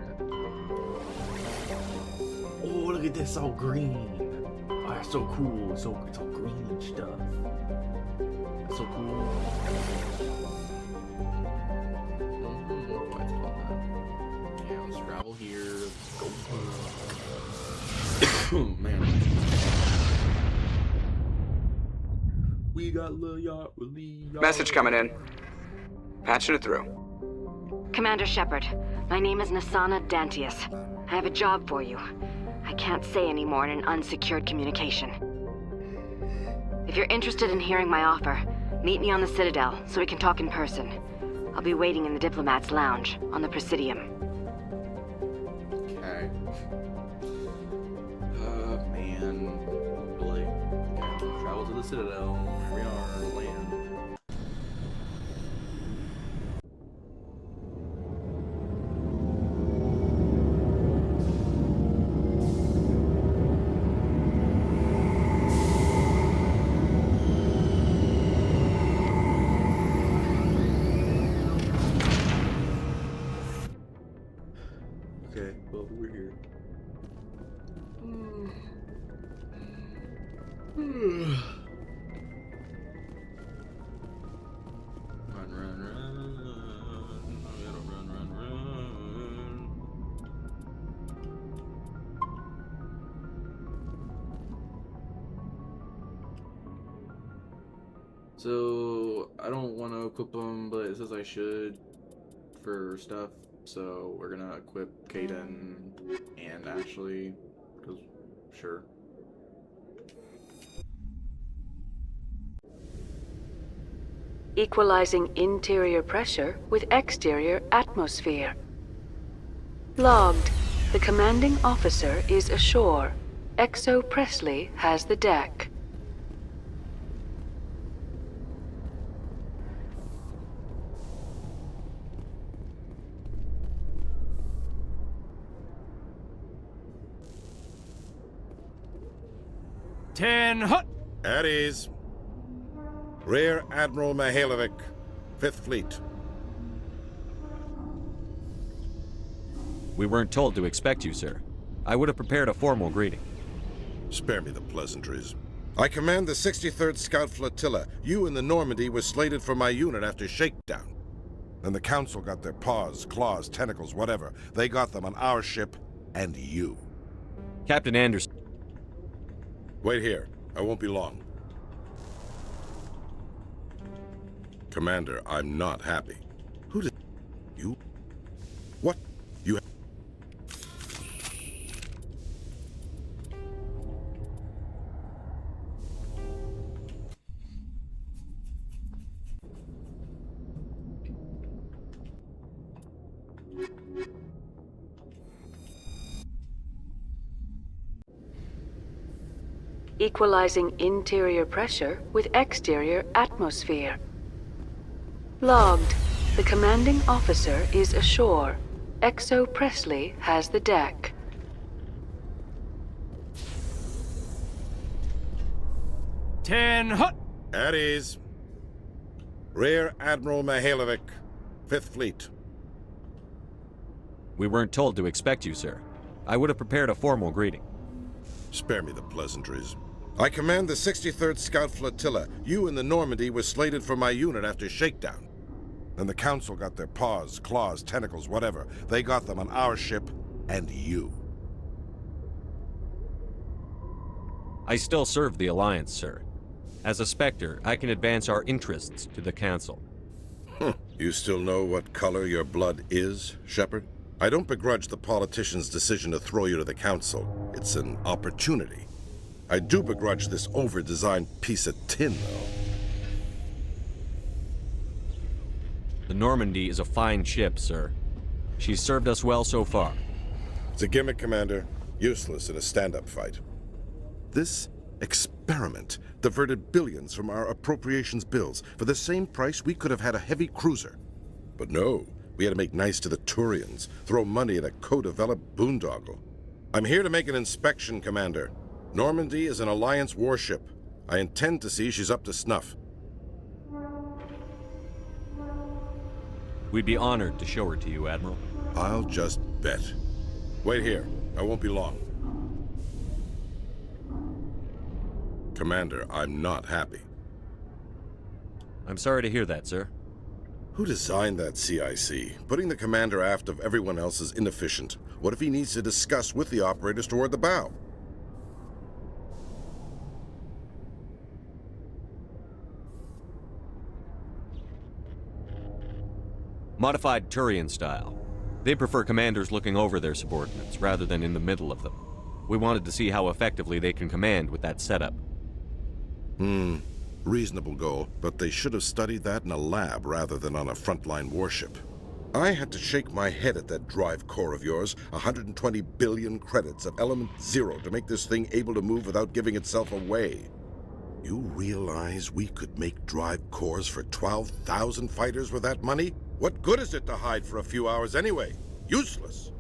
Oh, look at this, all green. Oh, that's so cool. It's all green and stuff. That's so cool. Here, let's go. Oh man, we got Lil Yacht. Message coming in. Patching it through. Commander Shepard, my name is Nassana Dantius. I have a job for you. I can't say any more in an unsecured communication. If you're interested in hearing my offer, meet me on the Citadel so we can talk in person. I'll be waiting in the Diplomat's Lounge on the Presidium. Man, like, travel to the the Citadel. Here we are, land. Okay, well, we're here. Run, run, run. We gotta run, run, run. So, I don't want to equip them, but it says I should for stuff. So, we're gonna equip Kaidan and Ashley, because, sure. Equalizing interior pressure with exterior atmosphere. Logged. The commanding officer is ashore. Exo Presley has the deck. At ease. Rear Admiral Mihailovic, 5th Fleet. We weren't told to expect you, sir. I would have prepared a formal greeting. Spare me the pleasantries. I command the 63rd Scout Flotilla. You in the Normandy were slated for my unit after shakedown. Then the Council got their paws, claws, tentacles, whatever. They got them on our ship and you. Captain Anderson. Wait here. I won't be long. Commander, I'm not happy. Who did you? What? You? Equalizing interior pressure with exterior atmosphere. Logged. The commanding officer is ashore. Exo Presley has the deck. At ease. Rear Admiral Mihailovic, 5th Fleet. We weren't told to expect you, sir. I would have prepared a formal greeting. Spare me the pleasantries. I command the 63rd Scout Flotilla. You in the Normandy were slated for my unit after shakedown. Then the Council got their paws, claws, tentacles, whatever. They got them on our ship and you. I still serve the Alliance, sir. As a Spectre, I can advance our interests to the Council. You still know what color your blood is, Shepard? I don't begrudge the politician's decision to throw you to the Council. It's an opportunity. I do begrudge this over-designed piece of tin, though. The Normandy is a fine ship, sir. She's served us well so far. It's a gimmick, Commander. Useless in a stand-up fight. This experiment diverted billions from our appropriations bills. For the same price, we could have had a heavy cruiser. But no, we had to make nice to the Turians, throw money at a co-developed boondoggle. I'm here to make an inspection, Commander. Normandy is an Alliance warship. I intend to see she's up to snuff. We'd be honored to show her to you, Admiral. I'll just bet. Wait here. I won't be long. Commander, I'm not happy. I'm sorry to hear that, sir. Who designed that CIC? Putting the commander aft of everyone else is inefficient. What if he needs to discuss with the operators toward the bow? Modified Turian style. They prefer commanders looking over their subordinates rather than in the middle of them. We wanted to see how effectively they can command with that setup. Reasonable goal, but they should have studied that in a lab rather than on a frontline warship. I had to shake my head at that drive core of yours, 120 billion credits of element 0 to make this thing able to move without giving itself away. You realize we could make drive cores for 12,000 fighters with that money? What good is it to hide for a few hours anyway? Useless.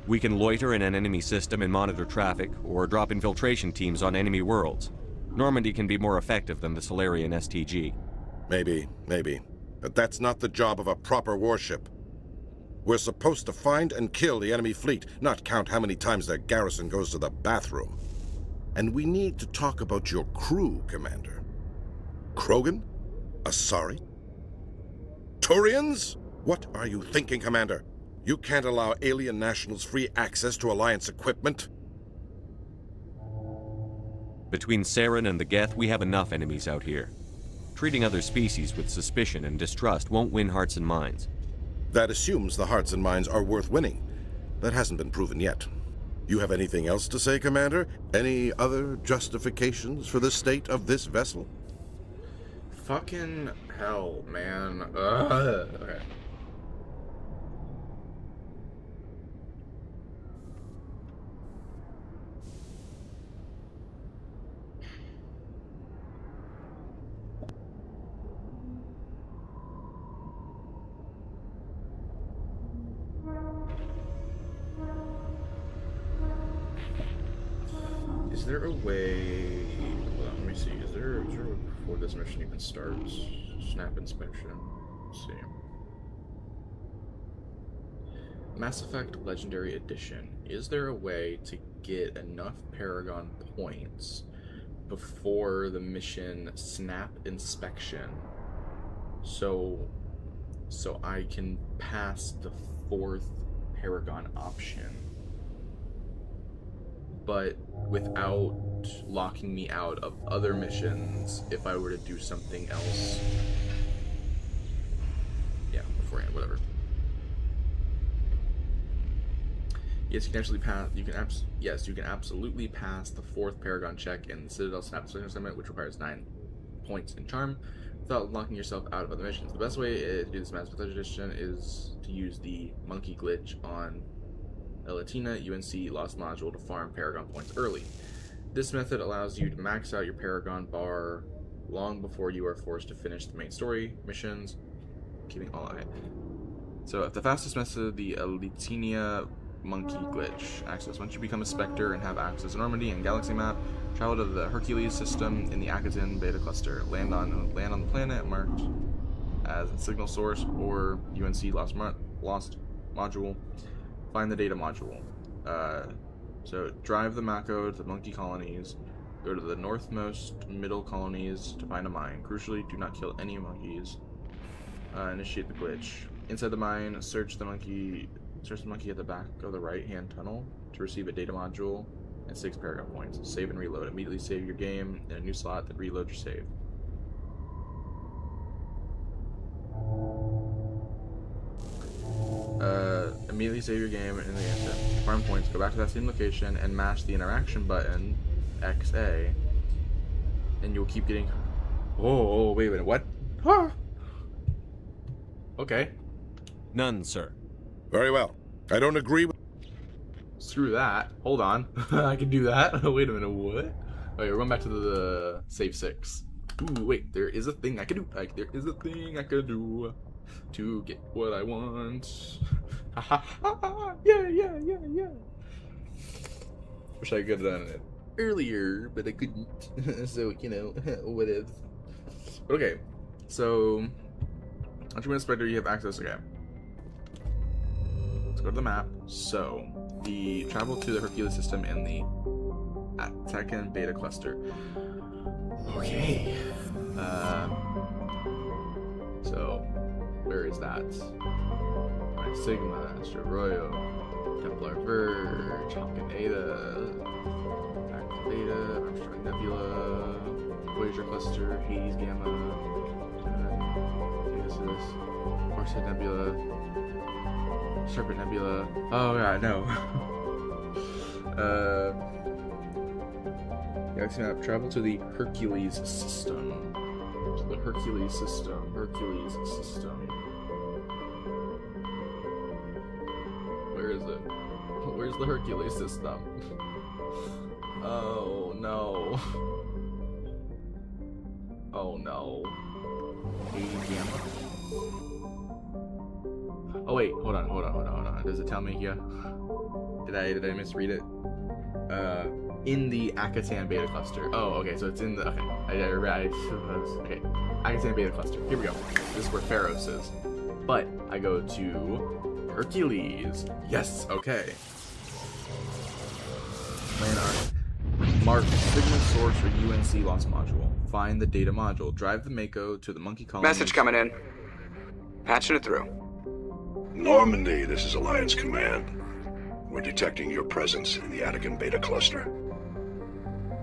We can loiter in an enemy system and monitor traffic, or drop infiltration teams on enemy worlds. Normandy can be more effective than the Solarian STG. Maybe. But that's not the job of a proper warship. We're supposed to find and kill the enemy fleet, not count how many times their garrison goes to the bathroom. And we need to talk about your crew, Commander. Krogan? Asari? Turians? What are you thinking, Commander? You can't allow alien nationals free access to Alliance equipment? Between Saren and the Geth, we have enough enemies out here. Treating other species with suspicion and distrust won't win hearts and minds. That assumes the hearts and minds are worth winning. That hasn't been proven yet. You have anything else to say, Commander? Any other justifications for the state of this vessel? Fucking hell, man. Okay. Is there a way... Hold on, let me see. Is there a way before this mission even starts? Snap inspection. Let's see. Mass Effect Legendary Edition. Is there a way to get enough Paragon points before the mission Snap Inspection so I can pass the 4th Paragon option, but without locking me out of other missions if I were to do something else? Yeah, beforehand, whatever. Yes, you can actually pass. Yes, you can absolutely pass the 4th Paragon check in the Citadel Snap Inspection Summit, which requires 9 points in Charm, without locking yourself out of other missions. The best way to do this Mass Effect Edition is to use the monkey glitch on Latina UNC Lost Module to farm Paragon points early. This method allows you to max out your Paragon bar long before you are forced to finish the main story missions, keeping all eye. So, the fastest method, the Latina monkey glitch access. Once you become a Spectre and have access to Normandy and Galaxy Map, travel to the Hercules system in the Akaton Beta Cluster. Land on the planet marked as a signal source or UNC Lost Module. Find the data module. So drive the Mako to the monkey colonies. Go to the northmost middle colonies to find a mine. Crucially, do not kill any monkeys. Initiate the glitch. Inside the mine, search the monkey at the back of the right-hand tunnel to receive a data module and 6 Paragon points. Save and reload. Immediately save your game in a new slot, then reload your save. Immediately save your game in the answer. Farm points, go back to that same location and mash the interaction button, XA, and you'll keep getting... Oh, wait a minute, what? Ah! Okay. None, sir. Very well. I don't agree with... Screw that. Hold on. I can do that. Wait a minute, what? Okay, we're going back to the save 6. Ooh, wait, there is a thing I can do. There is a thing I can do to get what I want. Ha ha ha! Yeah. Wish I could have done it earlier, but I couldn't. So, what if? Okay, so once you win a Spectre, you have access. Okay, let's go to the map. So, the travel to the Hercules system in the Akaton Beta Cluster. Okay. So, where is that? My Sigma, Astro Royal, Templar Verge, Hawken Ada, Active Beta, Armstrong Nebula, Voyager Cluster, Hades Gamma, Pegasus, Horsehead Nebula, Serpent Nebula. Oh yeah, I know. Galaxy Map, travel to the Hercules system. Hercules system. Where is it? Where's the Hercules system. Oh no. Oh no. 80 gamma. Oh wait, hold on. Does it tell me here? Did I misread it? In the Akatan beta cluster. Oh, okay, so it's in the, okay. I suppose. Okay, Akatan beta cluster. Here we go. This is where Pharos is. But I go to Hercules. Yes, okay. Lanark. Mark signal source for UNC lost module. Find the data module. Drive the Mako to the monkey colony. Message coming in. Patching it through. Normandy, this is Alliance Command. We're detecting your presence in the Attican beta cluster.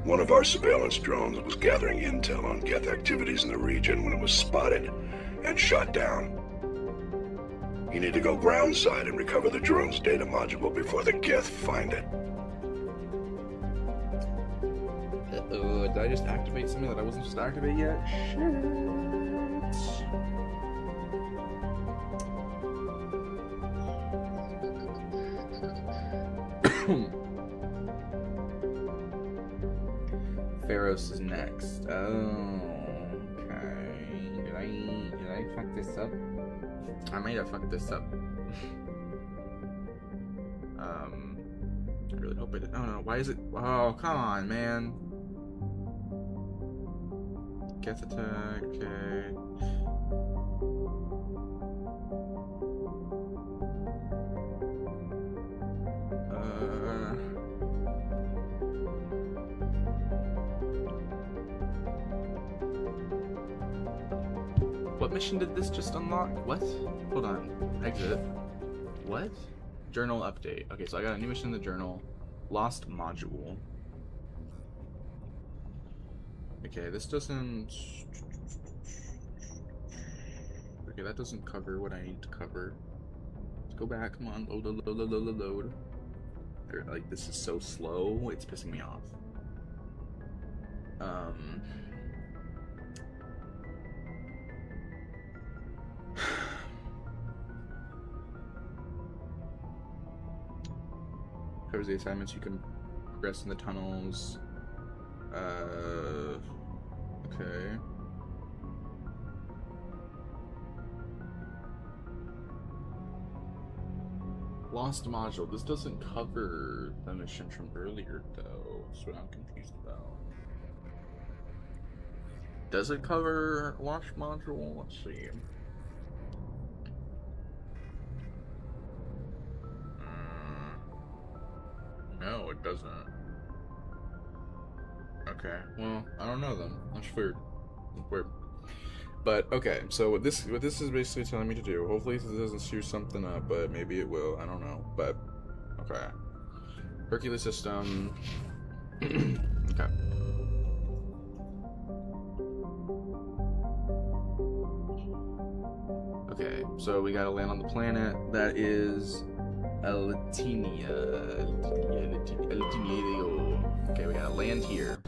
One of our surveillance drones was gathering intel on Geth activities in the region when it was spotted and shot down. You need to go groundside and recover the drone's data module before the Geth find it. Did I just activate something that I wasn't supposed to activate yet? Shit. Pharos is next. Oh, okay. Did I fuck this up? I might have fucked this up. I really hope I did. Oh no, why is it? Oh, come on, man. Geth attack, okay. What mission did this just unlock? What? Hold on. Exit. What? Journal update. Okay, so I got a new mission in the journal. Lost module. Okay, this doesn't... Okay, that doesn't cover what I need to cover. Let's go back. Come on. Load. Like, this is so slow. It's pissing me off. Covers the assignments you can progress in the tunnels. Okay. Lost module. This doesn't cover the mission from earlier, though. That's what I'm confused about. Does it cover launch module? Let's see. No, it doesn't. Okay, well, I don't know then. That's weird. Weird. But okay, so what this is basically telling me to do. Hopefully this doesn't screw something up, but maybe it will. I don't know. But okay. Hercules system. Okay. Okay, so we gotta land on the planet that is Elatinia. Okay, we gotta land here.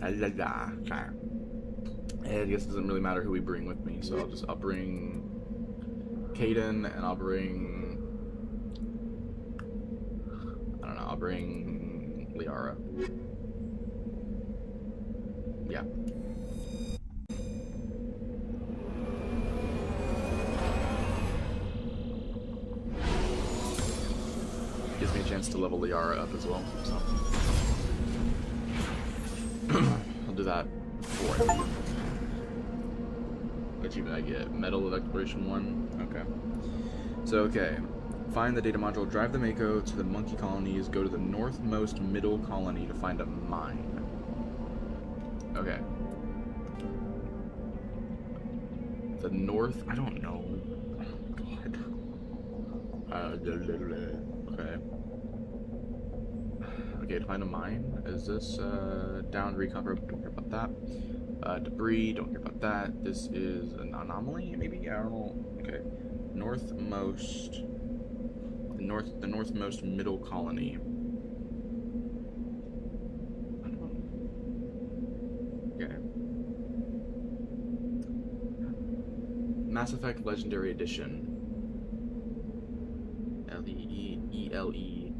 Okay. I guess it doesn't really matter who we bring with me, so I'll bring Kaidan, and I'll bring Liara. Yeah. Gives me a chance to level Liara up as well, so I'll do that before I leave. What achievement I get? Medal of Exploration 1? Okay. So, okay. Find the data module, drive the Mako to the monkey colonies, go to the northmost middle colony to find a mine. Okay. The north? I don't know. God. Okay. Okay, to find a mine. Is this down recon? Don't care about that. Debris, don't care about that. This is an anomaly, maybe? I don't know. Okay. Northmost. The northmost middle colony. Okay. Mass Effect Legendary Edition. LETANIA.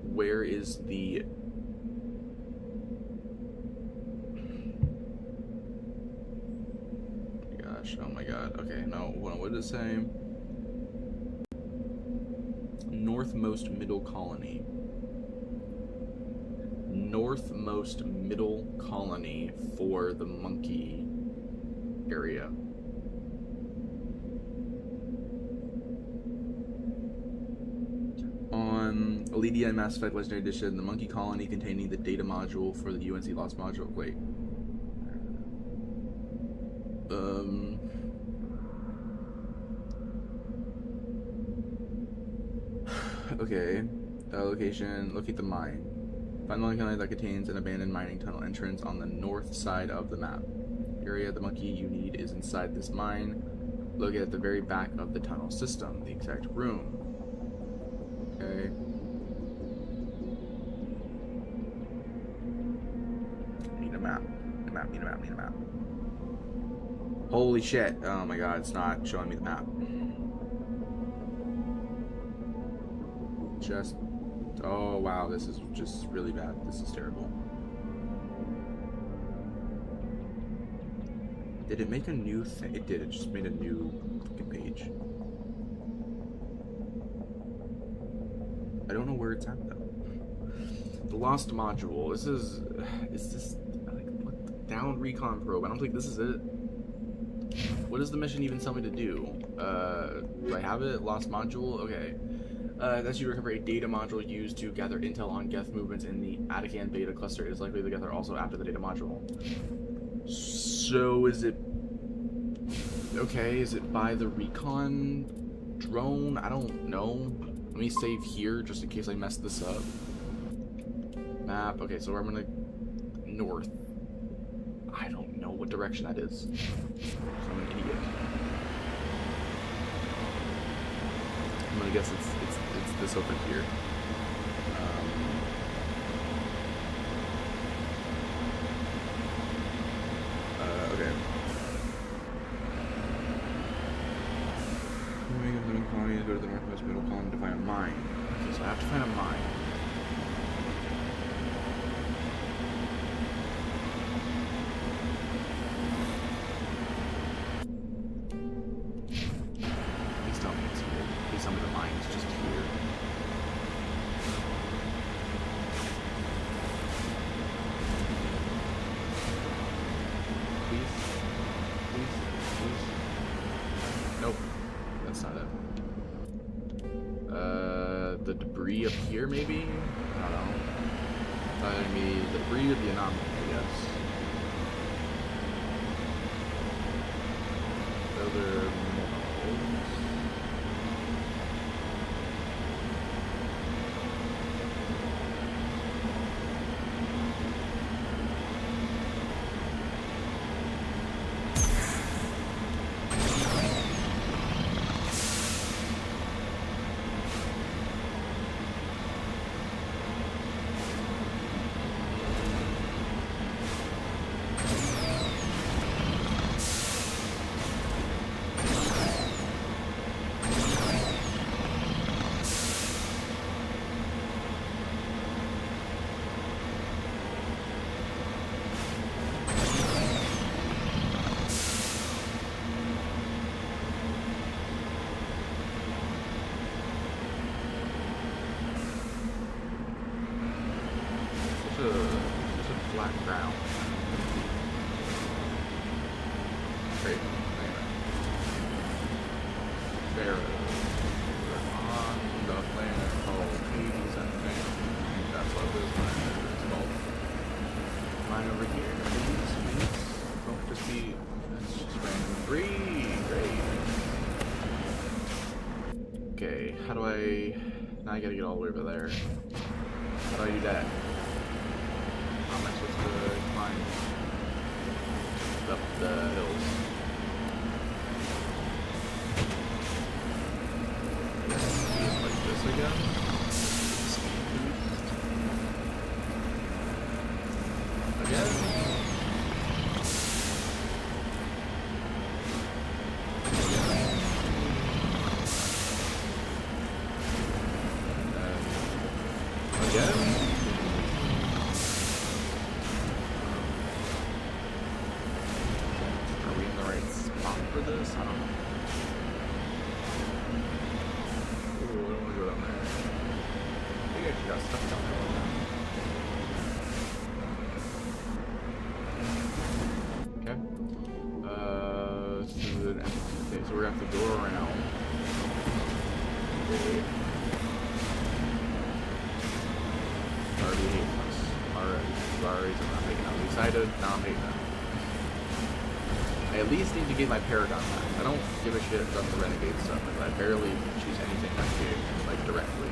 Where is the... Oh my god. Okay, no. What did it say? Northmost middle colony. Northmost middle colony for the monkey area. On Aledia and Mass Effect Legendary Edition, the monkey colony containing the data module for the UNC Lost module. Wait. Okay. Location. Locate the mine. Find the monkey colony that contains an abandoned mining tunnel entrance on the north side of the map. The area of the monkey you need is inside this mine, located at the very back of the tunnel system, the exact room. Okay. Need a map. Need a map, need a map, need a map. Holy shit. Oh my god, it's not showing me the map. Just... Oh wow, this is just really bad. This is terrible. Did it make a new thing? It did. It just made a new fucking page. I don't know where it's at though. The Lost module. This is this like what? Down recon probe. I don't think this is it. What does the mission even tell me to do? Do I have it? Lost module. Okay. That's you recover a data module used to gather intel on Geth movements in the Attican beta cluster. It is likely the Geth are also after the data module. So is it... Okay, is it by the recon drone? I don't know. Let me save here just in case I mess this up. Map. Okay, so I'm gonna... North. I don't know what direction that is. I'm an idiot. I'm gonna guess it's this over here. Okay. Moving up middle colony, go to the northwest middle colony to find a mine. Okay, so I have to find a mine. Please tell me it's here. Please tell me the mine is just here. Nope, that's not it. The debris up here, maybe? I don't know. It's either gonna be the debris or the anomaly, I guess. Those are minerals. It's a flat ground. Great. Anyway. Pharaoh. We're on the planet called Hades, I think. That's what this planet is called. Mine over here. Please. Don't just be... That's just random debris. Great. Okay, how do I... Now I gotta get all the way over there. How do I do that? How am I supposed to climb up the hills? Like this again? Again? around. Already hating us. Already. Sorry, I'm not making out. Excited, now I'm hating them. I at least need to get my Paragon back. I don't give a shit about the Renegade stuff, but I barely choose anything in that game, like, directly.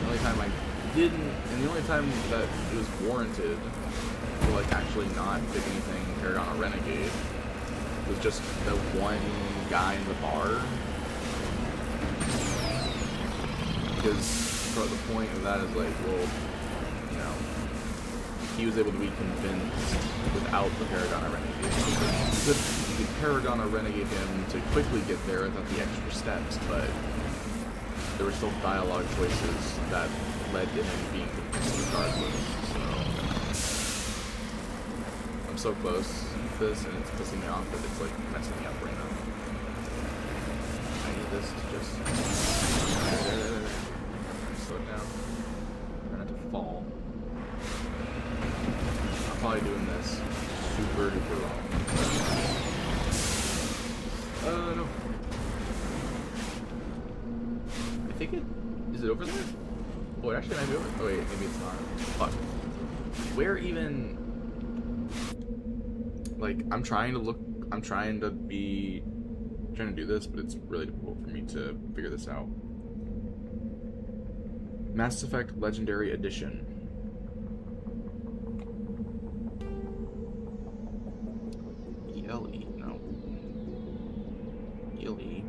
The only time I didn't, and the only time that it was warranted to, like, actually not pick anything Paragon or Renegade was just the one guy in the bar. Because the point of that is like, well, you know, he was able to be convinced without the Paragon or Renegade. You could Paragon or Renegade him to quickly get there without the extra steps, but there were still dialogue choices that led to him being convinced regardless. So I'm so close to this, and it's pissing me off that it's like messing me up right now. I need this to just slow it down. Try not to fall. I'm probably doing this super duper wrong. No. I think it is it over there? Oh, it actually might be over. Oh wait, maybe it's not. Fuck. Where even? Like, I'm trying to do this, but it's really difficult for me to figure this out. Mass Effect Legendary Edition. ELE, no. ELE.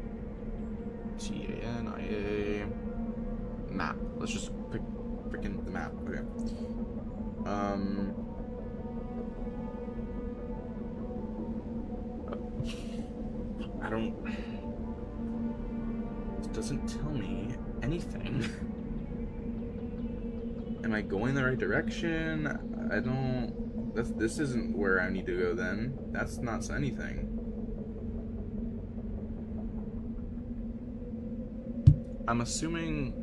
TANIA. Map. Let's just pick freaking the map. Okay. I don't. This doesn't tell me anything. Am I going the right direction? I don't. This isn't where I need to go then. That's not anything. I'm assuming.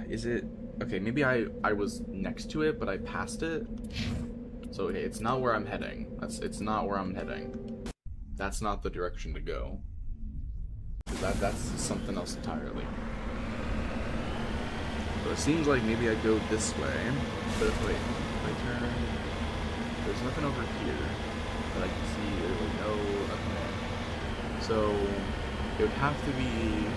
Is it. Okay, maybe I was next to it, but I passed it. So okay, it's not where I'm heading. It's not where I'm heading. That's not the direction to go. That's something else entirely. So it seems like maybe I go this way. But wait, if I turn, there's nothing over here that I can see. There's like no nothing there. So it would have to be.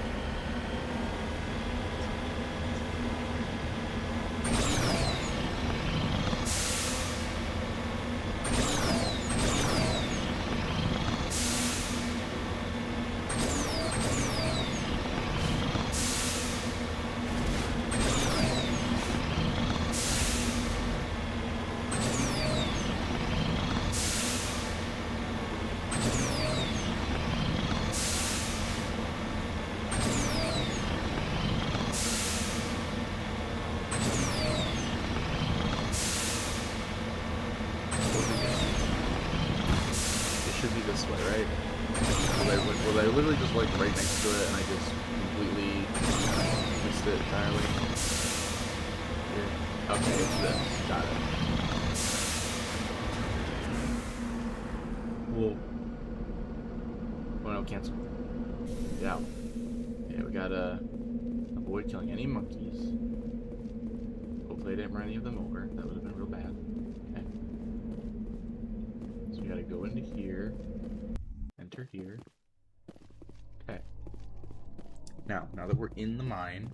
Now that we're in the mine,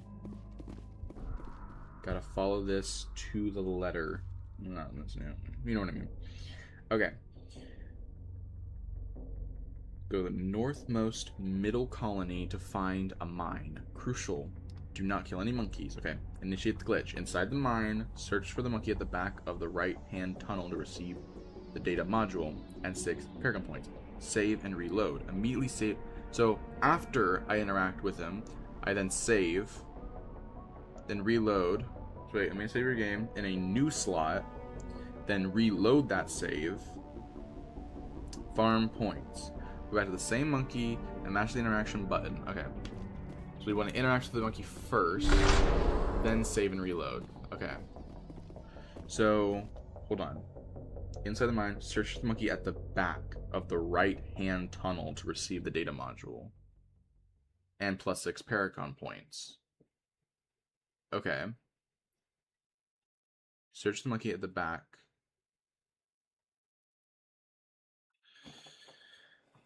gotta follow this to the letter. No, you know what I mean. Okay. Go to the northmost middle colony to find a mine. Crucial. Do not kill any monkeys. Okay. Initiate the glitch. Inside the mine, search for the monkey at the back of the right-hand tunnel to receive the data module and 6 Paragon points. Save and reload. Immediately save. So after I interact with him, I then save, then reload. So wait, I'm gonna save your game in a new slot, then reload that save. Farm points. Go back to the same monkey and mash the interaction button. Okay. So we want to interact with the monkey first, then save and reload. Okay. So hold on. Inside the mine, search the monkey at the back of the right-hand tunnel to receive the data module. And +6 Paracon points. Okay. Search the monkey at the back.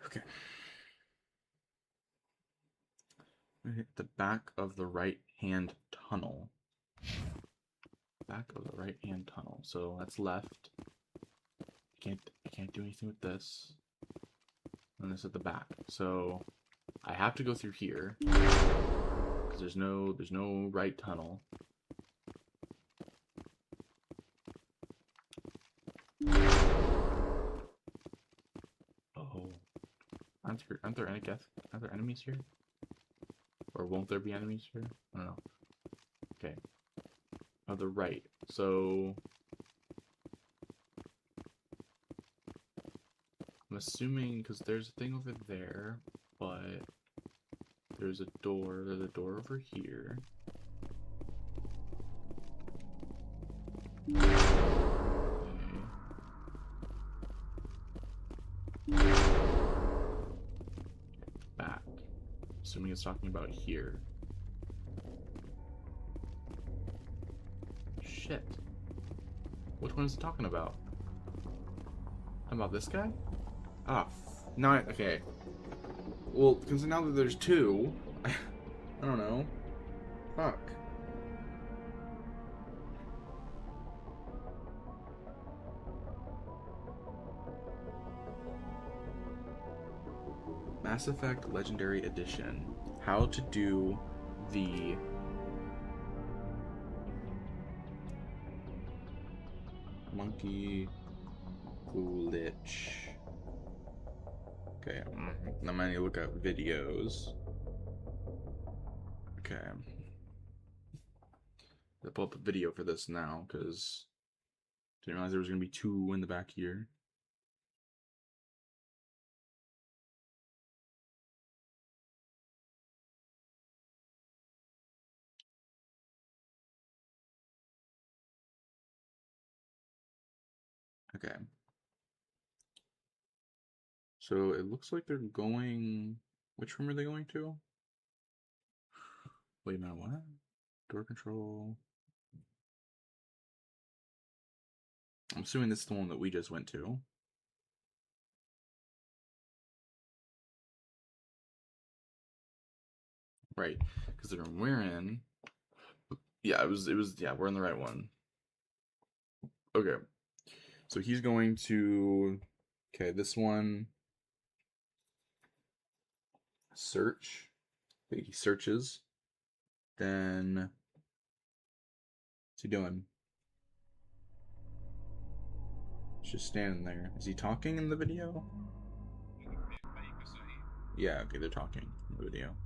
Okay. The back of the right-hand tunnel. Back of the right-hand tunnel. So that's left. I can't do anything with this. And this at the back. So I have to go through here. Because there's no right tunnel. Oh. Aren't there enemies here? Or won't there be enemies here? I don't know. Okay. Oh, the right. So I'm assuming, because there's a thing over there, but there's a door over here. Okay. Back. Assuming it's talking about here. Shit. Which one is it talking about? How about this guy? Ah, no, okay. Well, because now that there's two, I don't know. Fuck. Mass Effect Legendary Edition. How to do the monkey glitch. Okay, I'm gonna look up videos. Okay. I'll pull up a video for this now, because didn't realize there was gonna be two in the back here. Okay. So it looks like they're going. Which room are they going to? Wait a minute, what? Door control. I'm assuming this is the one that we just went to. Right, because the room we're in. Yeah, it was. Yeah, we're in the right one. Okay. So he's going to. Okay, this one. Search. He searches. Then. What's he doing? He's just standing there. Is he talking in the video? Yeah, okay, they're talking in the video.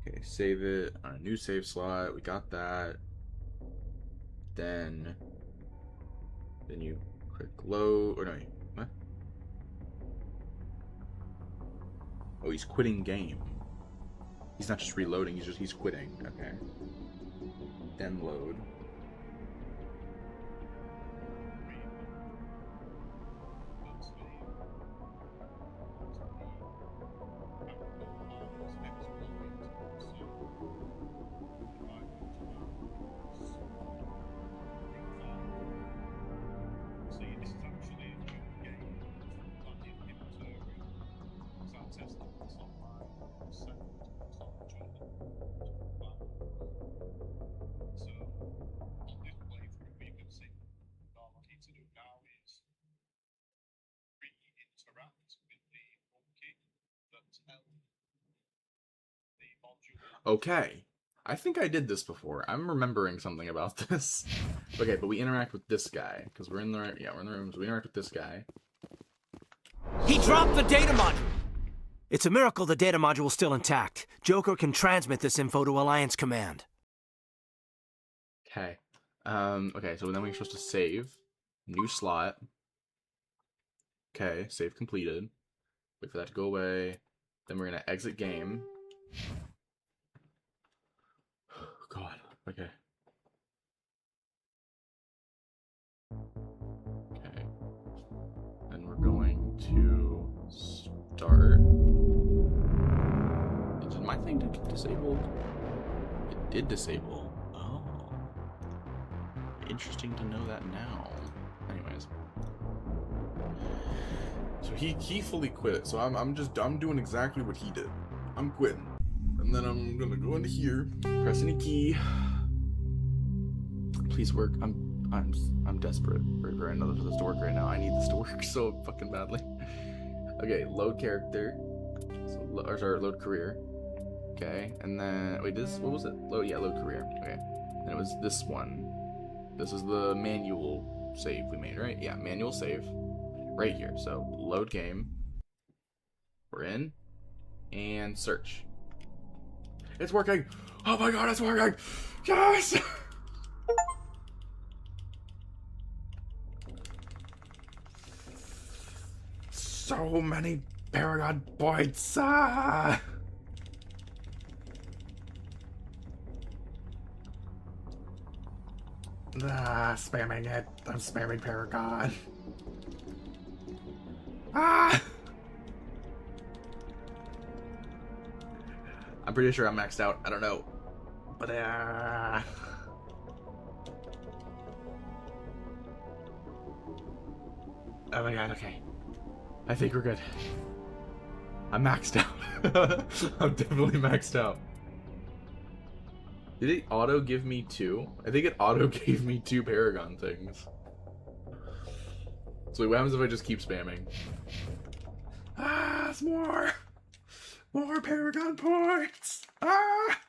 Okay, save it on a new save slot. We got that. Then you click load. Or no, what? Oh, he's quitting game. He's not just reloading, he's quitting. Okay. Then load. Okay. I think I did this before. I'm remembering something about this. Okay, but we interact with this guy. Because we're in the right... Yeah, we're in the room, so we interact with this guy. He dropped the data module! It's a miracle the data module's still intact. Joker can transmit this info to Alliance Command. Okay. Okay, so then we're supposed to save. New slot. Okay, save completed. Wait for that to go away. Then we're going to exit game. God, okay. Okay. disabled? It did disable. Oh. Interesting to know that now. Anyways. So he fully quit. So I'm doing exactly what he did. I'm quitting. And then I'm gonna go into here, press any key. Please work. I'm desperate for another for this to work right now. I need this to work so fucking badly. Okay, load character. So, sorry, load career. Okay, and then wait, what was it? Load career. Okay, and it was this one. This is the manual save we made, right? Yeah, manual save, right here. So load game. We're in, and search. It's working. Oh my god, it's working. Yes. So many Paragon points. Ah! Spamming it. I'm spamming Paragon. Ah! I'm pretty sure I'm maxed out. I don't know. But oh my god, okay. I think we're good. I'm maxed out. I'm definitely maxed out. Did it auto give me 2? I think it auto gave me 2 Paragon things. So what happens if I just keep spamming? Ah, it's more! More Paragon points! Ah!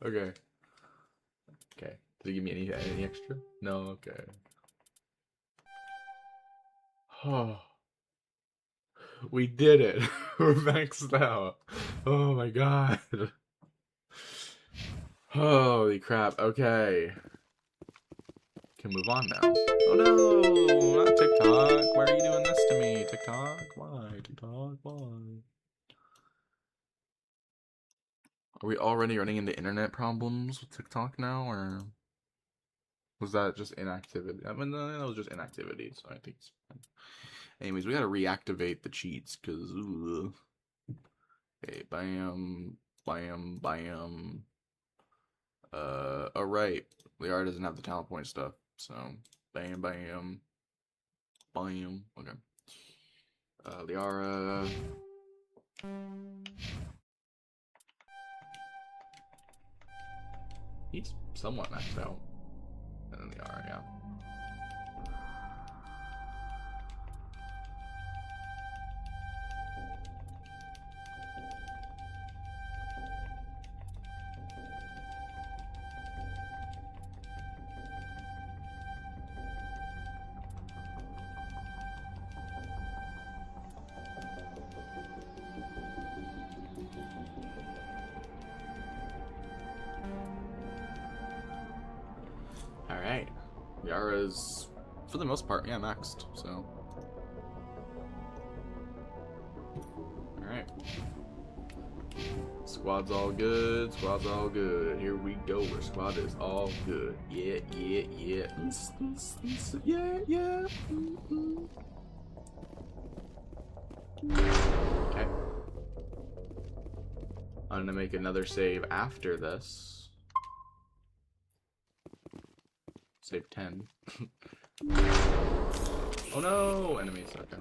Okay. Okay. Did it give me any extra? No, okay. Oh. We did it. We're maxed out. Oh my god. Holy crap. Okay. Can move on now. Oh no! Not TikTok. Why are you doing this to me? TikTok? Why? TikTok? Why? Are we already running into internet problems with TikTok now, or was that just inactivity? I mean, that was just inactivity, so I think it's fine. Anyways, we gotta reactivate the cheats, because, okay, bam, bam, bam. Alright, Liara doesn't have the talent point stuff, so, bam, bam, bam, okay. Liara. He's somewhat maxed out. And then Liara, yeah. Alright. Liara's, for the most part, yeah, maxed, so. Alright. Squad's all good, squad's all good. Here we go, our squad is all good. Yeah, yeah, yeah. Yeah, yeah. Okay. I'm gonna make another save after this. Save 10. Oh no! Enemies, okay.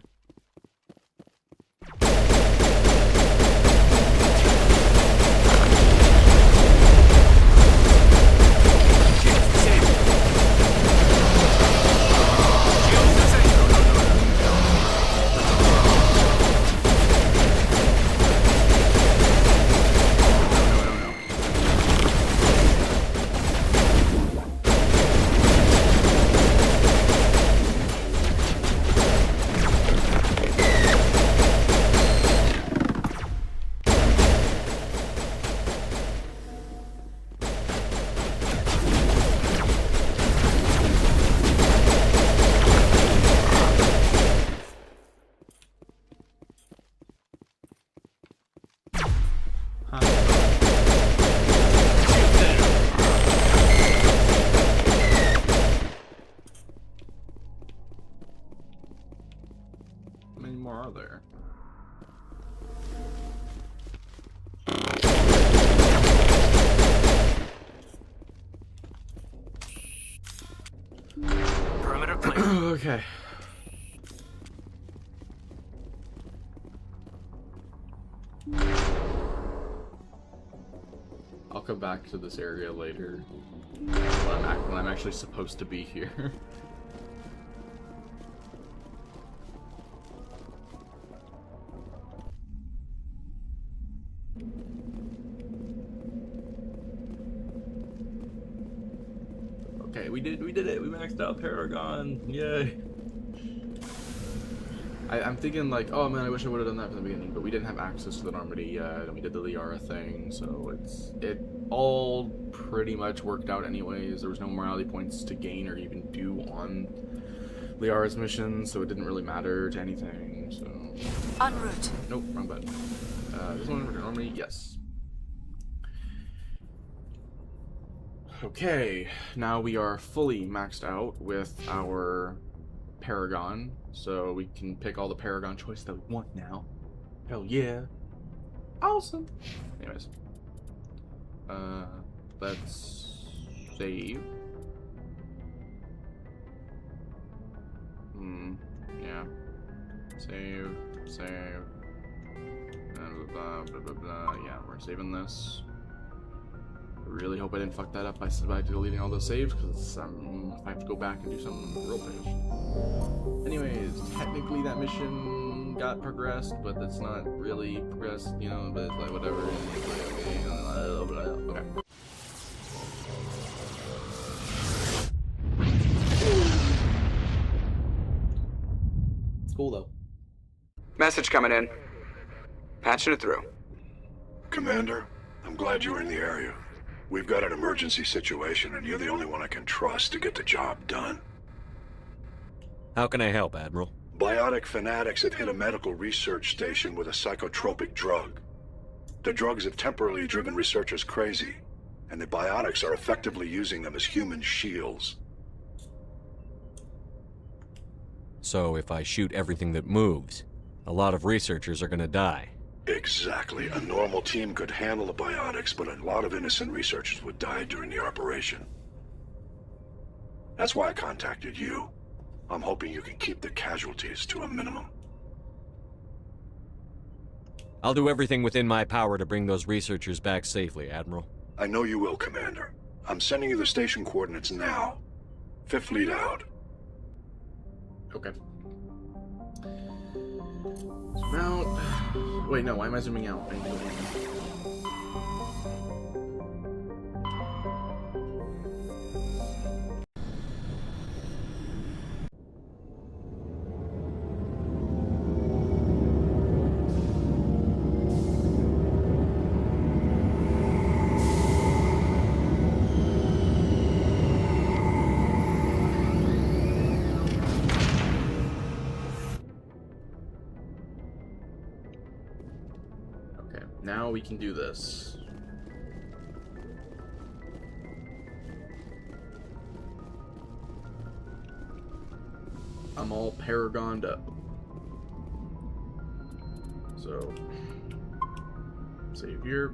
How many more are there? Okay. I'll come back to this area later when I'm actually supposed to be here. Okay, we did it. We maxed out Paragon. Yay. I'm thinking like, oh man, I wish I would have done that from the beginning, but we didn't have access to the Normandy yet, and we did the Liara thing, so it all pretty much worked out anyways. There was no morality points to gain or even do on Liara's mission, so it didn't really matter to anything, so... En route. Nope, wrong button. This one, Normandy, yes. Okay, now we are fully maxed out with our Paragon, so we can pick all the Paragon choice that we want now. Hell yeah. Awesome. Anyways. Let's save. Yeah. Save. Blah, blah, blah, blah, blah. Yeah, we're saving this. I really hope I didn't fuck that up by deleting all those saves, because if I have to go back and do something real page. Anyways, technically that mission got progressed, but it's not really progressed, you know, but it's like whatever. Okay. It's cool though. Message coming in. Patching it through. Commander, I'm glad you were in the area. We've got an emergency situation, and you're the only one I can trust to get the job done. How can I help, Admiral? Biotic fanatics have hit a medical research station with a psychotropic drug. The drugs have temporarily driven researchers crazy, and the biotics are effectively using them as human shields. So if I shoot everything that moves, a lot of researchers are gonna die. Exactly. A normal team could handle the biotics, but a lot of innocent researchers would die during the operation. That's why I contacted you. I'm hoping you can keep the casualties to a minimum. I'll do everything within my power to bring those researchers back safely, Admiral. I know you will, Commander. I'm sending you the station coordinates now. Fifth Fleet out. Okay. Mount. Wait, no, why am I zooming out? I need to go in. Now we can do this. I'm all paragoned up. So, save here.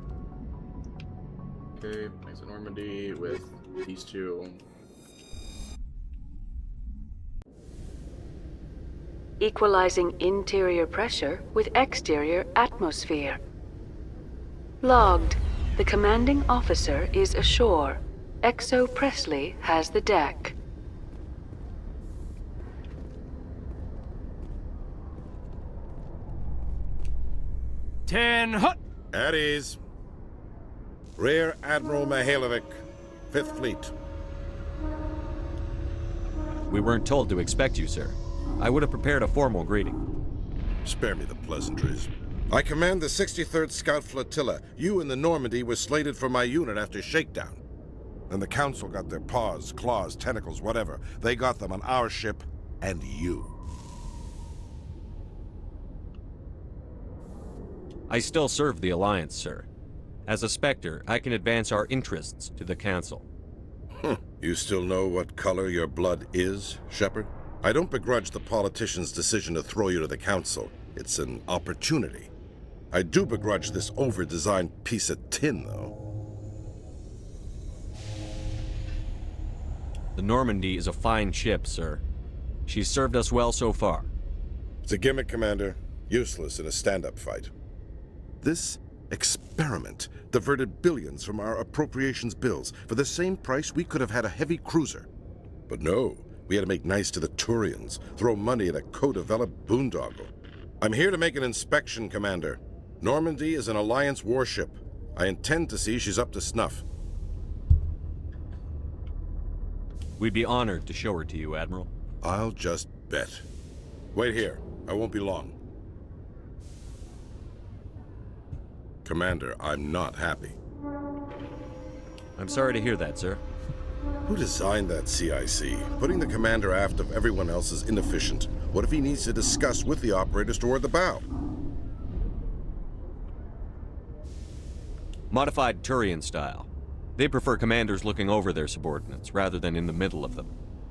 Okay, exit Normandy with these two. Equalizing interior pressure with exterior atmosphere. Logged. The commanding officer is ashore. XO Presley has the deck. Ten hut! At ease. Rear Admiral Mihailovic, 5th Fleet. We weren't told to expect you, sir. I would have prepared a formal greeting. Spare me the pleasantries. I command the 63rd Scout Flotilla. You and the Normandy were slated for my unit after shakedown. Then the Council got their paws, claws, tentacles, whatever. They got them on our ship and you. I still serve the Alliance, sir. As a Spectre, I can advance our interests to the Council. You still know what color your blood is, Shepard? I don't begrudge the politician's decision to throw you to the Council. It's an opportunity. I do begrudge this over-designed piece of tin, though. The Normandy is a fine ship, sir. She's served us well so far. It's a gimmick, Commander. Useless in a stand-up fight. This experiment diverted billions from our appropriations bills. For the same price, we could have had a heavy cruiser. But no, we had to make nice to the Turians, throw money at a co-developed boondoggle. I'm here to make an inspection, Commander. Normandy is an Alliance warship. I intend to see she's up to snuff. We'd be honored to show her to you, Admiral. I'll just bet. Wait here. I won't be long. Commander, I'm not happy. I'm sorry to hear that, sir. Who designed that CIC? Putting the commander aft of everyone else is inefficient. What if he needs to discuss with the operators toward the bow? Modified Turian style. They prefer commanders looking over their subordinates, rather than in the middle of them.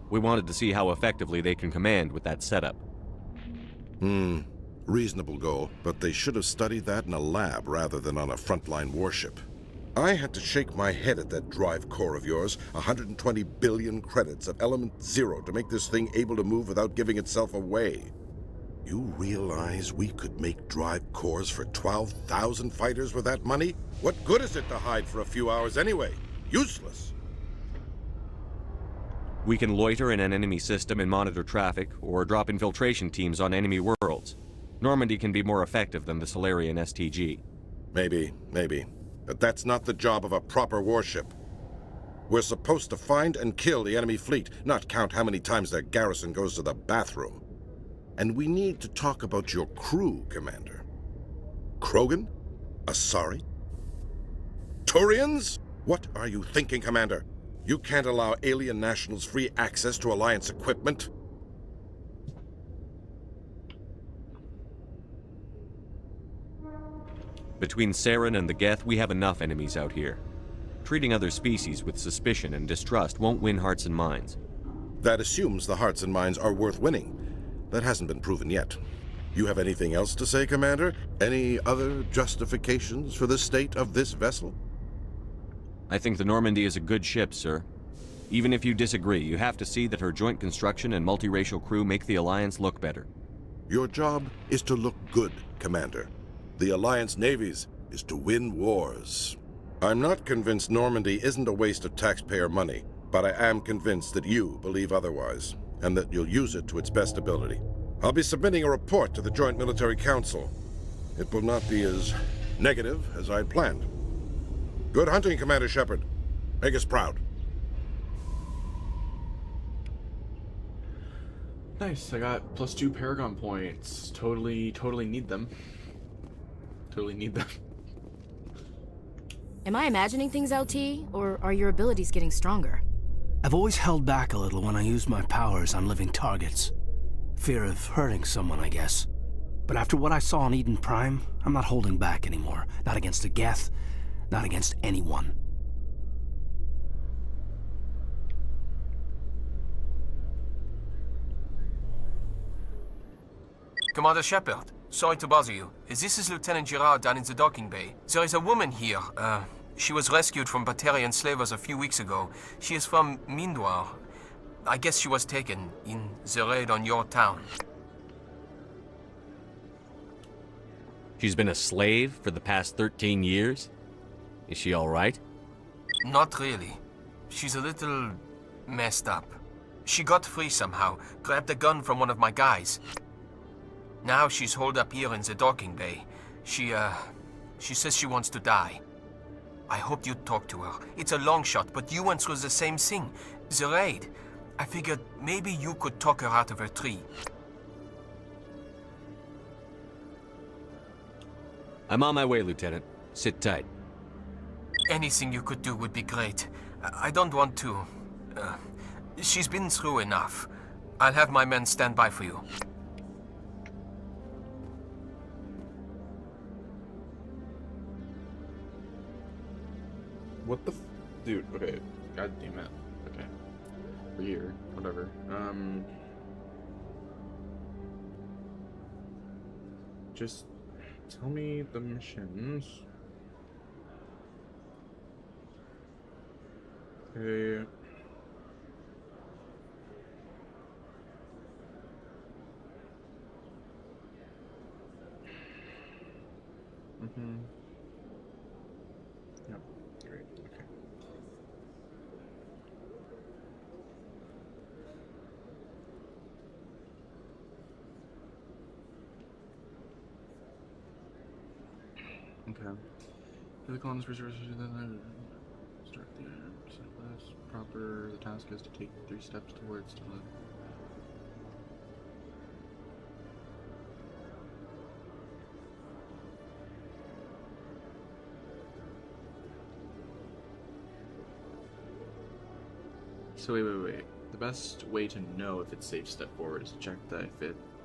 We wanted to see how effectively they can command with that setup. Reasonable goal, but they should have studied that in a lab rather than on a frontline warship. I had to shake my head at that drive core of yours. 120 billion credits of element 0 to make this thing able to move without giving itself away. You realize we could make drive cores for 12,000 fighters with that money? What good is it to hide for a few hours anyway? Useless. We can loiter in an enemy system and monitor traffic, or drop infiltration teams on enemy worlds. Normandy can be more effective than the Solarian STG. Maybe. But that's not the job of a proper warship. We're supposed to find and kill the enemy fleet, not count how many times their garrison goes to the bathroom. And we need to talk about your crew, Commander. Krogan? Asari? Turians? What are you thinking, Commander? You can't allow alien nationals free access to Alliance equipment? Between Saren and the Geth, we have enough enemies out here. Treating other species with suspicion and distrust won't win hearts and minds. That assumes the hearts and minds are worth winning. That hasn't been proven yet. You have anything else to say, Commander? Any other justifications for the state of this vessel? I think the Normandy is a good ship, sir. Even if you disagree, you have to see that her joint construction and multiracial crew make the Alliance look better. Your job is to look good, Commander. The Alliance navies is to win wars. I'm not convinced Normandy isn't a waste of taxpayer money, but I am convinced that you believe otherwise, and that you'll use it to its best ability. I'll be submitting a report to the Joint Military Council. It will not be as negative as I'd planned. Good hunting, Commander Shepard. Make us proud. Nice, I got +2 Paragon points. Totally need them. Totally need them. Am I imagining things, LT, or are your abilities getting stronger? I've always held back a little when I use my powers on living targets. Fear of hurting someone, I guess. But after what I saw on Eden Prime, I'm not holding back anymore. Not against a Geth, not against anyone. Commander Shepard, sorry to bother you. This is Lieutenant Girard down in the docking bay. There is a woman here. She was rescued from Batarian slavers a few weeks ago. She is from Mindwar. I guess she was taken in the raid on your town. She's been a slave for the past 13 years? Is she all right? Not really. She's a little messed up. She got free somehow, grabbed a gun from one of my guys. Now she's holed up here in the docking bay. She says she wants to die. I hoped you'd talk to her. It's a long shot, but you went through the same thing. The raid. I figured maybe you could talk her out of her tree. I'm on my way, Lieutenant. Sit tight. Anything you could do would be great. I don't want to... she's been through enough. I'll have my men stand by for you. What the dude, okay. God damn it. Okay. We're here. Whatever. Just tell me the missions. Okay. Yep, great, okay. Okay. The columns resources start the proper. The task is to take 3 steps towards the So wait. The best way to know if it's safe to step forward is to check that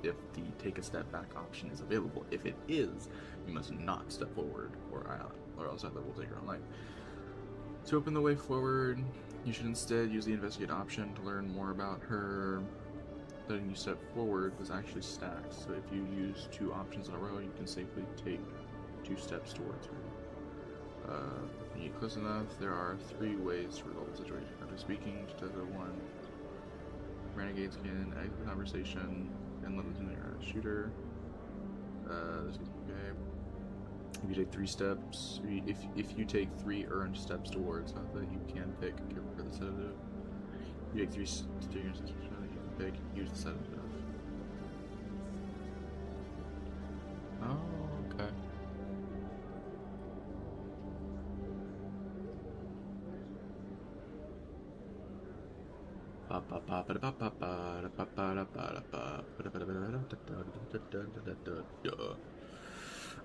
if the take a step back option is available. If it is, you must not step forward, or else that will take your own life. To open the way forward, you should instead use the investigate option to learn more about her. Letting you step forward was actually stacked, so if you use 2 options in a row, you can safely take 2 steps towards her. When you get close enough, there are 3 ways to resolve the situation. After speaking to the 1, renegades again, exit the conversation, and let them know you're a shooter. This is okay. If you take 3 steps, if you take 3 earned steps towards that you can pick for the sedative. You take 3 steps you can pick, use the sedative. Oh, okay.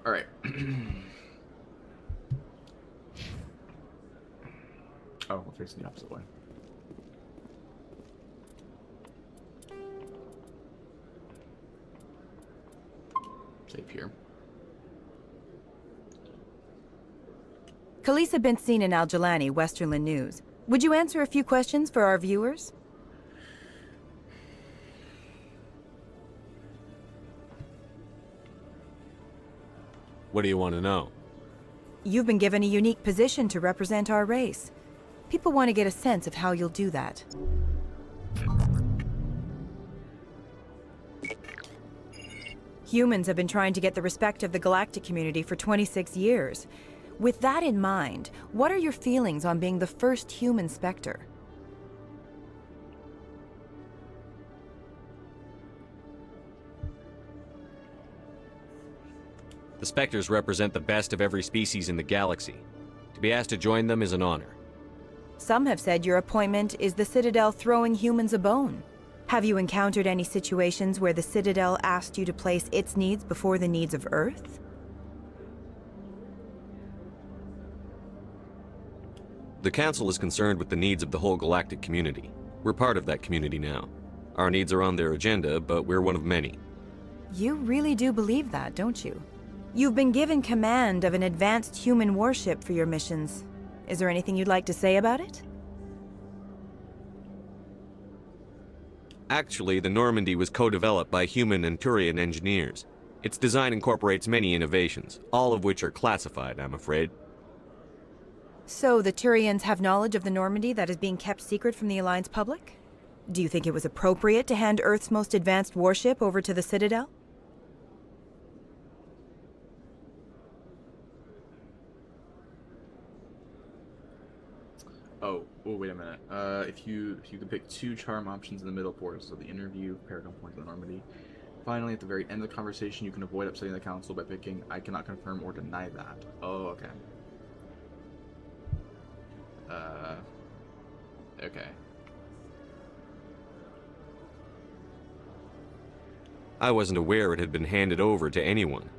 Alright. Oh, we're facing the opposite way. Save here. Khaleesa been seen in Al-Jalani, Westerland News. Would you answer a few questions for our viewers? What do you want to know? You've been given a unique position to represent our race. People want to get a sense of how you'll do that. Humans have been trying to get the respect of the galactic community for 26 years. With that in mind, what are your feelings on being the first human Spectre? The Spectres represent the best of every species in the galaxy. To be asked to join them is an honor. Some have said your appointment is the Citadel throwing humans a bone. Have you encountered any situations where the Citadel asked you to place its needs before the needs of Earth? The Council is concerned with the needs of the whole galactic community. We're part of that community now. Our needs are on their agenda, but we're one of many. You really do believe that, don't you? You've been given command of an advanced human warship for your missions. Is there anything you'd like to say about it? Actually, the Normandy was co-developed by human and Turian engineers. Its design incorporates many innovations, all of which are classified, I'm afraid. So the Turians have knowledge of the Normandy that is being kept secret from the Alliance public? Do you think it was appropriate to hand Earth's most advanced warship over to the Citadel? Oh, wait a minute. If you can pick 2 charm options in the middle port, so the interview, Paragon Point, and the Normandy. Finally, at the very end of the conversation, you can avoid upsetting the Council by picking I cannot confirm or deny that. Oh, okay. Okay. I wasn't aware it had been handed over to anyone.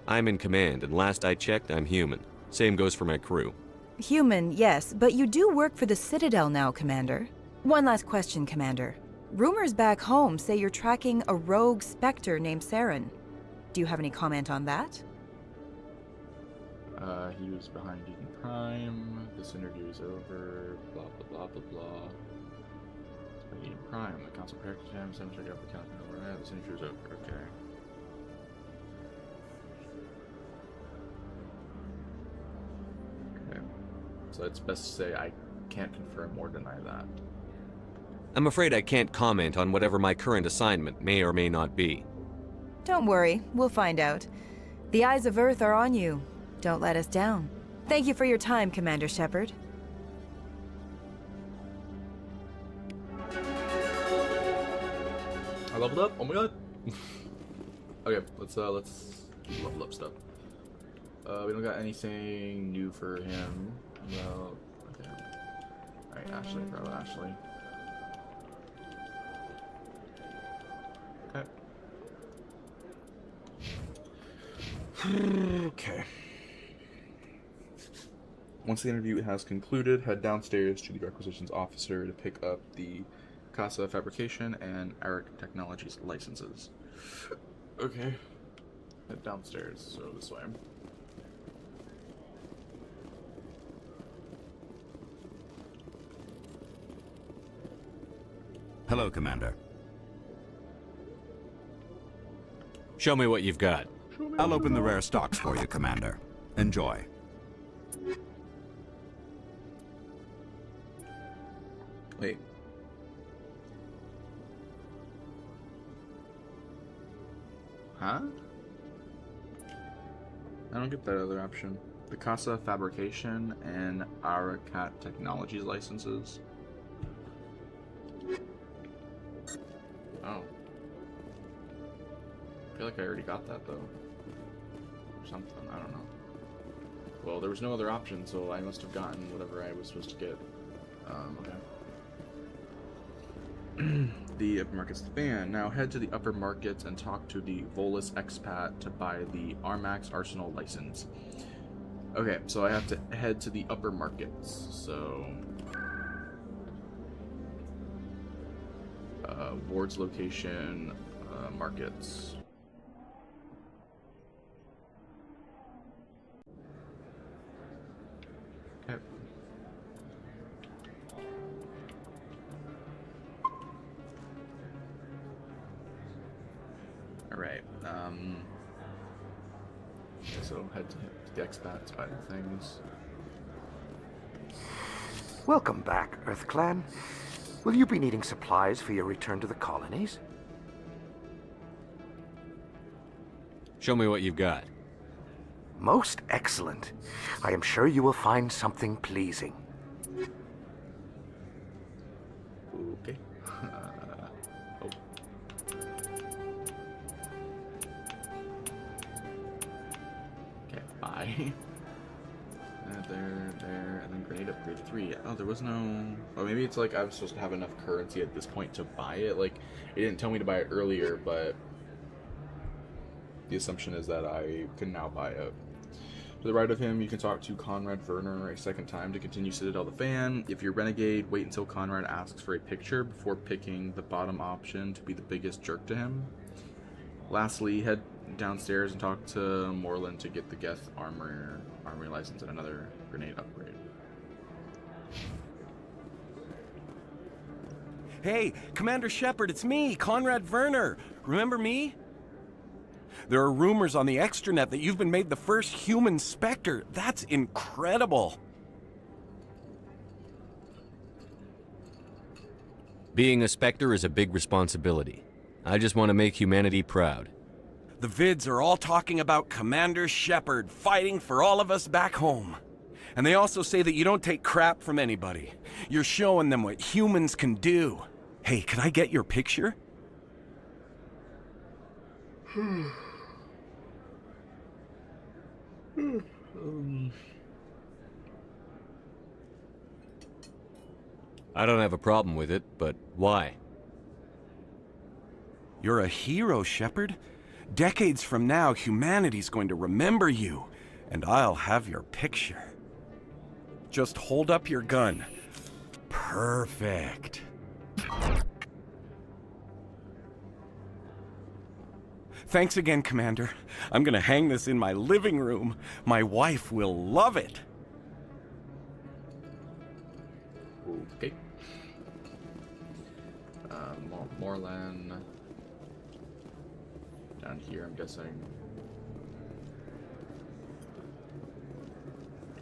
I'm in command, and last I checked, I'm human. Same goes for my crew. Human, yes, but you do work for the Citadel now, Commander. One last question, Commander. Rumors back home say you're tracking a rogue Spectre named Saren. Do you have any comment on that? He was behind Eden Prime. This interview is over. Blah, blah, blah, blah, blah. It's behind Eden Prime. The Council protected him. Some check out the Council. This interview is over. Okay. So it's best to say I can't confirm or deny that. I'm afraid I can't comment on whatever my current assignment may or may not be. Don't worry, we'll find out. The eyes of Earth are on you. Don't let us down. Thank you for your time, Commander Shepard. I leveled up. Oh my god. Okay, let's level up stuff. We don't got anything new for him. No. Okay. All right, Ashley, bro, Ashley. Okay. Okay. Once the interview has concluded, head downstairs to the requisitions officer to pick up the Casa Fabrication and Arik Technologies licenses. Okay. Head downstairs, so this way. Hello, Commander. Show me what you've got. I'll open the rare stocks for you, Commander. Enjoy. Wait. Huh? I don't get that other option. The Casa Fabrication and Arakat Technologies licenses. Oh. I feel like I already got that though. Or something, I don't know. Well, there was no other option, so I must have gotten whatever I was supposed to get. Okay. The upper market's the fan. Now head to the upper markets and talk to the Volus expat to buy the Armax Arsenal license. Okay, so I have to head to the upper markets. So Ward's location, markets. Okay. Alright, so head to the expats, buy the things. Welcome back, EarthClan. Will you be needing supplies for your return to the colonies? Show me what you've got. Most excellent. I am sure you will find something pleasing. Okay. Oh. Okay, bye. There, and then grenade upgrade 3. Oh, there was no... Oh, maybe it's like I was supposed to have enough currency at this point to buy it. Like, it didn't tell me to buy it earlier, but the assumption is that I can now buy it. To the right of him, you can talk to Conrad Werner a second time to continue Citadel the Fan. If you're Renegade, wait until Conrad asks for a picture before picking the bottom option to be the biggest jerk to him. Lastly, head downstairs and talk to Moreland to get the Geth armory license and another grenade upgrade. Hey, Commander Shepard, it's me, Conrad Werner. Remember me? There are rumors on the extranet that you've been made the first human Spectre. That's incredible. Being a Spectre is a big responsibility. I just want to make humanity proud. The vids are all talking about Commander Shepard fighting for all of us back home. And they also say that you don't take crap from anybody. You're showing them what humans can do. Hey, can I get your picture? I don't have a problem with it, but why? You're a hero, Shepard. Decades from now, humanity's going to remember you, and I'll have your picture. Just hold up your gun. Perfect. Thanks again, Commander. I'm gonna hang this in my living room. My wife will love it. Okay. Moreland. Down here, I'm guessing.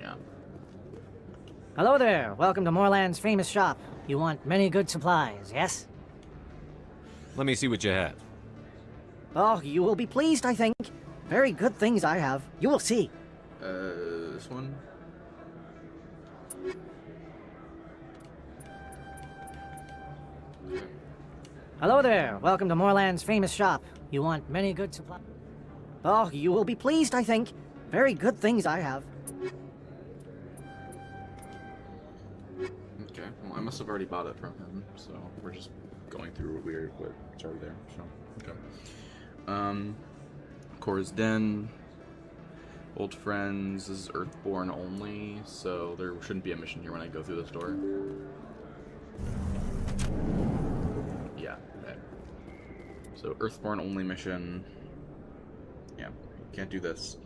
Yeah. Hello there. Welcome to Moreland's famous shop. You want many good supplies, yes? Let me see what you have. Oh, you will be pleased, I think. Very good things I have. You will see. This one. Hello there. Welcome to Moorland's famous shop. You want many good supplies? Oh, you will be pleased, I think. Very good things I have. Okay, well, I must have already bought it from him, so we're just going through what it's already there, so, okay. Cora's Den, Old Friends, this is Earthborn only, so there shouldn't be a mission here when I go through this door. Yeah, okay. So, Earthborn only mission. Yeah, can't do this.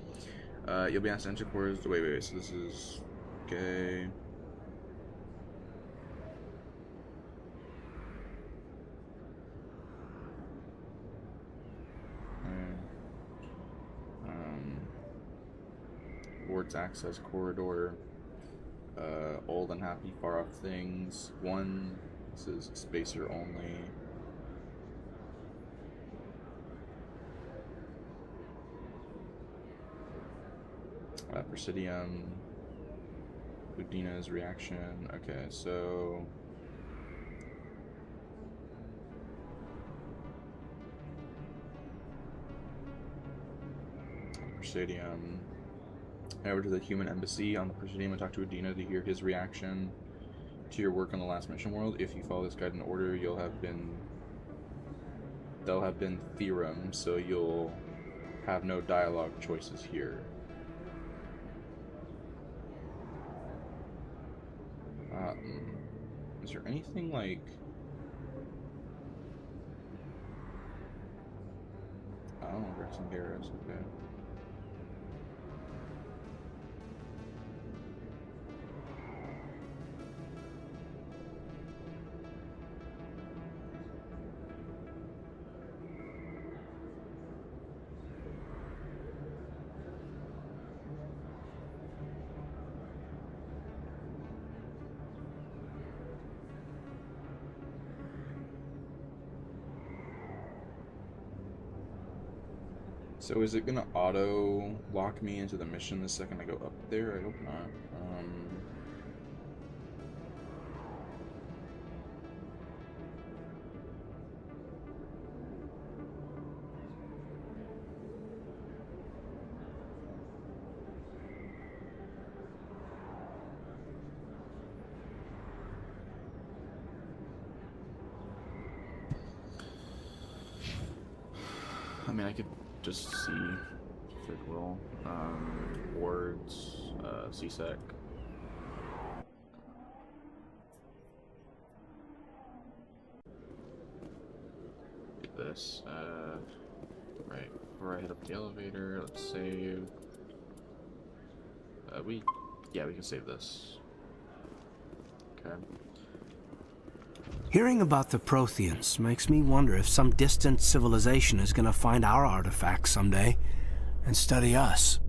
You'll be asked to enter Cora's, wait, so this is, okay. Wards access corridor, old and happy far off things. One, this is spacer only. Presidium, Udina's reaction. Okay, so Presidium. Head over to the human embassy on the Presidium and talk to Udina to hear his reaction to your work on the last mission world. If you follow this guide in order, they'll have been theorem, so you'll have no dialogue choices here. Is there anything like... Oh, Rex and Garrus, okay. So is it gonna auto lock me into the mission the second I go up there? I hope not. I mean, I could just see if it will. Wards, CSEC. Get this. Right. Before I head up the elevator, let's save. We can save this. Okay. Hearing about the Protheans makes me wonder if some distant civilization is gonna find our artifacts someday and study us.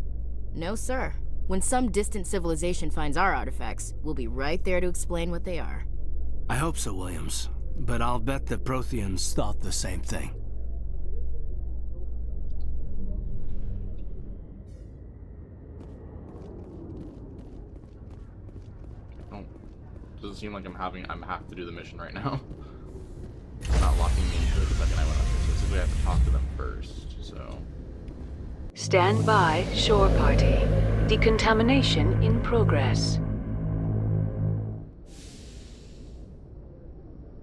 No, sir. When some distant civilization finds our artifacts, we'll be right there to explain what they are. I hope so, Williams. But I'll bet the Protheans thought the same thing. Doesn't seem like I'm have to do the mission right now. It's not locking me into it the second I went up there, so it seems we have to talk to them first, so. Stand by, shore party. Decontamination in progress.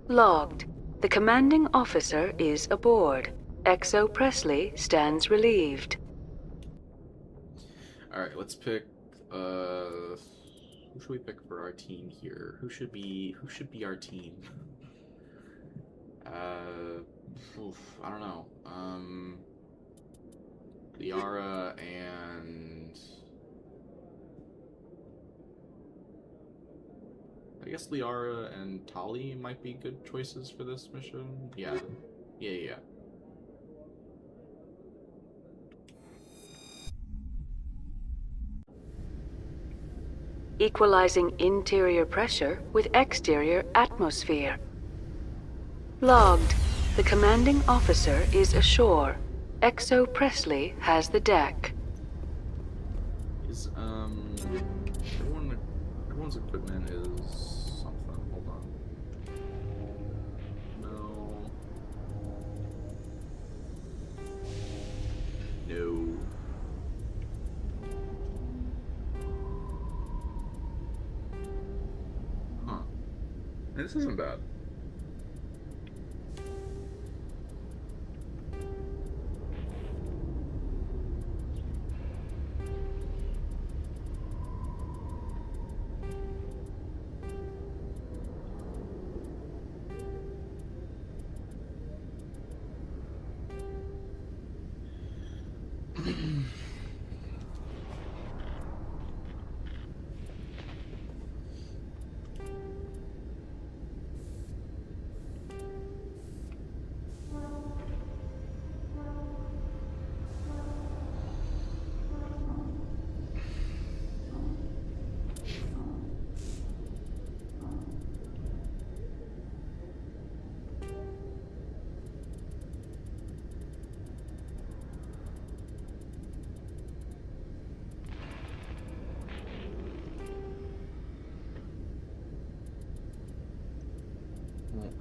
Logged. The commanding officer is aboard. XO Presley stands relieved. Alright, let's pick, who should we pick for our team here? Who should be our team? I don't know. Liara and I guess Liara and Tali might be good choices for this mission. Yeah. Equalizing interior pressure with exterior atmosphere. Logged. The commanding officer is ashore. XO Presley has the deck. Is everyone's equipment is something. Hold on. No. No. Huh. This isn't bad.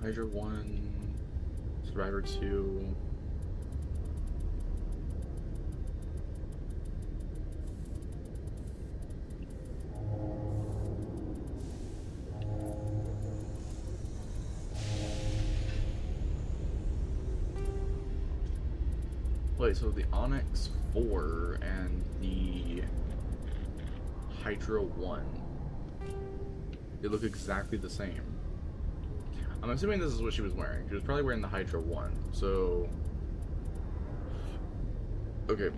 Hydra 1, Survivor 2. Wait, so the Onyx 4 and the Hydra 1, they look exactly the same. I'm assuming this is what she was wearing. She was probably wearing the Hydra 1, so... Okay.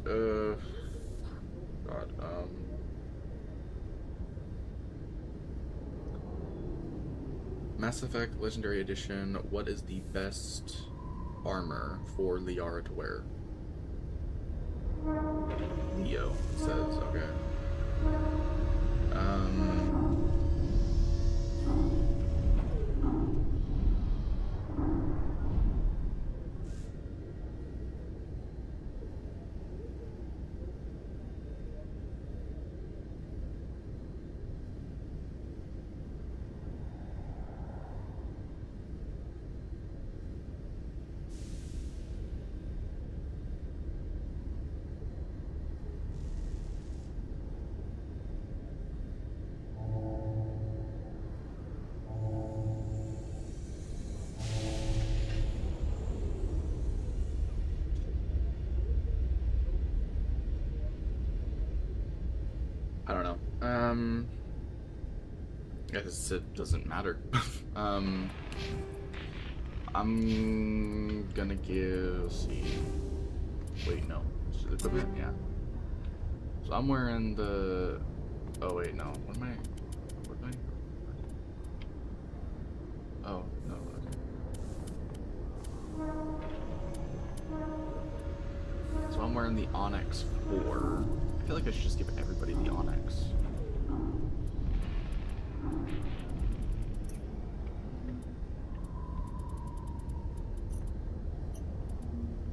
God, Mass Effect Legendary Edition, what is the best armor for Liara to wear? Leo says, okay. I don't know. I guess it doesn't matter. I'm gonna give. Let's see. Wait, no. Equipment? Yeah. So I'm wearing the. Oh wait, no. What am I? Oh no. Okay. So I'm wearing the Onyx 4. I feel like I should just give everybody the Onyx.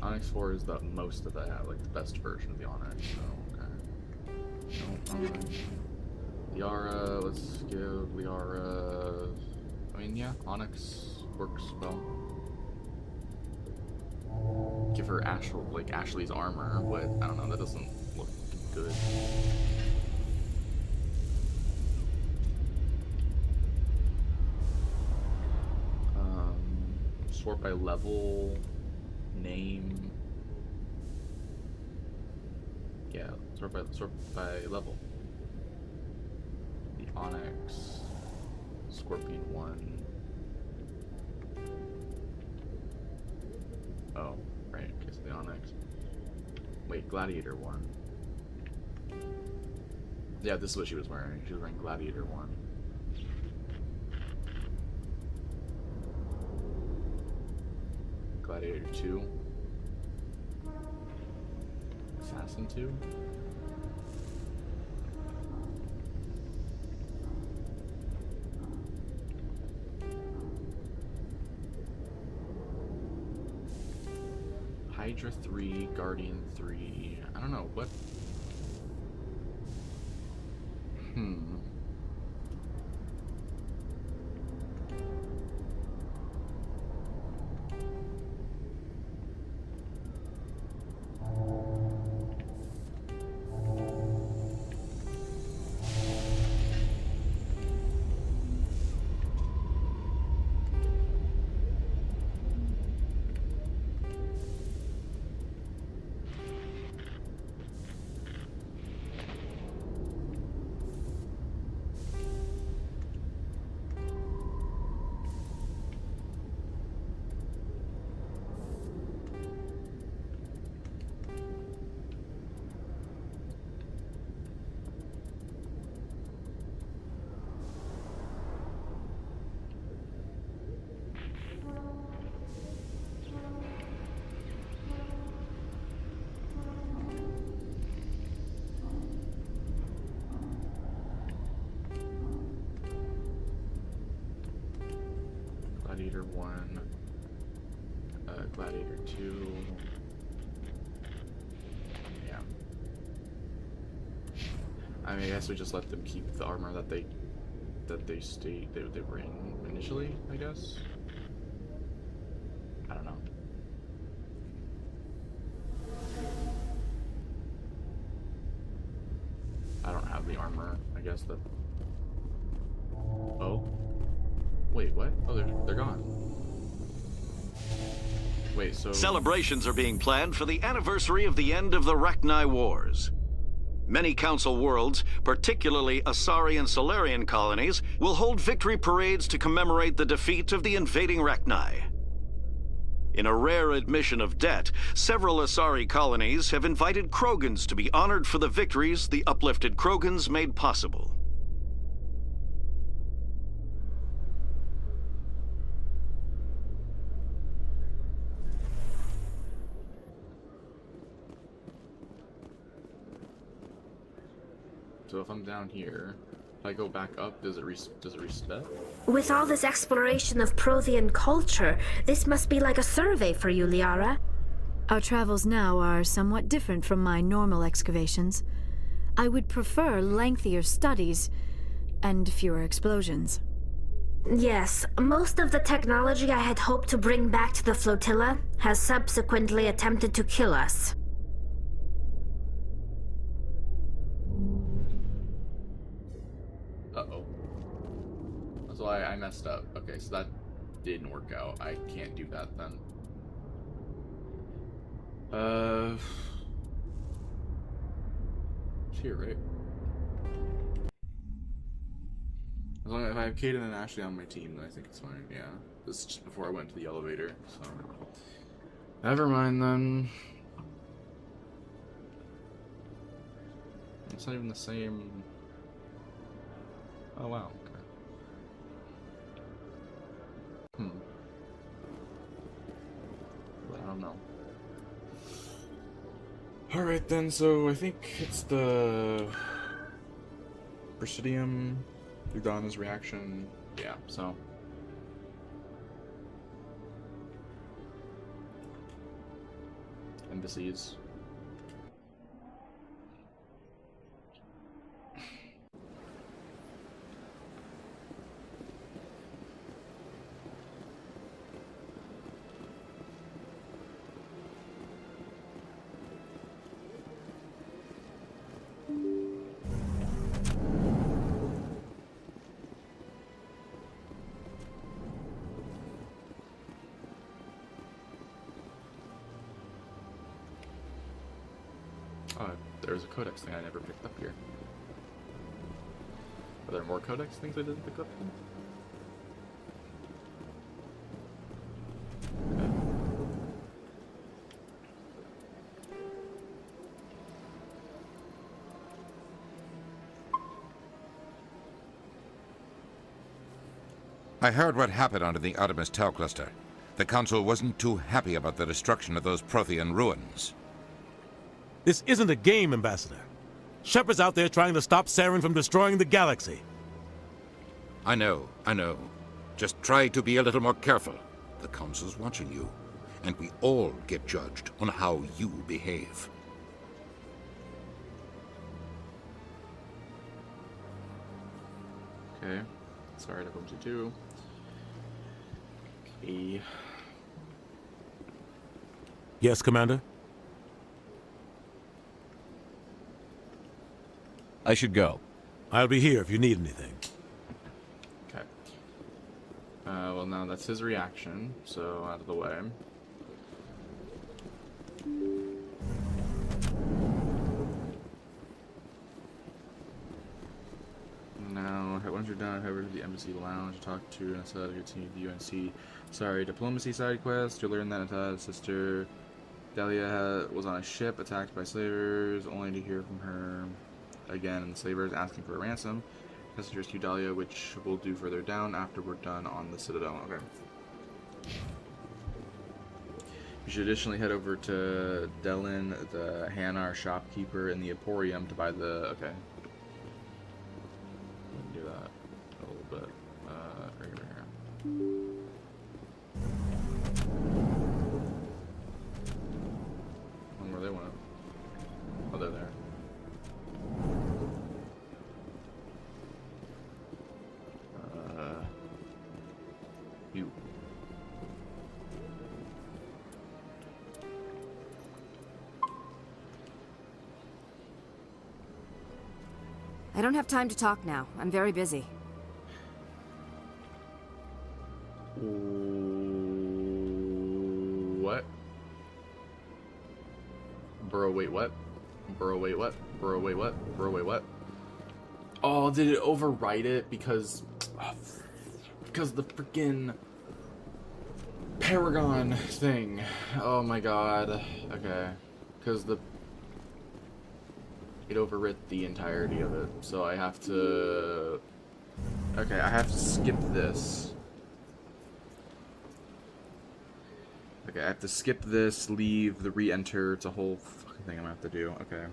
Onyx 4 is the most of that, like the best version of the Onyx, so okay. No, Liara, let's give Liara... I mean, yeah, Onyx works well. Give her Ashley's armor, but I don't know, that doesn't look good. Sort by level, name. Yeah, sort by level. The Onyx, Scorpion 1. Oh, right, it's the Onyx. Wait, Gladiator 1. Yeah, this is what she was wearing. She was wearing Gladiator 1. Gladiator 2. Assassin 2. Hydra 3, Guardian 3. I don't know what. Gladiator 1, Gladiator 2. Yeah. I mean, I guess we just let them keep the armor that they were in initially, I guess. I don't know. I don't have the armor, I guess that. Oh. Wait, what? Oh, they're gone. Wait, so... Celebrations are being planned for the anniversary of the end of the Rachni Wars. Many Council worlds, particularly Asari and Solarian colonies, will hold victory parades to commemorate the defeat of the invading Rachni. In a rare admission of debt, several Asari colonies have invited Krogans to be honored for the victories the uplifted Krogans made possible. So if I'm down here, if I go back up, does it reset? With all this exploration of Prothean culture, this must be like a survey for you, Liara. Our travels now are somewhat different from my normal excavations. I would prefer lengthier studies and fewer explosions. Yes, most of the technology I had hoped to bring back to the flotilla has subsequently attempted to kill us. Uh-oh. That's why I messed up. Okay, so that didn't work out. I can't do that then. It's here, right? As long as if I have Caden and Ashley on my team, then I think it's fine. Yeah. This is just before I went to the elevator, so... Never mind then. It's not even the same... Oh wow, okay. But I don't know. Alright then, so I think it's the... Presidium, Udana's reaction, yeah, so... Embassies. There's a codex thing I never picked up here. Are there more codex things I didn't pick up here? I heard what happened under the Artemis Tau cluster. The Council wasn't too happy about the destruction of those Prothean ruins. This isn't a game, Ambassador. Shepard's out there trying to stop Saren from destroying the galaxy. I know. Just try to be a little more careful. The Council's watching you. and we all get judged on how you behave. Okay. Sorry to bump you too. Okay. Yes, Commander? I should go. I'll be here if you need anything. Okay. Well, now that's his reaction, so out of the way. Now, once you're done, head over to the embassy lounge to talk to Natalia to continue the UNC. Sorry, diplomacy side quest. You learn that Natalia's sister Delia was on a ship attacked by slavers, only to hear from her again, and the slavers asking for a ransom. Messengers to Dahlia, which we'll do further down after we're done on the Citadel. Okay. You should additionally head over to Delin, the Hanar shopkeeper in the Emporium, to buy the. Okay. We can do that a little bit. Right here. Where they went? Oh, they're there. You. I don't have time to talk now. I'm very busy. What? Bro, wait, what? Bro, wait, what? Bro, wait, what? Bro, wait, what? Oh, did it overwrite it because the freaking Paragon thing? Oh my god. Okay, because it overwrit the entirety of it, so I have to. Okay, I have to skip this. Okay, I have to skip this, leave, the re-enter. It's a whole fucking thing I'm gonna have to do. Okay.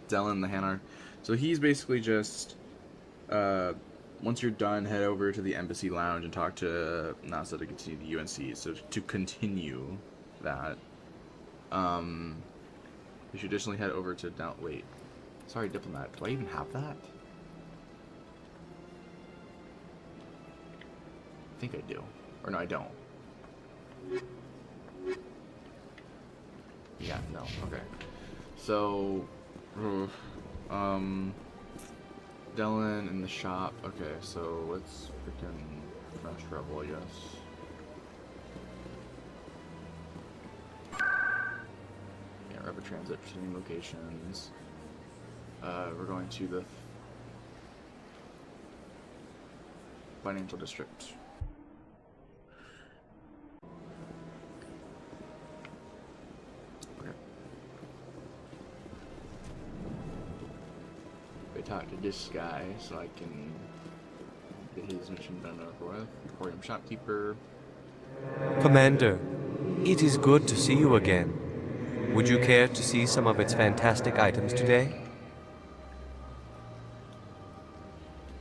Delin, the Hanar. So he's basically just, once you're done, head over to the embassy lounge and talk to Nasa to continue the UNC. So to continue that, you should additionally head over to wait. Sorry, diplomat. Do I even have that? I think I do. Or no, I don't. Yeah, no, okay. So, Delin in the shop. Okay, so let's freaking Fresh Rebel, I guess. Yeah, Rapid Transit, proceeding locations. We're going to the Financial District. Talk to this guy so I can get his mission done over with. Emporium shopkeeper. Commander, it is good to see you again. Would you care to see some of its fantastic items today?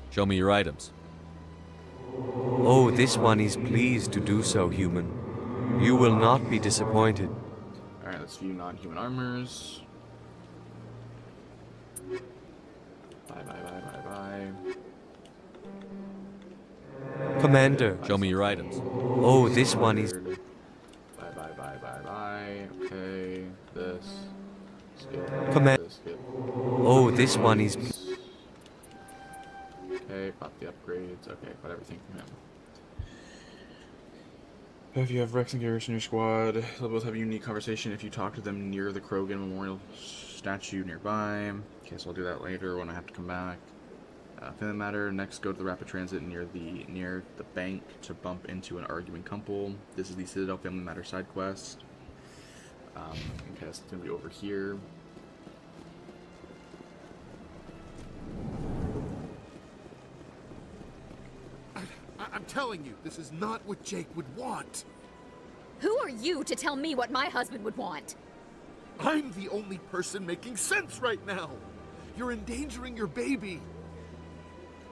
Show me your items. Oh, this one is pleased to do so, human. You will not be disappointed. Alright, let's view non-human armors. Bye. Commander. Show me your items. Oh, this one is... Bye. Okay, this. Skip. Commander. Oh, this one is... Okay, bought the upgrades. Okay, got everything from him. If you have Rex and Garrus in your squad, they'll both have a unique conversation if you talk to them near the Krogan Memorial statue nearby. Okay, so I'll do that later when I have to come back. Family matter. Next, go to the rapid transit near the bank to bump into an arguing couple. This is the Citadel Family Matter side quest. Okay, it's gonna be over here. I'm telling you, this is not what Jake would want. Who are you to tell me what my husband would want? I'm the only person making sense right now. You're endangering your baby.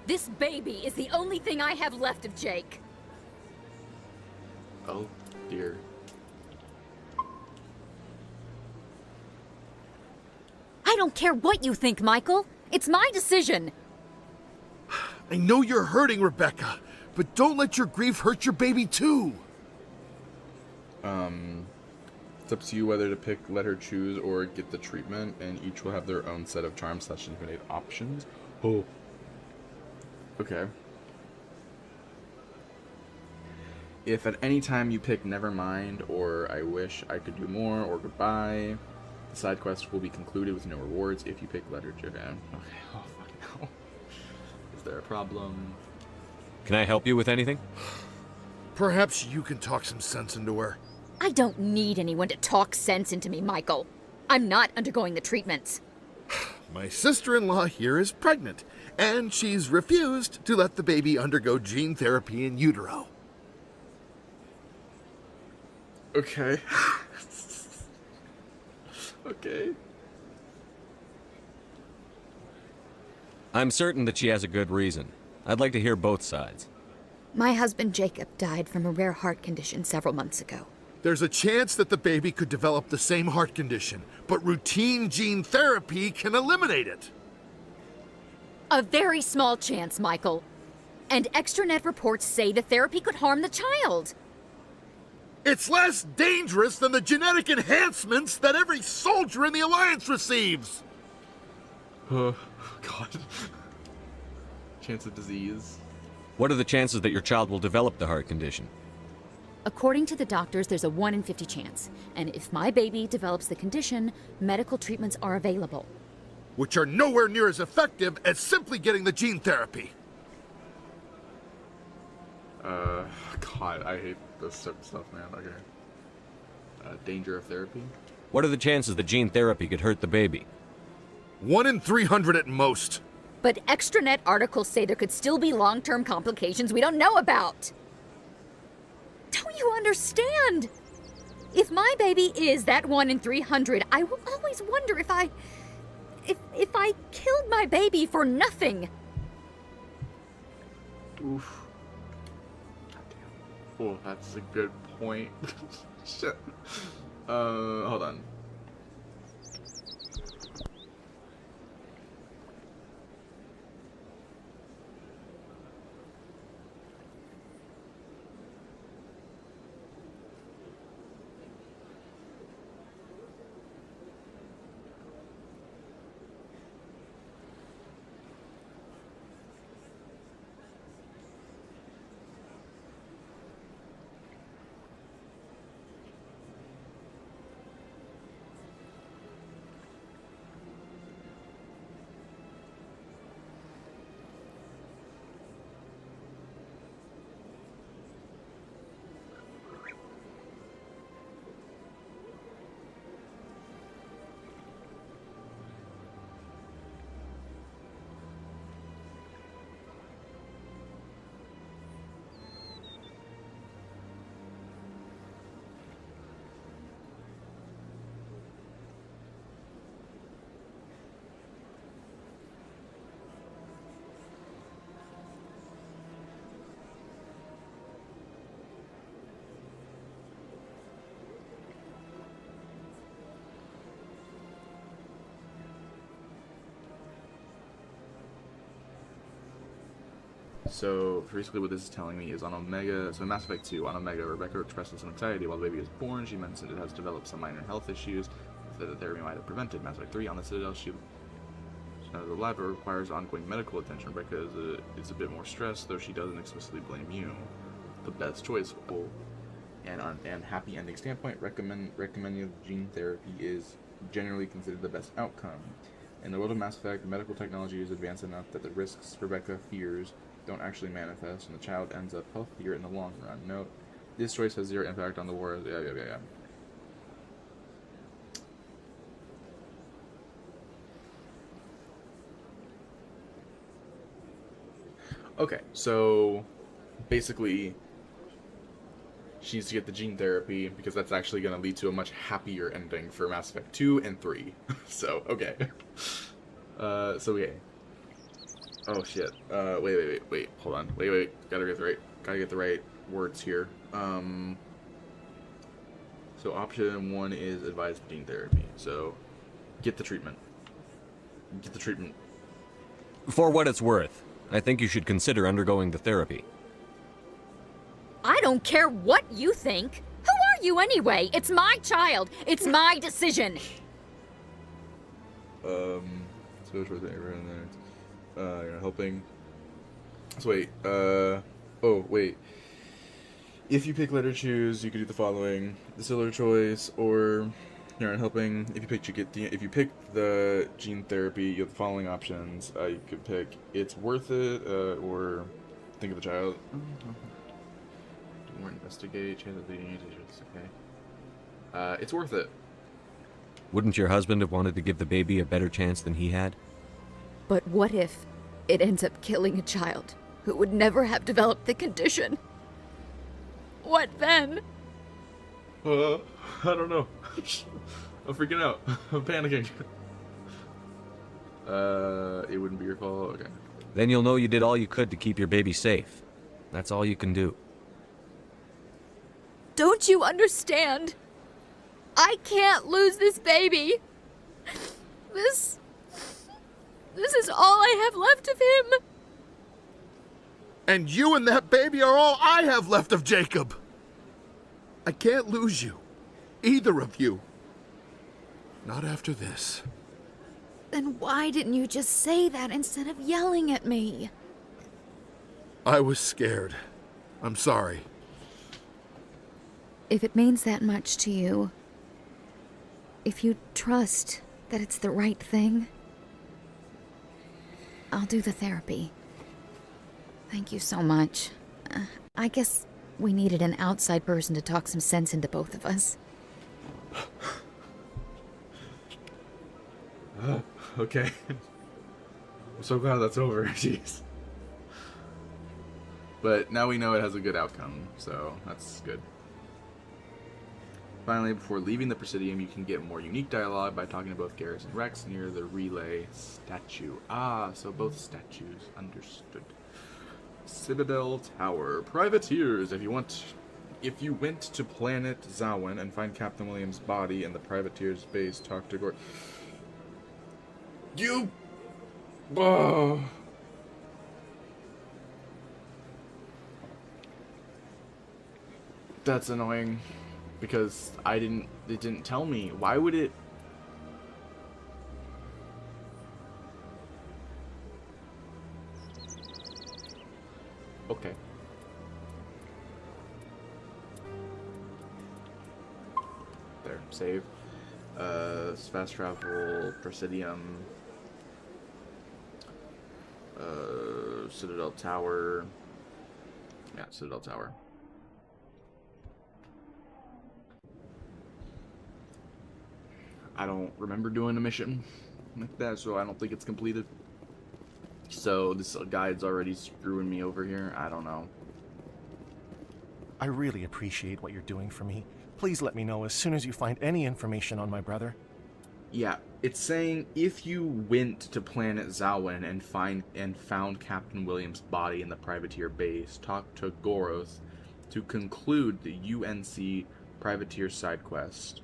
This baby is the only thing I have left of Jake. Oh, dear. I don't care what you think, Michael. It's my decision. I know you're hurting, Rebecca, but don't let your grief hurt your baby too. It's up to you whether to pick let her choose or get the treatment, and each will have their own set of charms / intimidate options. Oh. Okay. If at any time you pick Nevermind or I wish I could do more or goodbye, the side quest will be concluded with no rewards. If you pick let her choose. Okay. Oh, fucking hell. Is there a problem? Can I help you with anything? Perhaps you can talk some sense into her. I don't need anyone to talk sense into me, Michael. I'm not undergoing the treatments. My sister-in-law here is pregnant, and she's refused to let the baby undergo gene therapy in utero. Okay. Okay. I'm certain that she has a good reason. I'd like to hear both sides. My husband Jacob died from a rare heart condition several months ago. There's a chance that the baby could develop the same heart condition, but routine gene therapy can eliminate it. A very small chance, Michael. And extranet reports say the therapy could harm the child. It's less dangerous than the genetic enhancements that every soldier in the Alliance receives. Oh, God. Chance of disease. What are the chances that your child will develop the heart condition? According to the doctors, there's a 1 in 50 chance. And if my baby develops the condition, medical treatments are available. Which are nowhere near as effective as simply getting the gene therapy. God, I hate this stuff, man. Okay. Danger of therapy? What are the chances that gene therapy could hurt the baby? 1 in 300 at most. But extranet articles say there could still be long-term complications we don't know about. Don't you understand? If my baby is that 1 in 300, I will always wonder if I killed my baby for nothing. Oof. Oh, that's a good point. Shit. Hold on. So basically what this is telling me is on Omega, so in Mass Effect 2, on Omega, Rebecca expresses some anxiety while the baby is born. She mentioned it has developed some minor health issues that the therapy might have prevented. Mass Effect 3, on the Citadel, she's not alive but requires ongoing medical attention. Rebecca is a bit more stressed, though she doesn't explicitly blame you. The best choice, and happy ending standpoint, recommending gene therapy is generally considered the best outcome. In the world of Mass Effect, medical technology is advanced enough that the risks Rebecca fears don't actually manifest, and the child ends up healthier in the long run. Note, this choice has zero impact on the war. Yeah. Okay, so basically, she needs to get the gene therapy because that's actually going to lead to a much happier ending for Mass Effect 2 and 3. So, okay. Okay. Oh shit. Wait. Hold on. Wait. Gotta get the right words here. So option 1 is advised gene therapy. So get the treatment. get the treatment. For what it's worth, I think you should consider undergoing the therapy. I don't care what you think. Who are you anyway? It's my child. It's my decision. So it's worth it around there. You're helping. So wait, oh, wait. If you pick letter choose, you could do the following. The similar choice, or you're not helping. If you pick the gene therapy, you have the following options. You could pick it's worth it, or think of the child. Do more investigate, chance of leading it's okay. It's worth it. Wouldn't your husband have wanted to give the baby a better chance than he had? But what if it ends up killing a child who would never have developed the condition? What then? I don't know. I'm freaking out. I'm panicking. It wouldn't be your fault? Okay. Then you'll know you did all you could to keep your baby safe. That's all you can do. Don't you understand? I can't lose this baby. This is all I have left of him. And you and that baby are all I have left of Jacob. I can't lose you. Either of you. Not after this. Then why didn't you just say that instead of yelling at me? I was scared. I'm sorry. If it means that much to you, if you trust that it's the right thing, I'll do the therapy. Thank you so much. I guess we needed an outside person to talk some sense into both of us. Okay. I'm so glad that's over. Jeez. But now we know it has a good outcome, so that's good. Finally, before leaving the Presidium, you can get more unique dialogue by talking to both Garrus and Rex near the relay statue. Ah, so both statues. Understood. Citadel Tower. Privateers, if you went to planet Zawin and find Captain Williams' body in the privateer's base, talk to Gor... You... Oh. That's annoying. Because it didn't tell me. Why would it... Okay. There, save. Fast travel, Presidium. Citadel Tower. Yeah, Citadel Tower. I don't remember doing a mission like that, so I don't think it's completed. So this guide's already screwing me over here. I don't know. I really appreciate what you're doing for me. Please let me know as soon as you find any information on my brother. Yeah, it's saying if you went to planet Zawin and found Captain Williams' body in the privateer base, talk to Goroth to conclude the UNC privateer side quest.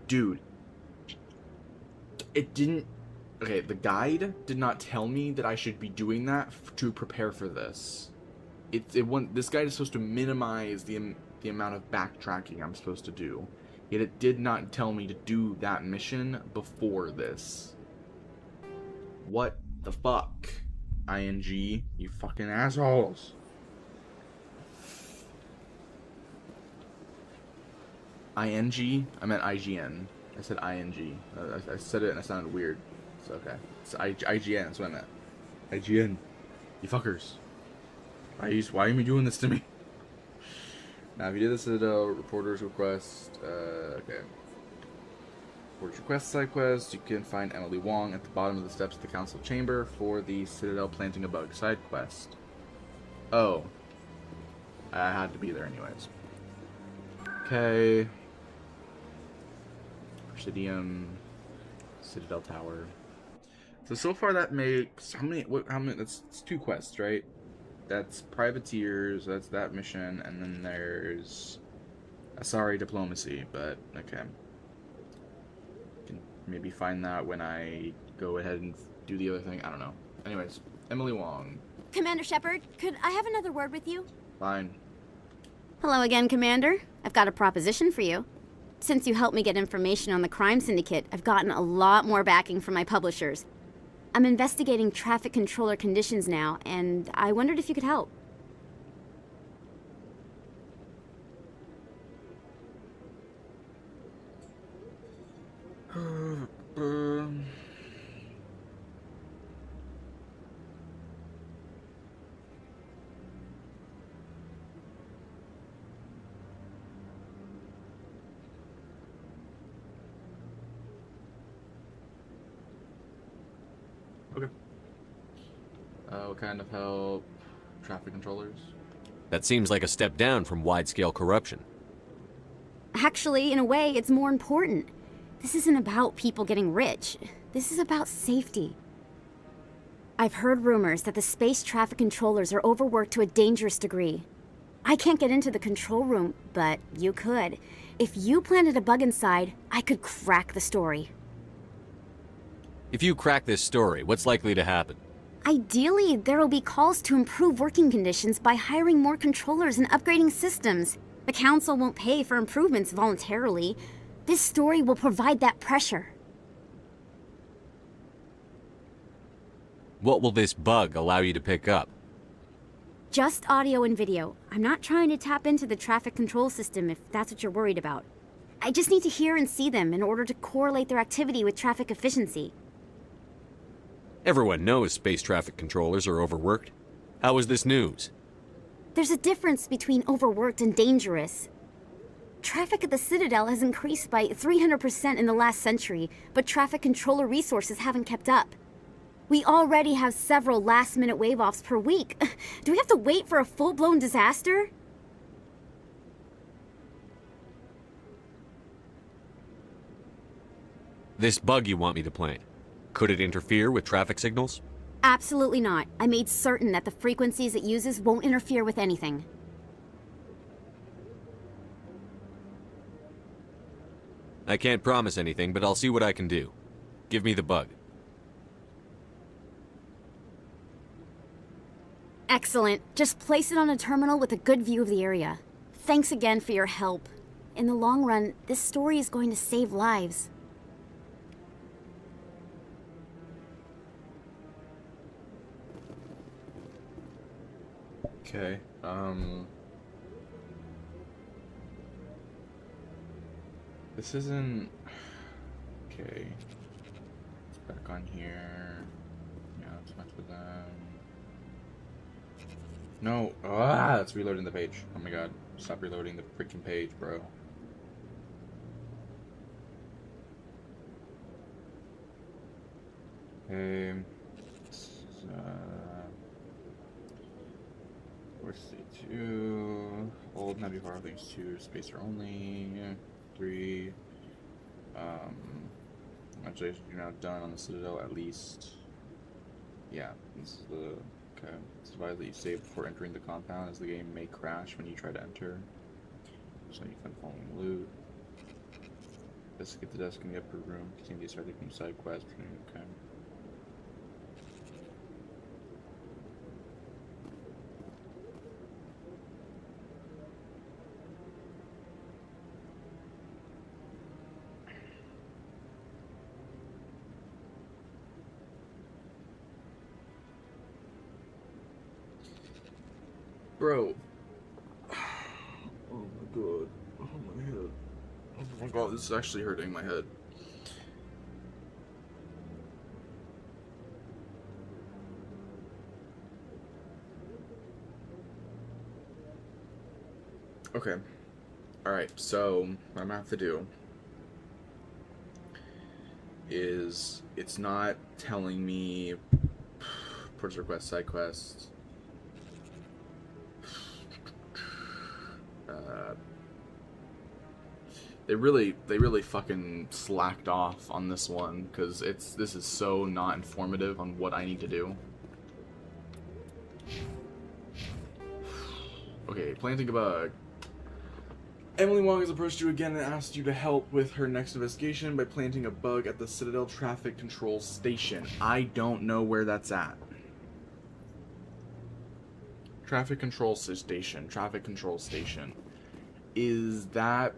Dude, it didn't... Okay, the guide did not tell me that I should be doing that to prepare for this. This guide is supposed to minimize the amount of backtracking I'm supposed to do. Yet it did not tell me to do that mission before this. What the fuck? ING, you fucking assholes. ING? I meant IGN. I said ING. I said it and it sounded weird. So okay. It's IGN, that's what I meant. IGN. You fuckers. Why are you doing this to me? Now, if you did this at a reporter's request, okay. Reporter's request side quest, you can find Emily Wong at the bottom of the steps of the council chamber for the Citadel Planting a Bug side quest. Oh. I had to be there anyways. Okay. Presidium. Citadel Tower. So far that makes, how many, that's 2 quests, right? That's Privateers, that's that mission, and then there's Asari Diplomacy, but okay. maybe find that when I go ahead and do the other thing. I don't know. Anyways, Emily Wong. Commander Shepard, could I have another word with you? Fine. Hello again, Commander. I've got a proposition for you. Since you helped me get information on the crime syndicate, I've gotten a lot more backing from my publishers. I'm investigating traffic controller conditions now, and I wondered if you could help. Okay. What kind of help? Traffic controllers? That seems like a step down from wide-scale corruption. Actually, in a way, it's more important. This isn't about people getting rich. This is about safety. I've heard rumors that the space traffic controllers are overworked to a dangerous degree. I can't get into the control room, but you could. If you planted a bug inside, I could crack the story. If you crack this story, what's likely to happen? Ideally, there will be calls to improve working conditions by hiring more controllers and upgrading systems. The Council won't pay for improvements voluntarily. This story will provide that pressure. What will this bug allow you to pick up? Just audio and video. I'm not trying to tap into the traffic control system if that's what you're worried about. I just need to hear and see them in order to correlate their activity with traffic efficiency. Everyone knows space traffic controllers are overworked. How is this news? There's a difference between overworked and dangerous. Traffic at the Citadel has increased by 300% in the last century, but traffic controller resources haven't kept up. We already have several last-minute wave-offs per week. Do we have to wait for a full-blown disaster? This bug you want me to plant, could it interfere with traffic signals? Absolutely not. I made certain that the frequencies it uses won't interfere with anything. I can't promise anything, but I'll see what I can do. Give me the bug. Excellent. Just place it on a terminal with a good view of the area. Thanks again for your help. In the long run, this story is going to save lives. Okay, this isn't... Okay. It's back on here. Yeah, let's match with them. No! It's reloading the page. Oh my god. Stop reloading the freaking page, bro. Okay. Where's C2? Old Navi Horror Things 2, Spacer Only. 3. Actually, you're now done on the Citadel at least. Yeah, this is the. Okay. It's advised that you save before entering the compound, as the game may crash when you try to enter. So you find the following loot. Investigate the desk in the upper room. Continue to start taking side quests. Okay. Bro. Oh my god. Oh my head. Oh my god, this is actually hurting my head. Okay. Alright, so what I'm gonna have to do is it's not telling me purchase request, side quest. They really fucking slacked off on this one, because this is so not informative on what I need to do. Okay, planting a bug. Emily Wong has approached you again and asked you to help with her next investigation by planting a bug at the Citadel Traffic Control Station. I don't know where that's at. Traffic Control Station. Traffic Control Station. Is that...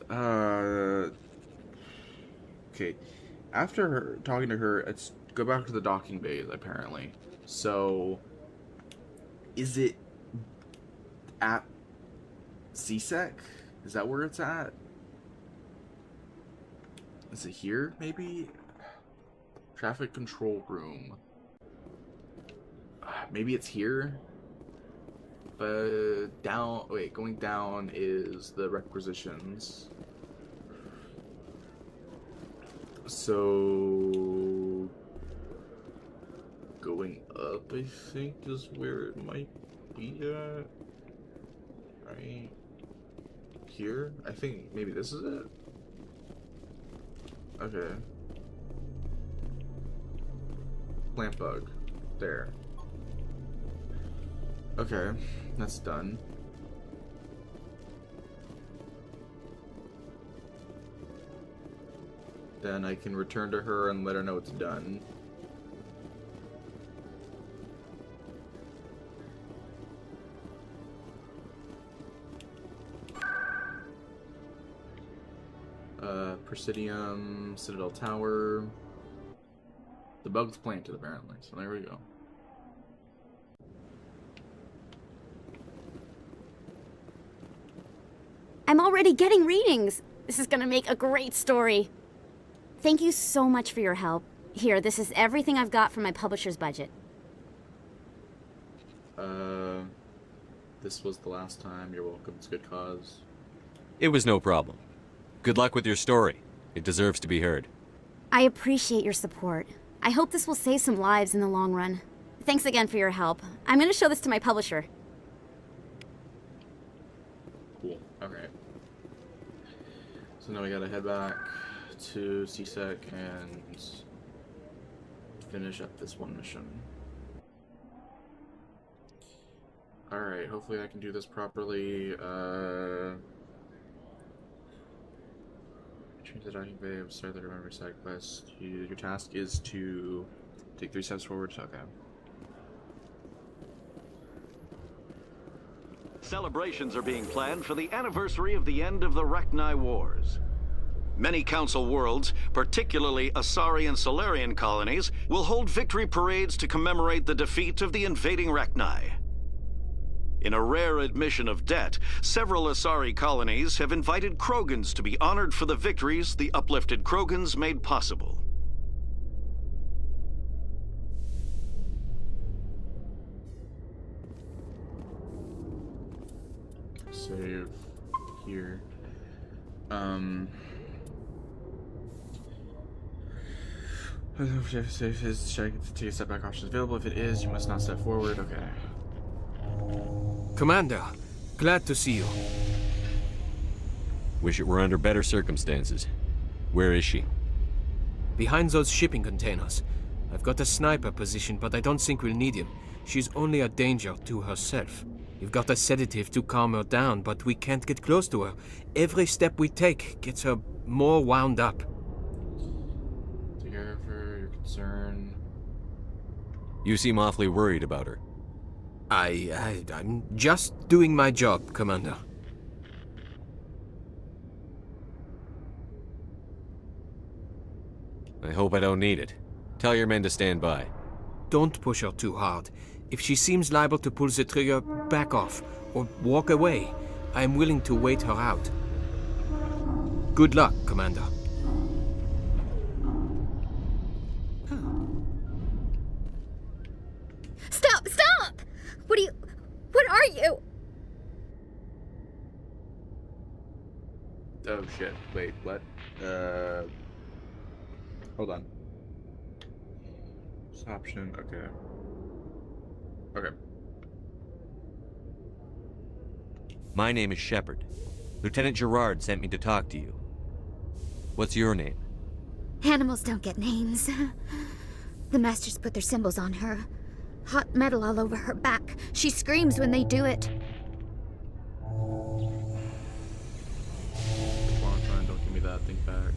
Okay. After talking to her, let's go back to the docking bays, apparently. So... Is it at CSEC? Is that where it's at? Is it here, maybe? Traffic control room. Maybe it's here? But down... Wait, going down is the requisitions. So... Going up, I think, is where it might be at. Right here? I think maybe this is it? Okay. Plant bug. There. Okay, that's done. Then I can return to her and let her know it's done. Presidium, Citadel Tower. The bug's planted, apparently, so there we go. I'm already getting readings. This is gonna make a great story. Thank you so much for your help. Here, this is everything I've got from my publisher's budget. This was the last time. You're welcome. It's a good cause. It was no problem. Good luck with your story. It deserves to be heard. I appreciate your support. I hope this will save some lives in the long run. Thanks again for your help. I'm gonna show this to my publisher. Cool. Okay. So now we gotta head back to CSEC and finish up this one mission. Alright, hopefully I can do this properly. Change the docking bay, start the remember side quest. Your task is to take 3 steps forward. Okay. Celebrations are being planned for the anniversary of the end of the Rachni Wars. Many Council worlds, particularly Asari and Solarian colonies, will hold victory parades to commemorate the defeat of the invading Rachni. In a rare admission of debt, several Asari colonies have invited Krogans to be honored for the victories the uplifted Krogans made possible. Save here. Save his check to take a step back options available. If it is, you must not step forward. Okay. Commander, glad to see you. Wish it were under better circumstances. Where is she? Behind those shipping containers. I've got a sniper position, but I don't think we'll need him. She's only a danger to herself. We've got a sedative to calm her down, but we can't get close to her. Every step we take gets her more wound up. Take care of her, your concern. You seem awfully worried about her. I'm just doing my job, Commander. I hope I don't need it. Tell your men to stand by. Don't push her too hard. If she seems liable to pull the trigger, back off, or walk away. I am willing to wait her out. Good luck, Commander. Stop! Stop! What are you? Oh shit, wait, what? Hold on. This option, okay. Okay. My name is Shepard. Lieutenant Gerard sent me to talk to you. What's your name? Animals don't get names. The Masters put their symbols on her. Hot metal all over her back. She screams when they do it. think back.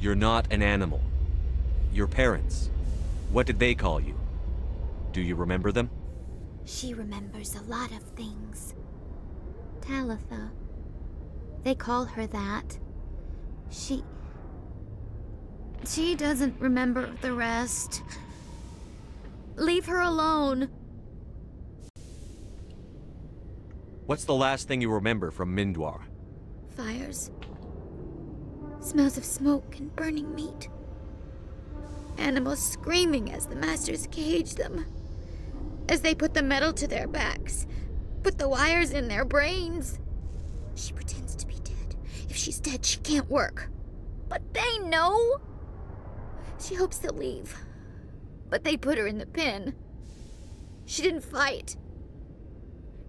You're not an animal. Your parents. What did they call you? Do you remember them? She remembers a lot of things. Talitha. They call her that. She doesn't remember the rest. Leave her alone. What's the last thing you remember from Mindwar? Fires. Smells of smoke and burning meat. Animals screaming as the masters cage them. As they put the metal to their backs. Put the wires in their brains. She pretends to be dead. If she's dead, she can't work. But they know. She hopes they'll leave. But they put her in the pen. She didn't fight.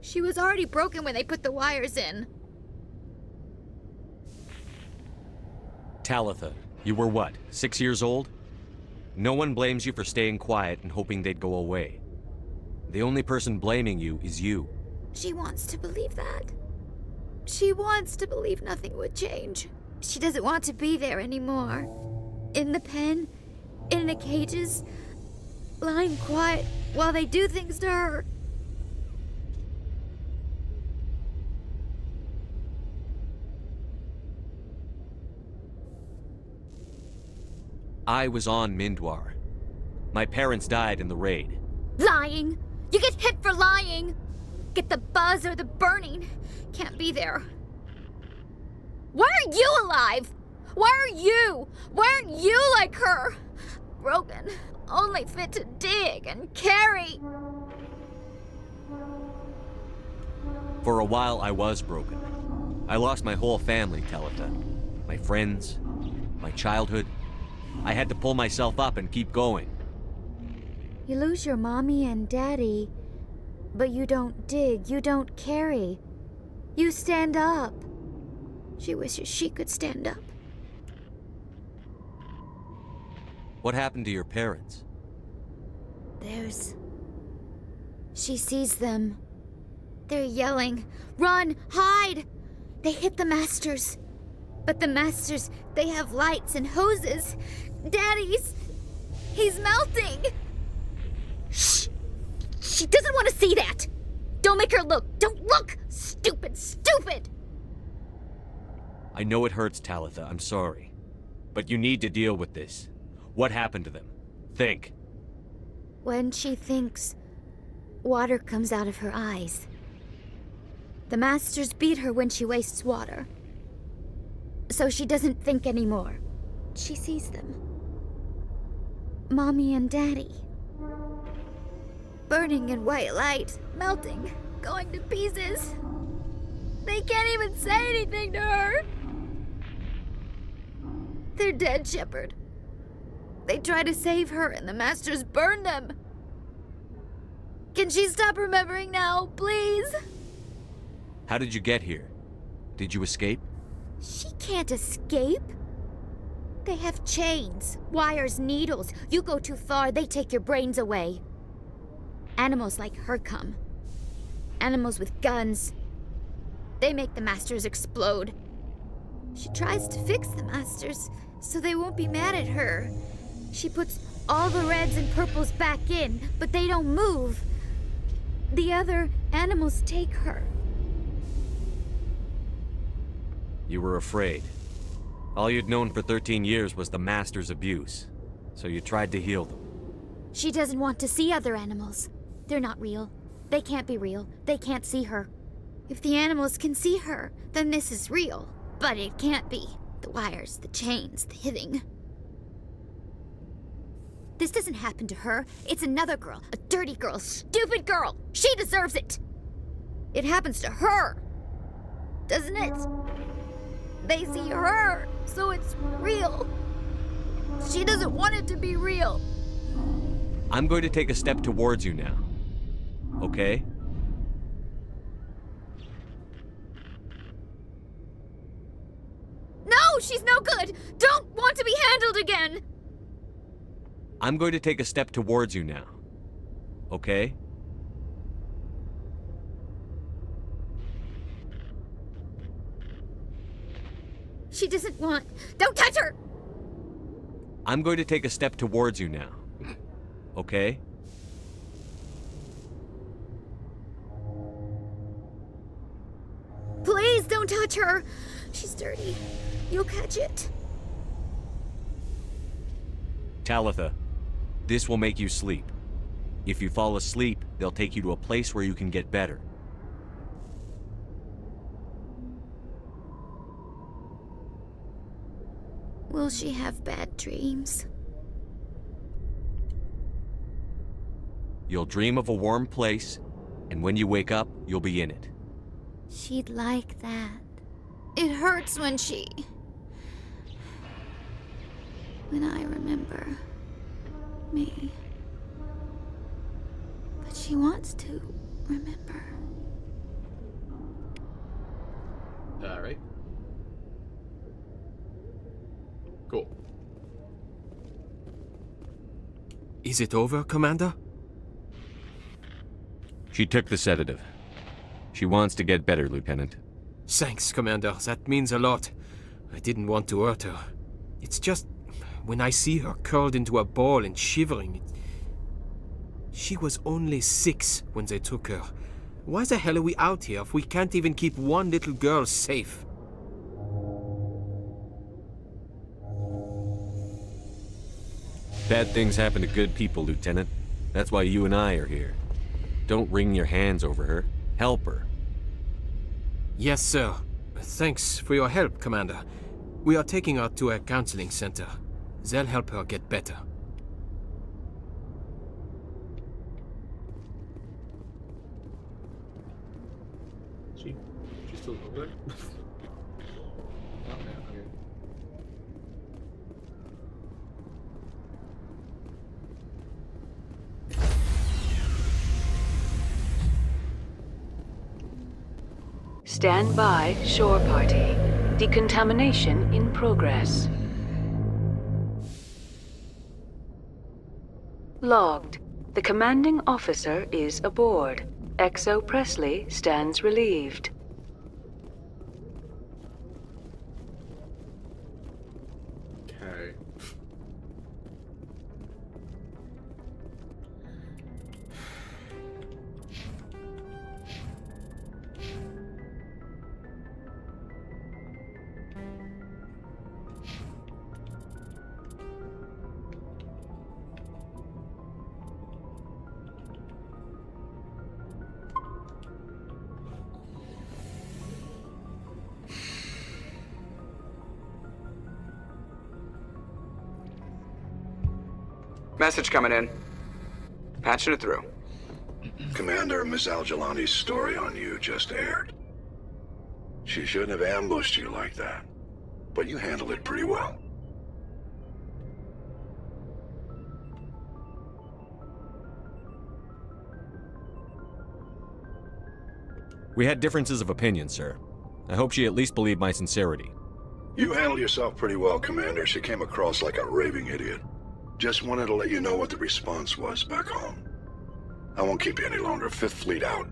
She was already broken when they put the wires in. Talitha, you were what, 6 years old? No one blames you for staying quiet and hoping they'd go away. The only person blaming you is you. She wants to believe that. She wants to believe nothing would change. She doesn't want to be there anymore. In the pen, in the cages, lying quiet while they do things to her. I was on Mindwar. My parents died in the raid. Lying! You get hit for lying! Get the buzz or the burning. Can't be there. Why are you alive? Why are you? Why aren't you like her? Broken, only fit to dig and carry. For a while, I was broken. I lost my whole family, Talitha. My friends, my childhood. I had to pull myself up and keep going. You lose your mommy and daddy, but you don't dig, you don't carry. You stand up. She wishes she could stand up. What happened to your parents? She sees them. They're yelling, "Run! Hide!" They hit the masters. But the masters, they have lights and hoses. Daddy's... he's melting! Shh! She doesn't want to see that! Don't make her look! Don't look! Stupid, stupid! I know it hurts, Talitha. I'm sorry. But you need to deal with this. What happened to them? Think. When she thinks, water comes out of her eyes. The masters beat her when she wastes water. So she doesn't think anymore. She sees them. Mommy and Daddy. Burning in white light, melting, going to pieces. They can't even say anything to her. They're dead, Shepard. They try to save her and the masters burn them. Can she stop remembering now, please? How did you get here? Did you escape? She can't escape. They have chains, wires, needles. You go too far, they take your brains away. Animals like her come. Animals with guns. They make the masters explode. She tries to fix the masters so they won't be mad at her. She puts all the reds and purples back in, but they don't move. The other animals take her. You were afraid. All you'd known for 13 years was the Master's abuse, so you tried to heal them. She doesn't want to see other animals. They're not real. They can't be real. They can't see her. If the animals can see her, then this is real. But it can't be. The wires, the chains, the hitting. This doesn't happen to her. It's another girl. A dirty girl. Stupid girl. She deserves it. It happens to her. Doesn't it? They see her, so it's real. She doesn't want it to be real. I'm going to take a step towards you now. Okay? No, she's no good. Don't want to be handled again. I'm going to take a step towards you now. Okay? She doesn't want... Don't touch her! I'm going to take a step towards you now. Okay? Please don't touch her. She's dirty. You'll catch it. Talitha, this will make you sleep. If you fall asleep, they'll take you to a place where you can get better. Will she have bad dreams? You'll dream of a warm place, and when you wake up, you'll be in it. She'd like that. It hurts when I remember me. But she wants to remember. Alright. Cool. Is it over, Commander? She took the sedative. She wants to get better, Lieutenant. Thanks, Commander. That means a lot. I didn't want to hurt her. It's just... when I see her curled into a ball and shivering... She was only 6 when they took her. Why the hell are we out here if we can't even keep one little girl safe? Bad things happen to good people, Lieutenant. That's why you and I are here. Don't wring your hands over her. Help her. Yes, sir. Thanks for your help, Commander. We are taking her to a counseling center. They'll help her get better. She's still over there? Oh, man, okay. Stand by, shore party. Decontamination in progress. Logged. The commanding officer is aboard. XO Presley stands relieved. Okay. Message coming in. Patching it through. Commander, Miss Al-Jalani's story on you just aired. She shouldn't have ambushed you like that, but you handled it pretty well. We had differences of opinion, sir. I hope she at least believed my sincerity. You handled yourself pretty well, Commander. She came across like a raving idiot. Just wanted to let you know what the response was back home. I won't keep you any longer. Fifth Fleet out.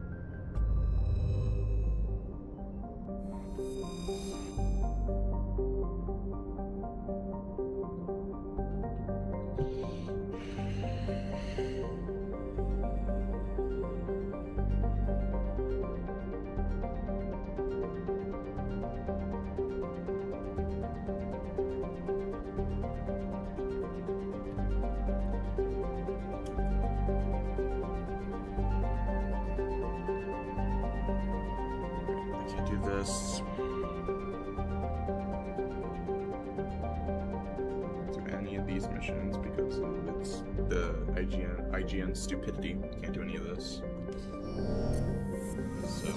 This. Do any of these missions because of it's the IGN stupidity. Can't do any of this. So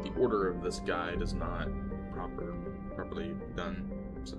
the order of this guide is not properly done. So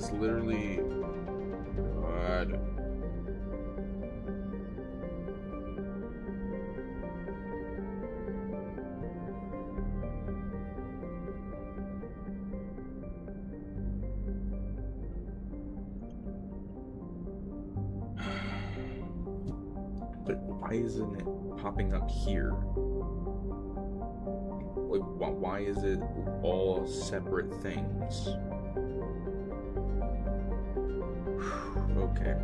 is literally... God. But why isn't it popping up here? Like, why is it all separate things? Okay.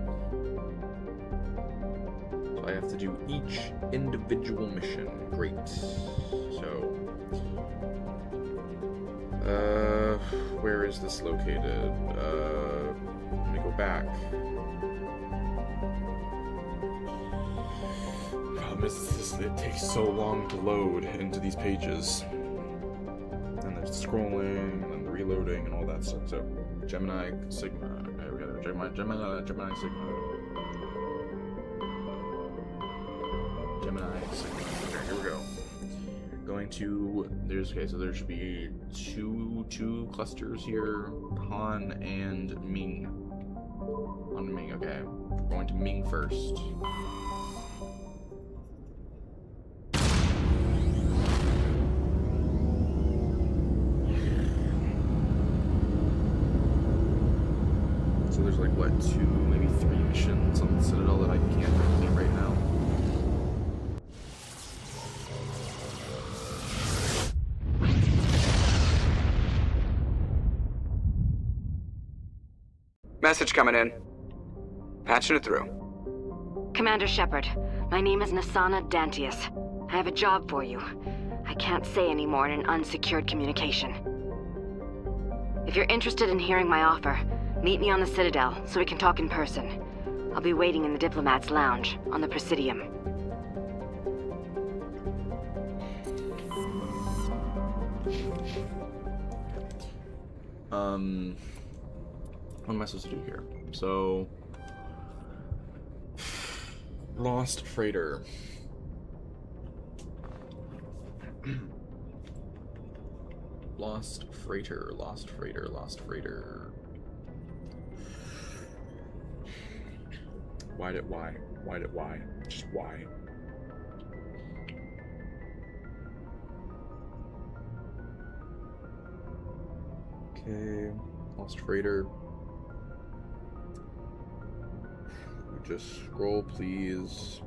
So I have to do each individual mission. Great. So, where is this located? Let me go back. Problem is, it takes so long to load into these pages. And there's scrolling, and then reloading, and all that stuff. So, Gemini Sigma. Okay, we got it. Gemini Sigma. Gemini Sigma. Okay, here we go. Going to, so there should be two clusters here, Han and Ming. Han and Ming, okay. We're going to Ming first. So there's like, what, 2, maybe 3 missions on the Citadel that I can't complete right now. Message coming in. Patching it through. Commander Shepard, my name is Nasana Dantius. I have a job for you. I can't say any more in an unsecured communication. If you're interested in hearing my offer, meet me on the Citadel so we can talk in person. I'll be waiting in the Diplomat's Lounge on the Presidium. What am I supposed to do here? So, Lost Freighter. Lost Freighter, Lost Freighter, Lost Freighter. Why? Just why? Okay, Lost Freighter. Just scroll, please.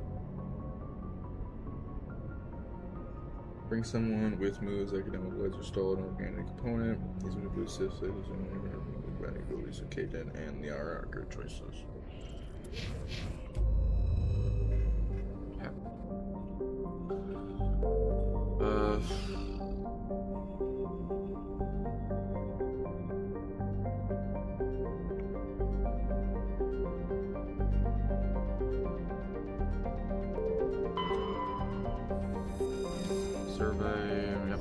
Bring someone with moves that can immobilize or stall an organic component. These would be assist abilities of Kaidan and the Liara are good choices. Survey, yep.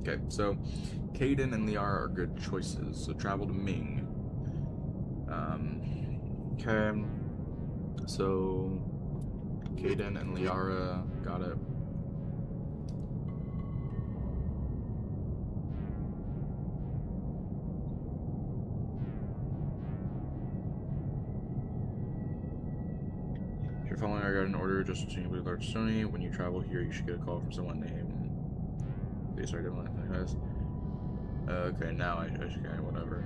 Okay, so Kaidan and Liara are good choices, so travel to Ming. Okay, so Kaidan and Liara, got it. If you're following, I got an order just to be large Sony. When you travel here, you should get a call from someone named. They started doing that, guys. Okay, now I should get whatever.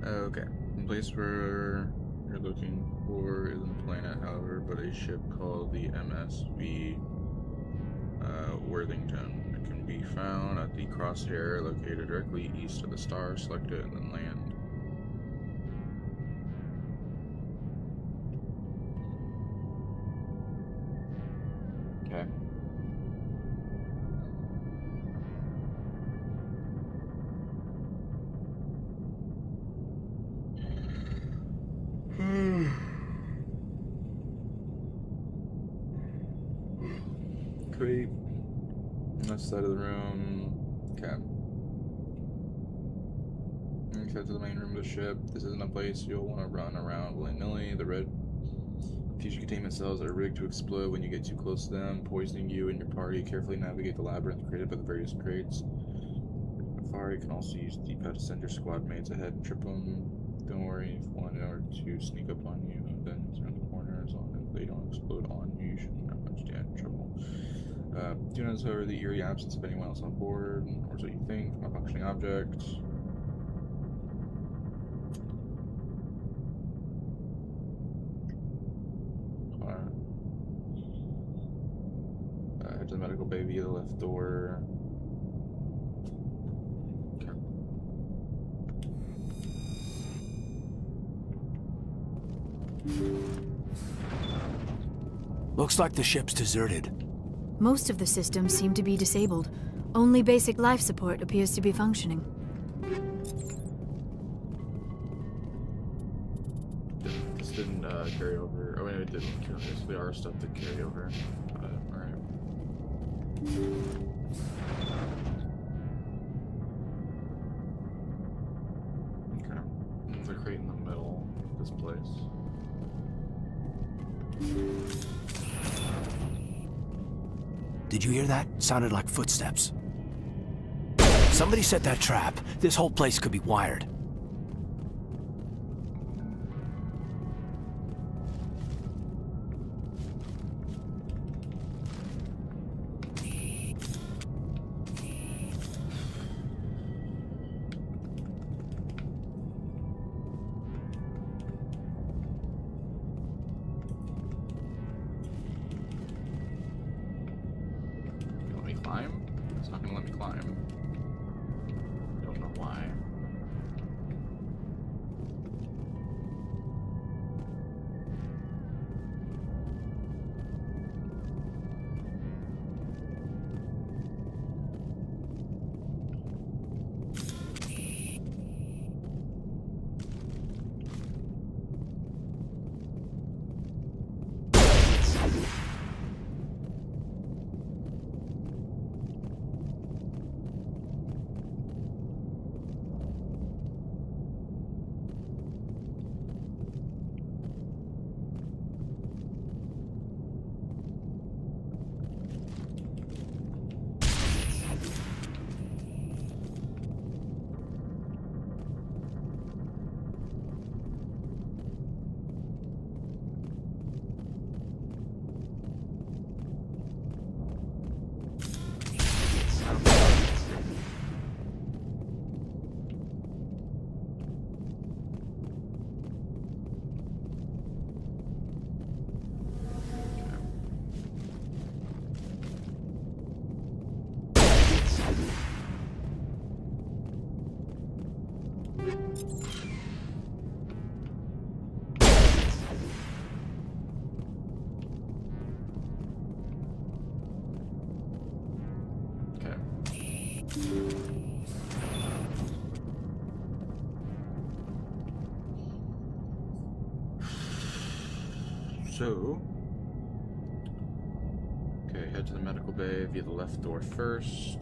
Okay, the place where you're looking for isn't a planet, however, but a ship called the MSV Worthington. It can be found at the crosshair located directly east of the star. Select it and then land. crate. On that side of the room. Okay. Head to the main room of the ship. This isn't a place you'll want to run around willy-nilly. The red fusion containment cells are rigged to explode when you get too close to them, poisoning you and your party. Carefully navigate the labyrinth created by the various crates. Far, you can also use the D-pad to send your squad mates ahead and trip them. Don't worry if one or two sneak up on you, then turn the corner. As long as they don't explode on you, you shouldn't have much trouble. Do notice, however, the eerie absence of anyone else on board, or so you think, from a functioning object. Head to the medical bay via the left door. Looks like the ship's deserted. Most of the systems seem to be disabled. Only basic life support appears to be functioning. This didn't carry over. Oh, wait, it didn't carry over. So there are stuff that carry over. Alright. Okay. There's a crate in the middle of this place. Did you hear that? Sounded like footsteps. Somebody set that trap. This whole place could be wired. Climb? It's not gonna let me climb. Don't know why. So, okay, head to the medical bay via the left door first.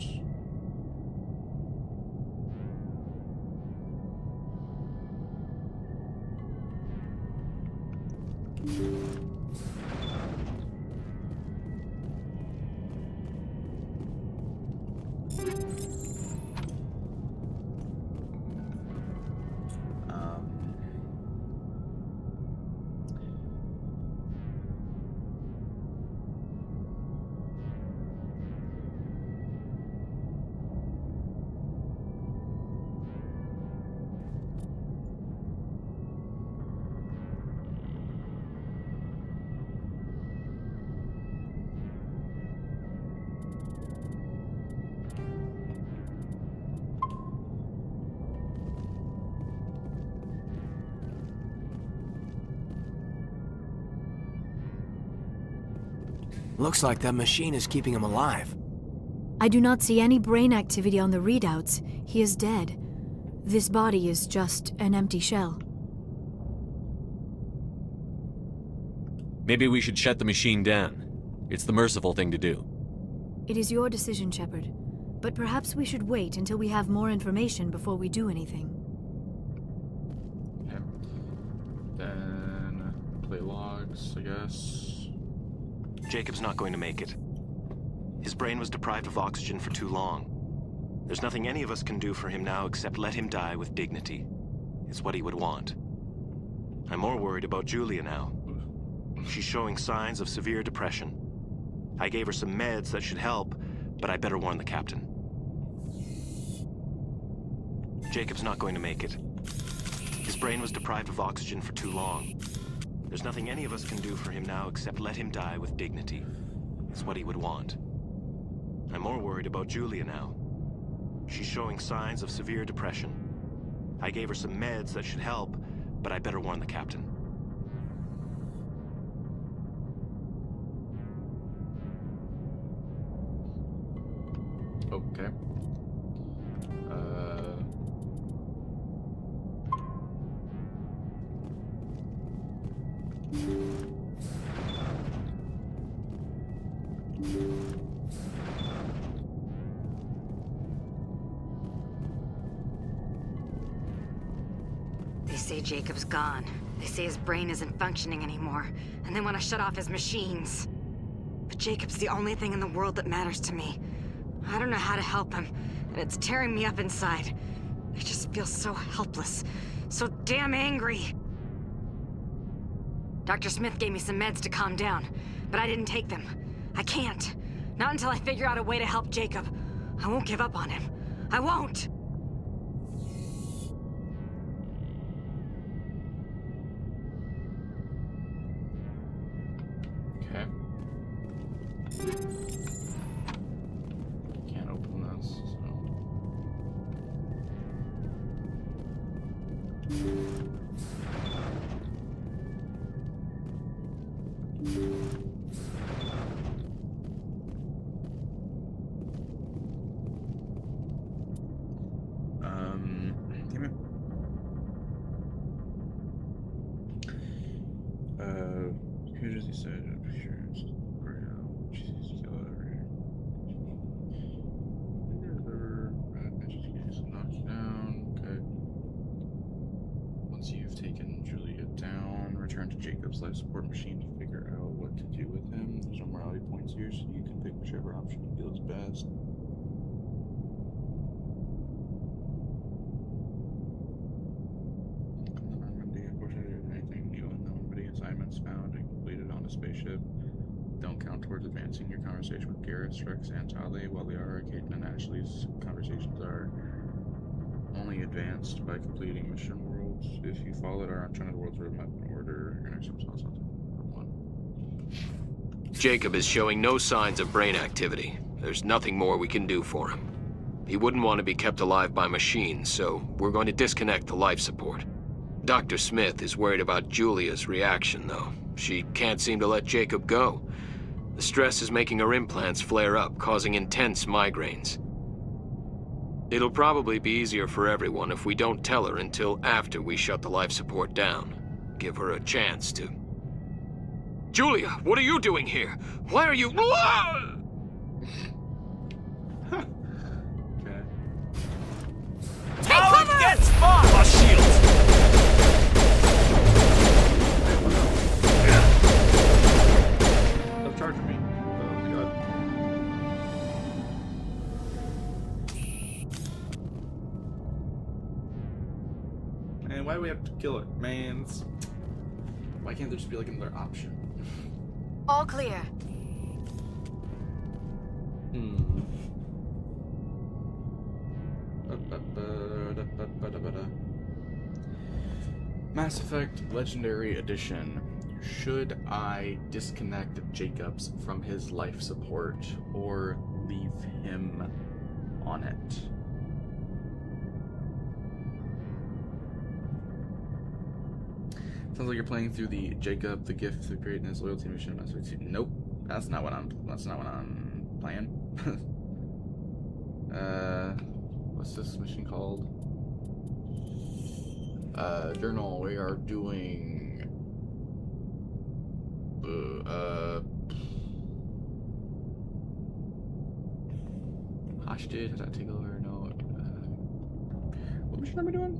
Looks like that machine is keeping him alive. I do not see any brain activity on the readouts. He is dead. This body is just an empty shell. Maybe we should shut the machine down. It's the merciful thing to do. It is your decision, Shepard. But perhaps we should wait until we have more information before we do anything. Okay. Then play logs, I guess. Jacob's not going to make it. His brain was deprived of oxygen for too long. There's nothing any of us can do for him now except let him die with dignity. It's what he would want. I'm more worried about Julia now. She's showing signs of severe depression. I gave her some meds that should help, but I better warn the captain. Jacob's not going to make it. His brain was deprived of oxygen for too long. There's nothing any of us can do for him now except let him die with dignity. It's what he would want. I'm more worried about Julia now. She's showing signs of severe depression. I gave her some meds that should help, but I better warn the captain. Okay. They say Jacob's gone. They say his brain isn't functioning anymore, and they want to shut off his machines. But Jacob's the only thing in the world that matters to me. I don't know how to help him, and it's tearing me up inside. I just feel so helpless, so damn angry. Dr. Smith gave me some meds to calm down, but I didn't take them. I can't. Not until I figure out a way to help Jacob. I won't give up on him. I won't! Okay. Can't open this, damn it. Computers, he said, pictures, Jesus, knock you down, okay. Once you've taken Julia down, return to Jacob's life support machine to figure out what to do with him. There's no morality points here, so you can pick whichever option you feel is best. Anything new and non-witty assignments found and completed on a spaceship don't count towards advancing your conversation with Garrus, Rex, and Tali. While Liara, Caden, and Ashley's conversations are only advanced by completing mission worlds. If you followed our uncharted worlds roadmap in order, your next episode one. Jacob is showing no signs of brain activity. There's nothing more we can do for him. He wouldn't want to be kept alive by machines, so we're going to disconnect the life support. Dr. Smith is worried about Julia's reaction, though. She can't seem to let Jacob go. The stress is making her implants flare up, causing intense migraines. It'll probably be easier for everyone if we don't tell her until after we shut the life support down. Give her a chance to... Julia, what are you doing here? Why are you... Okay. Take cover! Get spot! My shields! Stop charging me. Oh my god. Man, why do we have to kill it? Man, why can't there just be like another option? All clear. Mass Effect Legendary Edition. Should I disconnect Jacobs from his life support or leave him on it? Sounds like you're playing through the Jacob, the gift of greatness, loyalty mission. Nope, that's not what I'm playing. What's this mission called? Journal. We are doing. Hostage, attack, take over, no. What mission am I doing?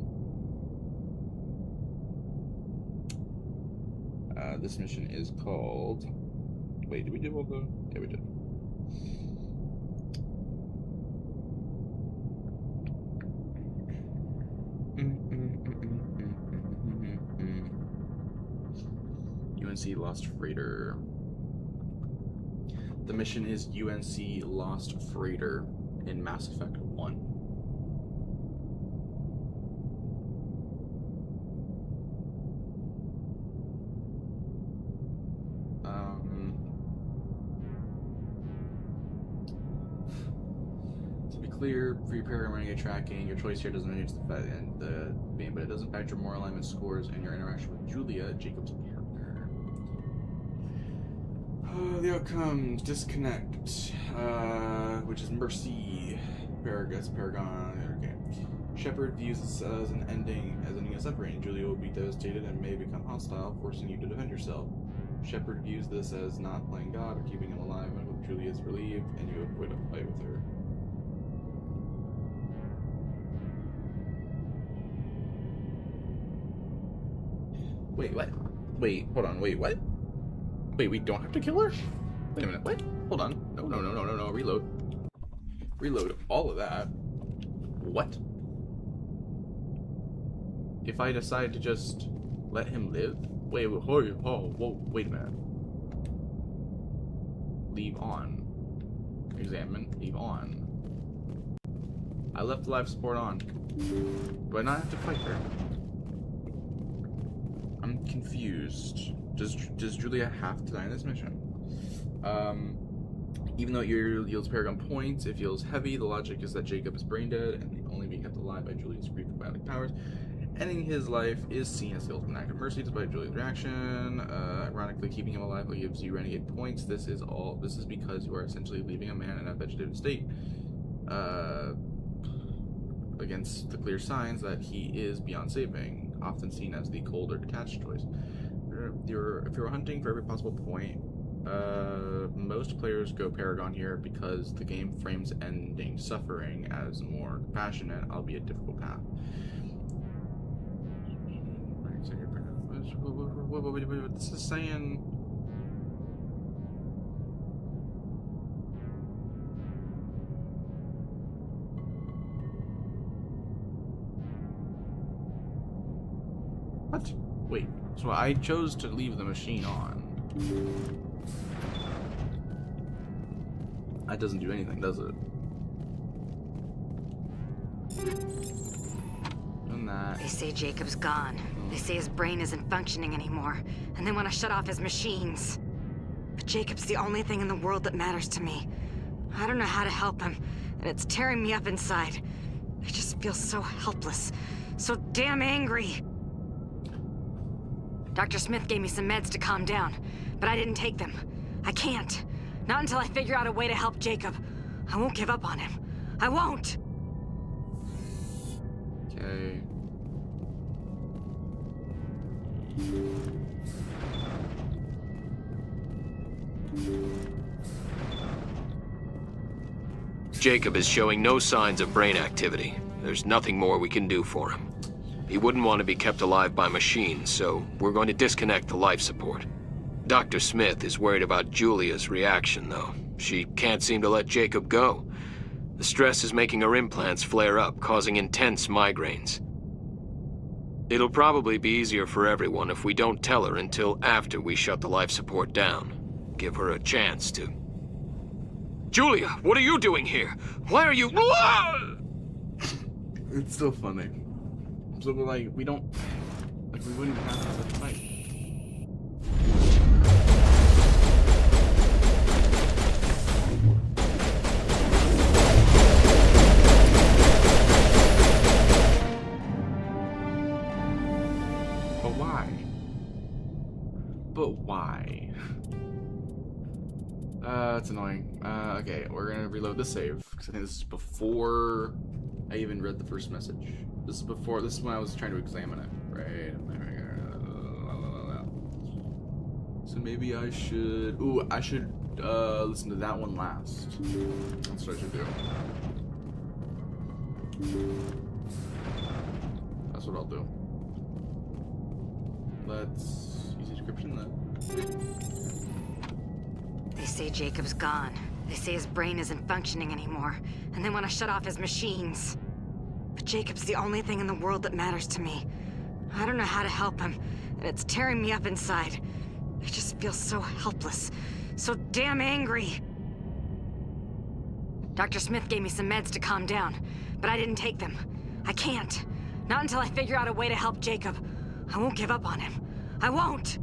This mission is called... Wait, did we do all the... Yeah, we did. UNC Lost Freighter. The mission is UNC Lost Freighter in Mass Effect 1. To be clear, for your paragon renegade tracking, your choice here doesn't change the game, but it does impact your moral alignment scores and your interaction with Julia, Jacob's partner. The outcomes: disconnect, which is mercy. Paragon. Okay. Shepard views this as ending a suffering. Julia will be devastated and may become hostile, forcing you to defend yourself. Shepard views this as not playing God or keeping him alive. I hope Julia is relieved and you avoid a fight with her. Wait, what? Wait, hold on. Wait, what? Wait, we don't have to kill her? Wait a minute, what? Hold on. No, reload. Reload all of that. What? If I decide to just let him live? Wait, whoa, wait a minute. Leave on. Examine, leave on. I left the life support on. Do I not have to fight her? I'm confused. Does Julia have to die in this mission? Even though it yields Paragon points, it feels heavy. The logic is that Jacob is brain dead and only being kept alive by Julia's brief biotic powers. Ending his life is seen as the ultimate act of mercy despite Julia's reaction. Ironically, keeping him alive gives you renegade points. This is because you are essentially leaving a man in a vegetative state. Against the clear signs that he is beyond saving, often seen as the cold or detached choice. If you're hunting for every possible point, most players go Paragon here because the game frames ending suffering as more compassionate, albeit difficult path. What this is saying? What? Wait, so I chose to leave the machine on. That doesn't do anything, does it? Done that. They say Jacob's gone. They say his brain isn't functioning anymore, and they want to shut off his machines. But Jacob's the only thing in the world that matters to me. I don't know how to help him, and it's tearing me up inside. I just feel so helpless, so damn angry. Dr. Smith gave me some meds to calm down, but I didn't take them. I can't. Not until I figure out a way to help Jacob. I won't give up on him. I won't! Okay. Jacob is showing no signs of brain activity. There's nothing more we can do for him. He wouldn't want to be kept alive by machines, so we're going to disconnect the life support. Dr. Smith is worried about Julia's reaction, though. She can't seem to let Jacob go. The stress is making her implants flare up, causing intense migraines. It'll probably be easier for everyone if we don't tell her until after we shut the life support down. Give her a chance to... Julia, what are you doing here? Why are you... It's still funny. So we're like, we don't... Like, we wouldn't have such a fight. But why? It's annoying. Okay, we're gonna reload the save, because I think this is before I even read the first message. This is when I was trying to examine it, right? So maybe I should, I should listen to that one last. That's what I should do. That's what I'll do. Let's use the description then. They say Jacob's gone. They say his brain isn't functioning anymore, and they want to shut off his machines. But Jacob's the only thing in the world that matters to me. I don't know how to help him, and it's tearing me up inside. I just feel so helpless, so damn angry. Dr. Smith gave me some meds to calm down, but I didn't take them. I can't. Not until I figure out a way to help Jacob. I won't give up on him. I won't!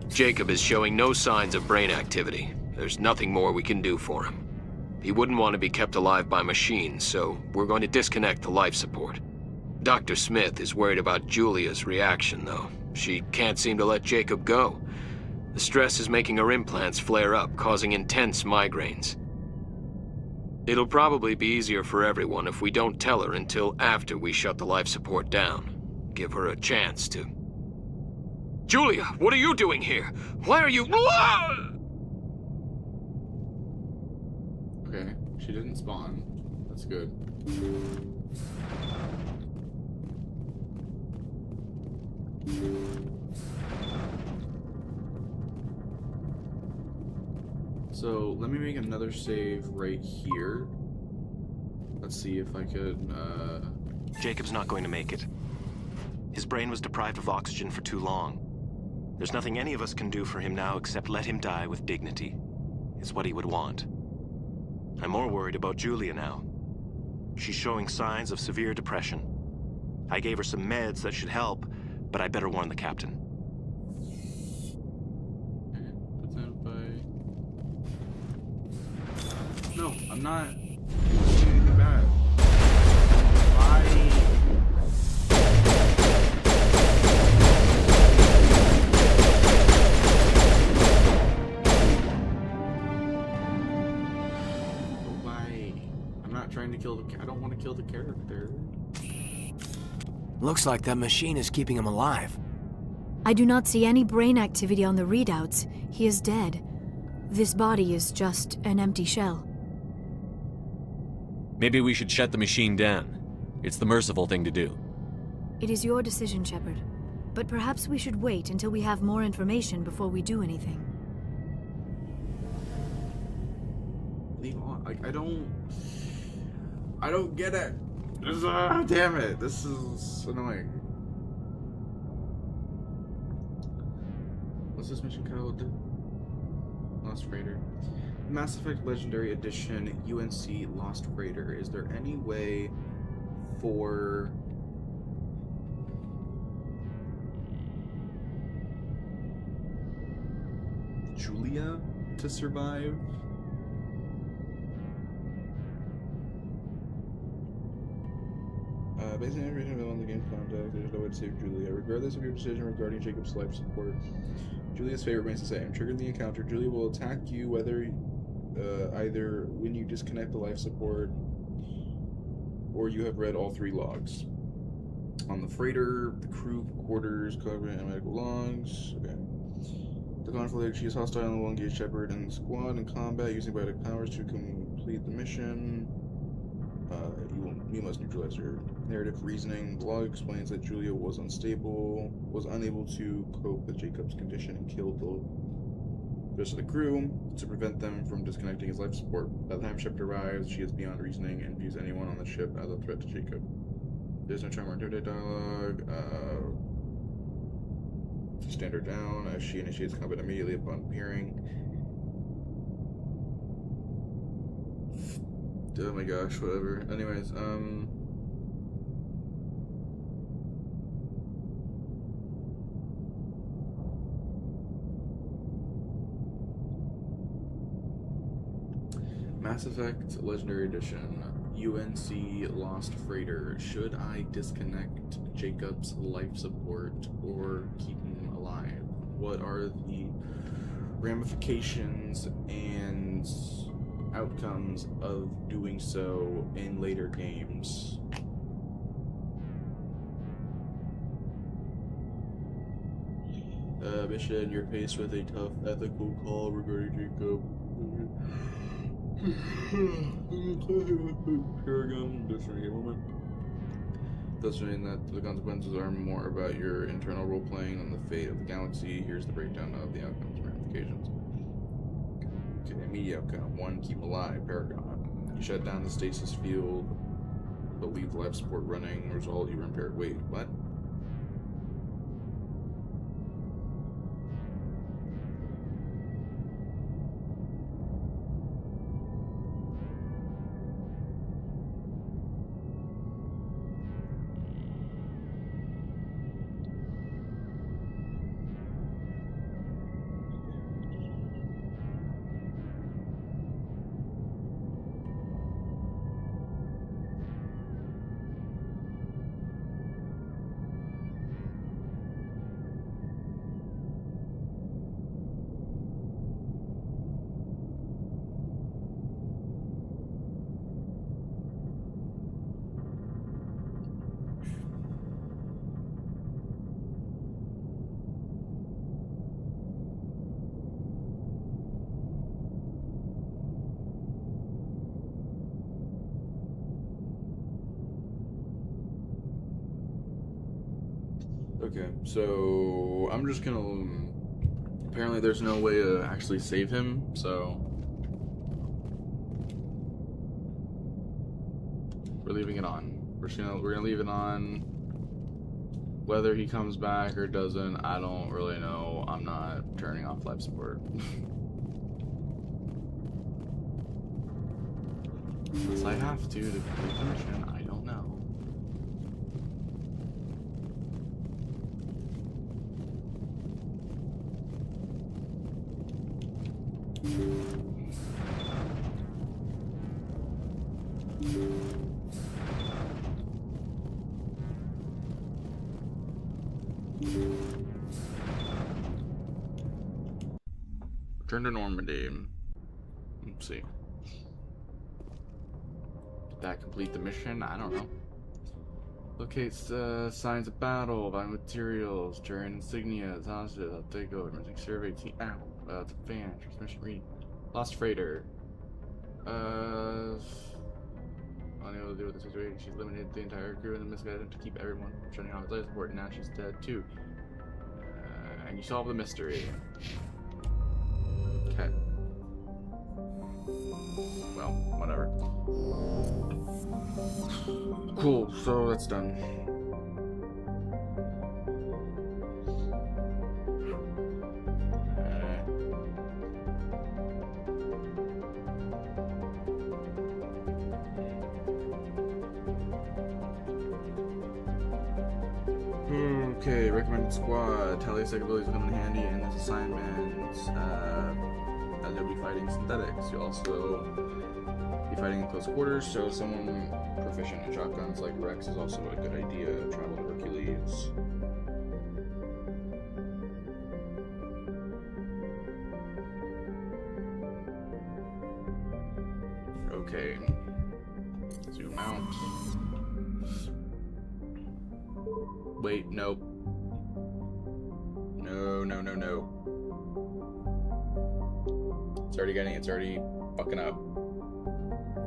Jacob is showing no signs of brain activity. There's nothing more we can do for him. He wouldn't want to be kept alive by machines, so we're going to disconnect the life support. Dr. Smith is worried about Julia's reaction, though. She can't seem to let Jacob go. The stress is making her implants flare up, causing intense migraines. It'll probably be easier for everyone if we don't tell her until after we shut the life support down. Give her a chance to... Julia, what are you doing here? Why are you... Okay, she didn't spawn. That's good. So let me make another save right here. Let's see if I could, Jacob's not going to make it. His brain was deprived of oxygen for too long. There's nothing any of us can do for him now except let him die with dignity. It's what he would want. I'm more worried about Julia now. She's showing signs of severe depression. I gave her some meds that should help, but I better warn the captain. No, I'm not doing anything bad. Why? I'm not trying to kill the... I don't want to kill the character. Looks like that machine is keeping him alive. I do not see any brain activity on the readouts. He is dead. This body is just an empty shell. Maybe we should shut the machine down. It's the merciful thing to do. It is your decision, Shepard. But perhaps we should wait until we have more information before we do anything. Leave on. Like, I don't get it. Damn it. This is annoying. What's this mission called? Lost Raider. Mass Effect Legendary Edition, UNC Lost Raider. Is there any way for Julia to survive? Based on information available on the game's contact, there's no way to save Julia. Regardless of your decision regarding Jacob's life support, Julia's fate remains the same. Triggering the encounter, Julia will attack you whether either when you disconnect the life support or you have read all 3 logs. On the freighter, the crew quarters, covenant, and medical logs. Okay. The conflict, she is hostile and will engage Shepard and the squad in combat using biotic powers to complete the mission. You must neutralize her. Narrative reasoning. The log explains that Julia was unable to cope with Jacob's condition and killed the rest of the crew to prevent them from disconnecting his life support. By the time Shepard arrives, she is beyond reasoning and views anyone on the ship as a threat to Jacob. There's no time or intimidate dialogue. Stand her down as she initiates combat immediately upon appearing. Oh my gosh, whatever. Anyways, Mass Effect Legendary Edition, UNC Lost Freighter. Should I disconnect Jacob's life support or keep him alive? What are the ramifications and outcomes of doing so in later games? Mission, you're faced with a tough ethical call regarding Jacob. Paragon, discerning a woman. Thus meaning that the consequences are more about your internal role-playing than the fate of the galaxy. Here's the breakdown of the outcomes and ramifications. Okay, immediate outcome. 1. Keep alive, Paragon. You shut down the stasis field, but leave the life support running. Result, you were impaired. Wait, what? Okay, so I'm just gonna. Apparently, there's no way to actually save him, so we're leaving it on. We're gonna leave it on. Whether he comes back or doesn't, I don't really know. I'm not turning off life support. Unless I have to complete the mission, I don't know. Return to Normandy. Let's see. Did that complete the mission? I don't know. Locates signs of battle, buying materials, turn insignias, hostages, I'll take over, missing survey team. Ow, it's a fan, transmission reading. Lost freighter. Unable to deal with the situation, she's eliminated the entire crew and the misguided to keep everyone from shutting off his life support, and now she's dead too. And you solve the mystery. Okay. Well, whatever. Cool, so that's done. Okay, recommended squad. Tally's abilities come in handy in this assignment. As you'll be fighting synthetics. You'll also be fighting in close quarters, so someone proficient in shotguns like Rex is also a good idea. Travel to Hercules. Okay. Zoom out. Wait, nope. No. It's already fucking up.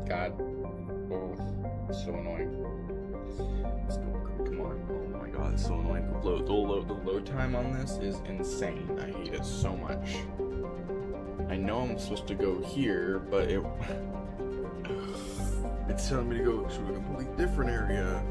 God. Oh, it's so annoying. Come on. Oh my god, it's so annoying. The load time on this is insane. I hate it so much. I know I'm supposed to go here, but it's telling me to go to a completely different area.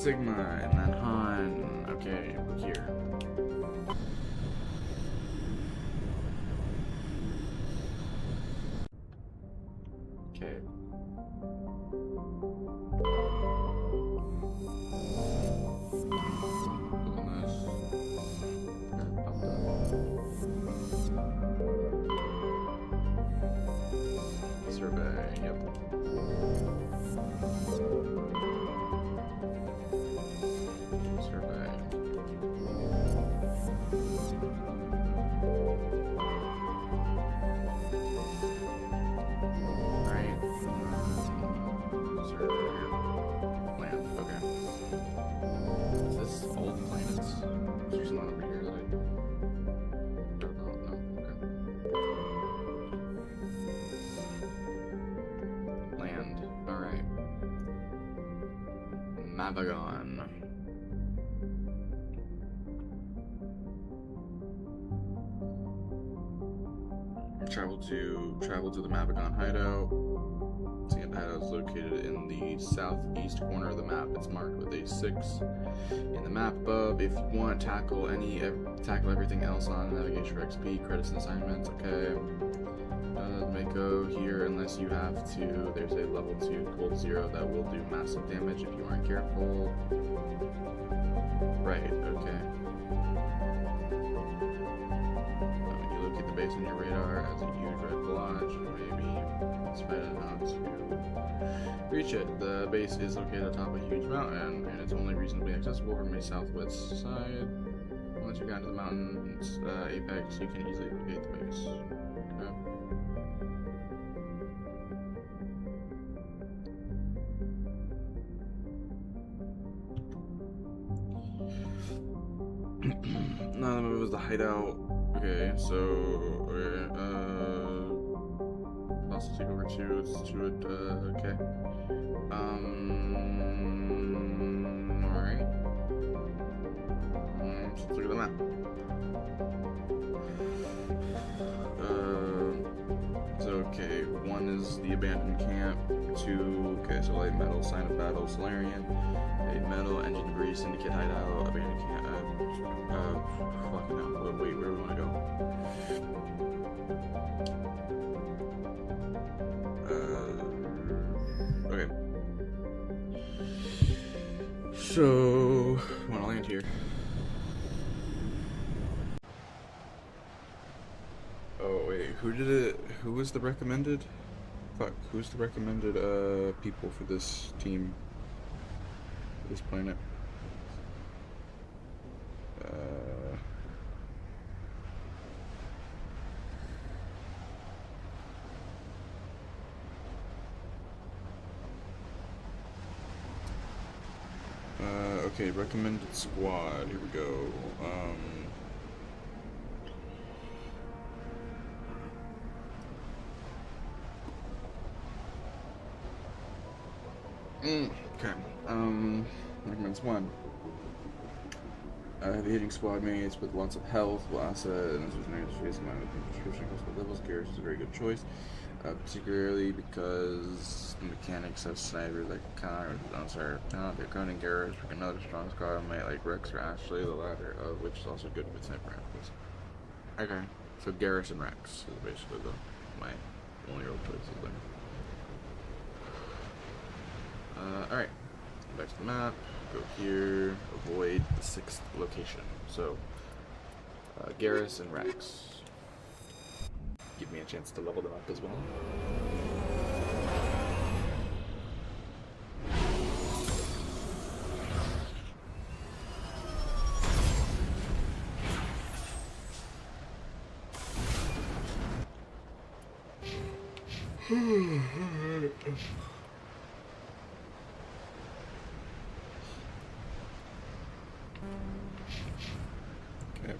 Sigma, and then Han. Okay, look here. Okay. Survey, yep. Survey. Right. Survey. Land, okay. Is this all the planets? There's none over here that I don't know. No, okay. Land. Alright. Mabagon. Travel to the Mabagon hideout. The hideout is located in the southeast corner of the map. It's marked with a 6 in the map above. If you want to tackle everything else on navigation for XP, credits and assignments, okay. Mako here unless you have to. There's a level 2 cold 0 that will do massive damage if you aren't careful. Right, okay. When you locate the base on your radar as a huge red blotch, maybe spend it out to reach it. The base is located atop a huge mountain and it's only reasonably accessible from a southwest side. Once you've gotten to the mountain's apex, you can easily locate the base. Okay. No, the move was the hideout. Okay, so also take over two. It's to it. Okay. All right. Let's look at the map. So okay, 1 is the abandoned camp. 2, okay, so light metal, sign of battle, Solarian. A metal, engine debris, syndicate hideout, abandoned camp. Fucking hell. Wait, where do we want to go? Okay. So, I want to land here. Oh, wait, who did it? Who was the recommended? Fuck, who's the recommended, people for this team? This planet? Okay, recommended squad. Here we go. Okay. Recommends 1. Heavy hitting squad mates with lots of health, will asset, and this was nice to face in mind with prescription coastal levels. Garrus is a very good choice, particularly because the mechanics of snipers like Connor, they're Conan Garrus, another strong squad mate like Rex or Ashley, the latter of which is also good with sniper rifles. Okay, so Garrus and Rex is basically my only real choices there. Alright, back to the map, go here, avoid the 6th location. So, Garrus and Rex. Give me a chance to level them up as well. Okay.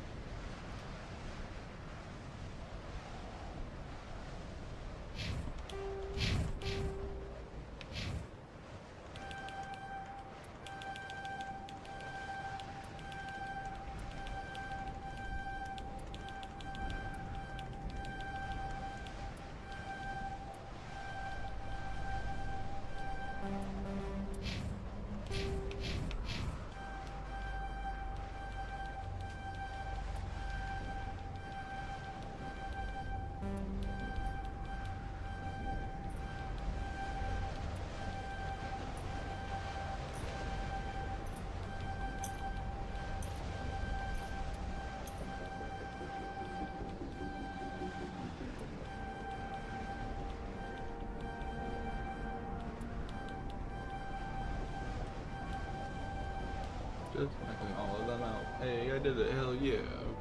Just knocking all of them out. Hey, I did it. Hell yeah.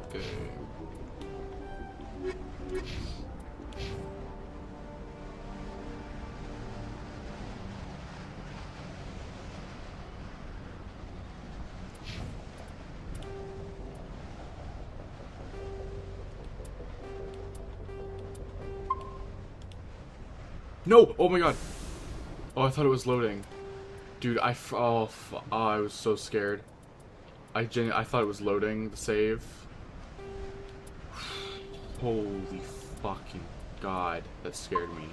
Okay. No! Oh my god! Oh, I thought it was loading. Dude, I was so scared. I thought it was loading the save. Holy fucking god, that scared me.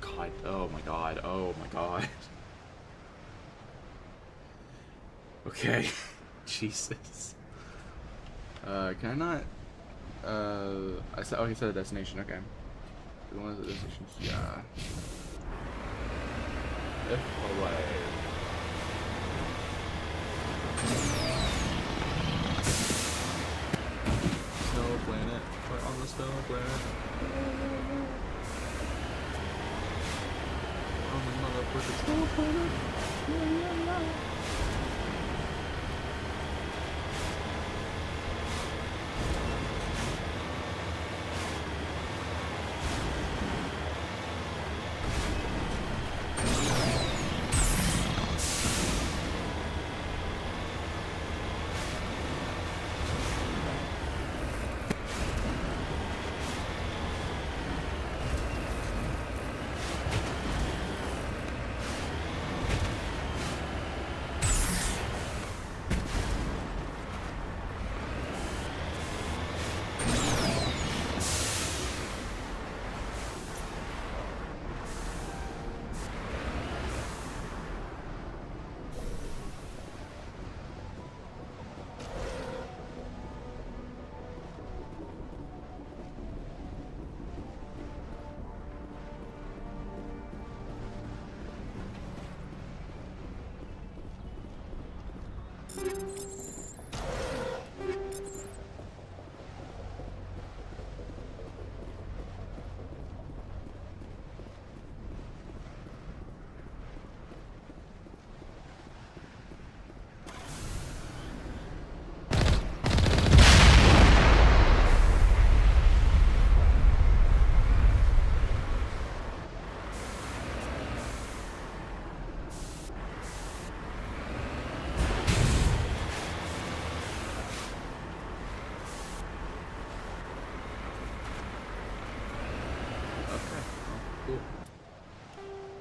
God, oh my god, oh my god. Okay, Jesus. Can I not? I said. Oh, he said a destination. Okay. One of the destinations. Yeah. If away. Snow planet. We're on the snow planet. On the motherfucking snow planet. Yeah.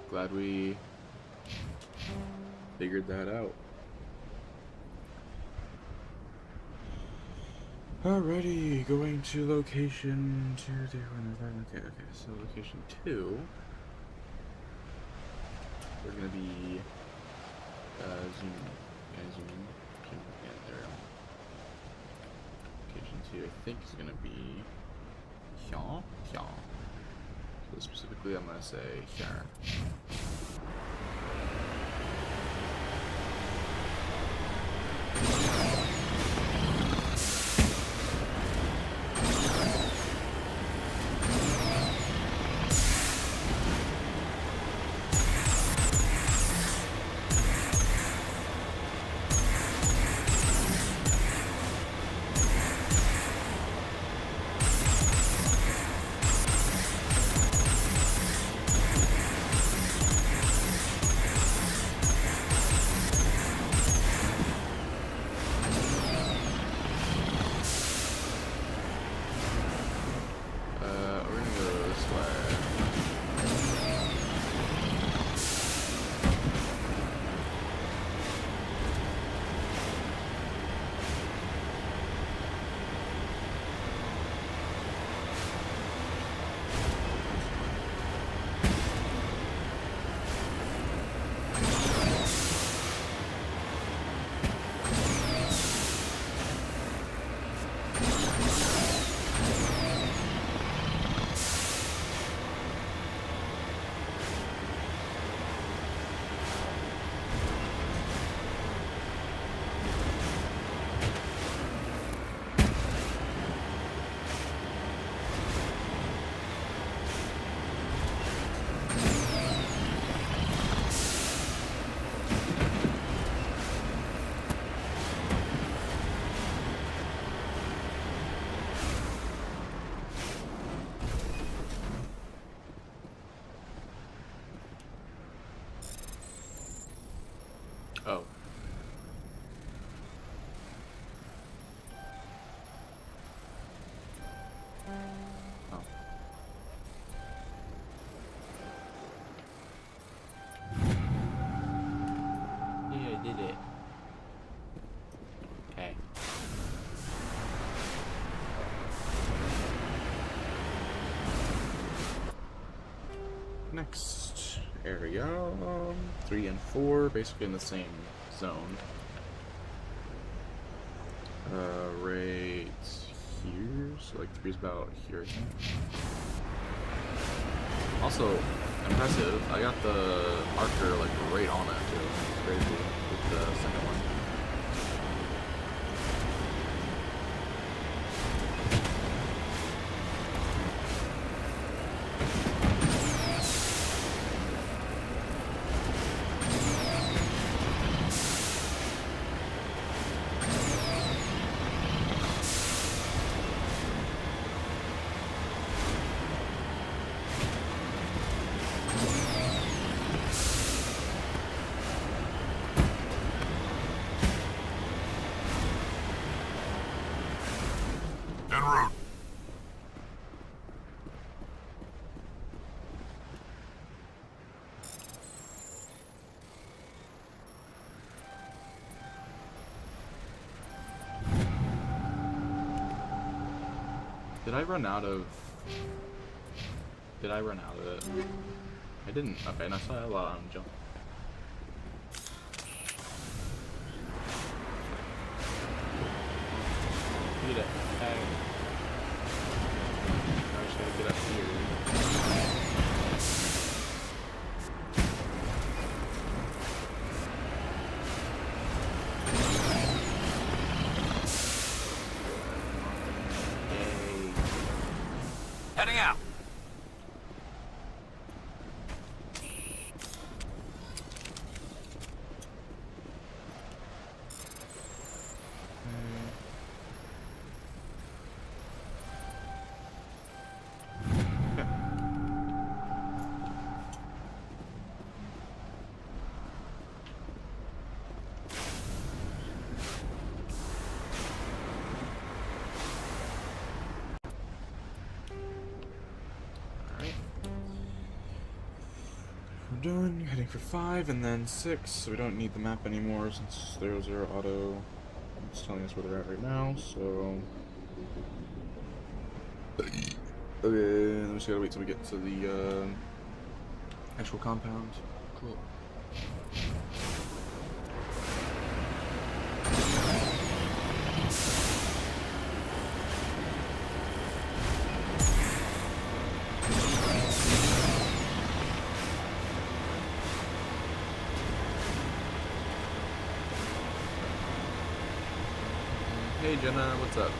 Glad we figured that out. Alrighty, going to location 2, 3, 1, 5. Okay, so location 2. We're gonna be zoom in. Yeah, there we go. Location 2, I think is gonna be here. So specifically, I'm gonna say here. Oh. Oh. Yeah, I did it. Okay. Next area, 3 and 4, basically in the same zone. Right here, so like 3's about here, I think. Also, impressive, I got the marker like right on it too. It's crazy with the second one. En route. Did I run out of... Did I run out of it? I didn't. Okay, and I saw a lot on jump. Get it. Hey. I just gotta get up here. Heading out. We're done. Heading for 5 and then 6, so we don't need the map anymore since there's our auto. It's telling us where they're at right now, so... Okay, then we just gotta wait till we get to the actual compound. Cool. Hey Jenna, what's up?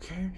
Okay.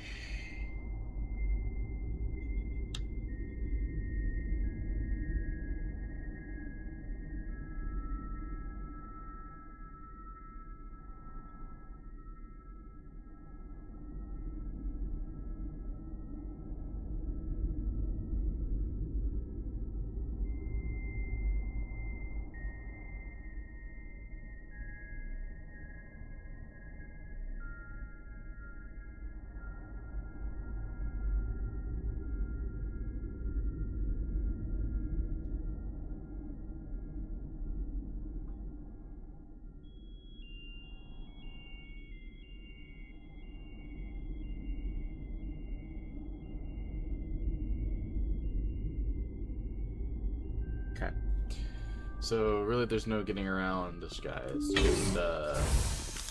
Okay. So really there's no getting around this guy. It's just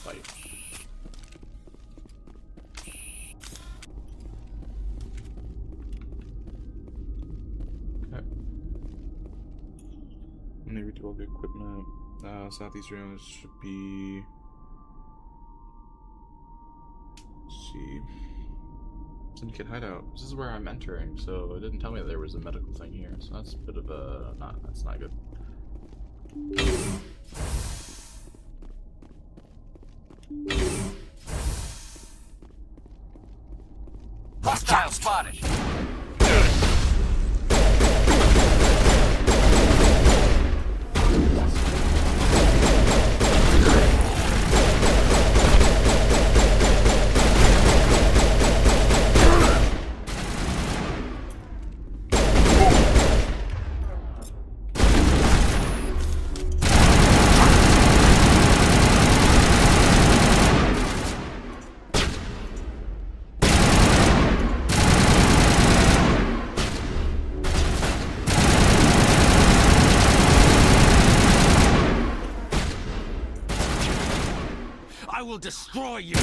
fight. Okay. Maybe do all the equipment. Southeast room should be, let's see. Syndicate hideout. This is where I'm entering, so it didn't tell me that there was a medical thing here, so that's a bit of a that's not good. Hostile spotted. I will destroy you!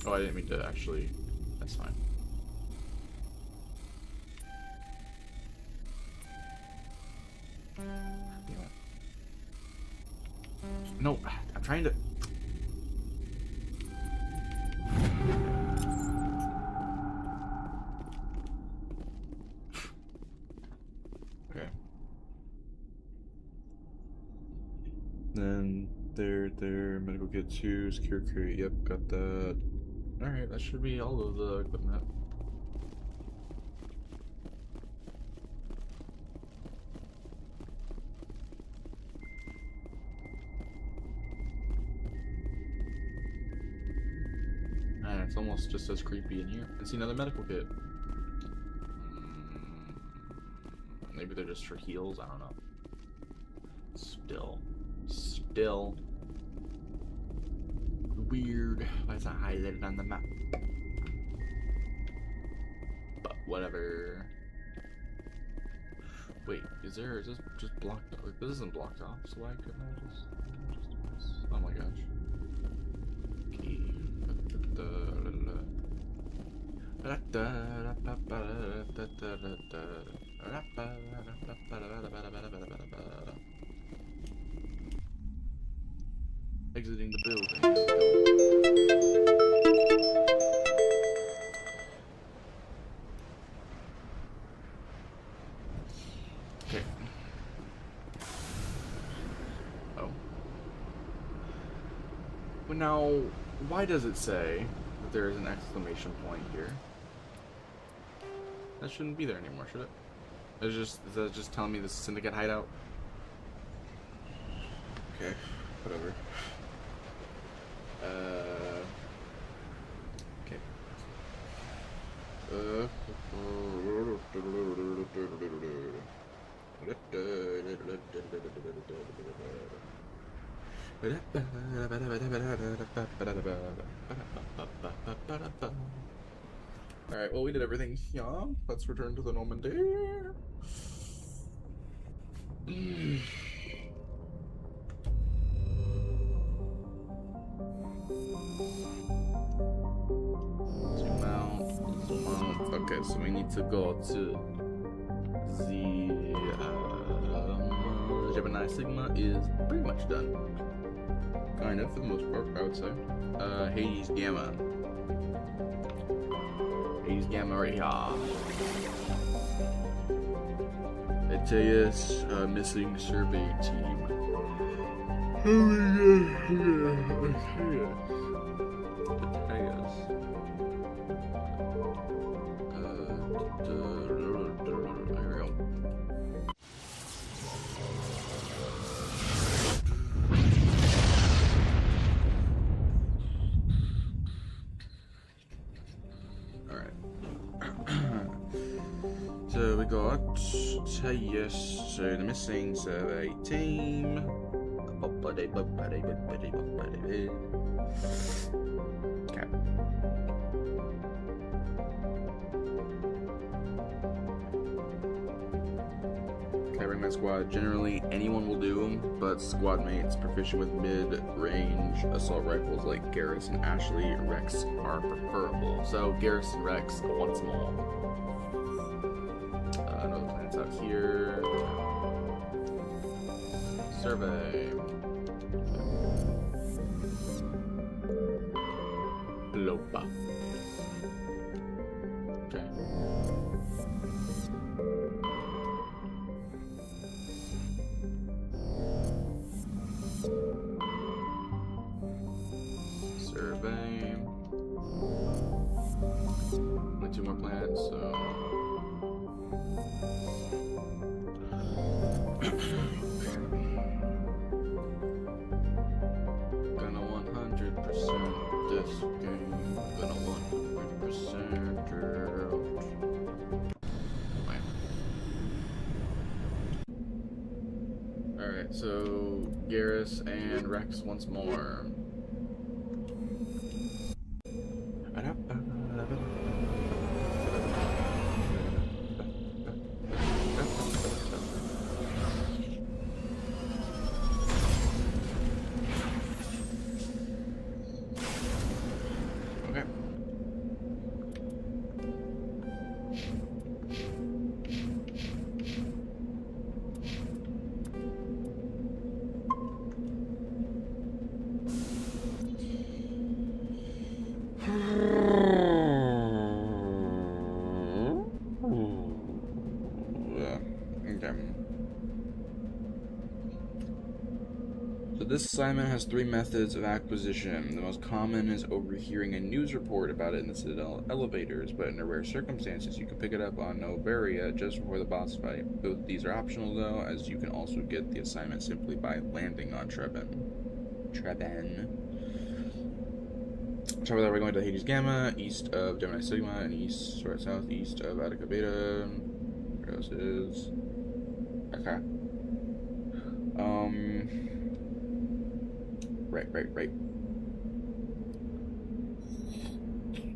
Oh, I didn't mean to actually. That's fine. No, I'm trying to. Okay. Then there, medical kit 2, secure crate. Yep, got that. Alright, that should be all of the equipment. And it's almost just as creepy in here. I see another medical kit. Maybe they're just for heals, I don't know. Still weird. Why is that highlighted on the map? But whatever. Wait, is this just blocked off? Like, this isn't blocked off, so why couldn't I just do this? Exiting the building. Okay. Oh. Well, now, why does it say that there is an exclamation point here? That shouldn't be there anymore, should it? Is that just telling me this is Syndicate hideout? Okay, whatever. Okay. Alright, well, we did everything here. Let's return to the Normandy. Zoom out, zoom out. Okay, so we need to go to the Gemini Sigma is pretty much done. Kind of, for the most part, I would say. Hades Gamma. Hades Gamma right here. Ateus, missing survey team. So we got Teus, so the missing survey team. Okay. Covering my squad. Generally, anyone will do, but squad mates proficient with mid-range assault rifles like Garrus and Ashley Rex are preferable. So Garrus and Rex once more. Another planet's out here. Survey. Lopa. Okay. Survey. Only 2 more planets, so. Gonna 100% this game. Gonna 100% girl. Alright, so Garrus and Rex once more. This assignment has 3 methods of acquisition. The most common is overhearing a news report about it in the Citadel elevators, but in rare circumstances you can pick it up on Noveria just before the boss fight. Both these are optional though, as you can also get the assignment simply by landing on Treban. Top of that, we're going to Hades Gamma, east of Gemini Sigma, and southeast of Attica Beta. Where else is? Okay. Right.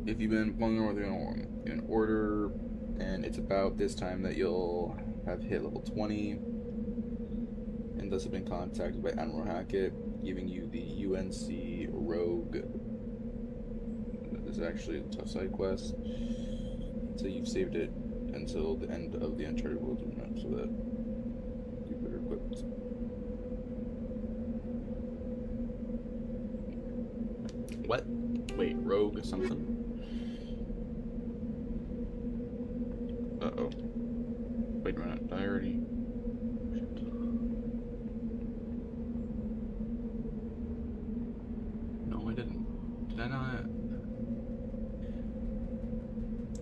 If you've been following in order, and it's about this time that you'll have hit level 20, and thus have been contacted by Admiral Hackett, giving you the UNC Rogue. This is actually a tough side quest. saved it until the end of the Uncharted World map so that you're better equipped. What? Wait, rogue something? Uh-oh. Wait a minute, I already... Shit. No, I didn't. Did I not?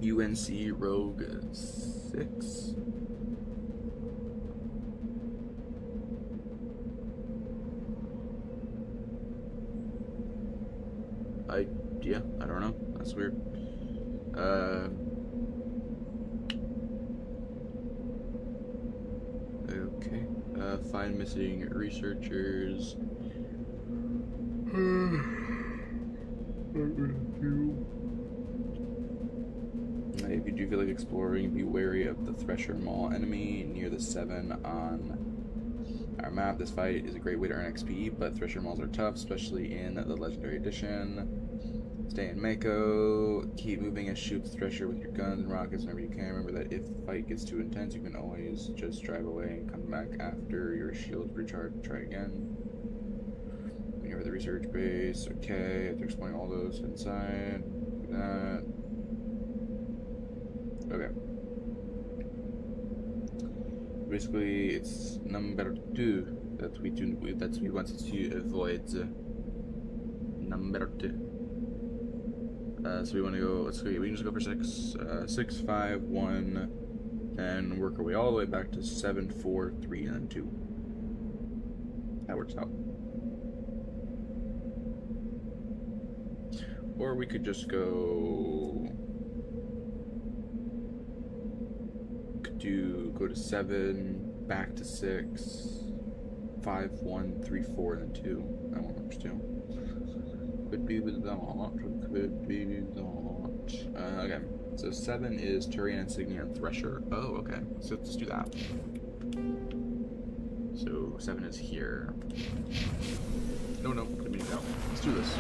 UNC Rogue 6? Yeah, I don't know. That's weird. Okay. Find missing researchers. If you do feel like exploring, be wary of the Thresher Maw enemy near the 7 on our map. This fight is a great way to earn XP, but Thresher Maws are tough, especially in the Legendary Edition. Stay in Mako. Keep moving and shoot the Thresher with your guns and rockets whenever you can. Remember that if the fight gets too intense, you can always just drive away and come back after your shield recharge. Try again. When you're at the research base, okay. After exploring all those inside, do that. Okay. Basically, it's number 2 that we wanted to avoid. Number 2. So we want to go. Let's go. We can just go for 6, 6, 5, 1, then work our way all the way back to 7, 4, 3, and then 2. That works out. Or we could just go. Go to 7, back to 6, 5, 1, 3, 4, and then 2. That one works too. Could be with that. Could be that. Okay. So 7 is Turian, Insignia, and Thresher. Oh, okay. So let's do that. So 7 is here. No, let me go. Let's do this.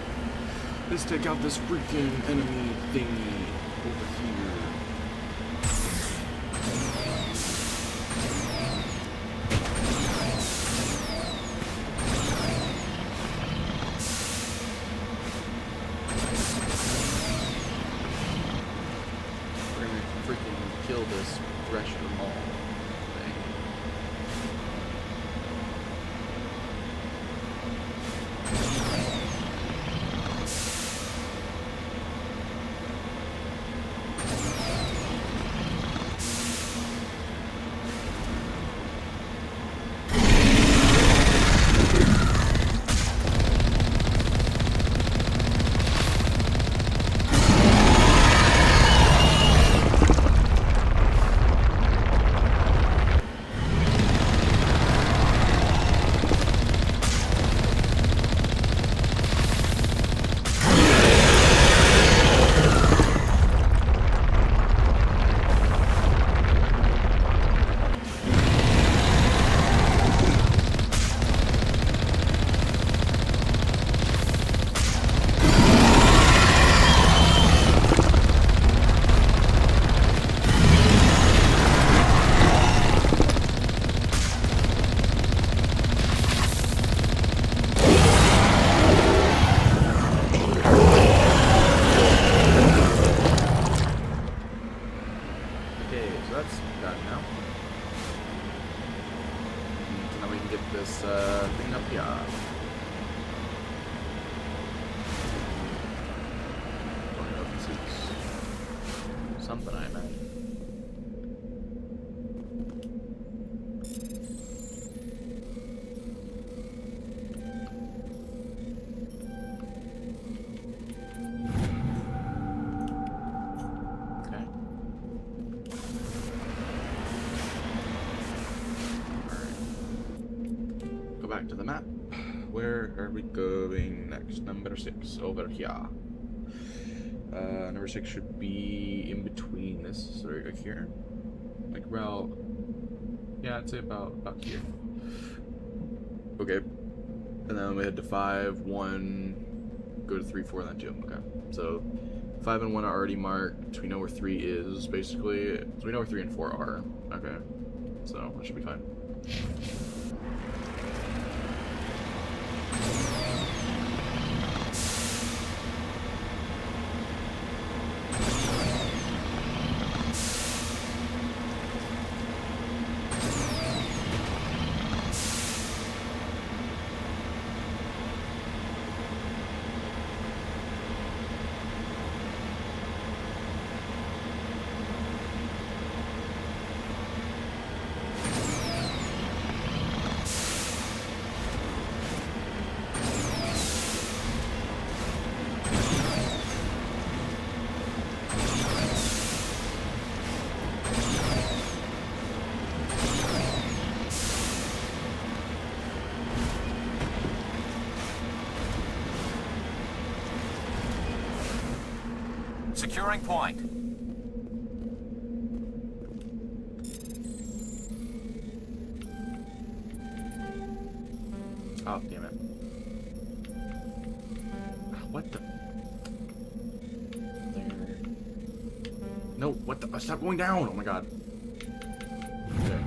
Let's take out this freaking enemy thingy over here. Kill this Thresher Maw thing. Thing up here. Don't know if this is something I imagine. Back to the map. Where are we going next? Number 6, over here. Number 6 should be in between this, so right here. Like, well, yeah, I'd say about here. Okay. And then we head to 5, 1, go to 3, 4, and then 2. Okay. So 5 and 1 are already marked. We know where 3 is, basically. So we know where 3 and 4 are. Okay. So that should be fine. Securing point. Oh, damn it. What the? There. No, what the? Stop going down! Oh my god. Okay.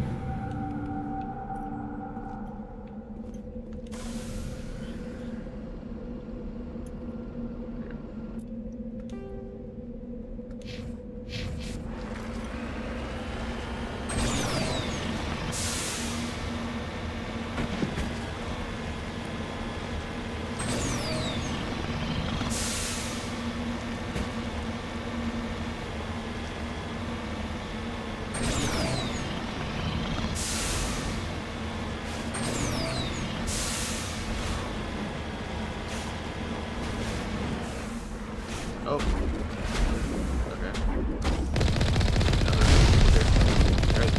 Oh. Okay. Alright.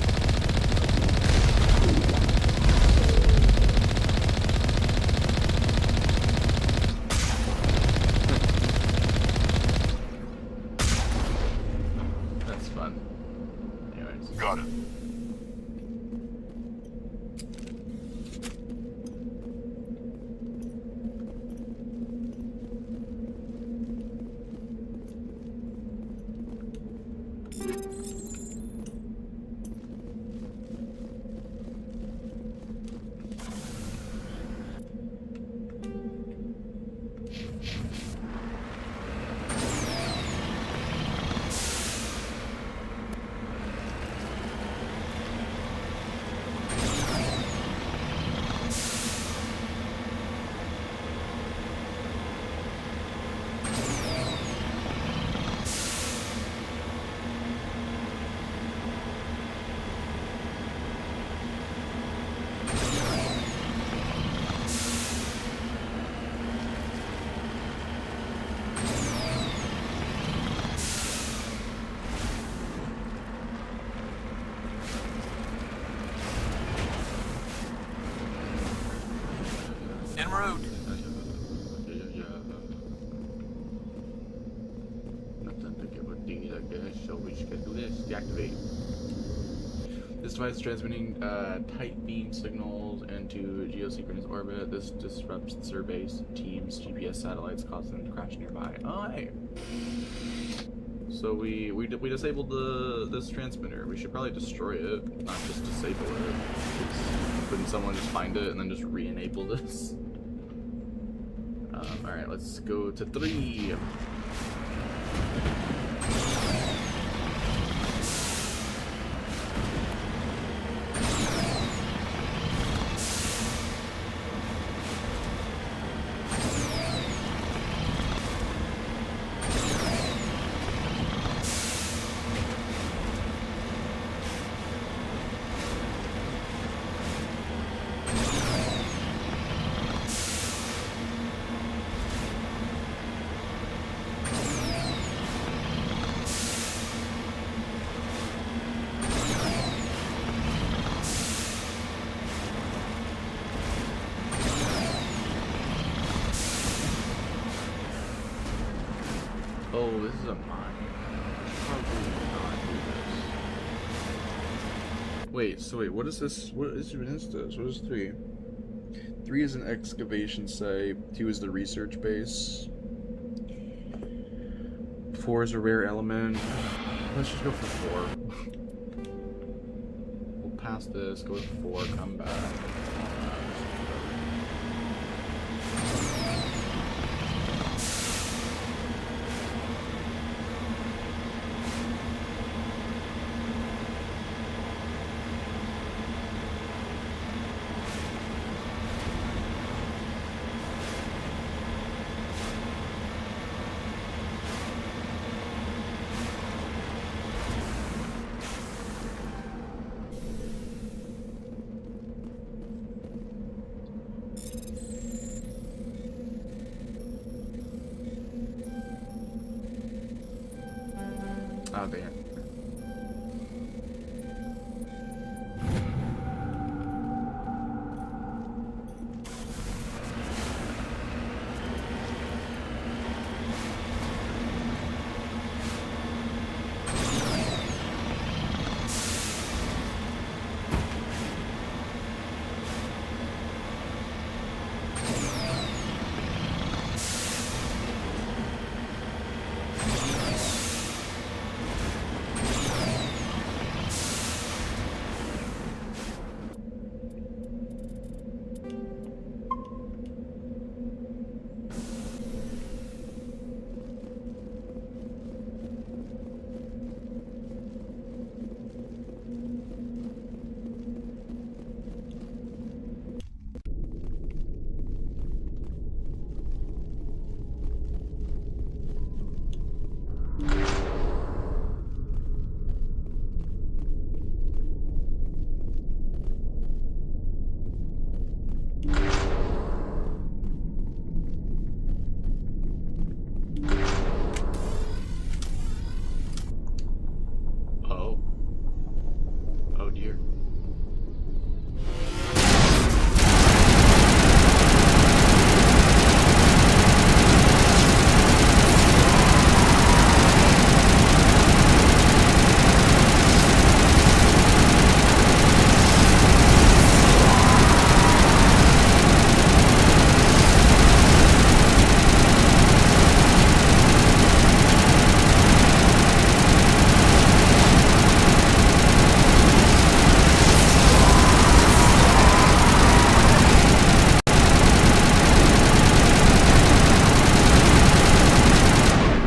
That's fun. Anyways. Got it. En route. Nothing to give a D, I guess, so we just gotta do this. Deactivate. This device is transmitting tight beam signals into geosynchronous orbit. This disrupts the survey team's GPS satellites, causing them to crash nearby. Oh, hey. So we disabled this transmitter. We should probably destroy it, not just disable it. Couldn't someone just find it and then just re-enable this? All right, let's go to 3. Oh, this is a mine. I should probably not do this. Wait, so wait, what is this? What is this? What is 3? 3 is an excavation site. 2 is the research base. 4 is a rare element. Let's just go for 4. We'll pass this, go with 4, come back. Oh, damn.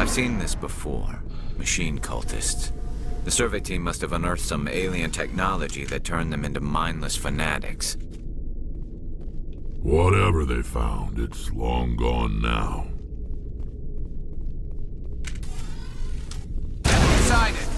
Seen this before. Machine cultists. The survey team must have unearthed some alien technology that turned them into mindless fanatics. Whatever they found, it's long gone now. Enemy sighted!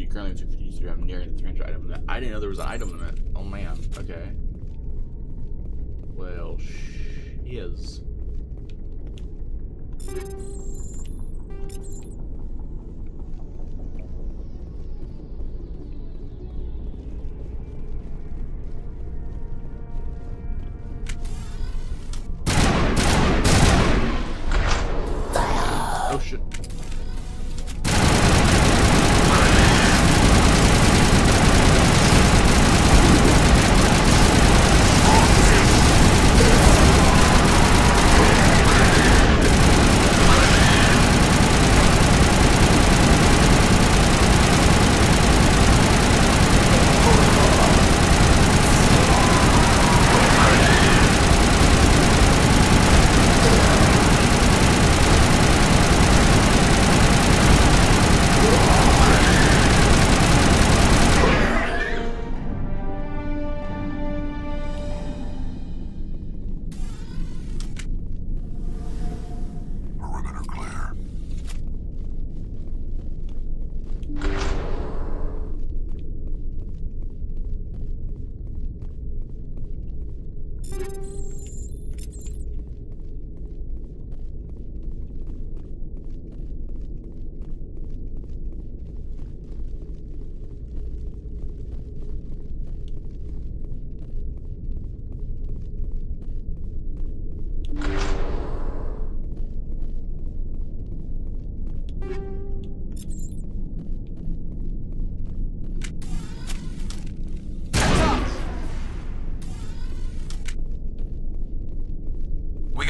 Currently 253. I'm nearing the 300 item limit. I didn't know there was an item limit. Oh man. Okay. Well, shiz. Oh shit.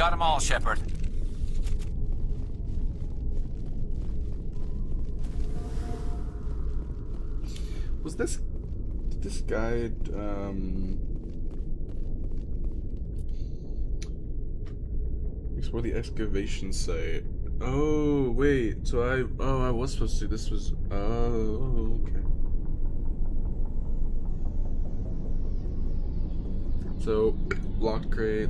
got them all, Shepard. Was this guy, explore the excavation site. Oh, wait, so I was supposed to, this was, oh, okay. So, locked crate,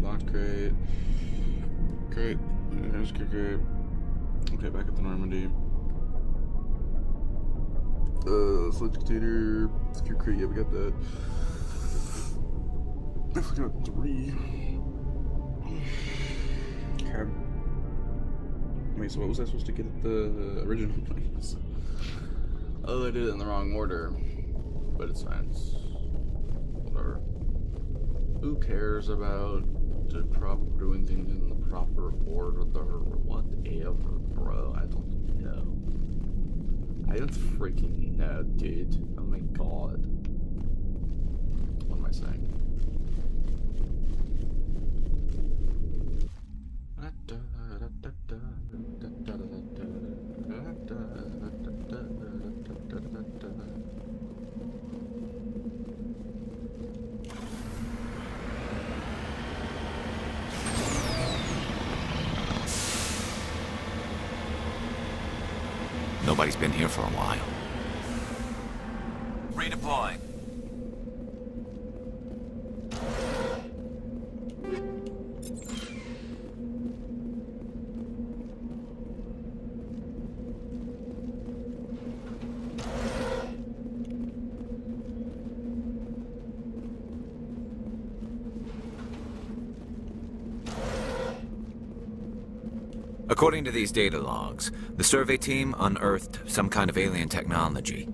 crate, there's crate. Okay, back at the Normandy. Sludge container, secure crate, yeah, we got that. I forgot 3. Okay. Wait, so what was I supposed to get at the original place? Oh, I did it in the wrong order. But it's fine. It's whatever. Who cares about the doing things in the proper order? Whatever, bro. I don't know. I don't freaking know, dude. Oh my god. What am I saying? Nobody's been here for a while. Redeploying. According to these data logs, the survey team unearthed some kind of alien technology.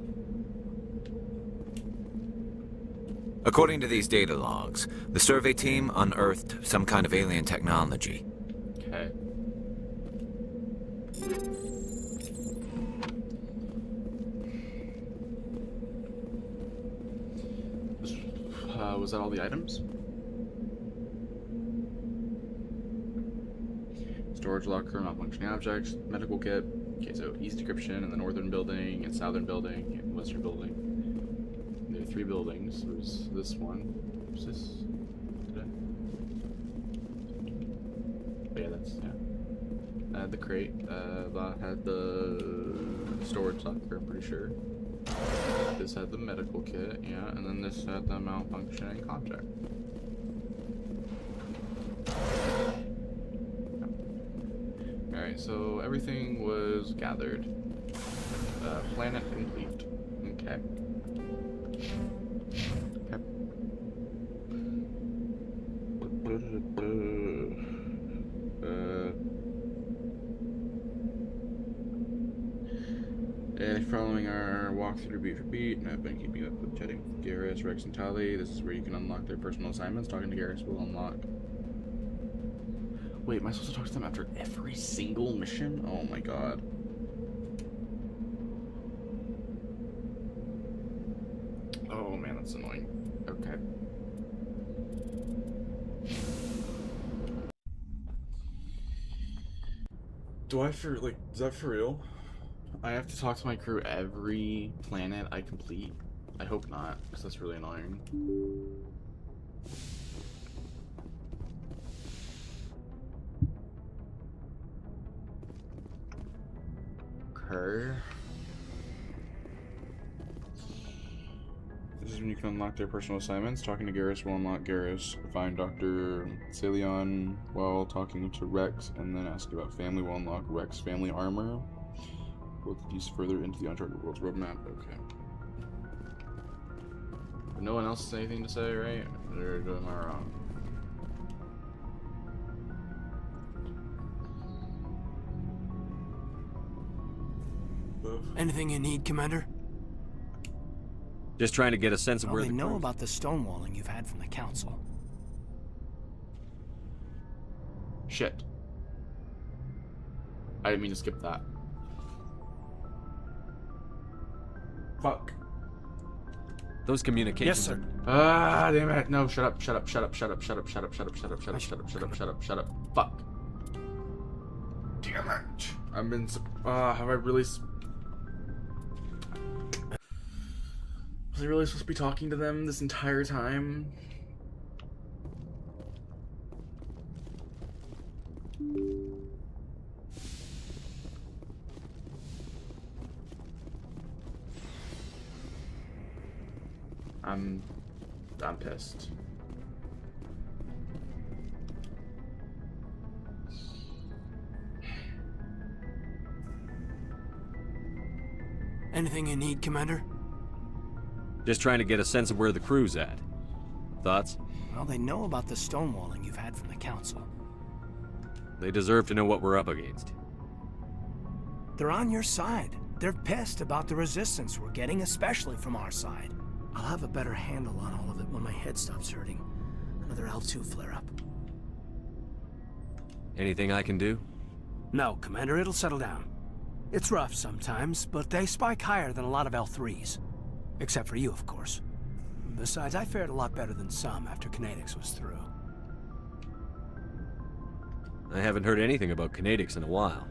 According to these data logs, the survey team unearthed some kind of alien technology. Okay. Was that all the items? Storage locker, malfunctioning objects, medical kit. Okay, so east decryption in the northern building and southern building and western building. There are 3 buildings. There's this one. What's this? Oh yeah, that's, yeah. I had the crate. That had the storage locker, I'm pretty sure. This had the medical kit, yeah, and then this had the malfunctioning object. Alright, so everything was gathered. Planet complete. Okay. And following our walkthrough beat for beat, and I've been keeping up with chatting with Garrus, Rex, and Tali. This is where you can unlock their personal assignments. Talking to Garrus will unlock. Wait, am I supposed to talk to them after every single mission? Oh my god. Oh man, that's annoying. Okay. Do I for like, is that for real? I have to talk to my crew every planet I complete? I hope not, because that's really annoying. Okay. This is when you can unlock their personal assignments. Talking to Garrus will unlock Garrus. Find Dr. Celion while talking to Rex, and then ask about family will unlock Rex family armor. Both of these further into the Uncharted Worlds roadmap. Okay. But no one else has anything to say, right? Or am I wrong? Anything you need, Commander? Just trying to get a sense of where they know about the stonewalling you've had from the Council. Shit. I didn't mean to skip that. Fuck. Those communications. Yes, sir. Ah, damn it. No, shut up, shut up, shut up, shut up, shut up, shut up, shut up, shut up, shut up, shut up, shut up, shut up, shut up. Fuck. Damn it. I've been. Have I really? Was I really supposed to be talking to them this entire time? I'm pissed. Anything you need, Commander? Just trying to get a sense of where the crew's at. Thoughts? Well, they know about the stonewalling you've had from the Council. They deserve to know what we're up against. They're on your side. They're pissed about the resistance we're getting, especially from our side. I'll have a better handle on all of it when my head stops hurting. Another L2 flare-up. Anything I can do? No, Commander, it'll settle down. It's rough sometimes, but they spike higher than a lot of L3s. Except for you, of course. Besides, I fared a lot better than some after Kinetics was through. I haven't heard anything about Kinetics in a while.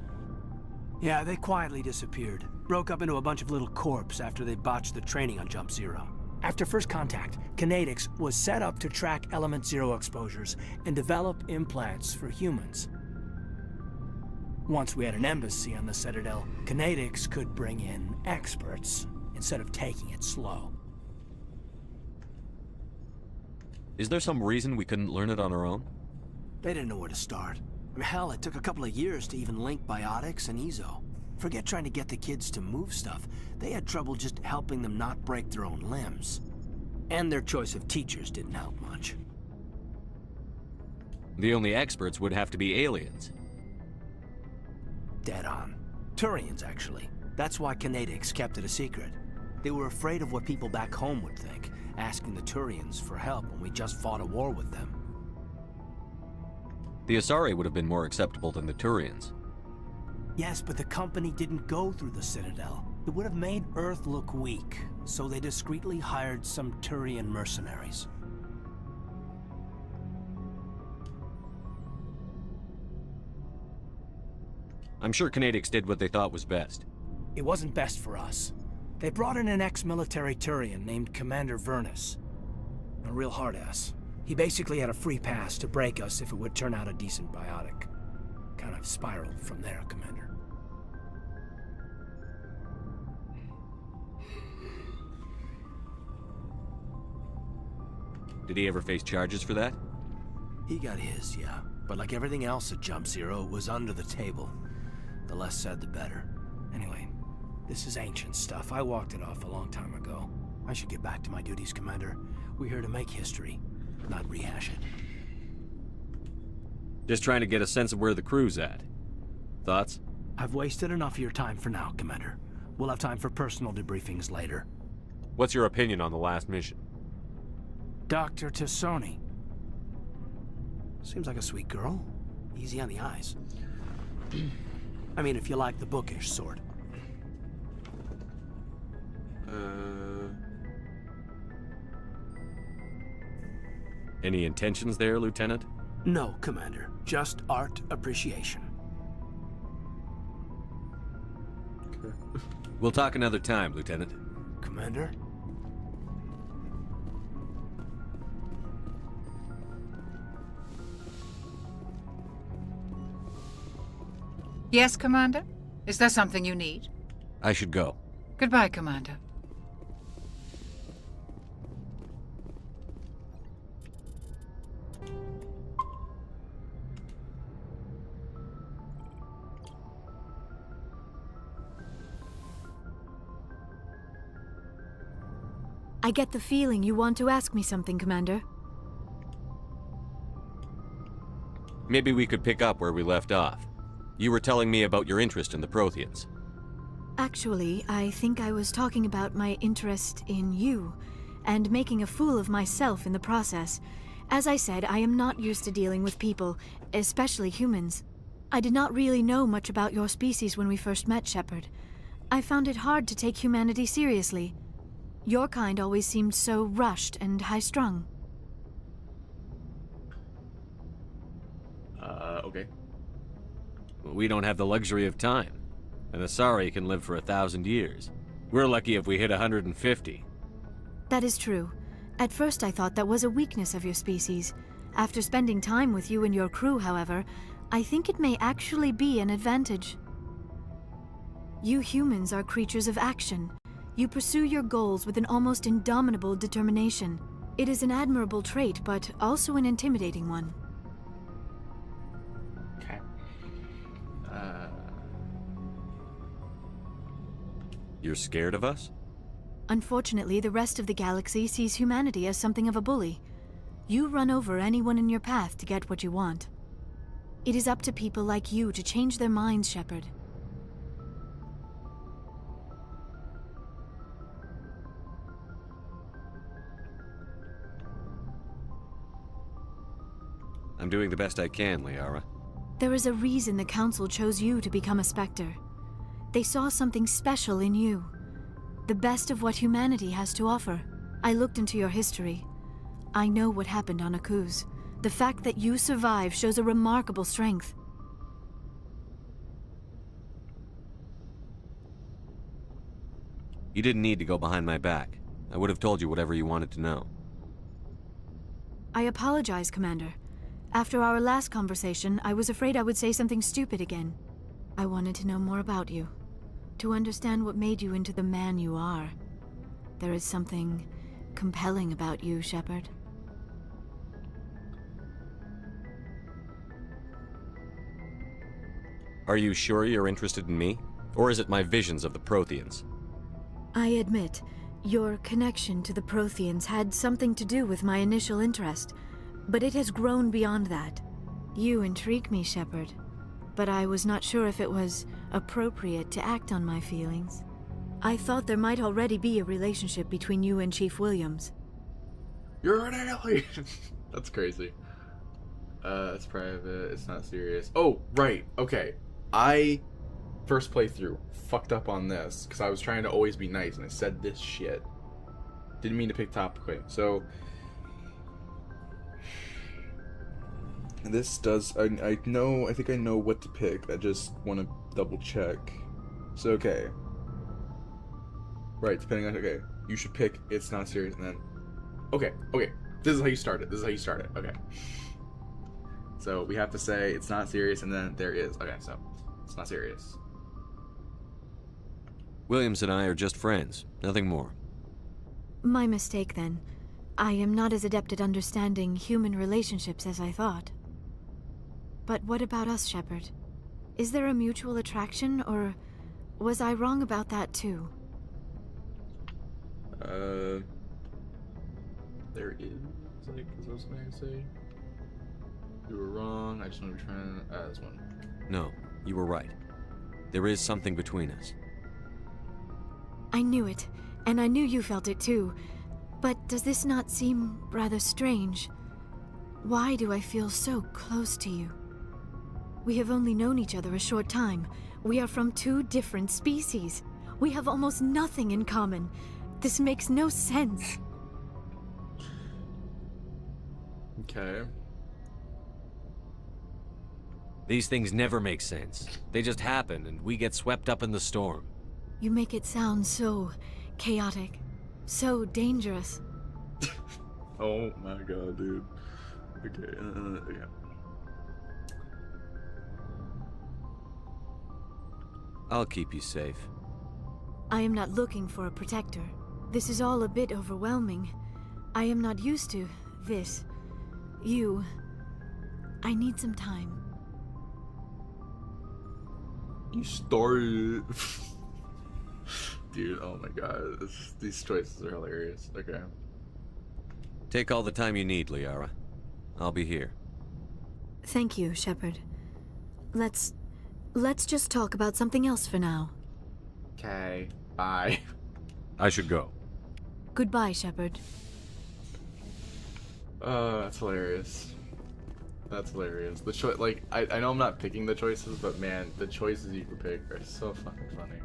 Yeah, they quietly disappeared. Broke up into a bunch of little corps after they botched the training on Jump Zero. After first contact, Kinetics was set up to track Element Zero exposures and develop implants for humans. Once we had an embassy on the Citadel, Kinetics could bring in experts instead of taking it slow. Is there some reason we couldn't learn it on our own? They didn't know where to start. I mean, hell, it took a couple of years to even link biotics and EZO. Forget trying to get the kids to move stuff. They had trouble just helping them not break their own limbs. And their choice of teachers didn't help much. The only experts would have to be aliens. Dead on. Turians, actually. That's why Kinetics kept it a secret. They were afraid of what people back home would think, asking the Turians for help when we just fought a war with them. The Asari would have been more acceptable than the Turians. Yes, but the company didn't go through the Citadel. It would have made Earth look weak, so they discreetly hired some Turian mercenaries. I'm sure Kinetics did what they thought was best. It wasn't best for us. They brought in an ex-military Turian named Commander Vernus. A real hard-ass. He basically had a free pass to break us if it would turn out a decent biotic. Kind of spiraled from there, Commander. Did he ever face charges for that? He got his, yeah. But like everything else at Jump Zero, it was under the table. The less said, the better. Anyway, this is ancient stuff. I walked it off a long time ago. I should get back to my duties, Commander. We're here to make history, not rehash it. Just trying to get a sense of where the crew's at. Thoughts? I've wasted enough of your time for now, Commander. We'll have time for personal debriefings later. What's your opinion on the last mission? Dr. Tassoni. Seems like a sweet girl. Easy on the eyes. I mean, if you like the bookish sort. Any intentions there, Lieutenant? No, Commander. Just art appreciation. We'll talk another time, Lieutenant. Commander? Yes, Commander? Is there something you need? I should go. Goodbye, Commander. I get the feeling you want to ask me something, Commander. Maybe we could pick up where we left off. You were telling me about your interest in the Protheans. Actually, I think I was talking about my interest in you, and making a fool of myself in the process. As I said, I am not used to dealing with people, especially humans. I did not really know much about your species when we first met, Shepard. I found it hard to take humanity seriously. Your kind always seemed so rushed and high-strung. Okay. We don't have the luxury of time. An Asari can live for 1,000 years. We're lucky if we hit 150. That is true. At first I thought that was a weakness of your species. After spending time with you and your crew, however, I think it may actually be an advantage. You humans are creatures of action. You pursue your goals with an almost indomitable determination. It is an admirable trait, but also an intimidating one. Okay. You're scared of us? Unfortunately, the rest of the galaxy sees humanity as something of a bully. You run over anyone in your path to get what you want. It is up to people like you to change their minds, Shepard. I'm doing the best I can, Liara. There is a reason the Council chose you to become a Spectre. They saw something special in you. The best of what humanity has to offer. I looked into your history. I know what happened on Akuz. The fact that you survived shows a remarkable strength. You didn't need to go behind my back. I would have told you whatever you wanted to know. I apologize, Commander. After our last conversation, I was afraid I would say something stupid again. I wanted to know more about you. To understand what made you into the man you are. There is something compelling about you, Shepard. Are you sure you're interested in me? Or is it my visions of the Protheans? I admit, your connection to the Protheans had something to do with my initial interest, but it has grown beyond that. You intrigue me, Shepard, but I was not sure if it was appropriate to act on my feelings. I thought there might already be a relationship between you and Chief Williams. You're an alien! That's crazy. It's private, it's not serious. Oh, right, okay. I, first playthrough, fucked up on this, because I was trying to always be nice, and I said this shit. Didn't mean to pick topic. So, this does, I think I know what to pick. I just want to double check. So, okay. Right, depending on, okay. You should pick it's not serious, and then, okay. This is how you start it. Okay. So, we have to say it's not serious, and then there is. Okay, so, it's not serious. Williams and I are just friends, nothing more. My mistake, then. I am not as adept at understanding human relationships as I thought. But what about us, Shepard? Is there a mutual attraction, or was I wrong about that too? There is, like, is that something I can say? You were wrong, I just want to be trying, this one. No, you were right. There is something between us. I knew it, and I knew you felt it too. But does this not seem rather strange? Why do I feel so close to you? We have only known each other a short time. We are from two different species. We have almost nothing in common. This makes no sense. Okay. These things never make sense. They just happen, and we get swept up in the storm. You make it sound so chaotic, so dangerous. Oh my god, dude. Okay, yeah. I'll keep you safe. I am not looking for a protector. This is all a bit overwhelming. I am not used to this. You. I need some time. You started. Dude, oh my god. These choices are hilarious. Okay. Take all the time you need, Liara. I'll be here. Thank you, Shepard. Let's just talk about something else for now. Okay. Bye. I should go. Goodbye, Shepard. That's hilarious. That's hilarious. The choice, like, I know I'm not picking the choices, but man, the choices you can pick are so fucking funny.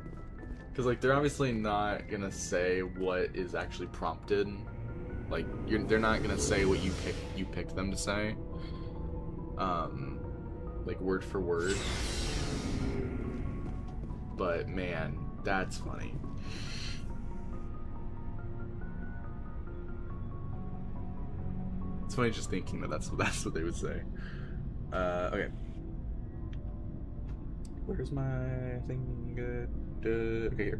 Because, like, they're obviously not gonna say what is actually prompted. Like, they're not gonna say what you picked them to say. Like, word for word. But man, that's funny. It's funny just thinking that that's what they would say. Okay. Where's my thing? Okay, here.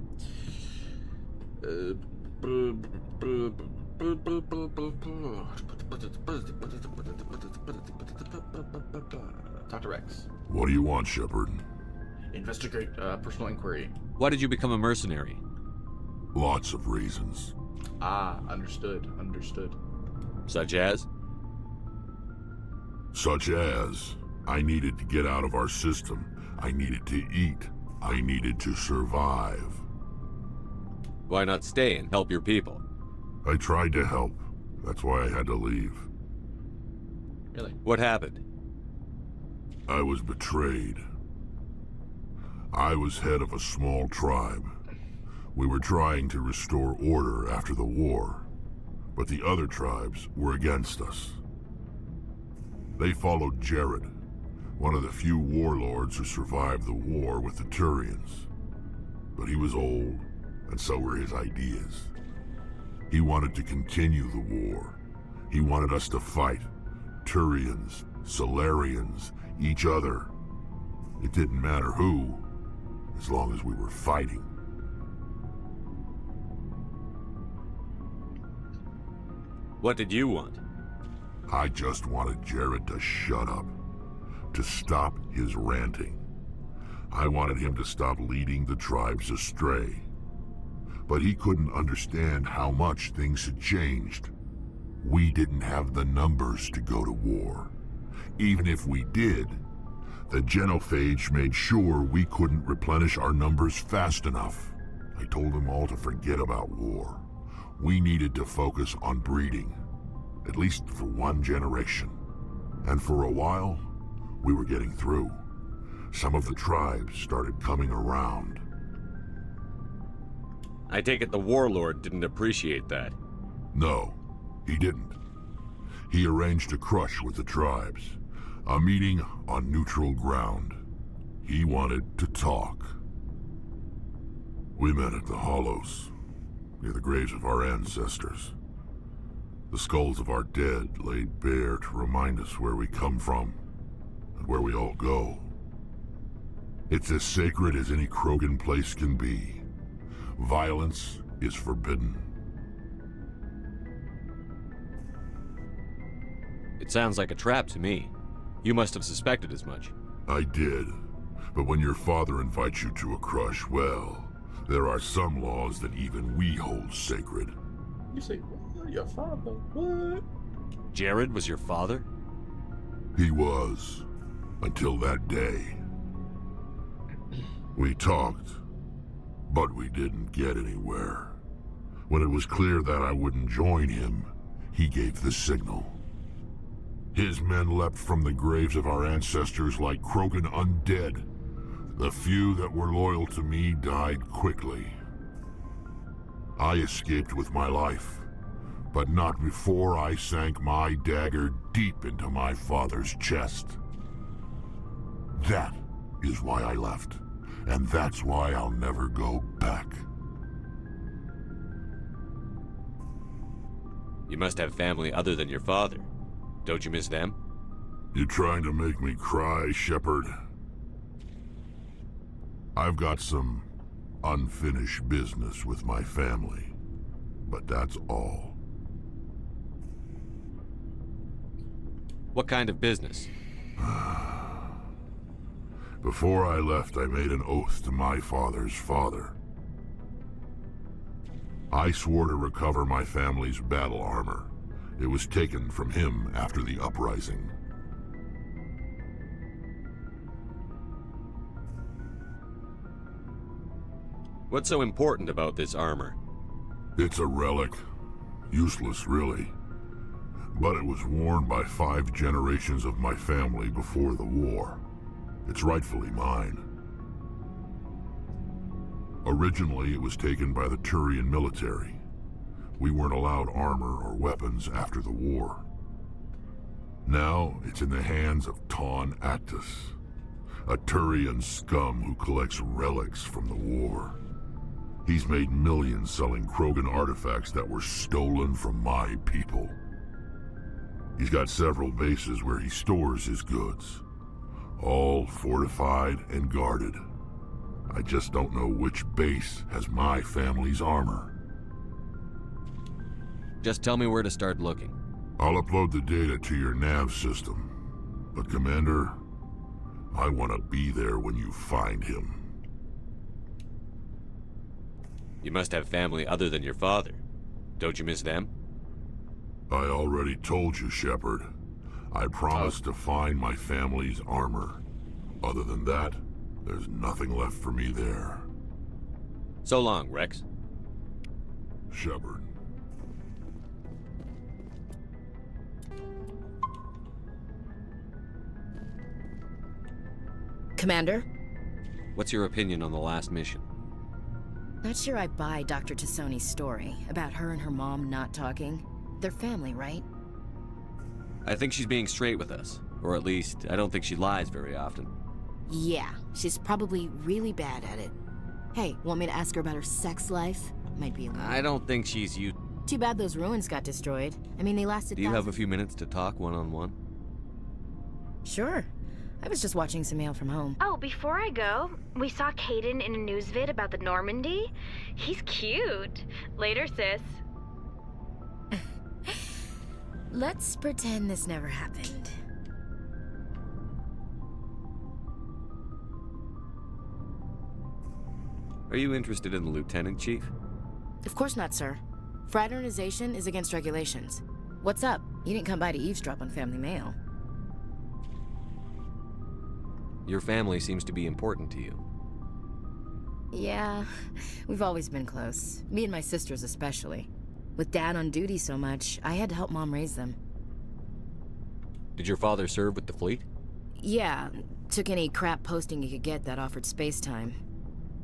Dr. Rex. What do you want, Shepard? Investigate personal inquiry. Why did you become a mercenary? Lots of reasons. Ah, understood. Such as? Such as, I needed to get out of our system. I needed to eat. I needed to survive. Why not stay and help your people? I tried to help. That's why I had to leave. Really? What happened? I was betrayed. I was head of a small tribe. We were trying to restore order after the war, but the other tribes were against us. They followed Jared, one of the few warlords who survived the war with the Turians. But he was old, and so were his ideas. He wanted to continue the war. He wanted us to fight. Turians, Solarians, each other. It didn't matter who, as long as we were fighting. What did you want? I just wanted Jared to shut up, to stop his ranting. I wanted him to stop leading the tribes astray. But he couldn't understand how much things had changed. We didn't have the numbers to go to war. Even if we did, the genophage made sure we couldn't replenish our numbers fast enough. I told them all to forget about war. We needed to focus on breeding, at least for one generation. And for a while, we were getting through. Some of the tribes started coming around. I take it the warlord didn't appreciate that. No, he didn't. He arranged a crush with the tribes, a meeting on neutral ground. He wanted to talk. We met at the Hollows, near the graves of our ancestors. The skulls of our dead laid bare to remind us where we come from and where we all go. It's as sacred as any Krogan place can be. Violence is forbidden. It sounds like a trap to me. You must have suspected as much. I did. But when your father invites you to a crush, well, there are some laws that even we hold sacred. You say, your father? What? Jared was your father? He was. Until that day. We talked, but we didn't get anywhere. When it was clear that I wouldn't join him, he gave the signal. His men leapt from the graves of our ancestors like Krogan undead. The few that were loyal to me died quickly. I escaped with my life, but not before I sank my dagger deep into my father's chest. That is why I left, and that's why I'll never go back. You must have family other than your father. Don't you miss them? You trying to make me cry, Shepard? I've got some unfinished business with my family, but that's all. What kind of business? Before I left, I made an oath to my father's father. I swore to recover my family's battle armor. It was taken from him after the uprising. What's so important about this armor? It's a relic. Useless, really. But it was worn by 5 generations of my family before the war. It's rightfully mine. Originally, it was taken by the Turian military. We weren't allowed armor or weapons after the war. Now, it's in the hands of Ton Actus. A Turian scum who collects relics from the war. He's made millions selling Krogan artifacts that were stolen from my people. He's got several bases where he stores his goods. All fortified and guarded. I just don't know which base has my family's armor. Just tell me where to start looking. I'll upload the data to your nav system. But Commander, I want to be there when you find him. You must have family other than your father. Don't you miss them? I already told you, Shepard. I promised to find my family's armor. Other than that, there's nothing left for me there. So long, Rex. Shepard. Commander? What's your opinion on the last mission? Not sure I buy Dr. Tassoni's story about her and her mom not talking. They're family, right? I think she's being straight with us. Or at least, I don't think she lies very often. Yeah, she's probably really bad at it. Hey, want me to ask her about her sex life? Might be a little... I don't think she's you. Too bad those ruins got destroyed. I mean, they lasted Do you have a few minutes to talk one-on-one? Sure. I was just watching some mail from home. Oh, before I go, we saw Caden in a news vid about the Normandy. He's cute. Later, sis. Let's pretend this never happened. Are you interested in the Lieutenant, Chief? Of course not, sir. Fraternization is against regulations. What's up? You didn't come by to eavesdrop on family mail. Your family seems to be important to you. Yeah, we've always been close. Me and my sisters especially. With Dad on duty so much, I had to help Mom raise them. Did your father serve with the fleet? Yeah, took any crap posting he could get that offered space time.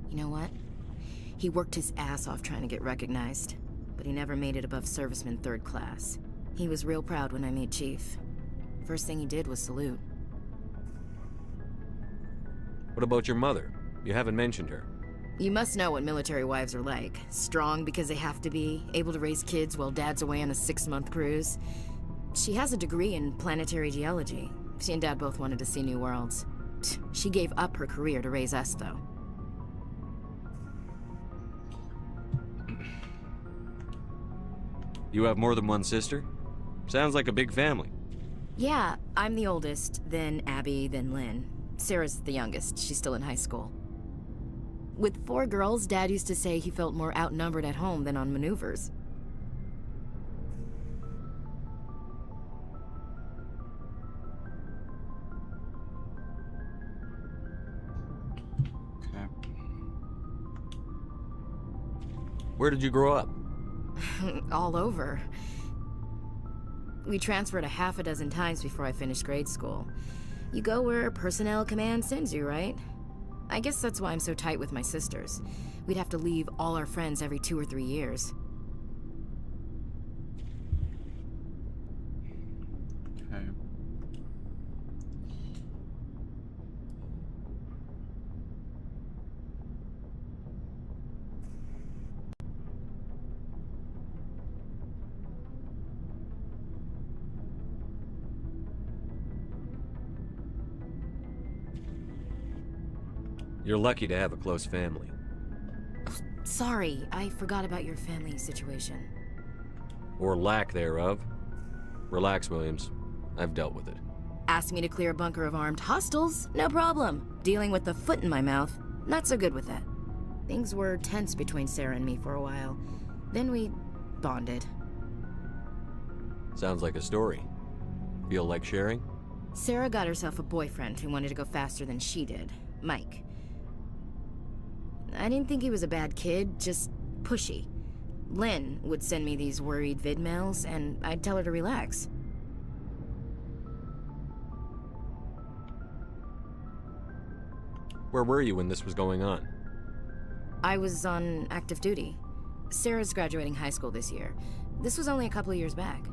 You know what? He worked his ass off trying to get recognized, but he never made it above serviceman 3rd class. He was real proud when I made Chief. First thing he did was salute. What about your mother? You haven't mentioned her. You must know what military wives are like. Strong because they have to be, able to raise kids while Dad's away on a 6-month cruise. She has a degree in planetary geology. She and Dad both wanted to see new worlds. She gave up her career to raise us, though. You have more than one sister? Sounds like a big family. Yeah, I'm the oldest, then Abby, then Lynn. Sarah's the youngest. She's still in high school. With 4 girls, Dad used to say he felt more outnumbered at home than on maneuvers. Okay. Where did you grow up? All over. We transferred a half a dozen times before I finished grade school. You go where personnel command sends you, right? I guess that's why I'm so tight with my sisters. We'd have to leave all our friends every 2 or 3 years. Okay. You're lucky to have a close family. Sorry, I forgot about your family situation. Or lack thereof. Relax, Williams. I've dealt with it. Asked me to clear a bunker of armed hostiles? No problem. Dealing with the foot in my mouth? Not so good with that. Things were tense between Sarah and me for a while. Then we bonded. Sounds like a story. Feel like sharing? Sarah got herself a boyfriend who wanted to go faster than she did. Mike. I didn't think he was a bad kid, just pushy. Lynn would send me these worried vid mails, and I'd tell her to relax. Where were you when this was going on? I was on active duty. Sarah's graduating high school this year. This was only a couple of years back.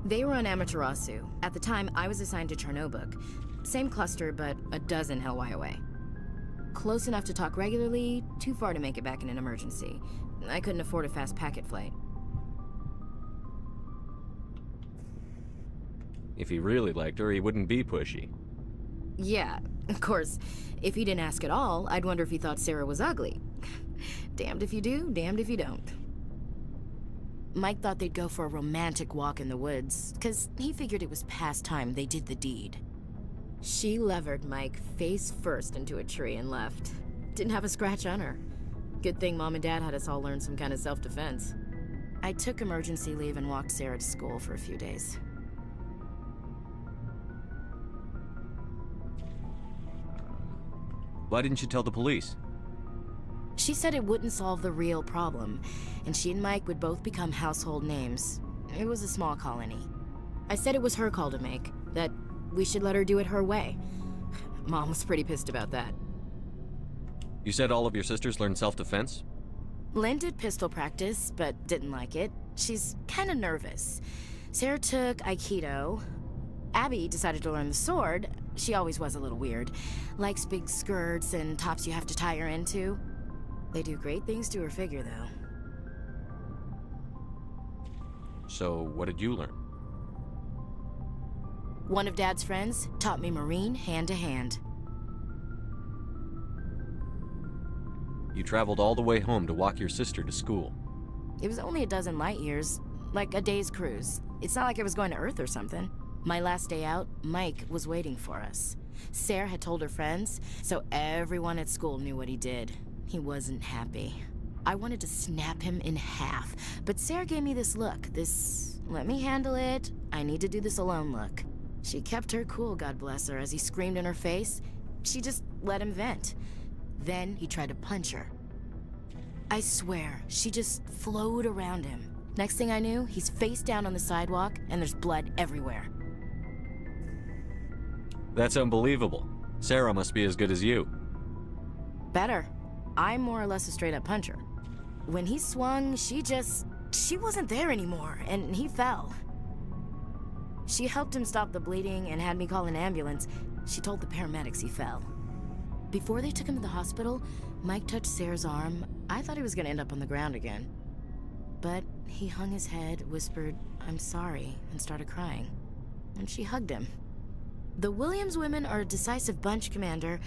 They were on Amaterasu. At the time, I was assigned to Chernobog. Same cluster, but a dozen LY away. Close enough to talk regularly, too far to make it back in an emergency. I couldn't afford a fast packet flight. If he really liked her, he wouldn't be pushy. Yeah, of course. If he didn't ask at all, I'd wonder if he thought Sarah was ugly. Damned if you do, damned if you don't. Mike thought they'd go for a romantic walk in the woods, because he figured it was past time they did the deed. She levered Mike face first into a tree and left. Didn't have a scratch on her. Good thing Mom and Dad had us all learn some kind of self-defense. I took emergency leave and walked Sarah to school for a few days. Why didn't you tell the police? She said it wouldn't solve the real problem, and she and Mike would both become household names. It was a small colony. I said it was her call to make, that we should let her do it her way. Mom was pretty pissed about that. You said all of your sisters learned self-defense? Lynn did pistol practice, but didn't like it. She's kind of nervous. Sarah took Aikido. Abby decided to learn the sword. She always was a little weird. Likes big skirts and tops you have to tie her into. They do great things to her figure, though. So, what did you learn? One of Dad's friends taught me Marine hand to hand. You traveled all the way home to walk your sister to school. It was only a dozen light years, like a day's cruise. It's not like I was going to Earth or something. My last day out, Mike was waiting for us. Sarah had told her friends, so everyone at school knew what he did. He wasn't happy. I wanted to snap him in half, but Sarah gave me this look, this let me handle it, I need to do this alone look. She kept her cool, God bless her, as he screamed in her face. She just let him vent. Then he tried to punch her. I swear, she just flowed around him. Next thing I knew, he's face down on the sidewalk, and there's blood everywhere. That's unbelievable. Sarah must be as good as you. Better. I'm more or less a straight-up puncher. When he swung, she wasn't there anymore, and he fell. She helped him stop the bleeding and had me call an ambulance. She told the paramedics he fell. Before they took him to the hospital, Mike touched Sarah's arm. I thought he was gonna end up on the ground again. But he hung his head, whispered, "I'm sorry," and started crying. And she hugged him. The Williams women are a decisive bunch, Commander.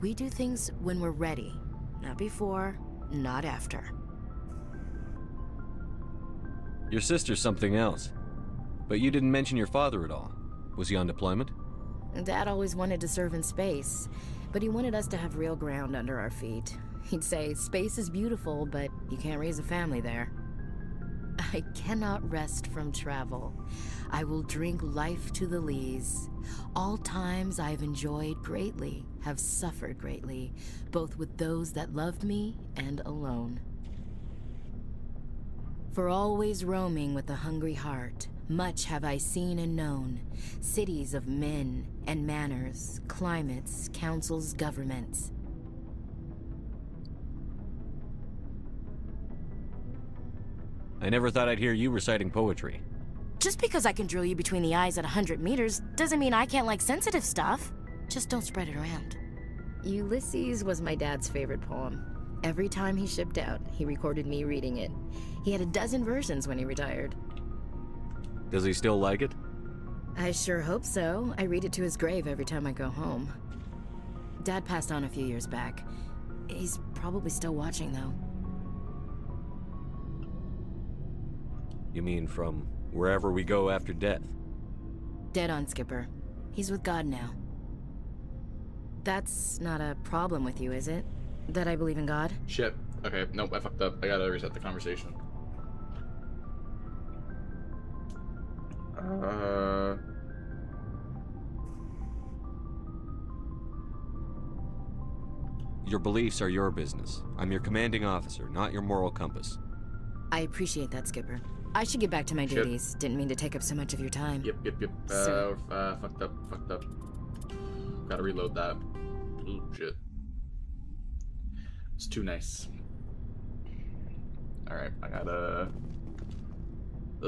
We do things when we're ready. Not before, not after. Your sister's something else. But you didn't mention your father at all. Was he on deployment? Dad always wanted to serve in space, but he wanted us to have real ground under our feet. He'd say, space is beautiful, but you can't raise a family there. I cannot rest from travel. I will drink life to the lees. All times I have enjoyed greatly, have suffered greatly, both with those that loved me and alone. For always roaming with a hungry heart, much have I seen and known, cities of men and manners, climates, councils, governments. I never thought I'd hear you reciting poetry. Just because I can drill you between the eyes at 100 meters doesn't mean I can't like sensitive stuff. Just don't spread it around. Ulysses was my dad's favorite poem. Every time he shipped out, he recorded me reading it. He had a dozen versions when he retired. Does he still like it? I sure hope so. I read it to his grave every time I go home. Dad passed on a few years back. He's probably still watching, though. You mean from wherever we go after death? Dead on, Skipper. He's with God now. That's not a problem with you, is it? That I believe in God? Shit. Okay, nope, I fucked up. I gotta reset the conversation. Your beliefs are your business. I'm your commanding officer, not your moral compass. I appreciate that, Skipper. I should get back to my duties. Didn't mean to take up so much of your time. Yep. Fucked up. Gotta reload that. Ooh, shit. It's too nice. Alright, I gotta...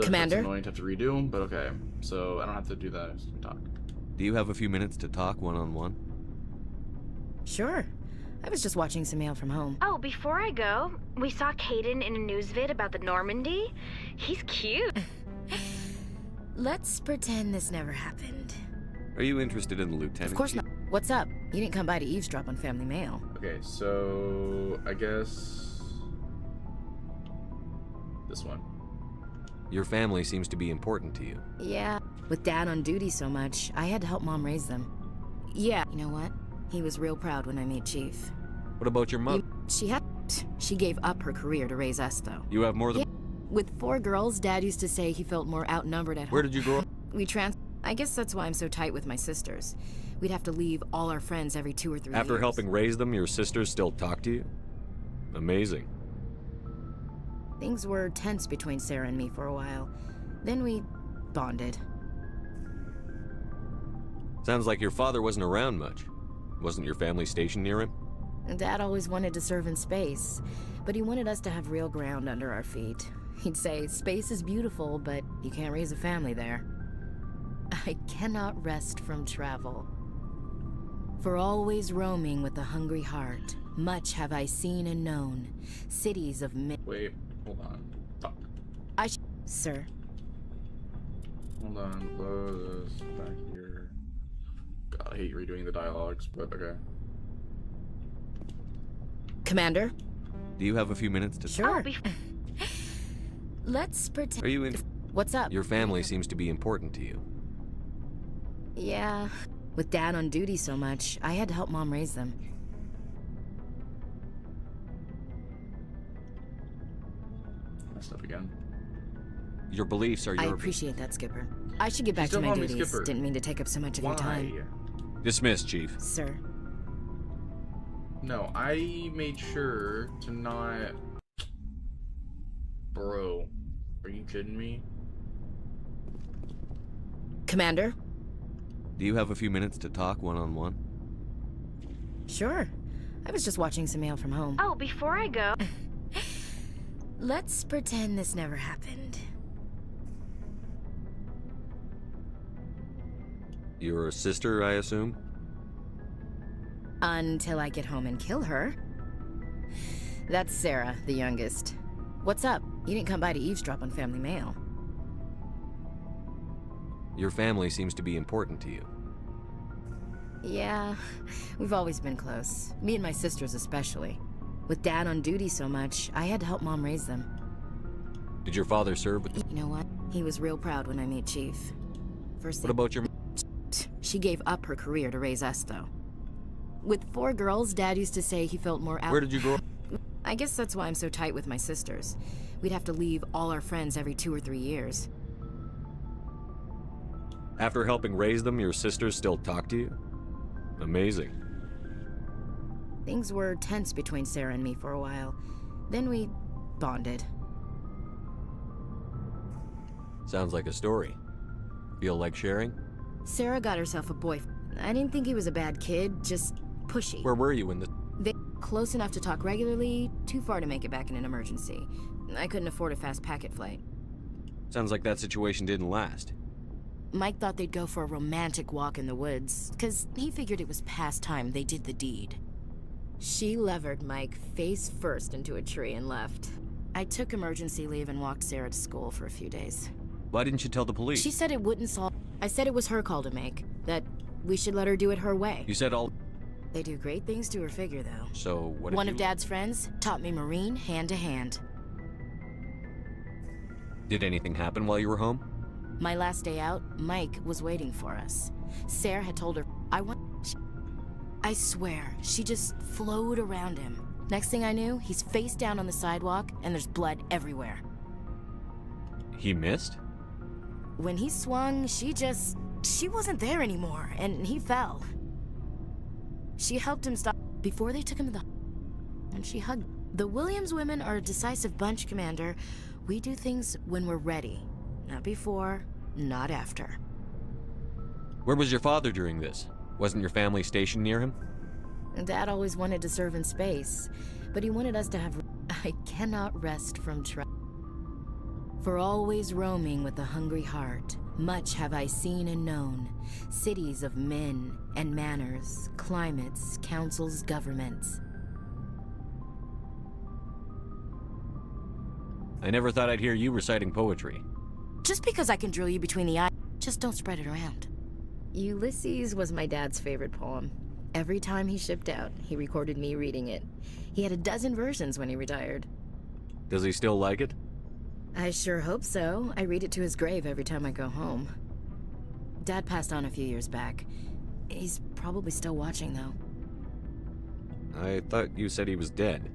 Commander? That's annoying to have to redo, but okay. So, I don't have to do that. I just talk. Do you have a few minutes to talk one-on-one? Sure. I was just watching some mail from home. Oh, before I go, we saw Caden in a news vid about the Normandy. He's cute. Let's pretend this never happened. Are you interested in the lieutenant? Of course not. What's up? You didn't come by to eavesdrop on family mail. Okay, so I guess this one. Your family seems to be important to you. Yeah. With Dad on duty so much, I had to help Mom raise them. Yeah. You know what? He was real proud when I made Chief. What about your mother? She gave up her career to raise us, though. You have more than... Yeah. With 4 girls, Dad used to say he felt more outnumbered at home. Where did you grow up? I guess that's why I'm so tight with my sisters. We'd have to leave all our friends every 2 or 3 years. After helping raise them, your sisters still talk to you? Amazing. Things were tense between Sarah and me for a while. Then we bonded. Sounds like your father wasn't around much. Wasn't your family stationed near him? Dad always wanted to serve in space, but he wanted us to have real ground under our feet. He'd say, space is beautiful, but you can't raise a family there. I cannot rest from travel. For always roaming with a hungry heart, much have I seen and known. Cities of Wait, hold on. Fuck. Sir. Hold on, close back here. God, I hate redoing the dialogues, but okay. Commander? Do you have a few minutes to... Sure. Let's pretend... Are you in... What's up? Your family seems to be important to you. Yeah. With Dad on duty so much, I had to help Mom raise them. Messed up again. Your beliefs are your... I appreciate that, Skipper. I should get back to my duties. Didn't mean to take up so much of your time. Dismissed, Chief. Sir. No, I made sure to not... Bro, are you kidding me? Commander? Do you have a few minutes to talk one-on-one? Sure. I was just watching some mail from home. Oh, before I go... Let's pretend this never happened. Your sister, I assume? Until I get home and kill her. That's Sarah, the youngest. What's up? You didn't come by to eavesdrop on family mail. Your family seems to be important to you. Yeah, we've always been close. Me and my sisters especially. With Dad on duty so much, I had to help Mom raise them. Did your father serve with... You know what? He was real proud when I made Chief. First What about your... She gave up her career to raise us, though. With 4 girls, Dad used to say he felt more out... Where did you grow up? I guess that's why I'm so tight with my sisters. We'd have to leave all our friends every 2 or 3 years. After helping raise them, your sisters still talk to you? Amazing. Things were tense between Sarah and me for a while. Then we bonded. Sounds like a story. Feel like sharing? Sarah got herself a boyfriend. I didn't think he was a bad kid, just pushy. Where were you when the... They close enough to talk regularly, too far to make it back in an emergency. I couldn't afford a fast packet flight. Sounds like that situation didn't last. Mike thought they'd go for a romantic walk in the woods, because he figured it was past time they did the deed. She levered Mike face first into a tree and left. I took emergency leave and walked Sarah to school for a few days. Why didn't you tell the police? She said it wouldn't solve... I said it was her call to make, that we should let her do it her way. You said all... They do great things to her figure, though. So, what One of Dad's friends taught me Marine hand to hand. Did anything happen while you were home? My last day out, Mike was waiting for us. Sarah had told her, I swear, she just flowed around him. Next thing I knew, he's face down on the sidewalk, and there's blood everywhere. He missed? When he swung, she wasn't there anymore, and he fell. She helped him stop before they took him to the... And she hugged. The Williams women are a decisive bunch, Commander. We do things when we're ready. Not before, not after. Where was your father during this? Wasn't your family stationed near him? Dad always wanted to serve in space, but he wanted us to have... I cannot rest from For always roaming with a hungry heart, Much have I seen and known. Cities of men and manners, climates, councils, governments. I never thought I'd hear you reciting poetry. Just because I can drill you between the eyes, just don't spread it around. Ulysses was my dad's favorite poem. Every time he shipped out, he recorded me reading it. He had a dozen versions when he retired. Does he still like it? I sure hope so. I read it to his grave every time I go home. Dad passed on a few years back. He's probably still watching, though. I thought you said he was dead.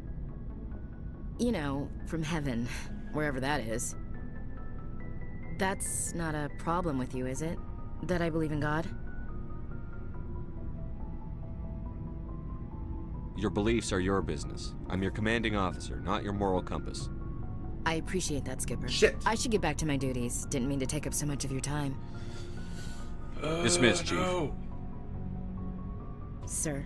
You know, from heaven, wherever that is. That's not a problem with you, is it? That I believe in God? Your beliefs are your business. I'm your commanding officer, not your moral compass. I appreciate that, Skipper. Shit. I should get back to my duties. Didn't mean to take up so much of your time. Dismissed, Chief. No. Sir.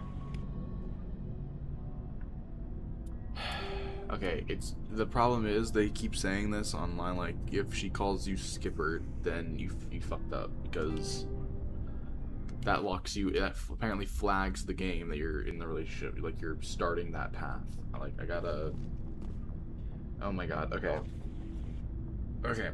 Okay, the problem is they keep saying this online, like, if she calls you Skipper, then you fucked up, because that locks you, that apparently flags the game that you're in the relationship, like you're starting that path. I gotta, oh my god, okay. Okay.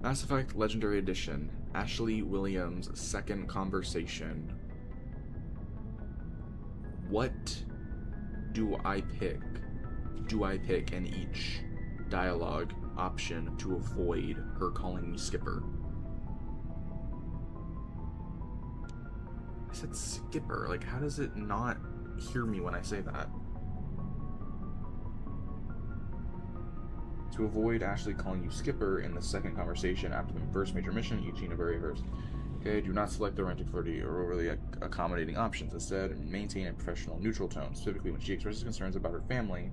Mass Effect Legendary Edition, Ashley Williams' second conversation. What do I pick? Do I pick in each dialogue option to avoid her calling me Skipper? I said Skipper, like how does it not hear me when I say that? To avoid Ashley calling you Skipper in the second conversation after the first major mission, each unit very first. Okay, do not select the romantic, flirty, or overly accommodating options. Instead, maintain a professional, neutral tone, specifically when she expresses concerns about her family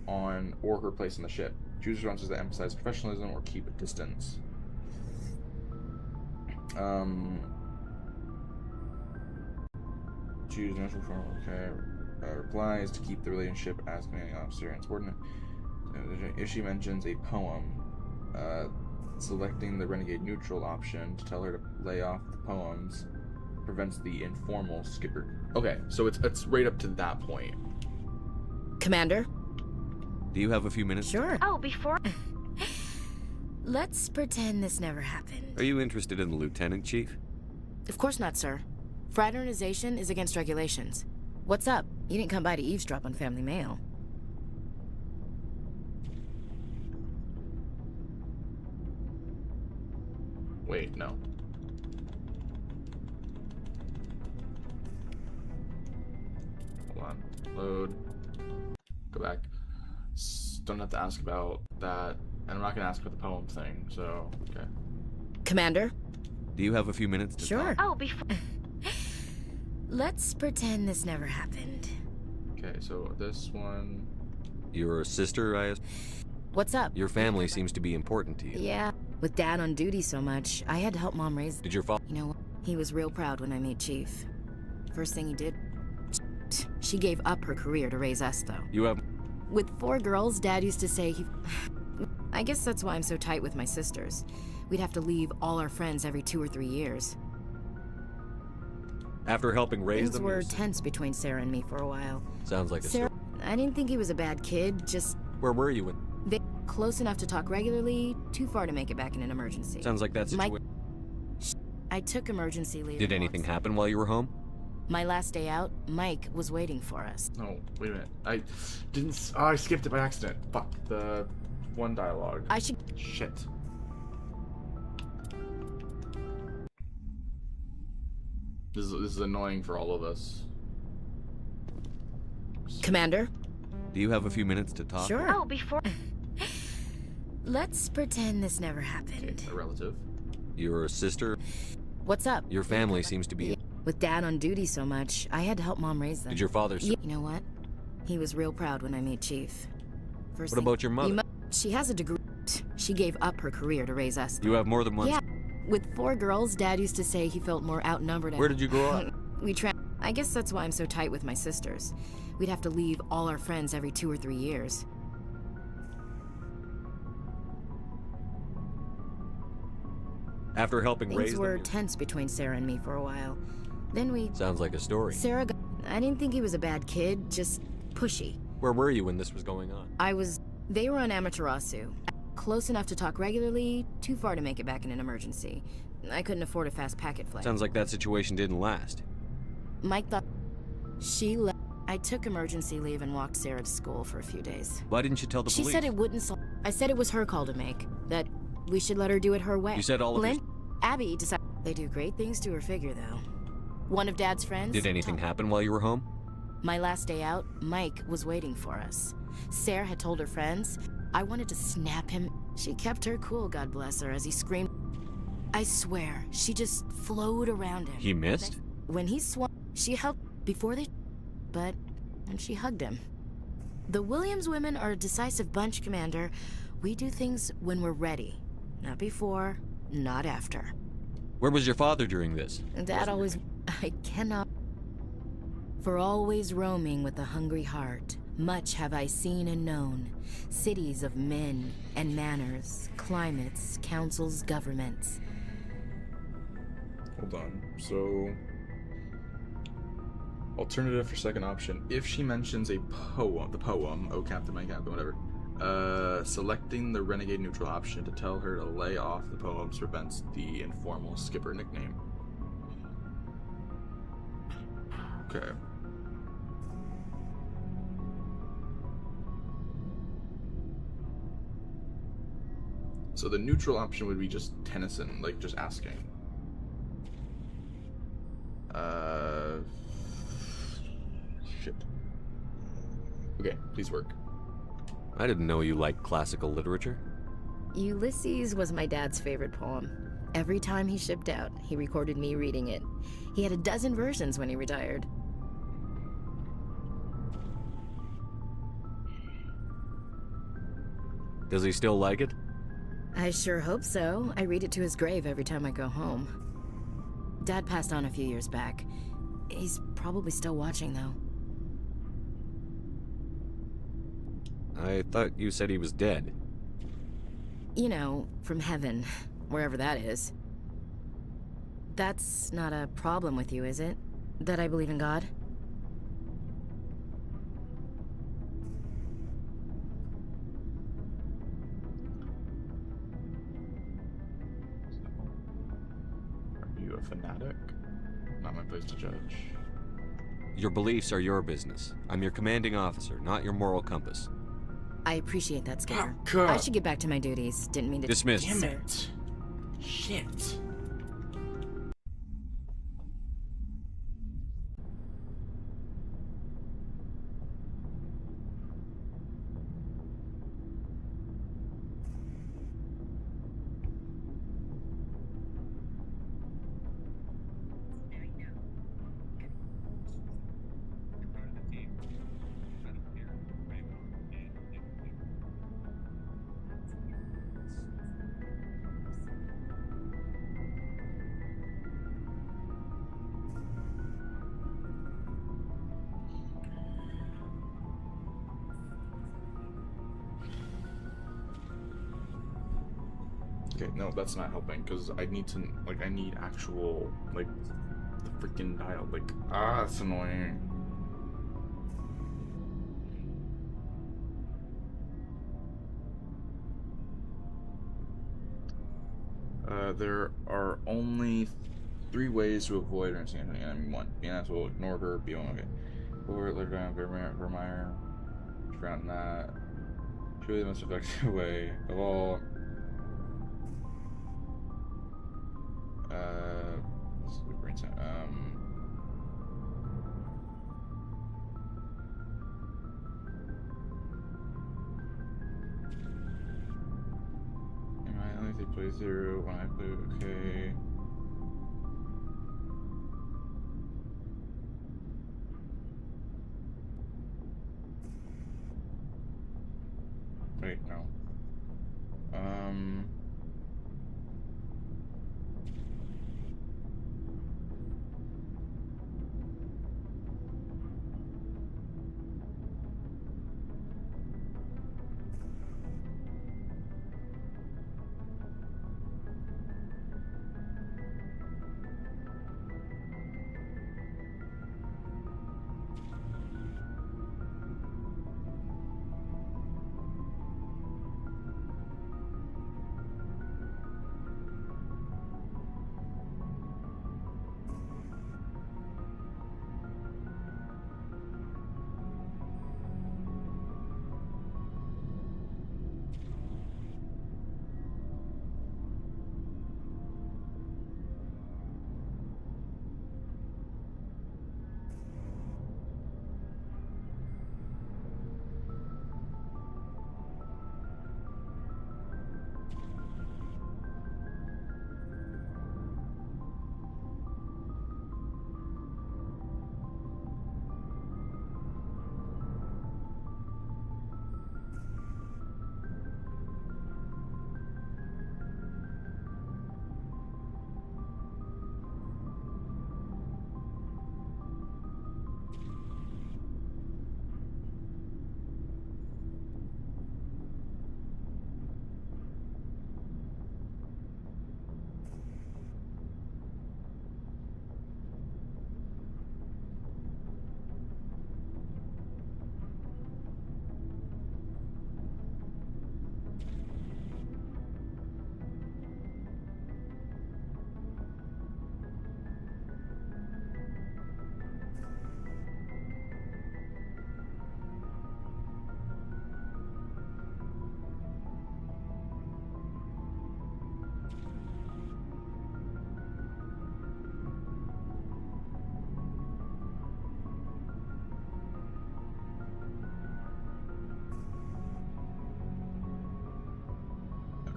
on or her place in the ship. Choose responses that emphasize professionalism or keep a distance. Choose neutral form. Okay. Replies to keep the relationship as commanding officer and subordinate. If she mentions a poem, selecting the renegade neutral option to tell her to lay off the poems prevents the informal Skipper. Okay, so it's right up to that point. Commander? Do you have a few minutes? Sure. Oh, before... Let's pretend this never happened. Are you interested in the Lieutenant, Chief? Of course not, sir. Fraternization is against regulations. What's up? You didn't come by to eavesdrop on family mail. Wait, no. Hold on. Load. Go back. Don't have to ask about that. And I'm not going to ask about the poem thing, so, okay. Commander? Do you have a few minutes to Sure. talk? Oh, before... Let's pretend this never happened. Okay, so this one... Your sister, I assume? What's up? Your family seems to be important to you. Yeah. With Dad on duty so much, I had to help Mom raise... Did your father... You know, he was real proud when I made Chief. First thing he did... She gave up her career to raise us, though. You have... With 4 girls, Dad used to say he... I guess that's why I'm so tight with my sisters. We'd have to leave all our friends every 2 or 3 years. After helping raise Things them... were tense between Sarah and me for a while. Sounds like a Sarah... story. I didn't think he was a bad kid, just... Where were you when... They close enough to talk regularly, too far to make it back in an emergency. Sounds like that situation... I took emergency leave. Did anything happen while you were home? My last day out, Mike was waiting for us. Oh, wait a minute. I didn't... Oh, I skipped it by accident. Fuck. The one dialogue. I should... Shit. This is annoying for all of us. Commander? Do you have a few minutes to talk? Sure. Oh, before... Let's pretend this never happened. Okay, a relative. Your sister? What's up? Your family seems to be... With Dad on duty so much, I had to help Mom raise them. Did your father... You know what? He was real proud when I made Chief. First What about your mother? She has a degree. She gave up her career to raise us. You have more than one... Yeah. With 4 girls, Dad used to say he felt more outnumbered. Where did you grow up? We I guess that's why I'm so tight with my sisters. We'd have to leave all our friends every 2 or 3 years. After helping raise Things were them, tense between Sarah and me for a while. Then we... sounds like a story. Sarah got... I didn't think he was a bad kid, just pushy. Where were you when this was going on? They were on Amaterasu. Close enough to talk regularly, too far to make it back in an emergency. I couldn't afford a fast packet flight. Sounds like that situation didn't last. Mike thought she left. I took emergency leave and walked Sarah to school for a few days. Why didn't you tell the She police? said it wouldn't solve. I said it was her call to make. That we should let her do it her way. You said all of Lynn, Abby decided they do great things to her figure, though. One of Dad's friends. Did anything happen while you were home? My last day out, Mike was waiting for us. Sarah had told her friends. I wanted to snap him. She kept her cool, God bless her, as he screamed. I swear, she just flowed around him. He missed? When he swung, she helped before they... But when she hugged him. The Williams women are a decisive bunch, Commander. We do things when we're ready. Not before, not after. Where was your father during this? Dad always... I cannot... For always roaming with a hungry heart, much have I seen and known. Cities of men and manners, climates, councils, governments. Hold on. So, alternative for second option. If she mentions a poem, the poem, oh Captain, my Captain, whatever, selecting the renegade neutral option to tell her to lay off the poems prevents the informal skipper nickname. Okay. So the neutral option would be just Tennyson, like just asking. Shit. Okay, please work. I didn't know you liked classical literature. Ulysses was my dad's favorite poem. Every time he shipped out, he recorded me reading it. He had a dozen versions when he retired. Does he still like it? I sure hope so. I read it to his grave every time I go home. Dad passed on a few years back. He's probably still watching, though. I thought you said he was dead. You know, from heaven, wherever that is. That's not a problem with you, is it? That I believe in God? Are you a fanatic? Not my place to judge. Your beliefs are your business. I'm your commanding officer, not your moral compass. I appreciate that, Skinner. Oh, God. I should get back to my duties. Didn't mean to... Dismissed. Damn it. Shit. Okay, no, that's not helping, because I need to, like, I need actual, like, the freaking dial, like, that's annoying. There are only 3 ways to avoid or understand an enemy. 1, be an asshole, ignore her, be on, okay. Over, let her down, Vermeer, around that. Truly the most effective way of all. Let's see, brain center. I only play 0 when I play okay. Wait, no.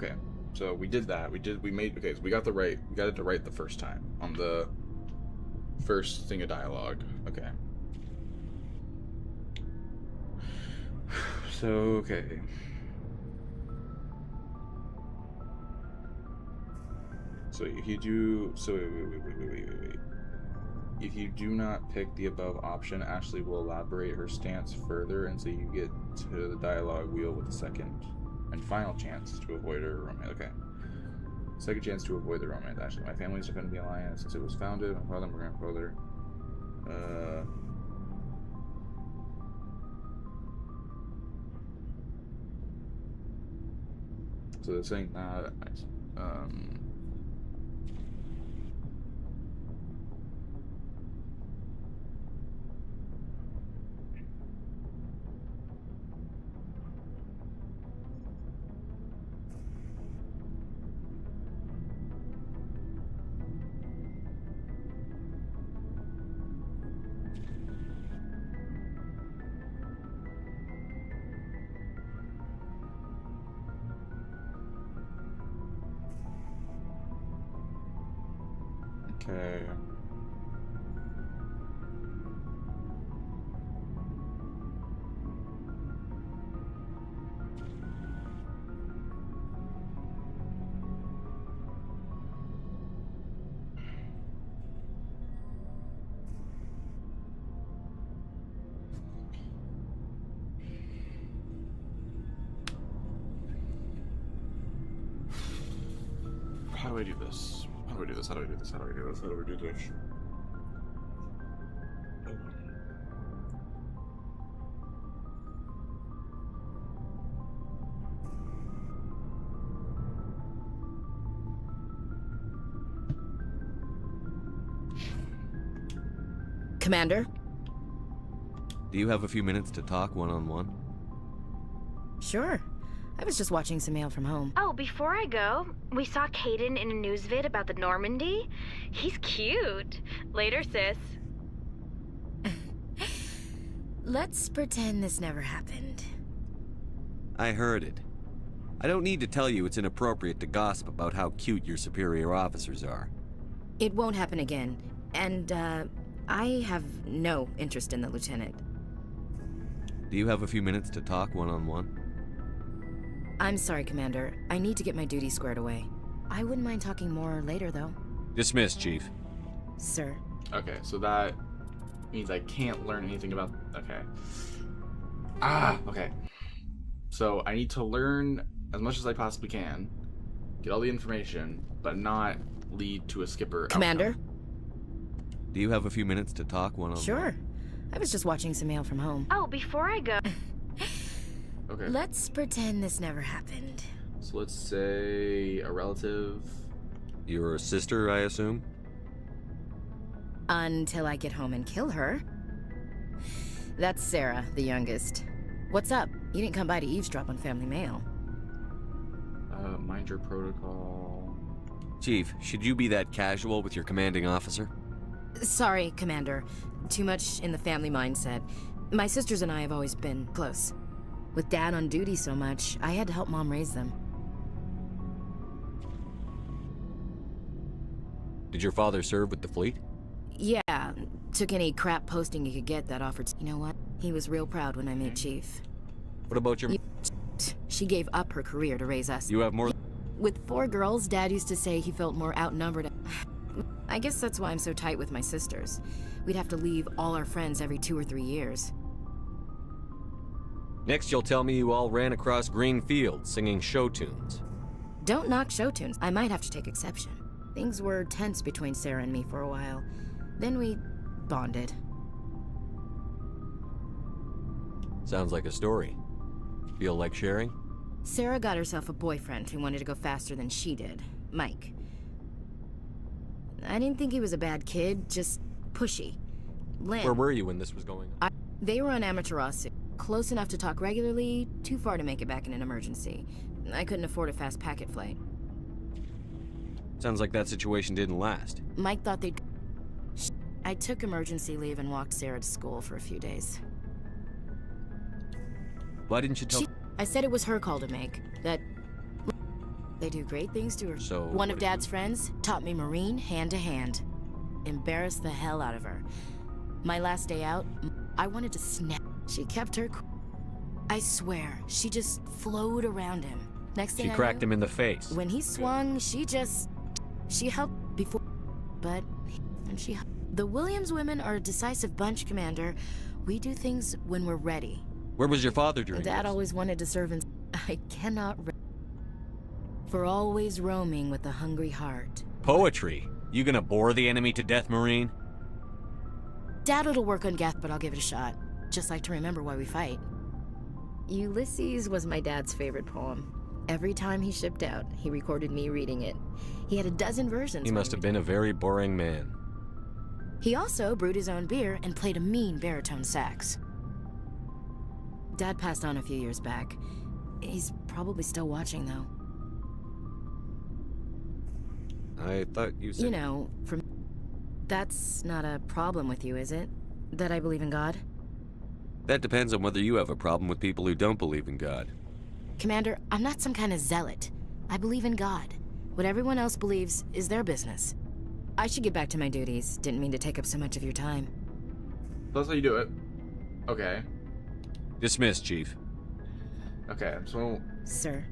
Okay, so we did that. Okay, so we got it right the first time on the first thing of dialogue. Okay. So, okay. So if you do, wait. If you do not pick the above option, Ashley will elaborate her stance further until you get to the dialogue wheel with the second and final chance to avoid a romance. Okay. Second chance to avoid the romance. Ashley, my family has defended the alliance since it was founded. My father and my grandfather. So they're saying that. Nice. Okay. How do I do this? How do I do this? How do I do this? How do I do this? How do I do this? Commander? Do you have a few minutes to talk one-on-one? Sure. I was just watching some mail from home. Oh, before I go, we saw Caden in a news vid about the Normandy. He's cute. Later, sis. Let's pretend this never happened. I heard it. I don't need to tell you it's inappropriate to gossip about how cute your superior officers are. It won't happen again. And, I have no interest in the lieutenant. Do you have a few minutes to talk one-on-one? I'm sorry, Commander. I need to get my duty squared away. I wouldn't mind talking more later, though. Dismissed, Chief. Sir. Okay, so that means I can't learn anything about... Okay. Okay. So I need to learn as much as I possibly can, get all the information, but not lead to a skipper Commander? outcome. Do you have a few minutes to talk one-on-one? Sure. I was just watching some mail from home. Oh, before I go... Okay. Let's pretend this never happened. So let's say a relative. Your sister, I assume? Until I get home and kill her. That's Sarah, the youngest. What's up? You didn't come by to eavesdrop on family mail. Mind your protocol. Chief, should you be that casual with your commanding officer? Sorry, Commander. Too much in the family mindset. My sisters and I have always been close. With Dad on duty so much, I had to help Mom raise them. Did your father serve with the fleet? Yeah, took any crap posting he could get that offered. You know what? He was real proud when I met Chief. What about your... She gave up her career to raise us. You have more... With 4 girls, Dad used to say he felt more outnumbered. I guess that's why I'm so tight with my sisters. We'd have to leave all our friends every 2 or 3 years. Next, you'll tell me you all ran across green fields singing show tunes. Don't knock show tunes. I might have to take exception. Things were tense between Sarah and me for a while. Then we bonded. Sounds like a story. Feel like sharing? Sarah got herself a boyfriend who wanted to go faster than she did, Mike. I didn't think he was a bad kid, just pushy. Lynn. Where were you when this was going on? They were on Amaterasu. Close enough to talk regularly, too far to make it back in an emergency. I couldn't afford a fast packet flight. Sounds like that situation didn't last. Mike thought they'd... I took emergency leave and walked Sarah to school for a few days. Why didn't you tell... I said it was her call to make. That... They do great things to her. So, one of Dad's friends taught me Marine hand to hand. Embarrassed the hell out of her. My last day out, I wanted to snap. She kept her cool. I swear, she just flowed around him. Next thing She I cracked knew, him in the face. when he swung, she helped before, but, and she, the Williams women are a decisive bunch, Commander. We do things when we're ready. Where was your father during Dad this? always wanted to serve in, I cannot, for always roaming with a hungry heart. Poetry? You gonna bore the enemy to death, Marine? Dad will work on Geth, but I'll give it a shot. Just like to remember why we fight. Ulysses was my dad's favorite poem. Every time he shipped out, he recorded me reading it. He had a dozen versions. He must have been a very boring man. He also brewed his own beer and played a mean baritone sax. Dad passed on a few years back. He's probably still watching, though. I thought you said... You know, that's not a problem with you, is it? That I believe in God? That depends on whether you have a problem with people who don't believe in God. Commander, I'm not some kind of zealot. I believe in God. What everyone else believes is their business. I should get back to my duties. Didn't mean to take up so much of your time. That's how you do it. Okay. Dismissed, Chief. Okay, so... Sir.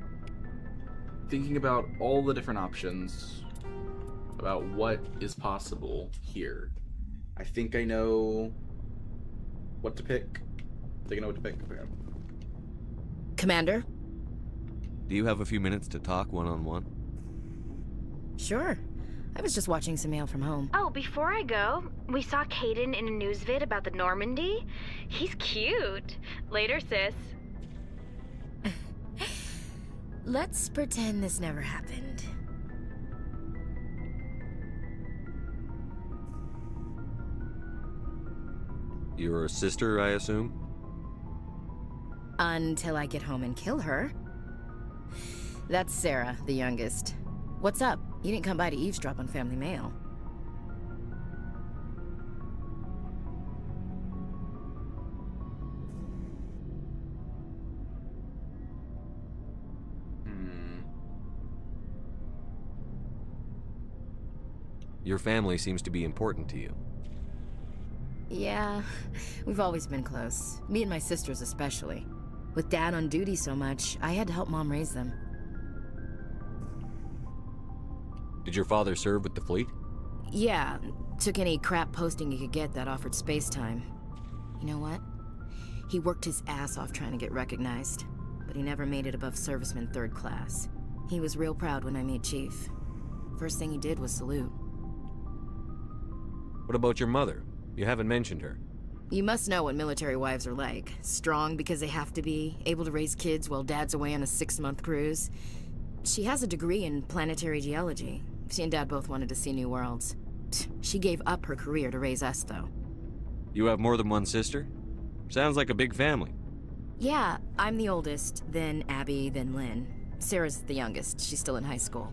Thinking about all the different options, about what is possible here. I think I know what to pick. I think I know what to pick. Okay. Commander? Do you have a few minutes to talk one-on-one? Sure. I was just watching some mail from home. Oh, before I go, we saw Caden in a news vid about the Normandy. He's cute. Later, sis. Let's pretend this never happened. Your sister, I assume? Until I get home and kill her. That's Sarah, the youngest. What's up? You didn't come by to eavesdrop on family mail. Your family seems to be important to you. Yeah, we've always been close. Me and my sisters especially. With Dad on duty so much, I had to help Mom raise them. Did your father serve with the fleet? Yeah, took any crap posting he could get that offered space time. You know what? He worked his ass off trying to get recognized, but he never made it above serviceman 3rd class. He was real proud when I made Chief. First thing he did was salute. What about your mother? You haven't mentioned her. You must know what military wives are like. Strong because they have to be, able to raise kids while Dad's away on a 6-month cruise. She has a degree in planetary geology. She and Dad both wanted to see new worlds. She gave up her career to raise us, though. You have more than one sister? Sounds like a big family. Yeah, I'm the oldest, then Abby, then Lynn. Sarah's the youngest. She's still in high school.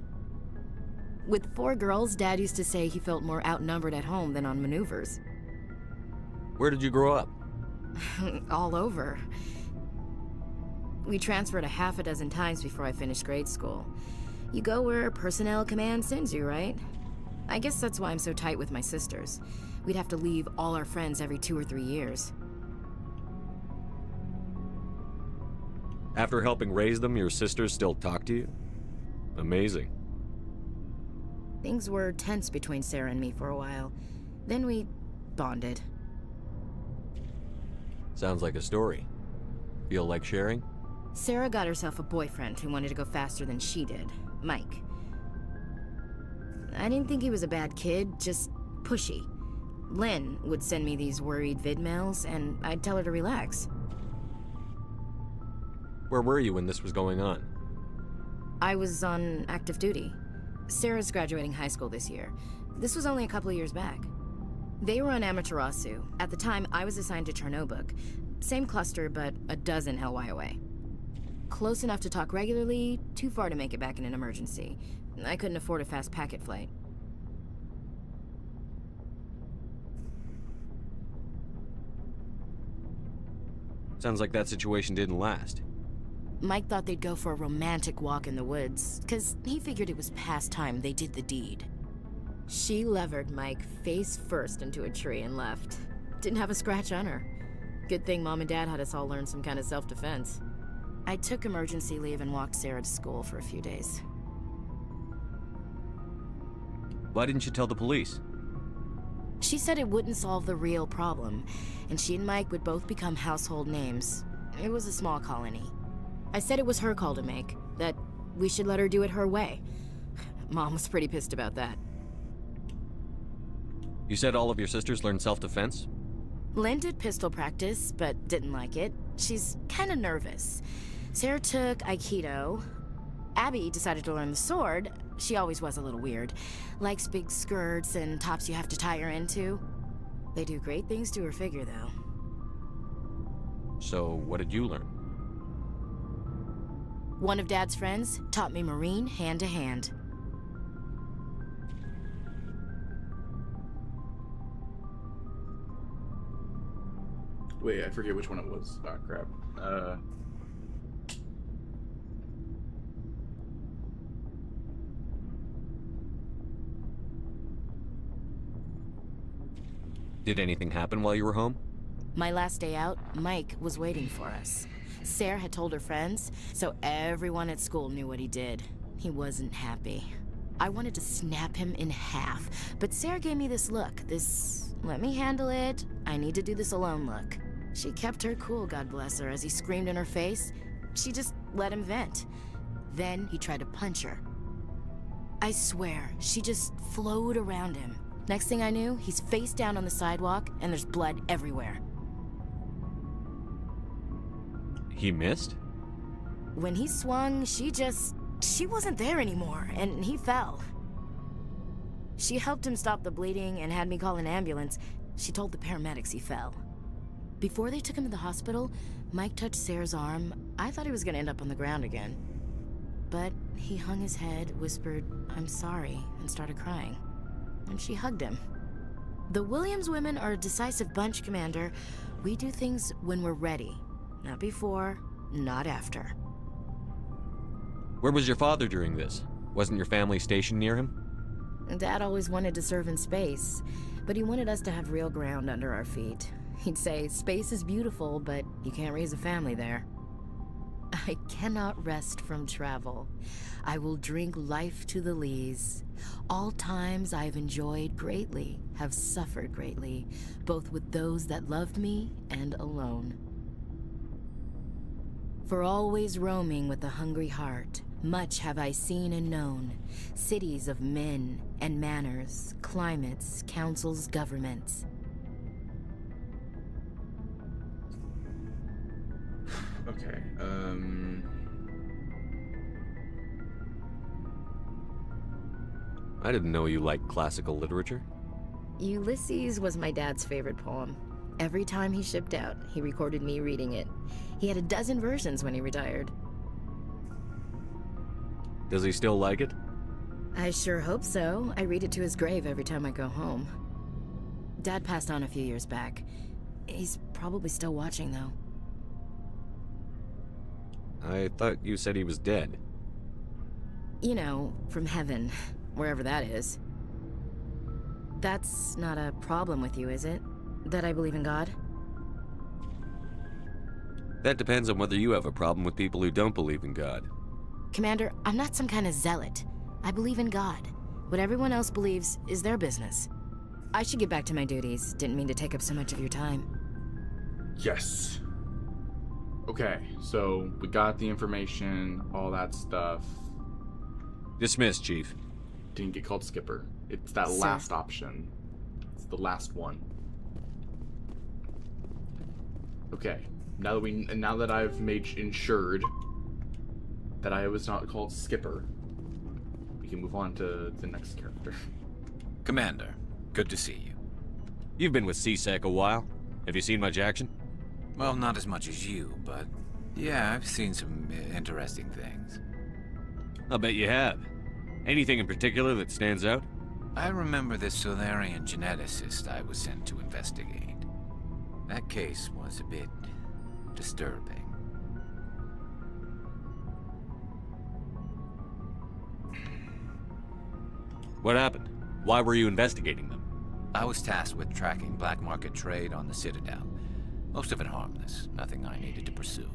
With 4 girls, Dad used to say he felt more outnumbered at home than on maneuvers. Where did you grow up? All over. We transferred a half a dozen times before I finished grade school. You go where personnel command sends you, right? I guess that's why I'm so tight with my sisters. We'd have to leave all our friends every 2 or 3 years. After helping raise them, your sisters still talk to you? Amazing. Things were tense between Sarah and me for a while. Then we bonded. Sounds like a story. Feel like sharing? Sarah got herself a boyfriend who wanted to go faster than she did, Mike. I didn't think he was a bad kid, just pushy. Lynn would send me these worried vid mails, and I'd tell her to relax. Where were you when this was going on? I was on active duty. Sarah's graduating high school this year. This was only a couple of years back. They were on Amaterasu. At the time, I was assigned to Chernobog. Same cluster, but a dozen LY away. Close enough to talk regularly, too far to make it back in an emergency. I couldn't afford a fast packet flight. Sounds like that situation didn't last. Mike thought they'd go for a romantic walk in the woods, because he figured it was past time they did the deed. She levered Mike face first into a tree and left. Didn't have a scratch on her. Good thing Mom and Dad had us all learn some kind of self-defense. I took emergency leave and walked Sarah to school for a few days. Why didn't you tell the police? She said it wouldn't solve the real problem, and she and Mike would both become household names. It was a small colony. I said it was her call to make, that we should let her do it her way. Mom was pretty pissed about that. You said all of your sisters learned self-defense? Lynn did pistol practice, but didn't like it. She's kind of nervous. Sarah took Aikido. Abby decided to learn the sword. She always was a little weird. Likes big skirts and tops you have to tie her into. They do great things to her figure, though. So, what did you learn? One of Dad's friends taught me Marine hand-to-hand. Wait, I forget which one it was. Oh, crap. Did anything happen while you were home? My last day out, Mike was waiting for us. Sarah had told her friends, so everyone at school knew what he did. He wasn't happy. I wanted to snap him in half, but Sarah gave me this look, this let me handle it, I need to do this alone look. She kept her cool, God bless her, as he screamed in her face. She just let him vent. Then he tried to punch her. I swear, she just flowed around him. Next thing I knew, he's face down on the sidewalk, and there's blood everywhere. He missed? When he swung, she wasn't there anymore, and he fell. She helped him stop the bleeding and had me call an ambulance. She told the paramedics he fell. Before they took him to the hospital, Mike touched Sarah's arm. I thought he was gonna end up on the ground again. But he hung his head, whispered, "I'm sorry," and started crying. And she hugged him. The Williams women are a decisive bunch, Commander. We do things when we're ready. Not before, not after. Where was your father during this? Wasn't your family stationed near him? Dad always wanted to serve in space, but he wanted us to have real ground under our feet. He'd say, space is beautiful, but you can't raise a family there. I cannot rest from travel. I will drink life to the lees. All times I have enjoyed greatly, have suffered greatly, both with those that loved me and alone. For always roaming with a hungry heart, much have I seen and known, cities of men and manners, climates, councils, governments. Okay, I didn't know you liked classical literature. Ulysses was my dad's favorite poem. Every time he shipped out, he recorded me reading it. He had a dozen versions when he retired. Does he still like it? I sure hope so. I read it to his grave every time I go home. Dad passed on a few years back. He's probably still watching, though. I thought you said he was dead. You know, from heaven, wherever that is. That's not a problem with you, is it? That I believe in God? That depends on whether you have a problem with people who don't believe in God. Commander, I'm not some kind of zealot. I believe in God. What everyone else believes is their business. I should get back to my duties. Didn't mean to take up so much of your time. yes. Okay, so we got the information, all that stuff. Dismissed, Chief. Didn't get called Skipper. It's that Sir. last option. It's the last one. Okay, now that I've made ensured that I was not called Skipper, we can move on to the next character. Commander, good to see you. You've been with CSEC a while. Have you seen much action? Well, not as much as you, but yeah, I've seen some interesting things. I'll bet you have. Anything in particular that stands out? I remember this Solarian geneticist I was sent to investigate. That case was a bit disturbing. What happened? Why were you investigating them? I was tasked with tracking black market trade on the Citadel. Most of it harmless, nothing I needed to pursue.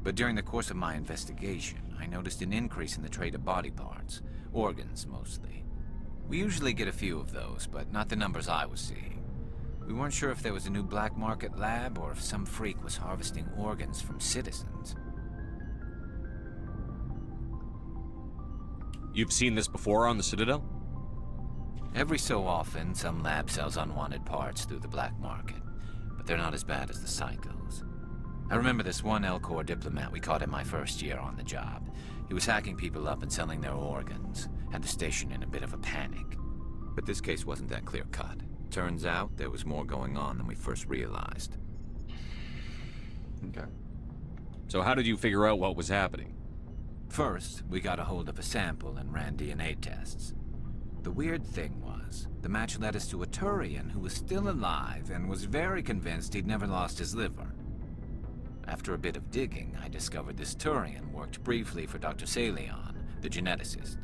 But during the course of my investigation, I noticed an increase in the trade of body parts, organs mostly. We usually get a few of those, but not the numbers I was seeing. We weren't sure if there was a new black market lab or if some freak was harvesting organs from citizens. You've seen this before on the Citadel? Every so often, some lab sells unwanted parts through the black market, but they're not as bad as the psychos. I remember this one Elcor diplomat we caught in my first year on the job. He was hacking people up and selling their organs, had the station in a bit of a panic. But this case wasn't that clear-cut. Turns out there was more going on than we first realized. Okay. So how did you figure out what was happening? First, we got a hold of a sample and ran DNA tests. The weird thing was, the match led us to a Turian who was still alive and was very convinced he'd never lost his liver. After a bit of digging, I discovered this Turian worked briefly for Dr. Salion, the geneticist.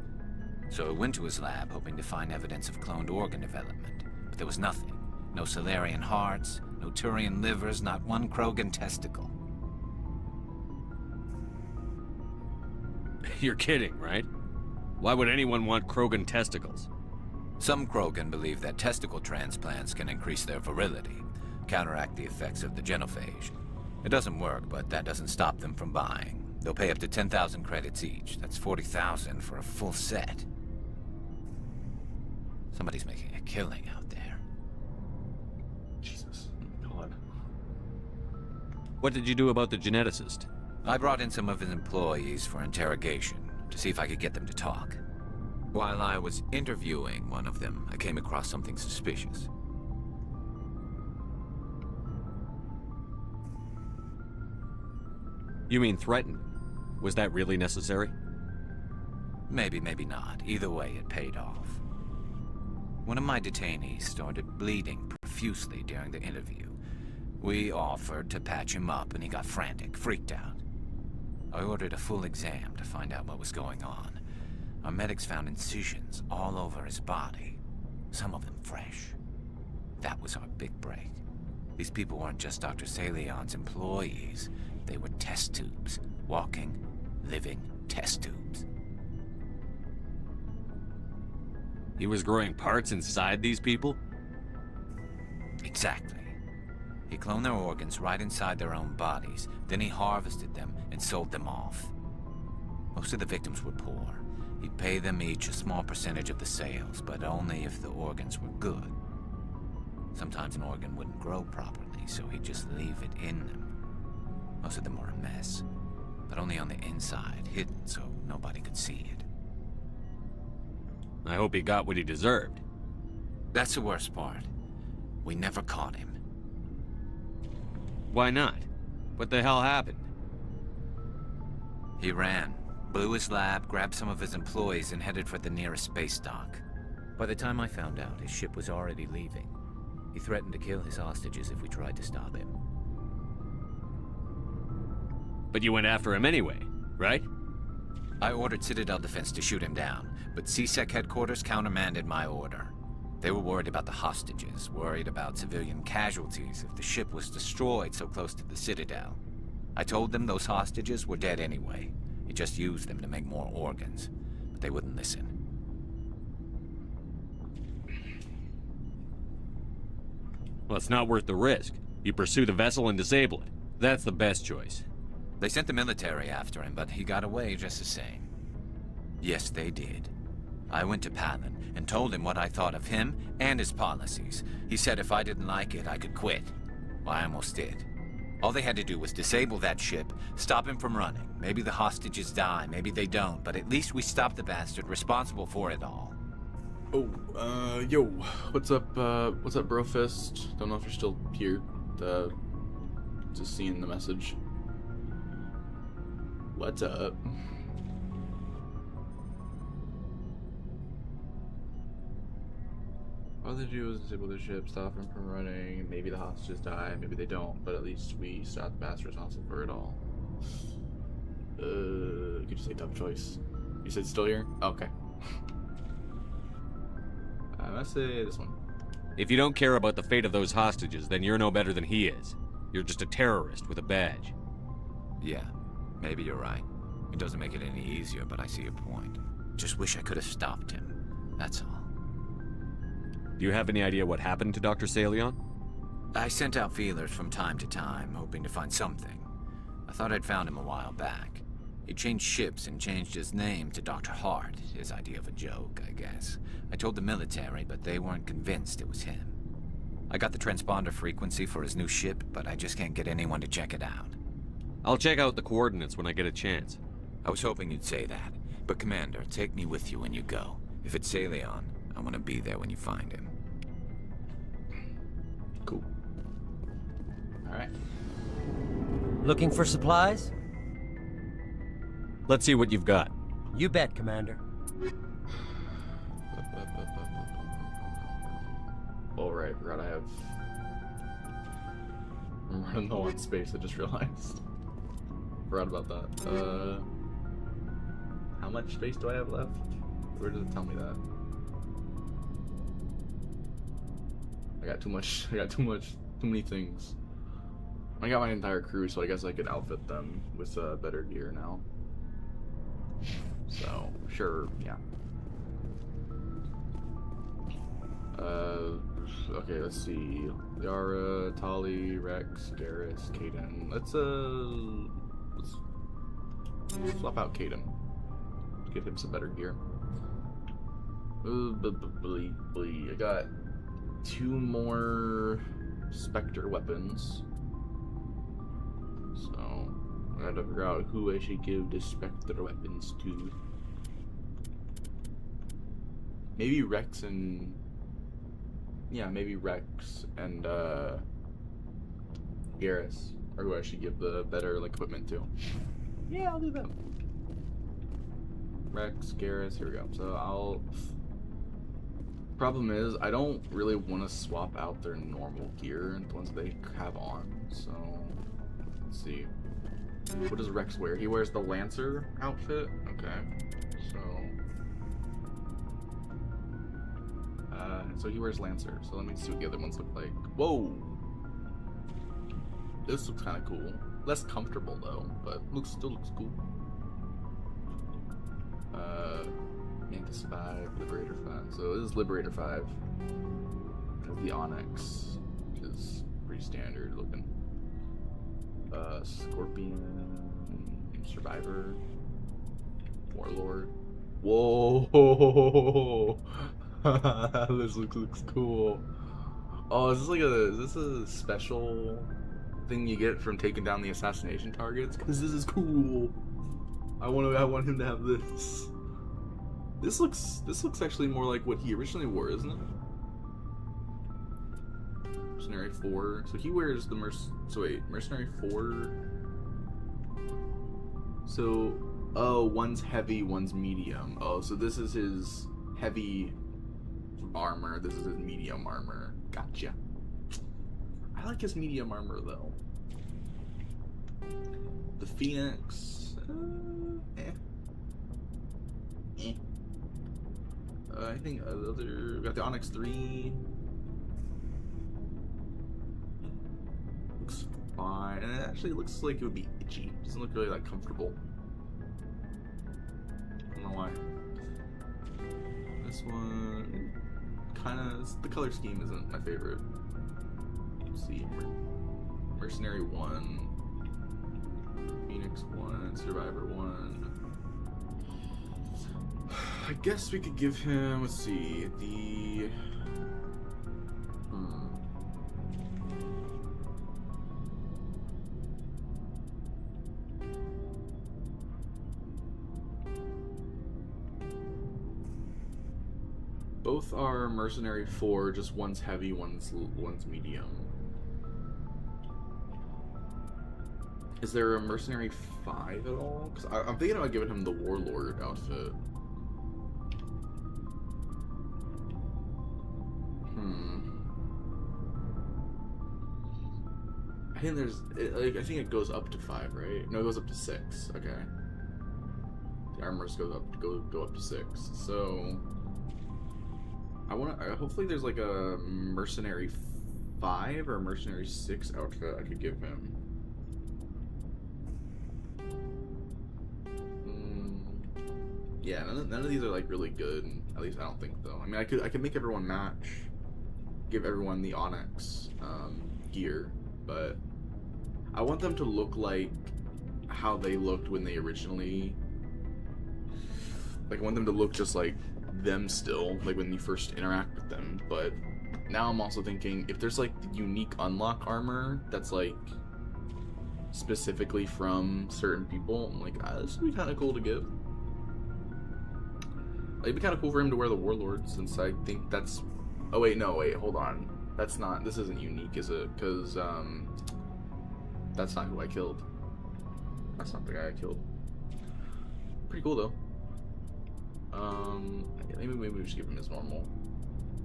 So I went to his lab hoping to find evidence of cloned organ development, but there was nothing. No Salarian hearts, no Turian livers, not one Krogan testicle. You're kidding, right? Why would anyone want Krogan testicles? Some Krogan believe that testicle transplants can increase their virility, counteract the effects of the genophage. It doesn't work, but that doesn't stop them from buying. They'll pay up to 10,000 credits each. That's 40,000 for a full set. Somebody's making a killing out there. Jesus. God. What did you do about the geneticist? I brought in some of his employees for interrogation, to see if I could get them to talk. While I was interviewing one of them, I came across something suspicious. You mean threatened? Was that really necessary? Maybe, maybe not. Either way, it paid off. One of my detainees started bleeding profusely during the interview. We offered to patch him up, and he got frantic, freaked out. I ordered a full exam to find out what was going on. Our medics found incisions all over his body, some of them fresh. That was our big break. These people weren't just Dr. Salion's employees. They were test tubes. Walking, living test tubes. He was growing parts inside these people? Exactly. He cloned their organs right inside their own bodies. Then he harvested them and sold them off. Most of the victims were poor. He'd pay them each a small percentage of the sales, but only if the organs were good. Sometimes an organ wouldn't grow properly, so he'd just leave it in them. Most of them were a mess, but only on the inside, hidden so nobody could see it. I hope he got what he deserved. That's the worst part. We never caught him. Why not? What the hell happened? He ran, blew his lab, grabbed some of his employees, and headed for the nearest space dock. By the time I found out, his ship was already leaving. He threatened to kill his hostages if we tried to stop him. But you went after him anyway, right? I ordered Citadel Defense to shoot him down, but CSEC headquarters countermanded my order. They were worried about the hostages, worried about civilian casualties if the ship was destroyed so close to the Citadel. I told them those hostages were dead anyway. He just used them to make more organs, but they wouldn't listen. Well, it's not worth the risk. You pursue the vessel and disable it. That's the best choice. They sent the military after him, but he got away just the same. Yes, they did. I went to Palin and told him what I thought of him and his policies. He said if I didn't like it, I could quit. Well, I almost did. All they had to do was disable that ship, stop him from running. Maybe the hostages die, maybe they don't, but at least we stopped the bastard responsible for it all. Oh, yo, what's up, Brofist? Don't know if you're still here, just seeing the message. What's up? All they do is disable the ship, stop him from running. Maybe the hostages die, maybe they don't, but at least we stopped the bastard responsible for it all. Could you say tough choice? You said still here? Okay. I'm gonna say this one. If you don't care about the fate of those hostages, then you're no better than he is. You're just a terrorist with a badge. Yeah, maybe you're right. It doesn't make it any easier, but I see your point. Just wish I could have stopped him. That's all. Do you have any idea what happened to Dr. Salion? I sent out feelers from time to time, hoping to find something. I thought I'd found him a while back. He changed ships and changed his name to Dr. Hart, his idea of a joke, I guess. I told the military, but they weren't convinced it was him. I got the transponder frequency for his new ship, but I just can't get anyone to check it out. I'll check out the coordinates when I get a chance. I was hoping you'd say that. But Commander, take me with you when you go. If it's Salion, I want to be there when you find him. Cool. Alright. Looking for supplies? Let's see what you've got. You bet, Commander. Oh, right. Forgot I have... I'm running low on space, I just realized. Forgot about that. How much space do I have left? Where does it tell me that? I got too many things. I got my entire crew, so I guess I could outfit them with better gear now. So, sure, yeah. Okay, let's see. Yara, Tali, Rex, Garrus, Kaidan. Let's swap out Kaidan. Give him some better gear. I got 2 more Spectre weapons. So, I gotta figure out who I should give the Spectre weapons to. Maybe Rex and... Yeah, maybe Rex and Garrus are who I should give the better equipment to. Yeah, I'll do that. Rex, Garrus, here we go. So I'll... Problem is, I don't really want to swap out their normal gear and the ones they have on. So, let's see. What does Rex wear? He wears the Lancer outfit? Okay. So he wears Lancer. So let me see what the other ones look like. Whoa! This looks kind of cool. Less comfortable though, but still looks cool. Mantis 5, Liberator 5. So this is Liberator 5. That's the Onyx, which is pretty standard looking. Scorpion, Survivor, Warlord. Whoa! This looks cool. Oh, is this a special thing you get from taking down the assassination targets? Because this is cool. I want him to have this. This looks actually more like what he originally wore, isn't it? Mercenary 4. So he wears the Mercenary 4. So, oh, one's heavy, one's medium. Oh, so this is his heavy armor. This is his medium armor. Gotcha. I like his medium armor though. The Phoenix. I think we got the Onyx 3. Looks fine, and it actually looks like it would be itchy. Doesn't look really that comfortable. I don't know why. This one, kind of, the color scheme isn't my favorite. Let's see, Mercenary 1, Phoenix 1, Survivor 1. I guess we could give him, let's see, the... Both are Mercenary 4, just one's heavy, one's medium. Is there a Mercenary 5 at all? Because I'm thinking about giving him the Warlord outfit. I think I think it goes up to 5, right? No, it goes up to 6. Okay. The armors go up to 6. So hopefully there's like a Mercenary 5 or a Mercenary 6 outfit I could give him. Yeah, none of these are like really good. At least I don't think though. I mean, I could make everyone match, give everyone the Onyx gear, but I want them to look like how they looked when they originally. Like, I want them to look just like them still, like when you first interact with them. But now I'm also thinking if there's like the unique unlock armor that's like specifically from certain people, I'm like, this would be kind of cool to give. It'd be kind of cool for him to wear the Warlord, since I think that's... Oh wait, no, wait, hold on. That's not... This isn't unique, is it? Because, that's not who I killed. That's not the guy I killed. Pretty cool, though. Maybe we should give him his normal.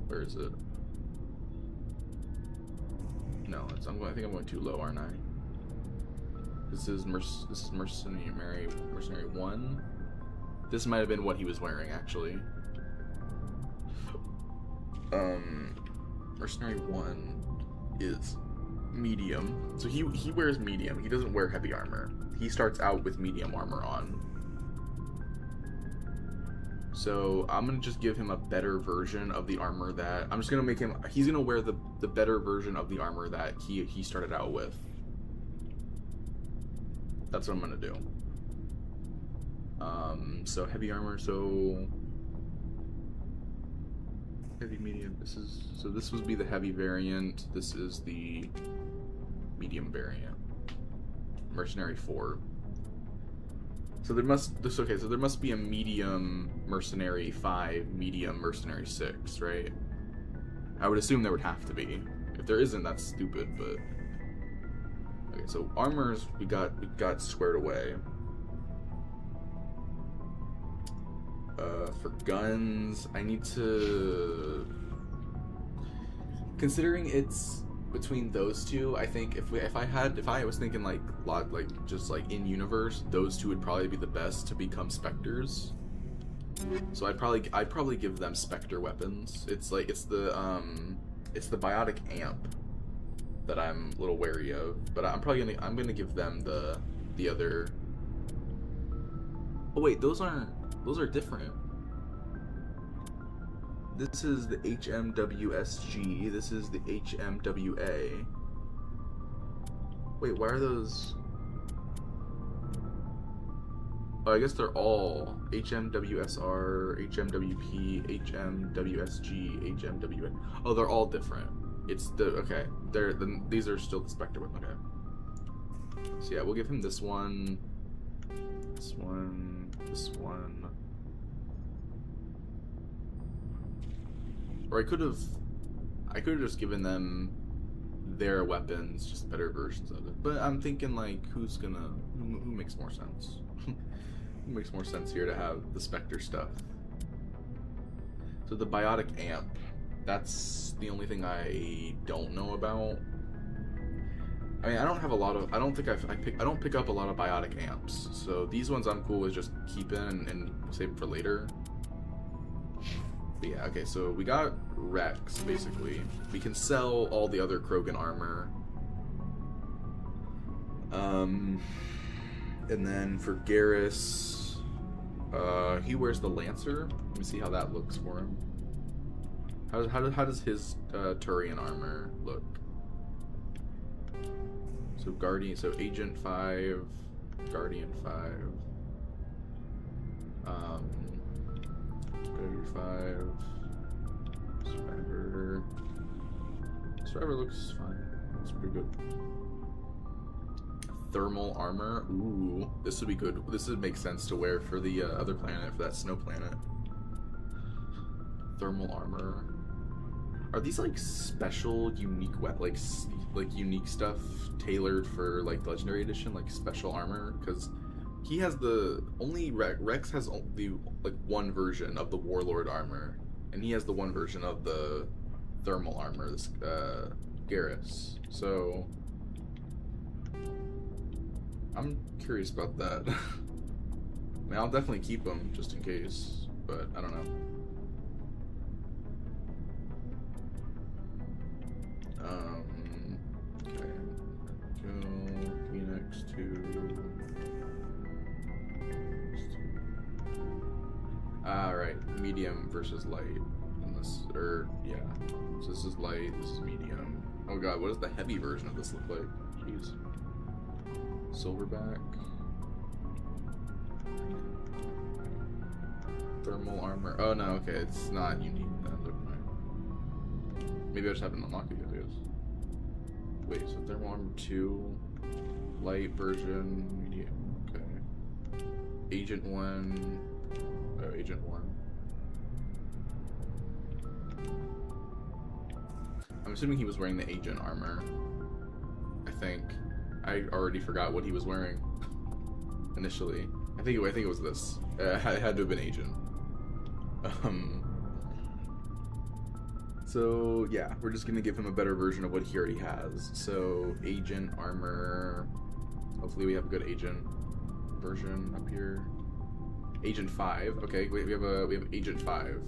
Where is it? No, I think I'm going too low, aren't I? This is Mercenary 1. This might have been what he was wearing, actually. Mercenary 1 is medium. So he wears medium. He doesn't wear heavy armor. He starts out with medium armor on. So I'm gonna just give him a better version of the armor that... I'm just gonna make him... He's gonna wear the better version of the armor that he started out with. That's what I'm gonna do. So heavy armor, so heavy, medium. This would be the heavy variant. This is the medium variant. Mercenary 4. So there must be a medium Mercenary 5, medium Mercenary 6, right? I would assume there would have to be. If there isn't, that's stupid, but okay, so armors we got squared away. For guns, I need to... Considering it's between those two, I think if I was thinking like just like in universe, those two would probably be the best to become Spectres. So I'd probably give them Spectre weapons. It's the biotic amp that I'm a little wary of, but I'm gonna give them the other. Oh wait, those are different. This is the HMWSG, this is the HMWA. Wait, why are those... Oh, I guess they're all HMWSR, HMWP, HMWSG, HMWA. Oh, they're all different. It's the... Okay, these are still the Spectre weapon, okay. So yeah, we'll give him this one, this one, this one. Or I could have just given them their weapons, just better versions of it. But I'm thinking like, who makes more sense? Who makes more sense here to have the Spectre stuff? So the biotic amp, that's the only thing I don't know about. I mean, I don't pick up a lot of biotic amps. So these ones I'm cool with just keeping and saving for later. But yeah, okay, so we got Rex, basically. We can sell all the other Krogan armor. And then for Garrus, he wears the Lancer. Let me see how that looks for him. How does his Turian armor look? So Guardian, so Agent 5, Guardian 5. Predator 5, Survivor looks fine. Looks pretty good. Thermal armor. Ooh, this would be good. This would make sense to wear for the other planet, for that snow planet. Thermal armor. Are these like special, unique like unique stuff tailored for like the Legendary Edition, like special armor? Because he has Rex has only like one version of the Warlord armor, and he has the one version of the thermal armor, this Garrus. So I'm curious about that. I mean, I'll definitely keep him just in case, but I don't know. medium versus light in this, or yeah. So this is light, this is medium. Oh god, what does the heavy version of this look like? Jeez. Silverback. Thermal armor. Oh no, okay, it's not unique. Maybe I just haven't unlocked it yet, I guess. Wait, so thermal armor 2, light version, medium, okay. Agent 1, oh, Agent 1. I'm assuming he was wearing the agent armor. I think. I already forgot what he was wearing initially. I think it was this. It had to have been agent. So yeah, we're just gonna give him a better version of what he already has. So agent armor. Hopefully we have a good agent version up here. Agent 5. Okay, wait, we have Agent 5.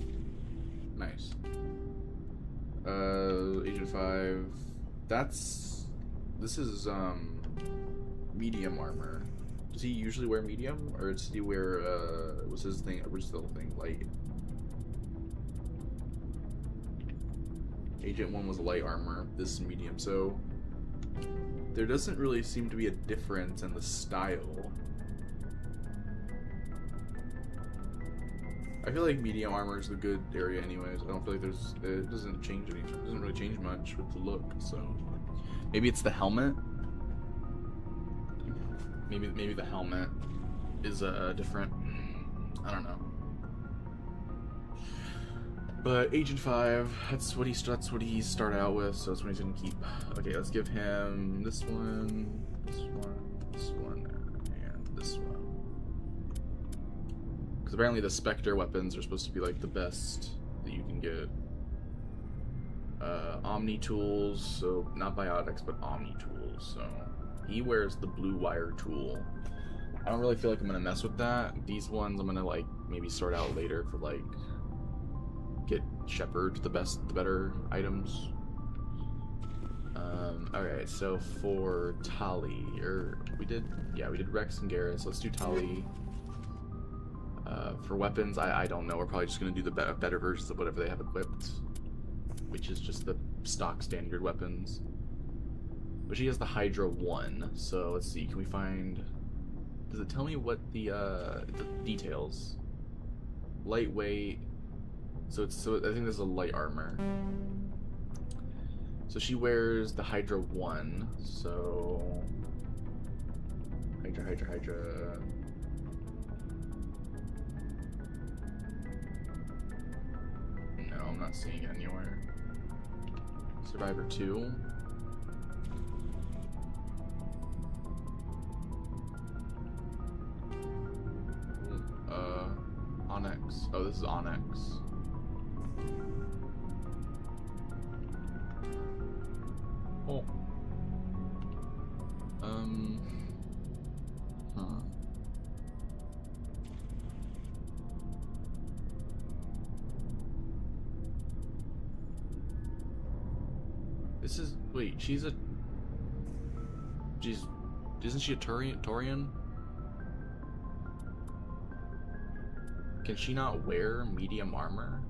Nice. Agent 5. This is medium armor. Does he usually wear medium, or does he wear what's his thing? Original thing, light. Agent 1 was light armor. This is medium. So there doesn't really seem to be a difference in the style. I feel like medium armor is the good area anyways. I don't feel like it doesn't change anything. It doesn't really change much with the look, so maybe it's the helmet. Maybe the helmet is different. I don't know. But Agent 5, that's what he started out with, so that's what he's gonna keep. Okay, let's give him this one, this one, this one, and this one. Because apparently the Spectre weapons are supposed to be like the best that you can get. Omni tools, so not biotics, but Omni tools. So he wears the blue wire tool. I don't really feel like I'm gonna mess with that. These ones I'm gonna like maybe sort out later for like get Shepard the better items. Alright, so for Tali, we did Rex and Garrus. Let's do Tali. For weapons, I don't know. We're probably just gonna do the better versions of whatever they have equipped, which is just the stock standard weapons. But she has the Hydra 1, so let's see. Can we find? Does it tell me what the details? Lightweight. So I think this is a light armor. So she wears the Hydra 1. So Hydra. No, I'm not seeing it anywhere. Survivor 2. Onyx. Oh, this is Onyx. Oh. This is wait. Isn't she a Turian? Can she not wear medium armor?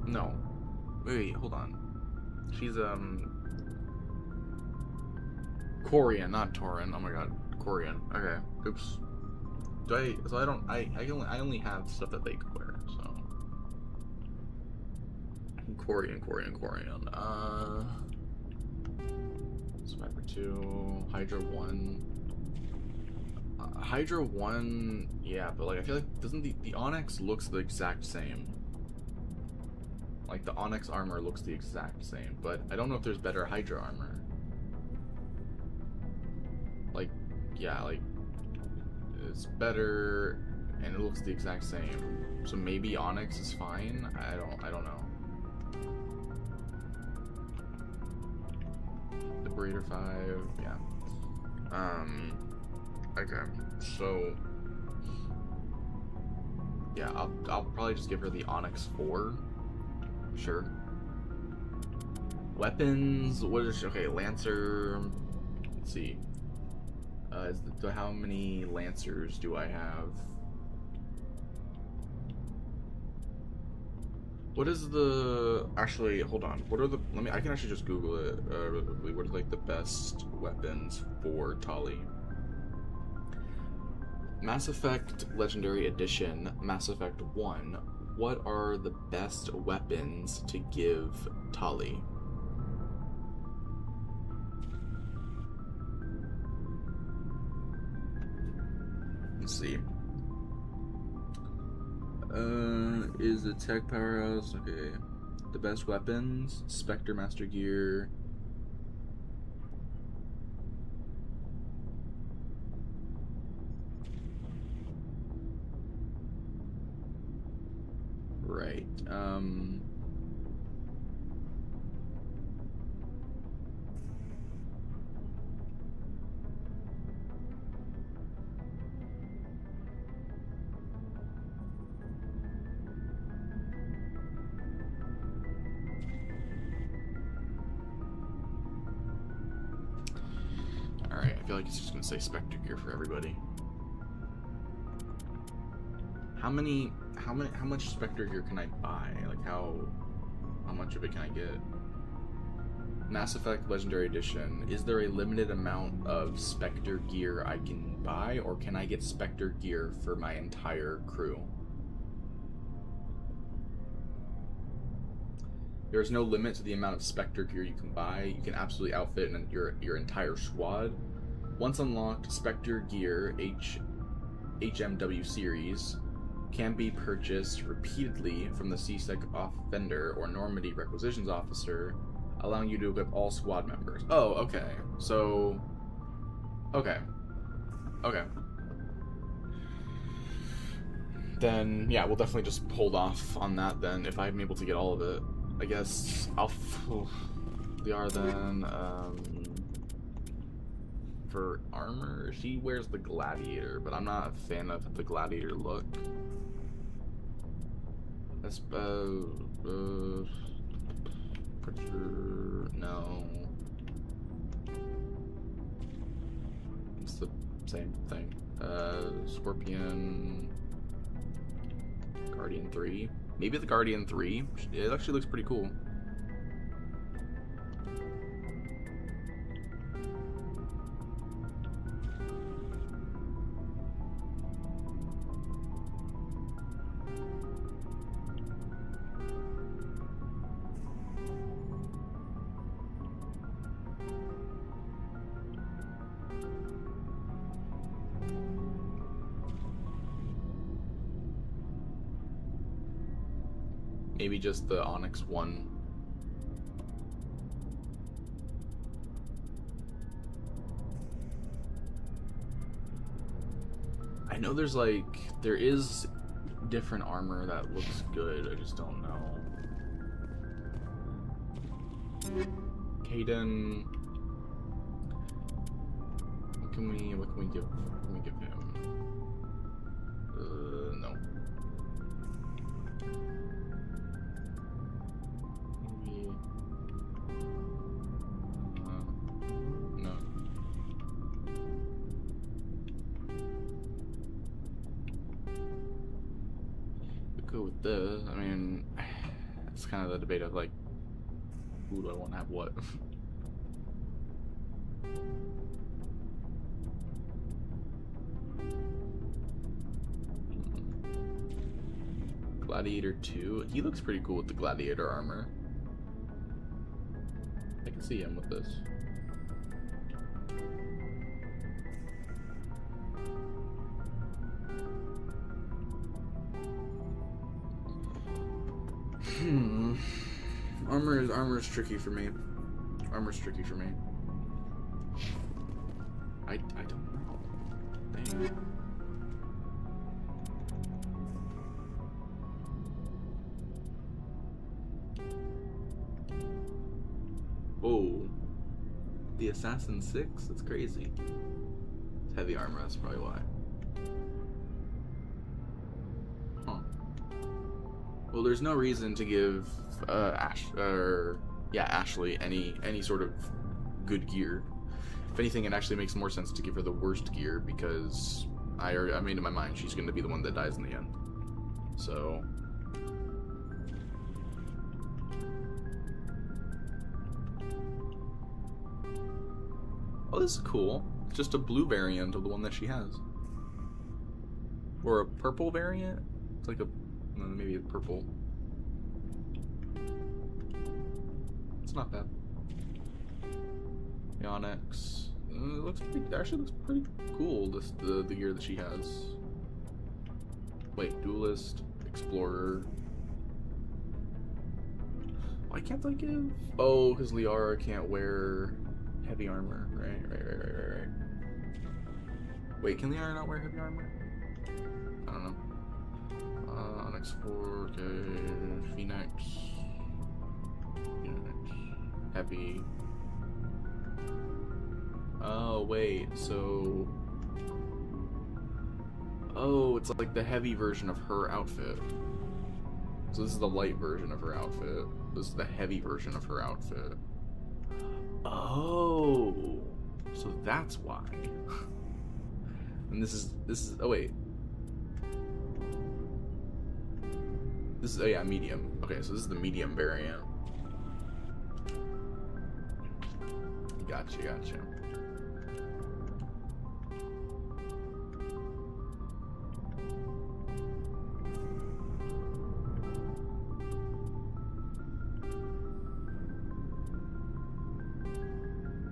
No. Wait, hold on. She's Corian, not Tauren. Oh my god, Corian. Okay. Oops. I only have stuff that they could wear, so Corian. Survivor 2, Hydra 1. Hydra 1, yeah, but like I feel like doesn't the Onyx looks the exact same. Like the Onyx armor looks the exact same, but I don't know if there's better Hydra armor. Like, yeah, like it's better and it looks the exact same. So maybe Onyx is fine. I don't know. Liberator 5, yeah. Okay, so yeah, I'll probably just give her the Onyx 4. Sure. Weapons, what is she? Okay, Lancer. Let's see. How many Lancers do I have? What is the... Actually, hold on. What are the... I can actually just Google it really quickly. What are, like, the best weapons for Tali? Mass Effect Legendary Edition, Mass Effect 1. What are the best weapons to give Tali? Let's see. Is the tech powerhouse okay? The best weapons: Spectre Master Gear. Right. Alright, I feel like it's just gonna say Spectre Gear for everybody. How much Spectre Gear can I buy? Like how much of it can I get? Mass Effect Legendary Edition. Is there a limited amount of Spectre Gear I can buy, or can I get Spectre Gear for my entire crew? There is no limit to the amount of Spectre Gear you can buy. You can absolutely outfit your entire squad. Once unlocked, Spectre Gear HMW series can be purchased repeatedly from the CSEC vendor or Normandy requisitions officer, allowing you to equip all squad members. Oh, okay. So, okay. Then, yeah, we'll definitely just hold off on that then, if I'm able to get all of it. I guess they are then, for armor, she wears the Gladiator, but I'm not a fan of the Gladiator look. That's, Predator, no. It's the same thing. Scorpion, Guardian 3. Maybe the Guardian 3. It actually looks pretty cool. Maybe just the Onyx 1. I know there is different armor that looks good, I just don't know. Kaidan, what can we give him? No. No. We go with this. I mean, it's kind of the debate of like, who do I want to have what? Gladiator 2. He looks pretty cool with the Gladiator armor. I can see him with this. Armor is tricky for me. Armor's tricky for me. I don't know. Dang. Oh, the Assassin 6? That's crazy. It's heavy armor, that's probably why. Huh. Well, there's no reason to give Ashley any sort of good gear. If anything, it actually makes more sense to give her the worst gear because I made in my mind she's going to be the one that dies in the end. So. Oh, this is cool. It's just a blue variant of the one that she has. Or a purple variant? It's like a, maybe a purple. It's not bad. The Onyx. It actually looks pretty cool, the gear that she has. Wait, Duelist, Explorer. Why can't I give? Oh, because Liara can't wear heavy armor. Right. Wait, can Liara not wear heavy armor? I don't know. Onyx 4, okay. Phoenix. Heavy. Oh, wait, so... Oh, it's like the heavy version of her outfit. So this is the light version of her outfit. This is the heavy version of her outfit. Oh, so that's why. And this is, oh wait. This is, oh yeah, medium. Okay, so this is the medium variant. Gotcha.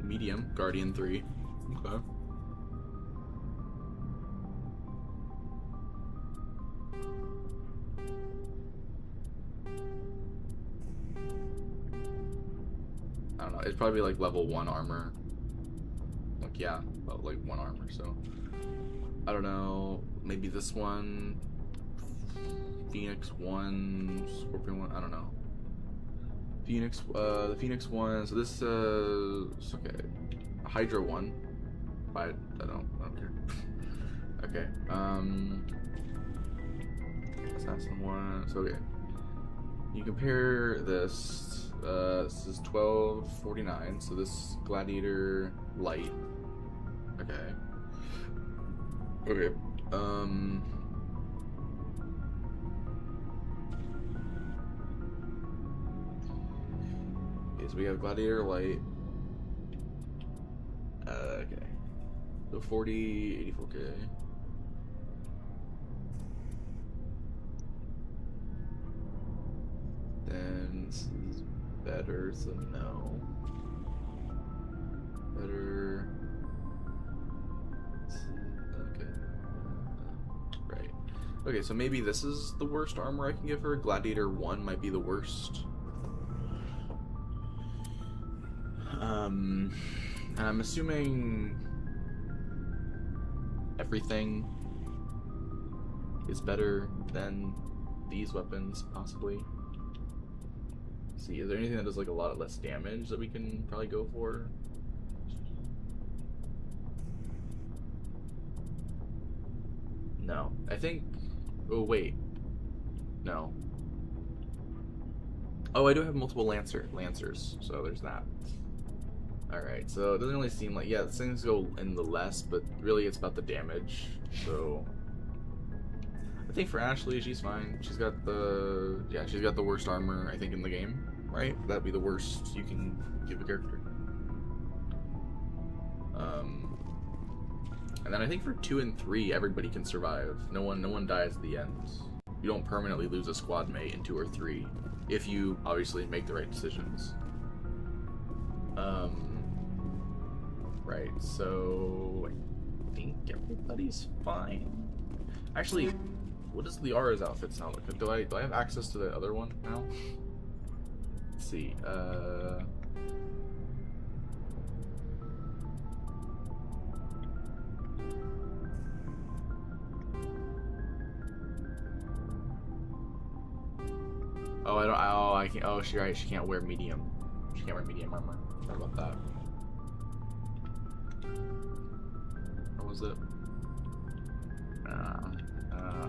Medium, Guardian 3. Okay. I don't know, it's probably like level 1 armor. Like, yeah, like 1 armor, so. I don't know, maybe this one. Phoenix 1, Scorpion 1, I don't know. Phoenix, the Phoenix 1, so this, okay. Hydra 1. I don't care. Okay, Assassin 1, so okay. You compare this, this is 1249, so this Gladiator Light. Okay. Okay, so we have Gladiator Light. Okay. So 40, 84k. Then this is better, so no. Better. Okay. Right. Okay, so maybe this is the worst armor I can give her. Gladiator 1 might be the worst. And I'm assuming everything is better than these weapons, possibly. Let's see, is there anything that does like a lot less damage that we can probably go for? No, I think. Oh wait, no. Oh, I do have multiple lancers, so there's that. Alright, so it doesn't really seem like, yeah, things go in the less, but really it's about the damage, so I think for Ashley, she's fine. She's got the, yeah, she's got the worst armor, I think, in the game, right? That'd be the worst you can give a character. And then I think for 2 and 3, everybody can survive. No one dies at the end. You don't permanently lose a squad mate in 2 or 3, if you obviously make the right decisions. Right, so I think everybody's fine. Actually, what does Liara's outfit sound like? Do I have access to the other one now? Let's see. Oh, I don't. Oh, I can't. Oh, she's right. She can't wear medium. She can't wear medium armor. Sorry about that. What was it?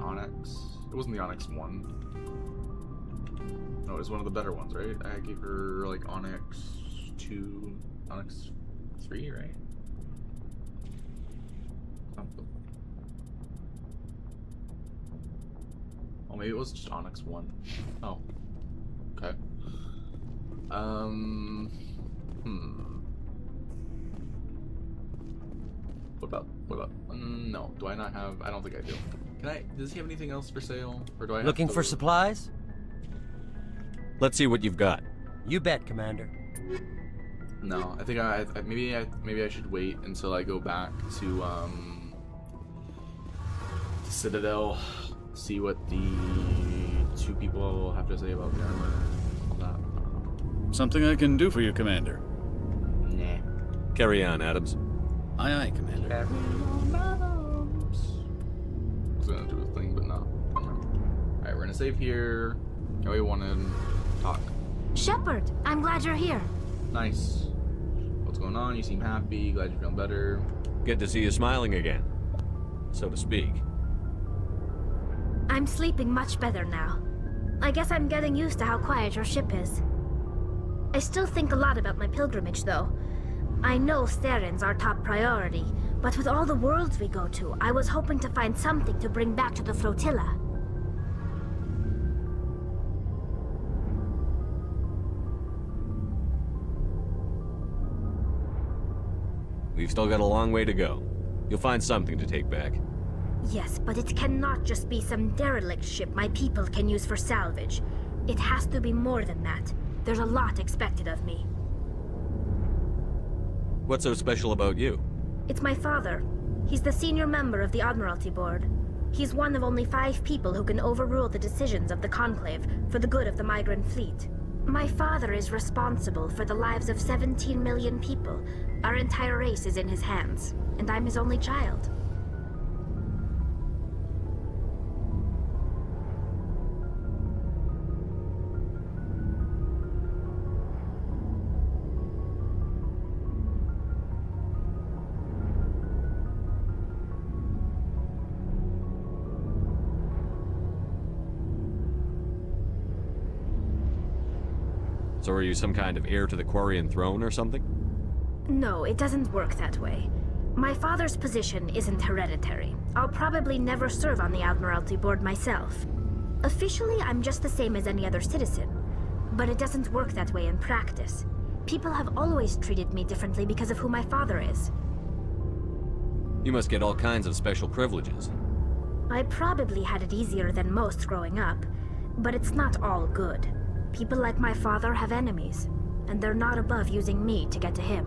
Onyx. It wasn't the Onyx 1. No, it was one of the better ones, right? I gave her like Onyx 2, Onyx 3, right? Oh, maybe it was just Onyx 1. Oh. Okay. What about, no, do I not have, I don't think I do. Does he have anything else for sale? Or do I have Looking to, for supplies? Let's see what you've got. You bet, Commander. No, I think maybe I should wait until I go back to Citadel, see what the 2 people have to say about the armor, all that. Something I can do for you, Commander. Nah. Carry on, Adams. Aye, aye, Commander. I was gonna do a thing, but no. Alright, we're gonna save here. Can we want to talk? Shepard, I'm glad you're here. Nice. What's going on? You seem happy. Glad you're feeling better. Good to see you smiling again, so to speak. I'm sleeping much better now. I guess I'm getting used to how quiet your ship is. I still think a lot about my pilgrimage, though. I know Saren's our top priority, but with all the worlds we go to, I was hoping to find something to bring back to the flotilla. We've still got a long way to go. You'll find something to take back. Yes, but it cannot just be some derelict ship my people can use for salvage. It has to be more than that. There's a lot expected of me. What's so special about you? It's my father. He's the senior member of the Admiralty Board. He's one of only 5 people who can overrule the decisions of the Conclave for the good of the migrant fleet. My father is responsible for the lives of 17 million people. Our entire race is in his hands, and I'm his only child. So are you some kind of heir to the Quarian throne or something? No, it doesn't work that way. My father's position isn't hereditary. I'll probably never serve on the Admiralty Board myself. Officially, I'm just the same as any other citizen. But it doesn't work that way in practice. People have always treated me differently because of who my father is. You must get all kinds of special privileges. I probably had it easier than most growing up, but it's not all good. People like my father have enemies, and they're not above using me to get to him.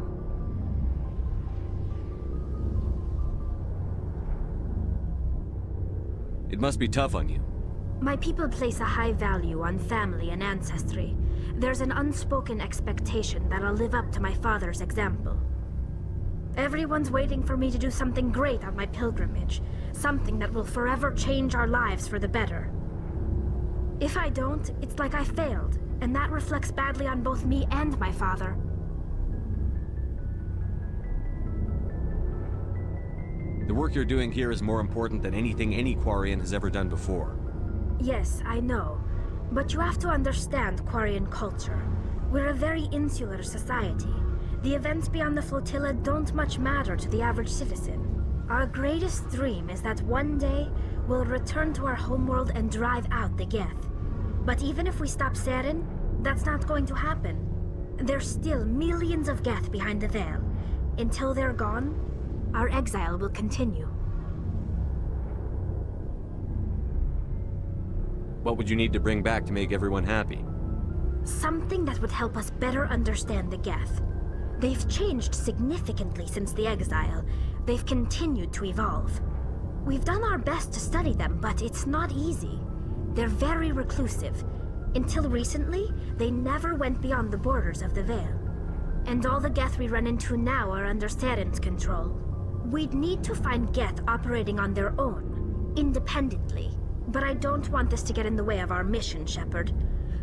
It must be tough on you. My people place a high value on family and ancestry. There's an unspoken expectation that I'll live up to my father's example. Everyone's waiting for me to do something great on my pilgrimage, something that will forever change our lives for the better. If I don't, it's like I failed, and that reflects badly on both me and my father. The work you're doing here is more important than anything any Quarian has ever done before. Yes, I know. But you have to understand Quarian culture. We're a very insular society. The events beyond the flotilla don't much matter to the average citizen. Our greatest dream is that one day, we'll return to our homeworld and drive out the Geth. But even if we stop Saren, that's not going to happen. There's still millions of Geth behind the Veil. Until they're gone, our exile will continue. What would you need to bring back to make everyone happy? Something that would help us better understand the Geth. They've changed significantly since the exile. They've continued to evolve. We've done our best to study them, but it's not easy. They're very reclusive. Until recently, they never went beyond the borders of the Veil. And all the Geth we run into now are under Saren's control. We'd need to find Geth operating on their own, independently. But I don't want this to get in the way of our mission, Shepard.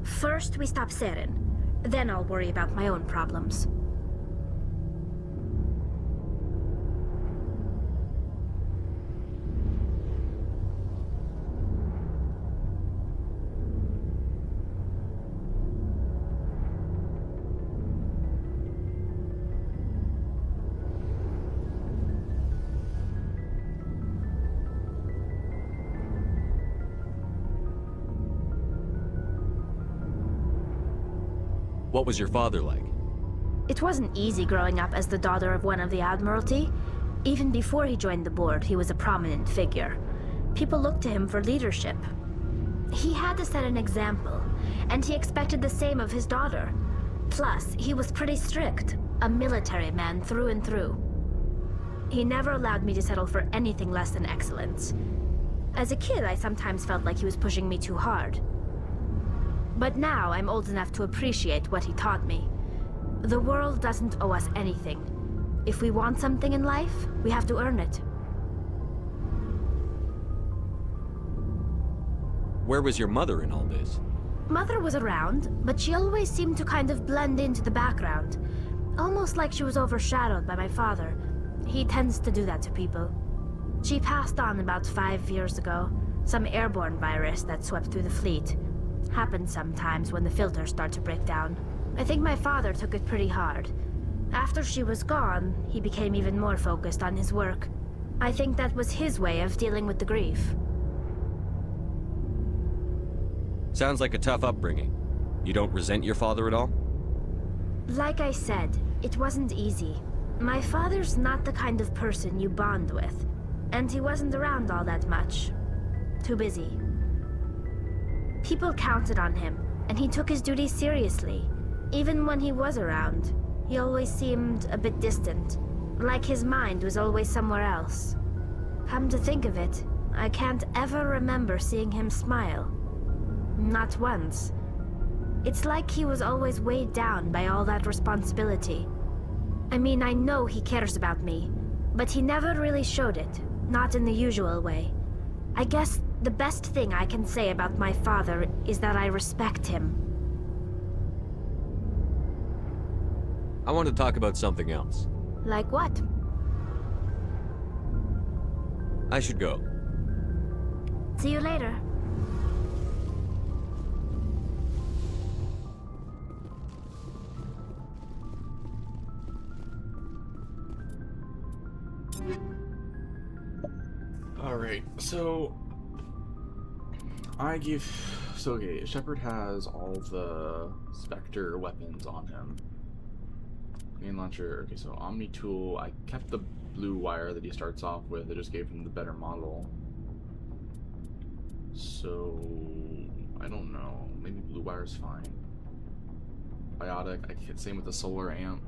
First, we stop Saren. Then I'll worry about my own problems. What was your father like? It wasn't easy growing up as the daughter of one of the Admiralty. Even before he joined the board, he was a prominent figure. People looked to him for leadership. He had to set an example, and he expected the same of his daughter. Plus, he was pretty strict, a military man through and through. He never allowed me to settle for anything less than excellence. As a kid, I sometimes felt like he was pushing me too hard. But now I'm old enough to appreciate what he taught me. The world doesn't owe us anything. If we want something in life, we have to earn it. Where was your mother in all this? Mother was around, but she always seemed to kind of blend into the background. Almost like she was overshadowed by my father. He tends to do that to people. She passed on about 5 years ago. Some airborne virus that swept through the fleet. Happens sometimes when the filters start to break down. I think my father took it pretty hard. After she was gone, he became even more focused on his work. I think that was his way of dealing with the grief. Sounds like a tough upbringing. You don't resent your father at all? Like I said, it wasn't easy. My father's not the kind of person you bond with, and he wasn't around all that much. Too busy. People counted on him, and he took his duties seriously. Even when he was around, he always seemed a bit distant, like his mind was always somewhere else. Come to think of it, I can't ever remember seeing him smile. Not once. It's like he was always weighed down by all that responsibility. I mean, I know he cares about me, but he never really showed it, not in the usual way. I guess the best thing I can say about my father is that I respect him. I want to talk about something else. Like what? I should go. See you later. Alright, so okay, Shepard has all the Spectre weapons on him. Main launcher, okay, so Omni tool, I kept the blue wire that he starts off with, I just gave him the better model. So, I don't know, maybe blue wire's fine. Biotic, same with the solar amp.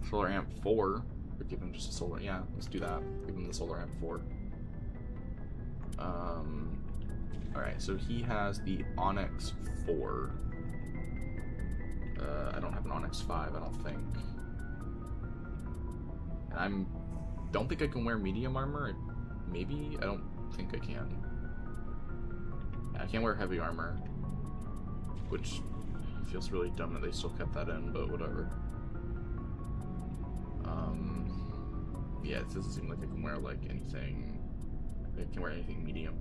Solar amp 4, or give him just a solar, yeah, let's do that. Give him the solar amp 4. Alright, so he has the Onyx 4. I don't have an Onyx 5, I don't think. And don't think I can wear medium armor. Maybe? I don't think I can. Yeah, I can't wear heavy armor. Which feels really dumb that they still kept that in, but whatever. Yeah, it doesn't seem like I can wear like anything. I can wear anything medium.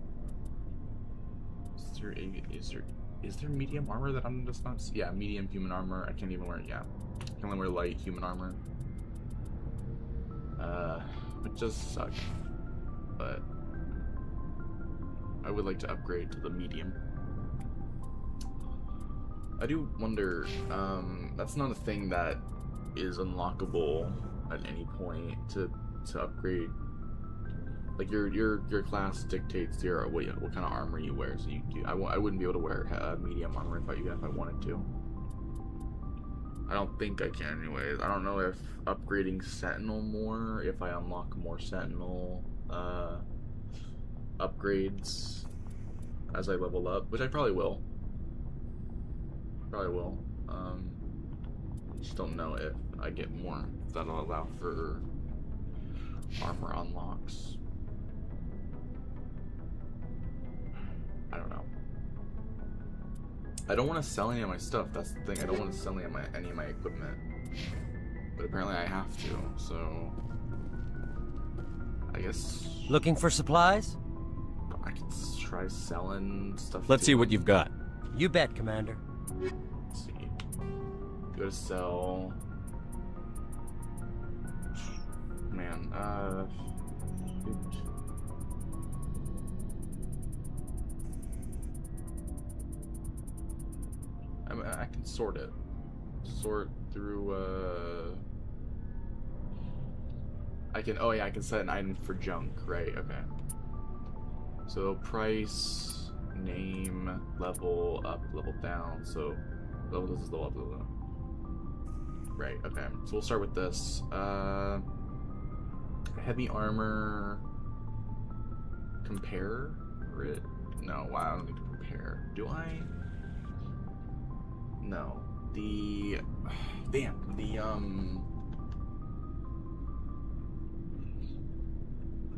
Is there medium armor that I'm just not? Yeah, medium human armor. I can't even wear. Yeah, I can only wear light human armor. It does suck, but I would like to upgrade to the medium. I do wonder. That's not a thing that is unlockable at any point to upgrade. Like your class dictates what kind of armor you wear. So I wouldn't be able to wear medium armor if I wanted to. I don't think I can anyways. I don't know if upgrading Sentinel more, if I unlock more Sentinel upgrades as I level up, which I probably will. Just don't know if I get more that'll allow for armor unlocks. I don't know. I don't want to sell any of my stuff. That's the thing. I don't want to sell any of my equipment. But apparently I have to, so I guess. Looking for supplies? I could try selling stuff. Let's see what you've got. You bet, Commander. Let's see. Go to sell. Man, shoot. I can sort it. sort through, I can, oh yeah, I can set an item for junk, right, okay. So price, name, level up, level down, so level, this is the level. Right, okay, so we'll start with this. Heavy armor, compare, no, wow, I don't need to compare, do I? No, the, damn, the,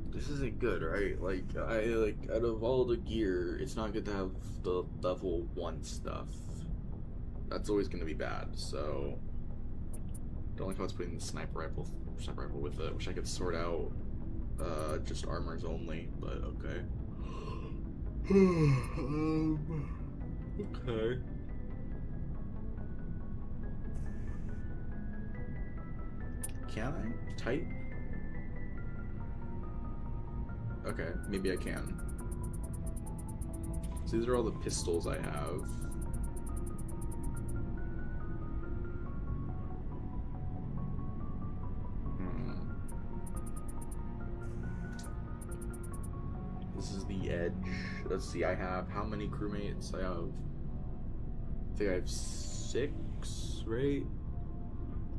this isn't good, right? Like, out of all the gear, it's not good to have the level 1 stuff. That's always gonna be bad, so... Don't like how it's putting the sniper rifle with it. Wish I could sort out, just armors only, but okay. Okay. Can I type? Okay, maybe I can. So these are all the pistols I have. This is the Edge. Let's see, I have how many crewmates? I think I have 6, right?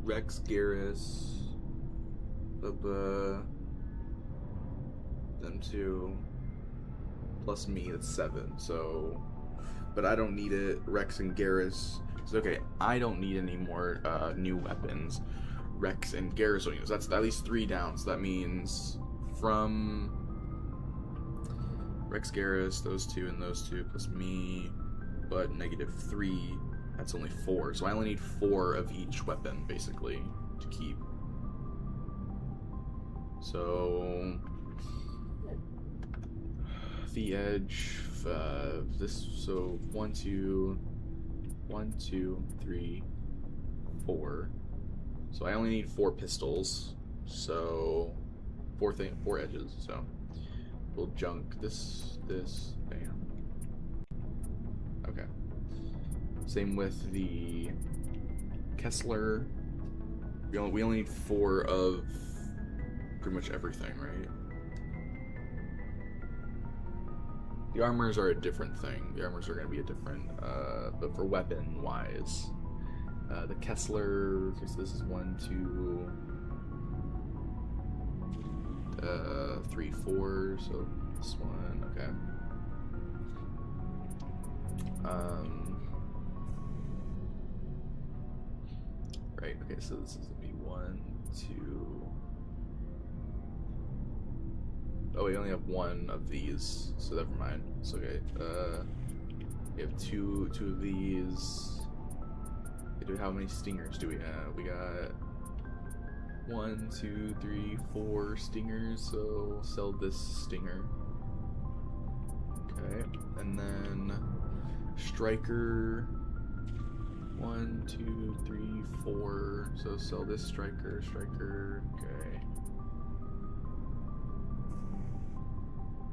Rex, Garrus, them 2, plus me, that's 7, so, but I don't need it. Rex and Garrus, so okay, I don't need any more new weapons. Rex and Garrus don't use, that's at least 3 down, so that means from Rex, Garrus, those 2 and those 2, plus me, but -3, that's only 4, so I only need 4 of each weapon, basically, to keep. So... the Edge, this, so 1, 2, 3, 4. So I only need 4 pistols, so 4 edges, so we'll junk this, bam. Okay. Same with the Kessler. We only need 4 of pretty much everything, right? The armors are a different thing. The armors are going to be a different, but for weapon-wise, the Kessler, so this is 1, 2, 3, 4, so this one, okay. Right, okay, so this is gonna be 1, 2. Oh, we only have 1 of these, so never mind. So okay, we have two of these. Okay, how many stingers do we have? We got 1, 2, 3, 4 stingers, so sell this stinger. Okay, and then striker. 1, 2, 3, 4. So sell this striker. Okay.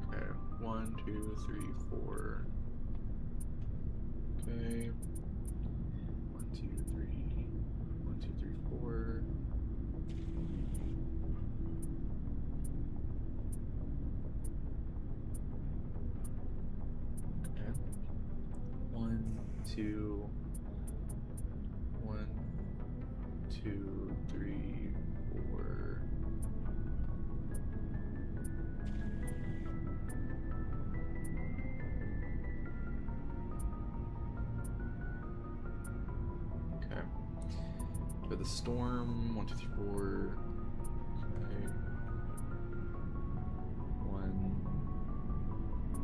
Okay. 1, 2, 3, 4. Okay. 1, 2, 3. 1, 2, 3, 4. Okay. 1, 2. 1, 2, 3, 4. Okay. For the storm, 1, 2, 3, 4. Okay. 1,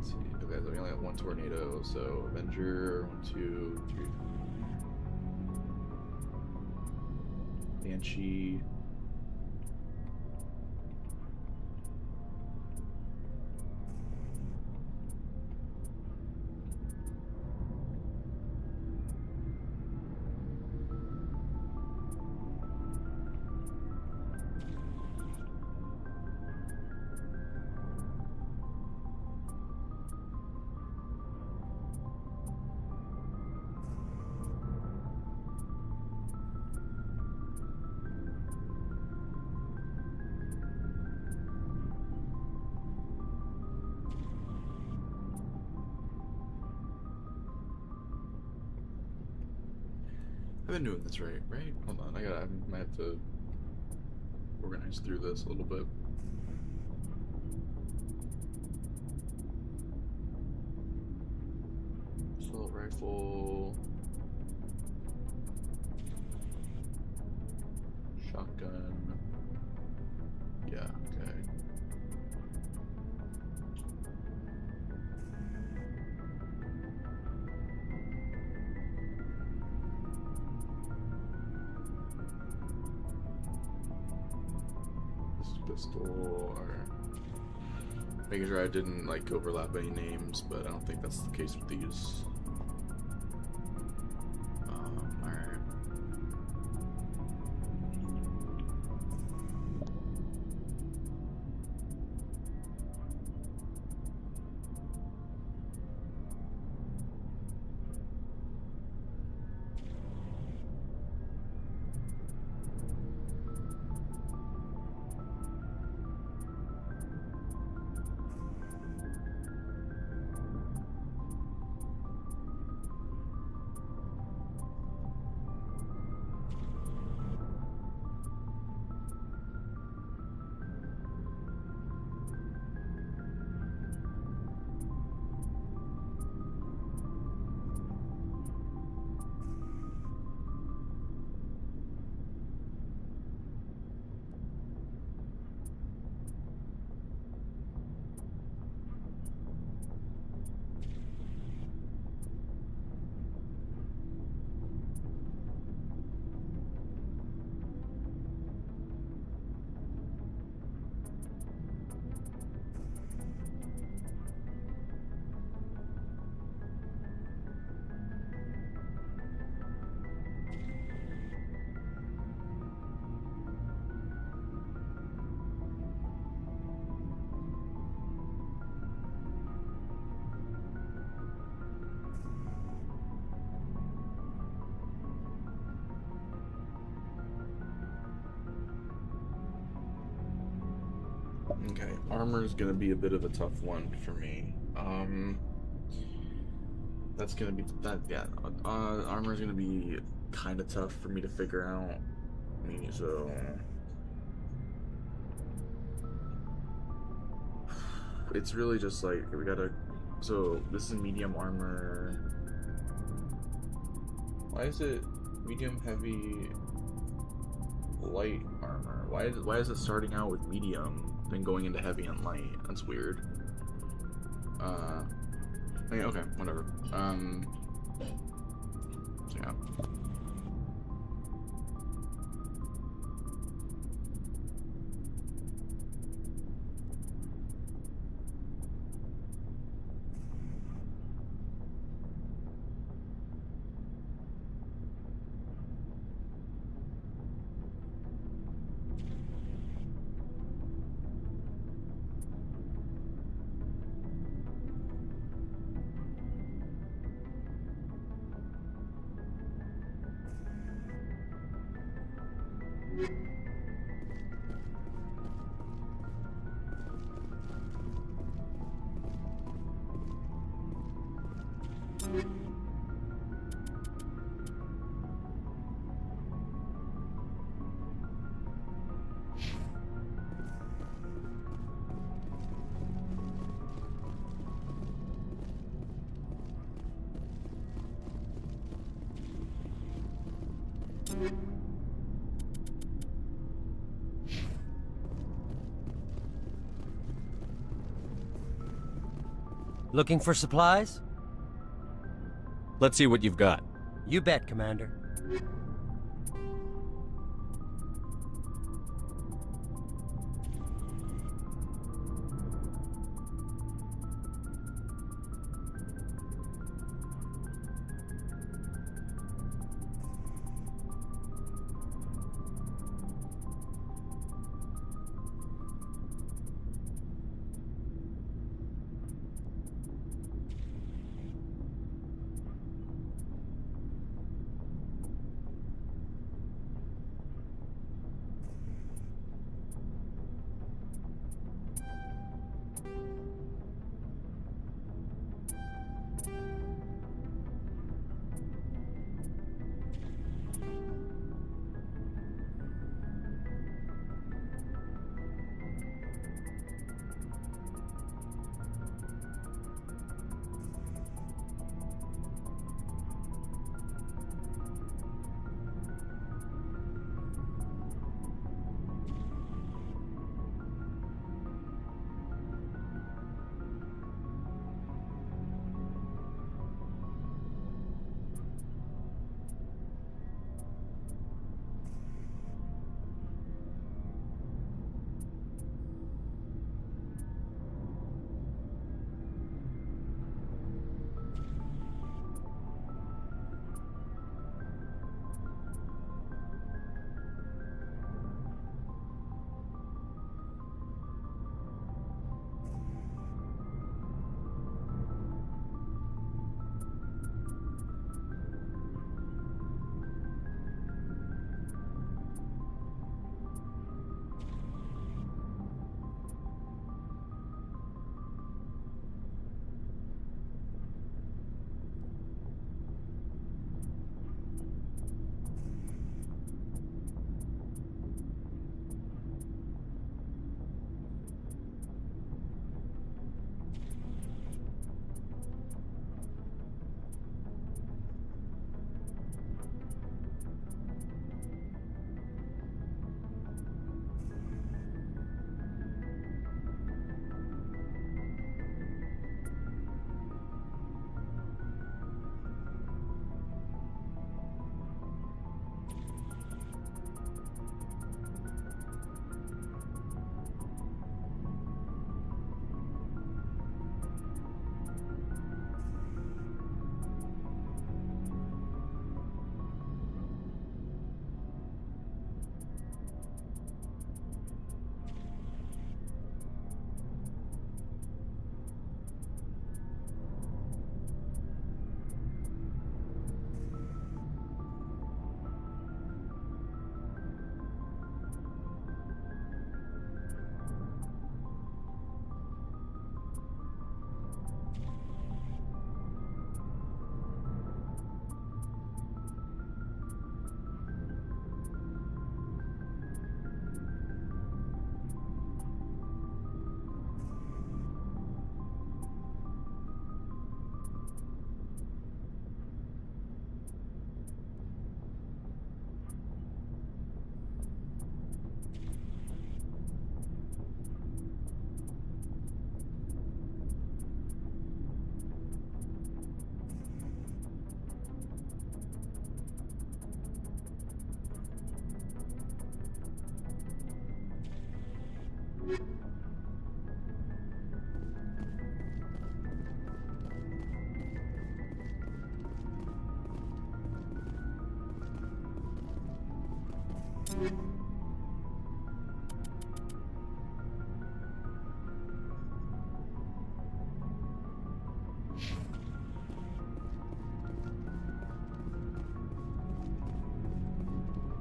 2. Okay, so we only have 1 tornado, so Avenger, 1, 2, 3. Banshee. I've been doing this right? Hold on, I might have to organize through this a little bit. Assault rifle. Shotgun. Yeah, okay. Pistol, or making sure I didn't like overlap any names, but I don't think that's the case with these. Alright. Okay, armor is gonna be a bit of a tough one for me. That's gonna be armor is gonna be kind of tough for me to figure out. So it's really just like we gotta. So this is medium armor. Why is it medium, heavy, light armor? Why is it starting out with medium? Then going into heavy and light. That's weird. Okay, whatever. So yeah. Looking for supplies? Let's see what you've got. You bet, Commander.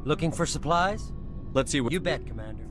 Looking for supplies? Let's see what... You bet, Commander.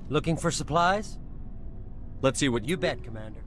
Looking for supplies? Let's see what You bet, Commander.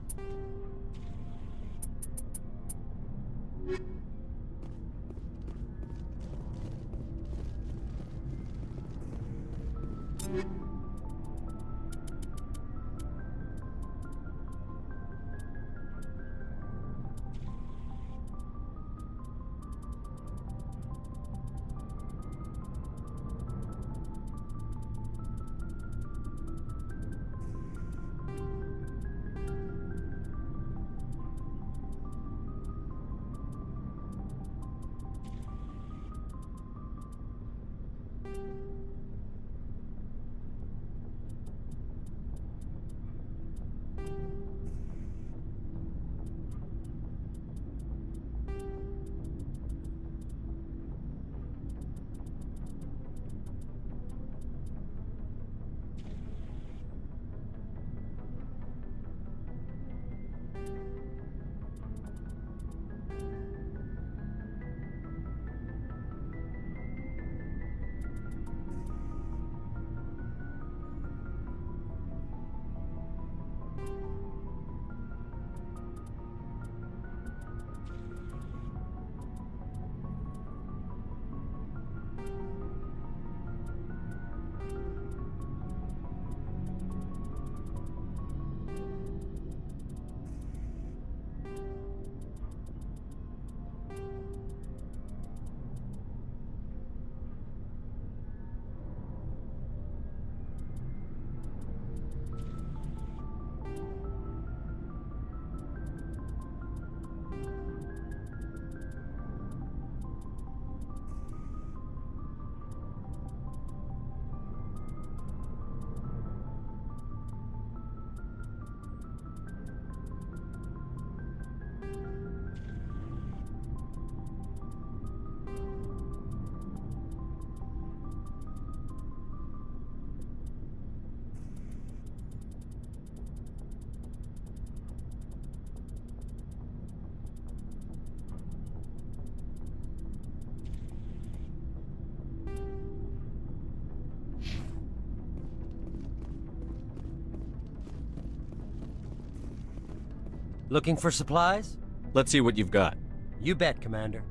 Looking for supplies? Let's see what you've got. You bet, Commander.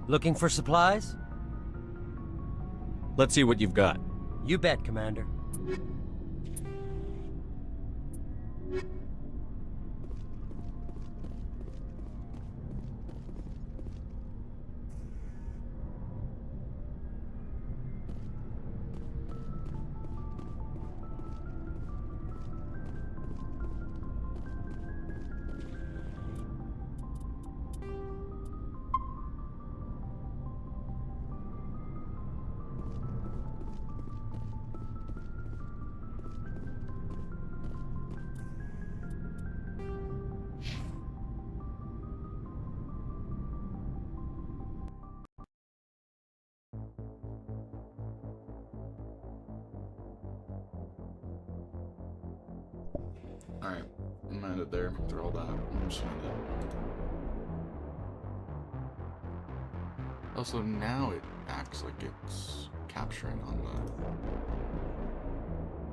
Looking for supplies? Let's see what you've got. You bet, Commander. Alright, I'm gonna end it there after all that. I'm just gonna end it. Also, now it acts like it's capturing on the...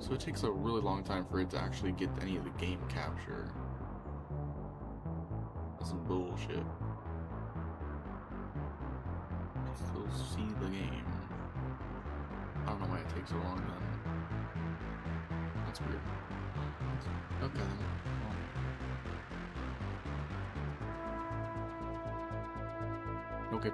So it takes a really long time for it to actually get any of the game capture. That's some bullshit. I still see the game. I don't know why it takes so long then. That's weird. Okay then. Okay.